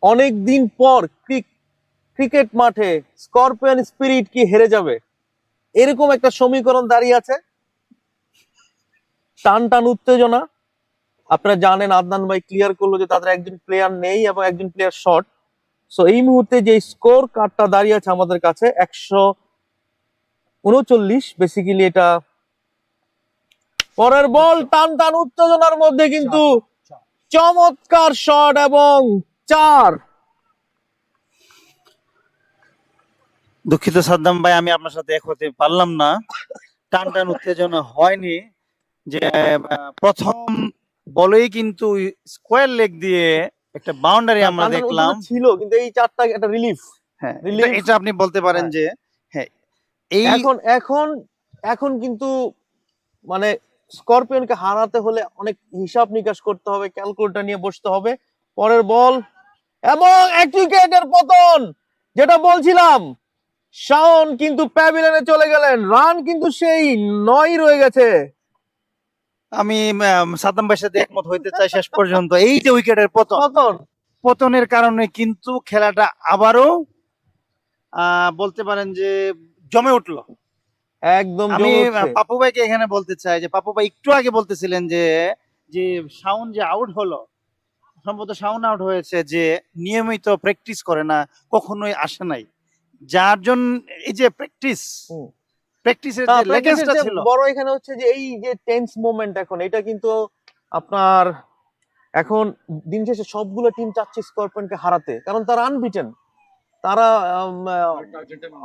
অনেক দিন পর ক্রিকেট মাঠে স্করপিয়ন স্পিরিট কি হেরে যাবে, এরকম একটা সমীকরণ দাঁড়িয়ে আছে। টান টান উত্তেজনা। আপনারা জানেন আদনান ভাই ক্লিয়ার করলো যে তাদের একজন প্লেয়ার নেই এবং একজন প্লেয়ার শর্ট। সো এই মুহূর্তে যে স্কোর কার্ডটা দাঁড়িয়ে আছে আমাদের কাছে 139, বেসিক্যালি এটা পরের বল। টান টান উত্তেজনার মধ্যে কিন্তু চমৎকার শট এবং 4। দুঃখিত সাদ্দাম ভাই, আমি আপনার সাথে এক হতে পারলাম না। টান টান উত্তেজনা হয়নি, যে প্রথম বলেই কিন্তু স্কোয়ার লেগ দিয়ে একটা বাউন্ডারি আমরা দেখলাম ছিল, কিন্তু এই 4টা একটা রিলিফ। হ্যাঁ, এটা আপনি বলতে পারেন যে হ্যাঁ এই এখন কিন্তু মানে স্করপিয়নকে হারাতে হলে অনেক হিসাব নিকাশ করতে হবে, ক্যালকুলেটর নিয়ে বসতে হবে। পরের বল এবং এক উইকেটের পতন। যেটা বলছিলাম, শাওন কিন্তু প্যাভিলিয়নে চলে গেলেন, রান কিন্তু সেই 9 রয়ে গেছে। আমি সাদ্দাম ভাইয়ের সাথে একমত হইতে চাই শেষ পর্যন্ত। এই যে উইকেটের পতনের কারণে কিন্তু খেলাটা আবারও বলতে পারেন যে জমে উঠলো একদম। আমি পাপু ভাইকে এখানে বলতে চাই যে পাপু ভাই একটু আগে বলতেছিলেন যে শাওন যে আউট হলো, সম্ভবত শাওন আউট হয়েছে যে নিয়মিত প্র্যাকটিস করে না, কখনোই আসে নাই, যার জন্য এই যে প্র্যাকটিসের যে লেগেসটা ছিল বড় এখানে হচ্ছে যে এই যে টেন্স মোমেন্ট এখন এটা কিন্তু আপনার এখন দিন শেষে সবগুলো টিম চাচ্ছে স্করপিয়নকে হারাতে, কারণ তারা আনবিটেন। তারা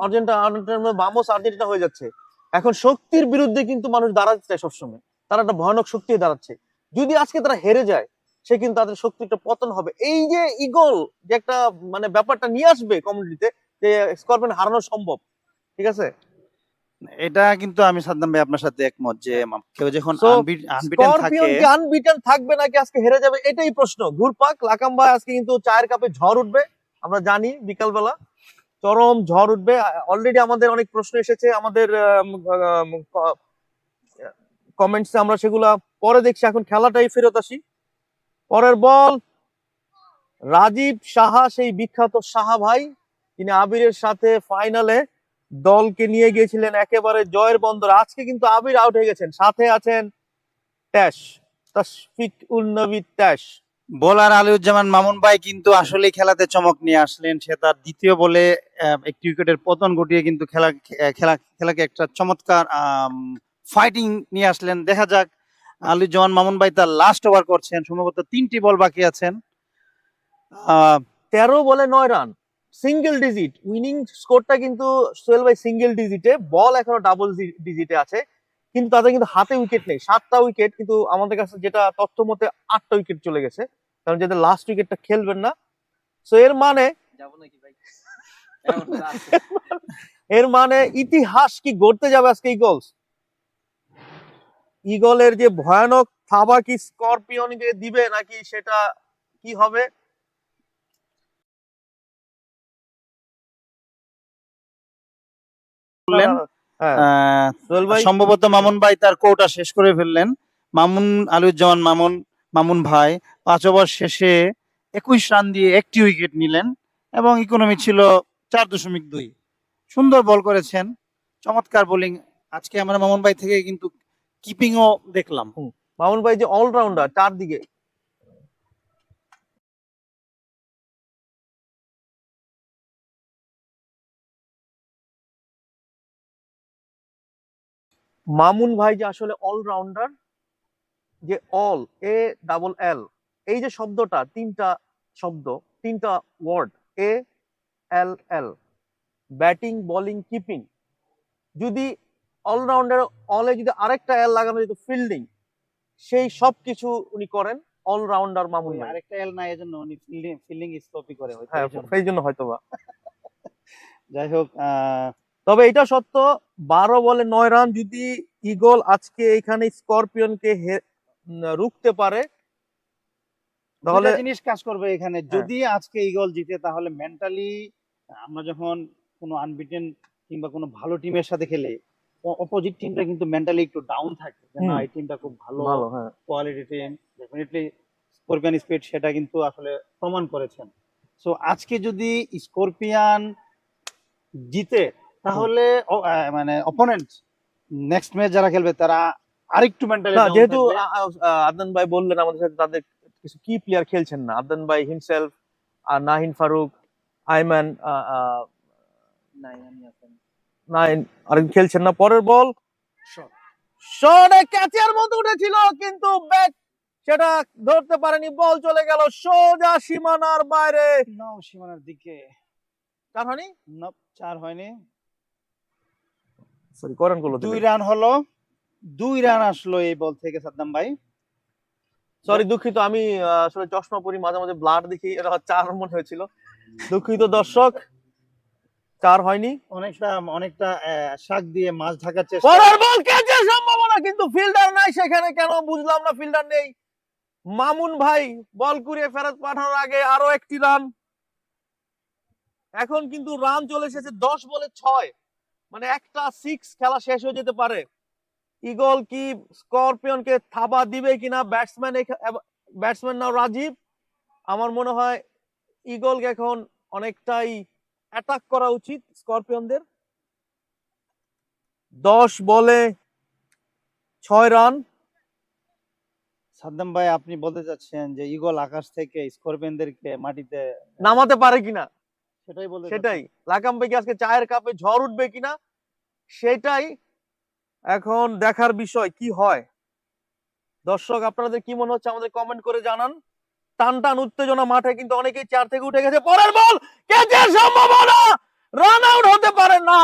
আর্জেন্টিনা হয়ে যাচ্ছে। এখন শক্তির বিরুদ্ধে কিন্তু মানুষ দাঁড়াতে চায় সবসময়, তারা একটা ভয়ানক শক্তি দাঁড়াচ্ছে। যদি আজকে তারা হেরে যায়, সে কিন্তু তাদের শক্তিটা পতন হবে। এই যে ইগল যে একটা মানে ব্যাপারটা নিয়ে আসবে কমিউনিটিতে, যে স্করপিয়ন হারানো সম্ভব। ঠিক আছে, এটা কিন্তু আমি সাদ্দাম ভাই আপনার সাথে একমত যে কেউ যখন আনবিটেন থাকবে নাকি আজকে হেরে যাবে, এটাই প্রশ্ন। ঘুরপাক লাকাম্বা আজকে কিন্তু চায়ের কাপে ঝড় উঠবে, আমরা জানি বিকালবেলা চরম ঝড় উঠবে। অলরেডি আমাদের অনেক প্রশ্ন এসেছে আমাদের কমেন্টসে, আমরা সেগুলা পরে দেখছি। এখন খেলাটাই ফেরত আসি। পরের বল রাজীব সাহা, সেই বিখ্যাত সাহা ভাই, তিনি আবিরের সাথে ফাইনালে দলকে নিয়ে গিয়েছিলেন একেবারে জয়ের বন্দর। আজকে কিন্তু আবির আউট হয়ে গেছেন, সাথে আছেন তাশফিক উল নবী ট্যাশ। বোলার আলিউজ্জামান মামুন ভাই কিন্তু আসলে খেলাতে চমক নিয়ে আসলেন। সে তার দ্বিতীয় বলে একটি উইকেটের পতন ঘটিয়ে কিন্তু খেলাকে একটা চমৎকার ফাইটিং নিয়ে আসলেন। দেখা যাক, আলিউজ্জামান মামুন ভাই তার লাস্ট ওভার করছেন, সম্ভবত 3টি বল বাকি আছেন। 13 বলে 9 রান, সিঙ্গেল ডিজিট উইনিং স্কোরটা কিন্তু সোহেল ভাই সিঙ্গেল ডিজিটে, বল এখনো ডাবল ডিজিটে আছে, কিন্তু তাদের কিন্তু হাতে উইকেট নেই। 7টা উইকেট, কিন্তু আমাদের কাছে যেটা তথ্য মতে 8টা উইকেট চলে গেছে, কারণ যাদের লাস্ট উইকেটটা খেলবেন না। সো এর মানে ইতিহাস কি গড়তে যাবে আজকে ইগলের যে ভয়ানক থাবা কি স্করপিয়নকে দিবে নাকি সেটা কি হবে? সম্ভবত মামুন ভাই তার কোটা শেষ করে ফেললেন। আলিউজ্জামান মামুন ভাই 5 ওভার শেষে 21 রান দিয়ে একটি উইকেট নিলেন এবং ইকোনমি ছিল 4.2। সুন্দর বল করেছেন, চমৎকার বোলিং। আজকে আমরা মামুন ভাই থেকে কিন্তু কিপিংও দেখলাম, মামুন ভাই যে অলরাউন্ডার চারদিকে, মামুন ভাই যে আসলে অলরাউন্ডার, যে অল এ ডাবল এল, এই যে শব্দটা, তিনটা শব্দ, তিনটা ওয়ার্ড, এ এল এল, ব্যাটিং বোলিং কিপিং, যদি অলরাউন্ডার অলে যদি আরেকটা এল লাগানো যেত ফিল্ডিং, সেই সবকিছু উনি করেন অলরাউন্ডার মামুন ভাই। আরেকটা এল না, এজন্য উনি ফিল্ডিং স্টপই করে হয়তো, হ্যাঁ, এজন্য। সেই জন্য হয়তোবা। যাই হোক, তবে এটা সত্য, 12 বলে 9 রান যদি ইগল আজকে এখানে স্করপিয়নকে রুখতে পারে, তাহলে দুইটা জিনিস কাজ করবে এখানে। হ্যাঁ। যদি আজকে ইগল জিতে, তাহলে মেন্টালি আমরা যখন কোনো আনবিটেন কিংবা কোনো ভালো টিমের সাথে খেলে, অপোজিট টিমটা কিন্তু মেন্টালি একটু ডাউন থাকে, যে না, এই টিমটা খুব ভালো ভালো, হ্যাঁ। Quality team, definitely scorpion speed সেটা কিন্তু আসলে প্রমাণ করেছেন। সো আজকে যদি স্করপিয়ান জিতে, তাহলে মানে অপোনেন্ট নেক্সট ম্যাচ যারা খেলবে তারা আরেকটু মেন্টালি না, ডাউন যেহেতু থাকবে। আদনান ভাই বললেন আমাদের সাথে তাদের কিছু কি প্লেয়ার খেলছেন না, আদনান ভাই হিমসেলফ, আর নাহিন ফারুক, আইমান, নাইন আর খেলছেন না। পরের বল শটে ক্যাচের মতো উঠেছিল, কিন্তু ব্যাট সেটা ধরতে পারেনি, বল চলে গেল সোজা সীমানার বাইরে। নাও সীমানার দিকে। চার হয়নি, না, 4 হয়নি, সরি করেন করলো 2 রান হলো। 2 রান আসলো এই বল থেকে সাদ্দাম ভাই। সরি, দুঃখিত, আমি আসলে চশমা পরি, মাঝে মাঝে ব্লাড দেখি, এটা 4 মনে হয়েছিল, দুঃখিত দর্শক, 4 হয়নি। অনেকটা শাক দিয়ে মাছ ঢাকার চেষ্টা। পরের বল ক্যাচের সম্ভাবনা, কিন্তু ফিল্ডার নাই সেখানে, কেন বুঝলাম না, ফিল্ডার নেই। মামুন ভাই বল কুড়িয়ে ফেরত পাঠানোর আগে আরো একটি রান। এখন কিন্তু রান চলে এসেছে 10 বলে 6, মানে একটা 6 খেলা শেষ হয়ে যেতে পারে। ইগল কি স্করপিয়নকে থাবা দিবে কিনা, ব্যাটসম্যান নাও রাজীব, আমার মনে হয় ইগলকে এখন অনেকটাই অ্যাটাক করা উচিত স্করপিয়নদের। 10 বলে 6 রান। সাদ্দাম ভাই, আপনি বলতে চাচ্ছেন যে ইগল আকাশ থেকে স্করপিয়নদেরকে মাটিতে নামাতে পারে কিনা, সেটাই বলতে সেটাই। লাকাম ভাই আজকে চায়ের কাপে ঝড় উঠবে কিনা, সেটাই এখন দেখার বিষয়, কি হয়। দর্শক, আপনাদের কি মনে হচ্ছে আমাদের কমেন্ট করে জানান। টান টান উত্তেজনা মাঠে, কিন্তু অনেকেই চেয়ার থেকে উঠে গেছে। পরের বল ক্যাচের সম্ভাবনা, রান আউট হতে পারে না।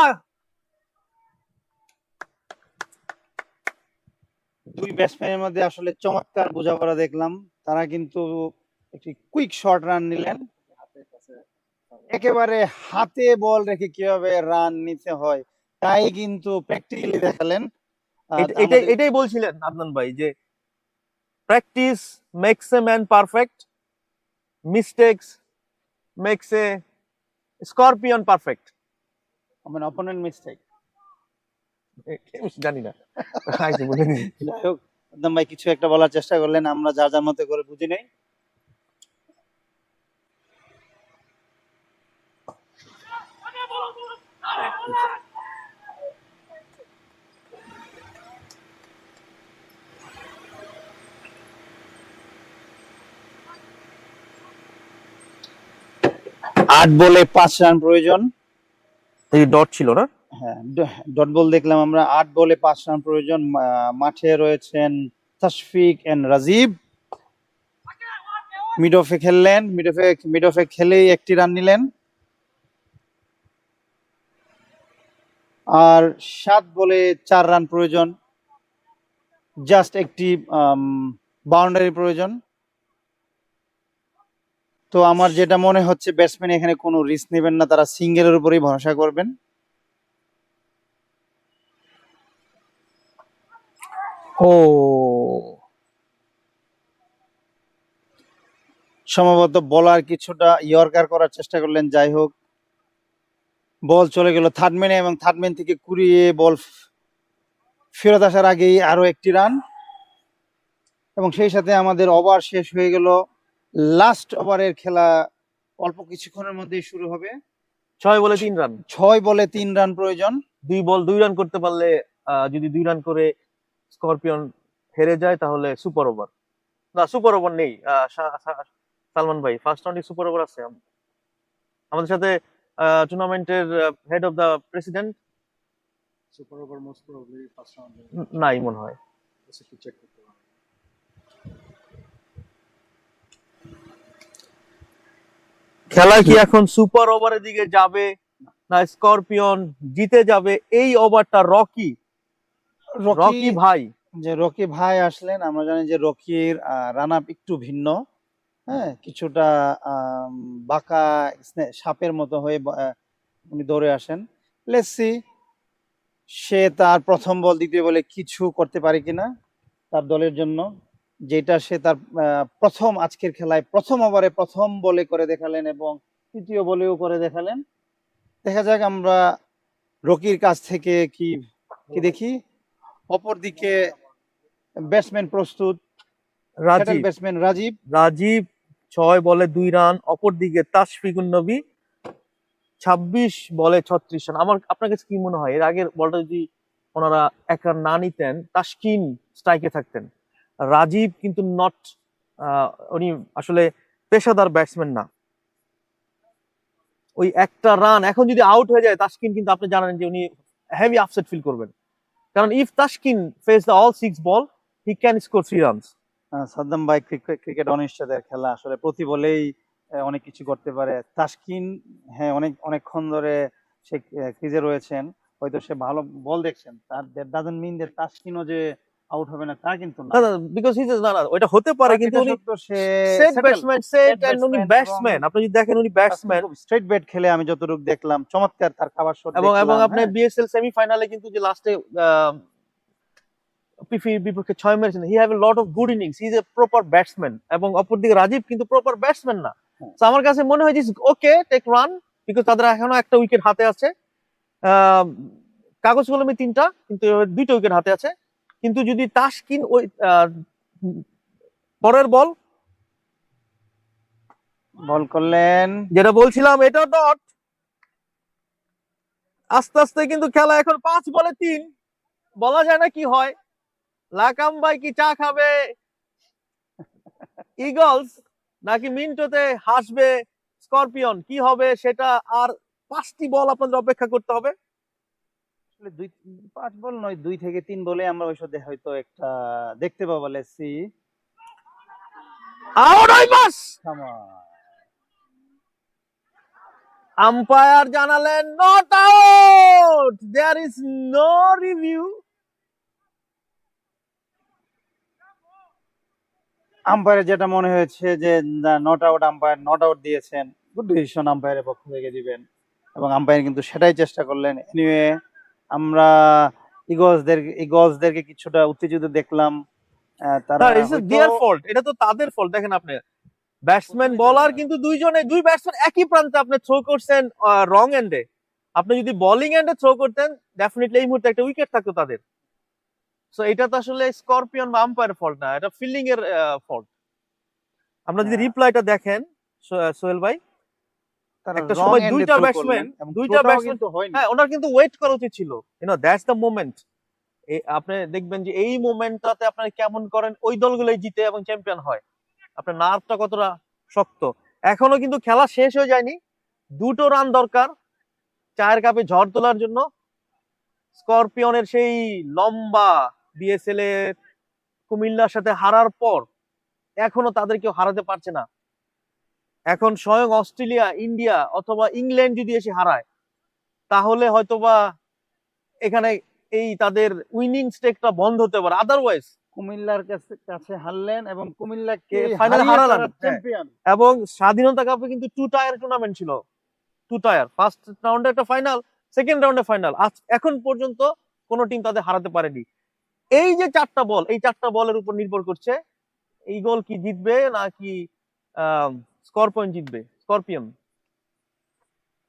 দুই ব্যাটসম্যানের মধ্যে আসলে চমৎকার বোঝাপড়া দেখলাম। তারা কিন্তু একটি কুইক শর্ট রান নিলেন, একেবারে হাতে বল রেখে কিভাবে রান নিতে হয় তাই কিন্তু প্র্যাকটিক্যালি দেখালেন। এটাই বলছিলেন আদনান ভাই, যে practice makes a man perfect, mistakes makes a Scorpion perfect. মানে অপোনেন্ট মিস্টেক, জানি না। যাই হোক, একদম ভাই কিছু একটা বলার চেষ্টা করলেন, আমরা যার যার মতো করে বুঝি নাই। আট বলে 5 রান প্রয়োজন। এই ডট ছিল না? হ্যাঁ, ডট বল দেখলাম আমরা। 8 বলে 5 রান প্রয়োজন। মাঠে রয়েছেন তাশফিক এন্ড রাজীব। মিড অফে খেললেন, মিড অফে খেলেই একটি রান নিলেন। আর 7 বলে 4 রান প্রয়োজন, জাস্ট একটি বাউন্ডারি প্রয়োজন। তো আমার যেটা মনে হচ্ছে, ব্যাটসম্যান এখানে কোনো রিস্ক নেবেন না, তারা সিঙ্গেলের উপরেই ভরসা করবেন। ও, সম্ভবত বলার কিছুটা ইয়র্কার করার চেষ্টা করলেন, যাই হোক বল চলে গেল থার্ডম্যানে, এবং থার্ডম্যান থেকে কুড়িয়ে বল ফেরত আসার আগেই আরো একটি রান, এবং সেই সাথে আমাদের ওভার শেষ হয়ে গেল। লাস্ট ওভারের খেলা অল্প কিছুক্ষণের মধ্যেই শুরু হবে। 6 বলে 3 রান, 6 বলে 3 রান প্রয়োজন। 2 বল 2 রান করতে পারলে, যদি 2 রান করে স্করপিয়ন হেরে যায় তাহলে সুপার ওভার, না সুপার ওভার নেই। সালমান ভাই ফার্স্ট রাউন্ডে সুপার ওভার আছে আমাদের সাথে টুর্নামেন্টের head of the president super over most probably first রাউন্ডে নাই মনে হয়। একটু চেক করতে হবে। খেলা কি এখন সুপার ওভারের দিকে যাবে না স্করপিয়ন জিতে যাবে? এই ওভারটা রকি রকি ভাই, যে রকি ভাই আসলেন, আমরা জানি যে রকির রান আপ একটু ভিন্ন, হ্যাঁ, কিছুটা বাঁকা সাপের মতো হয়ে উনি দৌড়ে আসেন। লেটস সি সে তার প্রথম বল দ্বিতীয় বলে কিছু করতে পারে কিনা তার দলের জন্য, যেটা সে তার প্রথম আজকের খেলায় প্রথম ওভারে প্রথম বলে করে দেখালেন এবং তৃতীয় বলেও করে দেখালেন। দেখা যাক আমরা রকির কাছ থেকে কি কি দেখি। অপরদিকে ব্যাটসম্যান প্রস্তুত, রাজীব ব্যাটসম্যান রাজীব রাজীব 6 বলে 2 রান। অপরদিকে তাশফিকুন নবী 26 বলে 36 রান। আপনার কাছে কি মনে হয় এর আগের বলটা যদি ওনারা এক রান না নিতেন তাসকিন স্ট্রাইকে থাকতেন? রাজীব কিন্তু নট, উনি আসলে পেশাদার ব্যাটসম্যান না। ওই একটা রান এখন যদি আউট হয়ে যায় তাসকিন, কিন্তু আপনি জানেন যে উনি হেভি আপসেট ফিল করবেন, কারণ if Taskin face the all 6 ball he can score 3 runs. Saddam ভাই ক্রিকেট অনিশ্চয়তার খেলা, আসলে প্রতি বলেই অনেক কিছু করতে পারে। তাসকিন হ্যাঁ অনেকক্ষণ ধরে সে ক্রিজে রয়েছেন, হয়তো সে ভালো বল দেখছেন, তার দ্যাট ডাজন্ট মিন যে তাসকিনও যে আউট হবে না তা কিন্তু না, বিকজ হি ইজ না, ওটা হতে পারে, কিন্তু উনি সেট ব্যাটসম্যান, সেট এন্ড উনি ব্যাটসম্যান। আপনি যদি দেখেন উনি ব্যাটসম্যান, স্ট্রেট ব্যাট খেলে আমি যতটুকু দেখলাম চমৎকার তার খাবার শট এবং আপনি বিএসএল সেমিফাইনালে কিন্তু যে লাস্টে পিফির বিপক্ষে 6 মেরেছেন, he have a lot of good innings, he is a proper batsman. এবং অপরদিকে রাজীব কিন্তু প্রপার ব্যাটসম্যান না। তো আমার কাছে মনে হয় যে ওকে টেক রান, বিকজ তাদের এখনো একটা উইকেট হাতে আছে, কাগজ কলমে 3টা, কিন্তু 2টা উইকেট হাতে আছে। কিন্তু যদি তাসকিন ওই পরের বল করলেন, যেটা বলছিলাম এটা ডট, আস্তে আস্তে কিন্তু খেলা এখন 5 বলে 3, বলা যায় না কি হয়। লাকাম ভাই কি চা খাবে ইগলস, নাকি মিন্টোতে হাসবে স্করপিয়ন? কি হবে সেটা আর 5টি বল আপনাদের অপেক্ষা করতে হবে। আসলে 5 বল নয়, 2 থেকে 3 বলে আমরা ওইসবে হয়তো একটা দেখতে পাবো। Let's see. আউট হই বাস, আম্পায়ার জানালেন not out, there is no review. আম্পায়ারের যেটা মনে হয়েছে যে not out, umpire not out দিয়েছেন, গুড ডিসিশন আম্পায়ারের পক্ষ থেকে দিবেন, এবং আম্পায়ার কিন্তু সেটাই চেষ্টা করলেন। এনিওয়ে আমরা ইগলসদেরকে কিছুটা উত্তেজিত দেখলাম। তারা দেয়ার ফল্ট, এটা তো তাদের ফল্ট। দেখেন আপনি ব্যাটসম্যান বলার কিন্তু দুই ব্যাটসম্যান একই প্রান্তে আপনি থ্রো করছেন রং এন্ডে। আপনি যদি বোলিং এন্ডে থ্রো করতেন ডেফিনেটলি এই মুহূর্তে একটা উইকেট থাকতো তাদের। সো এটা তো আসলে স্করপিয়ন বা আম্পায়ার ফল্ট না, এটা ফিল্ডিং এর ফল্ট। আমরা যদি রিপ্লাইটা দেখেন সোহেল ভাই, একটা সময় দুইটা ব্যাটসম্যান হ্যাঁ ওনার কিন্তু ওয়েট করা উচিত ছিল, দ্যাটস দ্য মোমেন্ট। আপনি দেখবেন যে এই মোমেন্টটাতে আপনারা কেমন করেন, ওই দলগুলোই জিতে এবং চ্যাম্পিয়ন হয়। আপনার নার্ভটা কতটা শক্ত। এখনো কিন্তু খেলা শেষ হয়ে যায়নি, 2টো রান দরকার চায়ের কাপে ঝড় তোলার জন্য। স্করপিয়নের সেই লম্বা বিএসএল এর কুমিল্লার সাথে হারার পর এখনো তাদের কেউ হারাতে পারছে না। এখন স্বয়ং অস্ট্রেলিয়া, ইন্ডিয়া অথবা ইংল্যান্ড যদি এসে হারায় তাহলে হয়তোবা এখানে এই তাদের উইনিং স্ট্রেকটা বন্ধ হতে পারে। আদারওয়াইজ কুমিল্লার কাছে হারলেন এবং কুমিল্লাকে ফাইনালে হারালেন, এবং স্বাধীনতা কাপে কিন্তু 2 টায়ার টুর্নামেন্ট ছিল, 2 টায়ার, ফার্স্ট রাউন্ডে একটা ফাইনাল, সেকেন্ড রাউন্ডে ফাইনাল। এখন পর্যন্ত কোন টিম তাদের হারাতে পারেনি। এই যে 4টা বল, এই 4টা বলের উপর নির্ভর করছে এই গোল কি জিতবে নাকি স্করপিয়ন জিতবে। স্করপিয়ন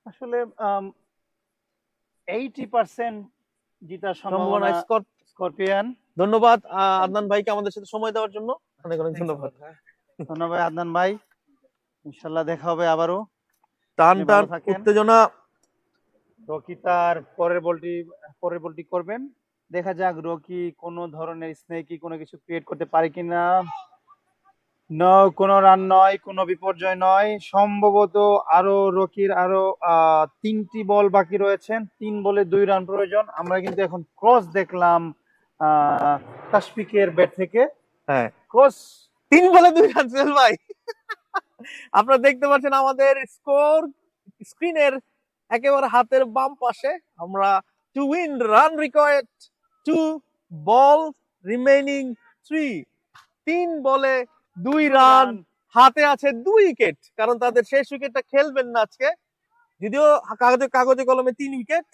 আসলে 80% জিতার সম্ভাবনা স্করপিয়ন। ধন্যবাদ আদনান ভাইকে আমাদের সাথে সময় দেওয়ার জন্য, অনেক অনেক ধন্যবাদ। ধন্যবাদ আদনান ভাই, ইনশাআল্লাহ দেখা হবে আবারও। টান উত্তেজনা। রকি তার পরের বলটি করবেন। দেখা যাক রকি কোনো ধরনের স্নেকি কোনো কিছু ক্রিয়েট করতে পারে কিনা। কোনো রান নয়, কোনো বিপর্যয় নয়, সম্ভবত রকির আরো 3টি বল বাকি রয়েছেন, 3 বলে 2 রান প্রয়োজন। আমরা কিন্তু এখন ক্রস দেখলাম তাশফিকের ব্যাট থেকে। হ্যাঁ, ক্রস 3 বলে 2 রান। সোহেল ভাই, আপনারা দেখতে পাচ্ছেন আমাদের স্কোর স্ক্রিনের একেবারে হাতের বাম পাশে। আমরা to win run required 2 ball remaining 3 বলে 2 রান, হাতে আছে 2 উইকেট, কারণ তাদের শেষ উইকেটটা খেলবেন না আজকে, যদিও কাগজে কলমে 3 উইকেট।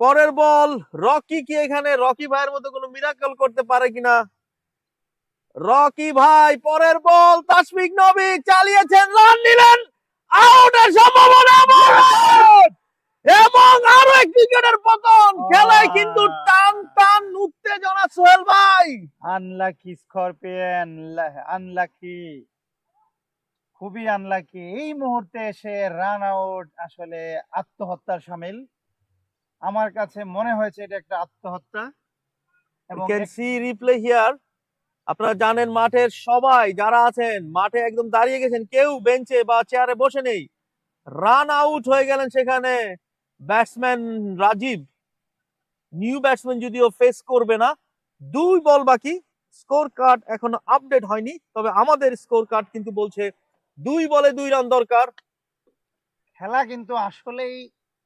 পরের বল, রকি কি এখানে রকি ভাইয়ের মতো কোনো মিরাকল করতে পারে কিনা? রকি ভাই, পরের বল, তাশফিক নবী চালিয়েছেন, রান নিলেন, আউটের সম্ভাবনা এবং আরো একটি উইকেটের পতন। খেলায় কিন্তু টান টান উত্তেজনা সোহেল ভাই। আনলাকি স্করপিয়ন, আনলাকি, খুবই আনলাকি। এই মুহূর্তে এসে রান আউট আসলে আত্মহত্যার শামিল। আমার কাছে মনে হয়েছে এটা একটা আত্মহত্যা। You can see replay here. আপনারা জানেন মাঠের সবাই যারা আছেন মাঠে একদম দাঁড়িয়ে গেছেন, কেউ বেঞ্চে বা চেয়ারে বসে নেই। রান আউট হয়ে গেলেন সেখানে ব্যাটসম্যান রাজীব। নিউ ব্যাটসম্যান যদিও ফেস করবে না। 2 বল বাকি, স্কোর কার্ড এখনো আপডেট হয়নি, তবে আমাদের স্কোর কার্ড কিন্তু বলছে 2 বলে 2 রান দরকার। খেলা কিন্তু আসলেই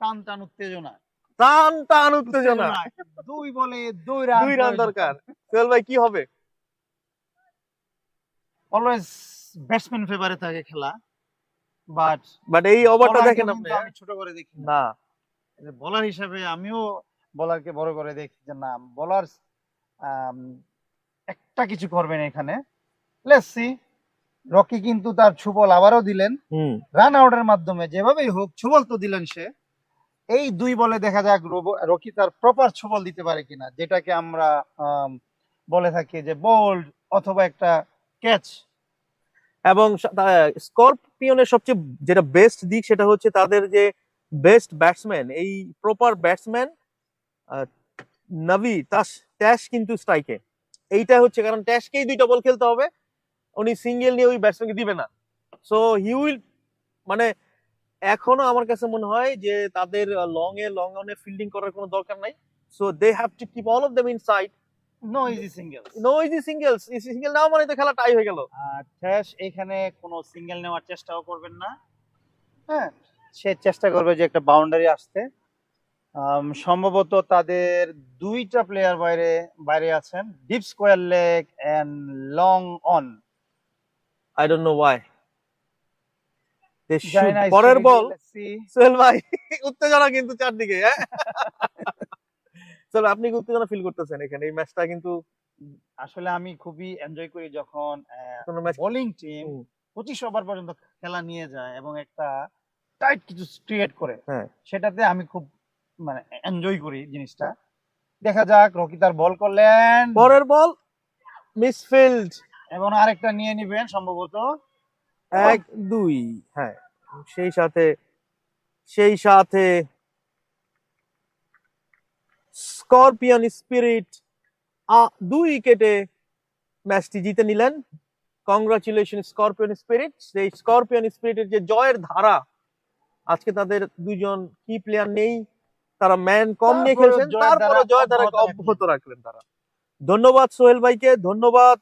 টান টান উত্তেজনা, টান টান উত্তেজনা। 2 বলে 2 রান দরকার। সোহেল ভাই, কি হবে? অলওয়েজ ব্যাটসম্যান ফেভারে থাকে খেলা, বাট এই ওভারটা দেখেন আপনি, আমি ছোট করে দেখি না বোলার হিসেবে আমিও বোলারকে বড় করে দেখি যে না, বোলার একটা কিছু করবেন এখানে। Let's see. রকি কিন্তু তার ছুবল আবারও দিলেন রান আউটের মাধ্যমে, যেভাবেই হোক ছুবল তো দিলেন সে। এই 2 বলে দেখা যাক রকি তার প্রপার ছুবল দিতে পারে কিনা, যেটাকে আমরা বলে থাকি যে বোল্ড অথবা একটা ক্যাচ। এবং স্করপিয়নের সবচেয়ে যেটা বেস্ট দিক সেটা হচ্ছে তাদের যে বেস্ট ব্যাটসম্যান, এই প্রপার ব্যাটসম্যান নবী ট্যাশ কিন্তু স্ট্রাইকে। এইটা হচ্ছে কারণ ট্যাশকেই 2টা বল খেলতে হবে, উনি সিঙ্গেল নিয়ে ওই ব্যাটসম্যানকে দিবে না। সো হি উইল, মানে এখনো আমার কাছে মনে হয় যে তাদের লং অনে ফিল্ডিং করার কোনো দরকার নাই। So they have to keep all of them inside. No easy singles, single now মানে তো খেলা টাই হয়ে গেল। ট্যাশ এখানে কোনো সিঙ্গেল নেওয়ার চেষ্টাও করবেন না। হ্যাঁ, সে চেষ্টা করবে যে একটা বাউন্ডারি আসতে। সম্ভবত তাদের 2টা প্লেয়ার বাইরে আছেন, deep square leg and long on. I don't know why. পরের বল, সোহেল ভাই উত্তেজনা কিন্তু চারদিকে। চলো, আপনি উত্তেজনা ফিল করতেছেন এখানে? এই ম্যাচটা কিন্তু আসলে আমি খুবই এনজয় করি যখন বোলিং টিম 25 ওভার পর্যন্ত খেলা নিয়ে যায় এবং একটা টাইট কিছু ক্রিয়েট করে, সেটাতে আমি খুব মানে এনজয় করি জিনিসটা। দেখা যাক, রকি তার বল করলেন, পরের বল মিসফিল্ড এবং আরেকটা নিয়ে নিবেন সম্ভবত 1-2। হ্যাঁ, সেই সাথে স্করপিয়ন স্পিরিট 2 উইকেটে ম্যাচটি জিতে নিলেন। Congratulation scorpion spirit. সেই স্করপিয়ন স্পিরিটের যে জয়ের ধারা, আজকে তাদের 2জন কি প্লেয়ার নেই, তারা ম্যান কম নিয়ে খেলছেন, তারপরে জয়ের ধারাকে অব্যাহত রাখলেন তারা। ধন্যবাদ সোহেল ভাইকে, ধন্যবাদ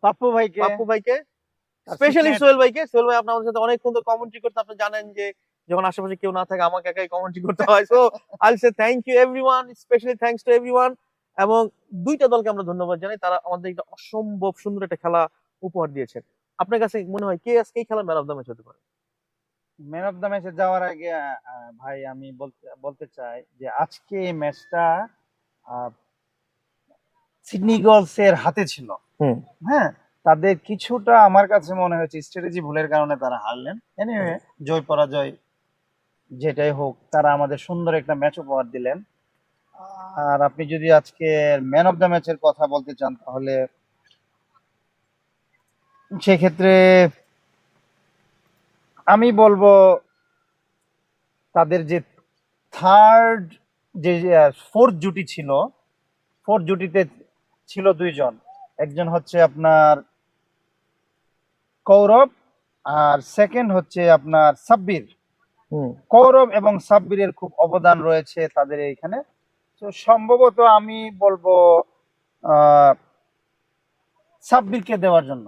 পাপ্পু ভাইকে, স্পেশালি সোহেল ভাইকে। সোহেল ভাই আপনার সাথে অনেকক্ষণ ধরে কমেন্ট্রি করতে, আপনি জানেন যে যখন আশেপাশে কেউ না থাকে আমাকে একাই কমেন্ট্রি করতে হয়। So I say thank you everyone, specially thanks to everyone. এবং 2টা দলকে আমরা ধন্যবাদ জানাই, তারা আমাদের একটা অসম্ভব সুন্দর একটা খেলা উপহার দিয়েছেন। আপনার কাছে মনে হয় কে আজকে এই খেলা ম্যান অফ দ্য ম্যাচ হতে পারে? ম্যান অফ দ্য ম্যাচে যাওয়ার আগে ভাই আমি বলতে চাই যে আজকে এই ম্যাচটা সিডনি ইগলস এর হাতে ছিল। হ্যাঁ, তাদের কিছুটা আমার কাছে মনে হয়েছে স্ট্র্যাটেজি ভুলের কারণে তারা হারলেন। এনিওয়ে, জয় পরাজয় যেটাই হোক, তারা আমাদের সুন্দর একটা ম্যাচ উপহার দিলেন। আর আপনি যদি আজকে ম্যান অফ দ্য ম্যাচের কথা বলতে চান, তাহলে সেক্ষেত্রে আমি বলবো তাদের যে থার্ড যে ফোর্থ জুটি ছিল, ফোর্থ জুটিতে ছিল দুইজন, একজন হচ্ছে আপনার কৌরব আর সেকেন্ড হচ্ছে আপনার সাব্বির। কৌরব এবং সাব্বিরের খুব অবদান রয়েছে তাদের এইখানে। তো সম্ভবত আমি বলবো সাব্বিরকে দেওয়ার জন্য।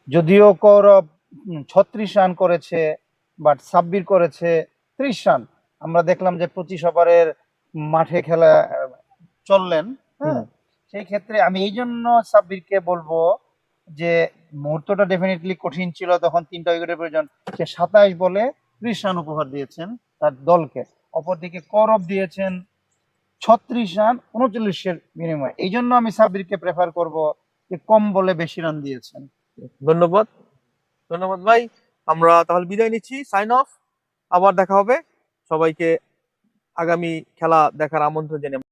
যদিও কৌরব 36 রান করেছে, বাট সাব্বির করেছে 30 রান। আমরা দেখলাম যে 25 ওভারের মাঠে খেলা চললেন। হ্যাঁ, সেই ক্ষেত্রে আমি এই জন্য সাব্বিরকে বলবো যে মুহূর্তটা ডেফিনেটলি কঠিন ছিল, তখন 3টা উইকেটের প্রয়োজন। সে 27 বলে 30 রান উপহার দিয়েছেন তার দলকে। অপরদিকে কৌরব দিয়েছেন 36 রান 39-এর বিনিময়ে। এই জন্য আমি সাব্বিরকে প্রেফার করব, যে কম বলে বেশি রান দিয়েছেন। ধন্যবাদ, ধন্যবাদ ভাই। আমরা তাহলে বিদায় নিচ্ছি, সাইন অফ। আবার দেখা হবে। সবাইকে আগামী খেলা দেখার আমন্ত্রণ জানিয়ে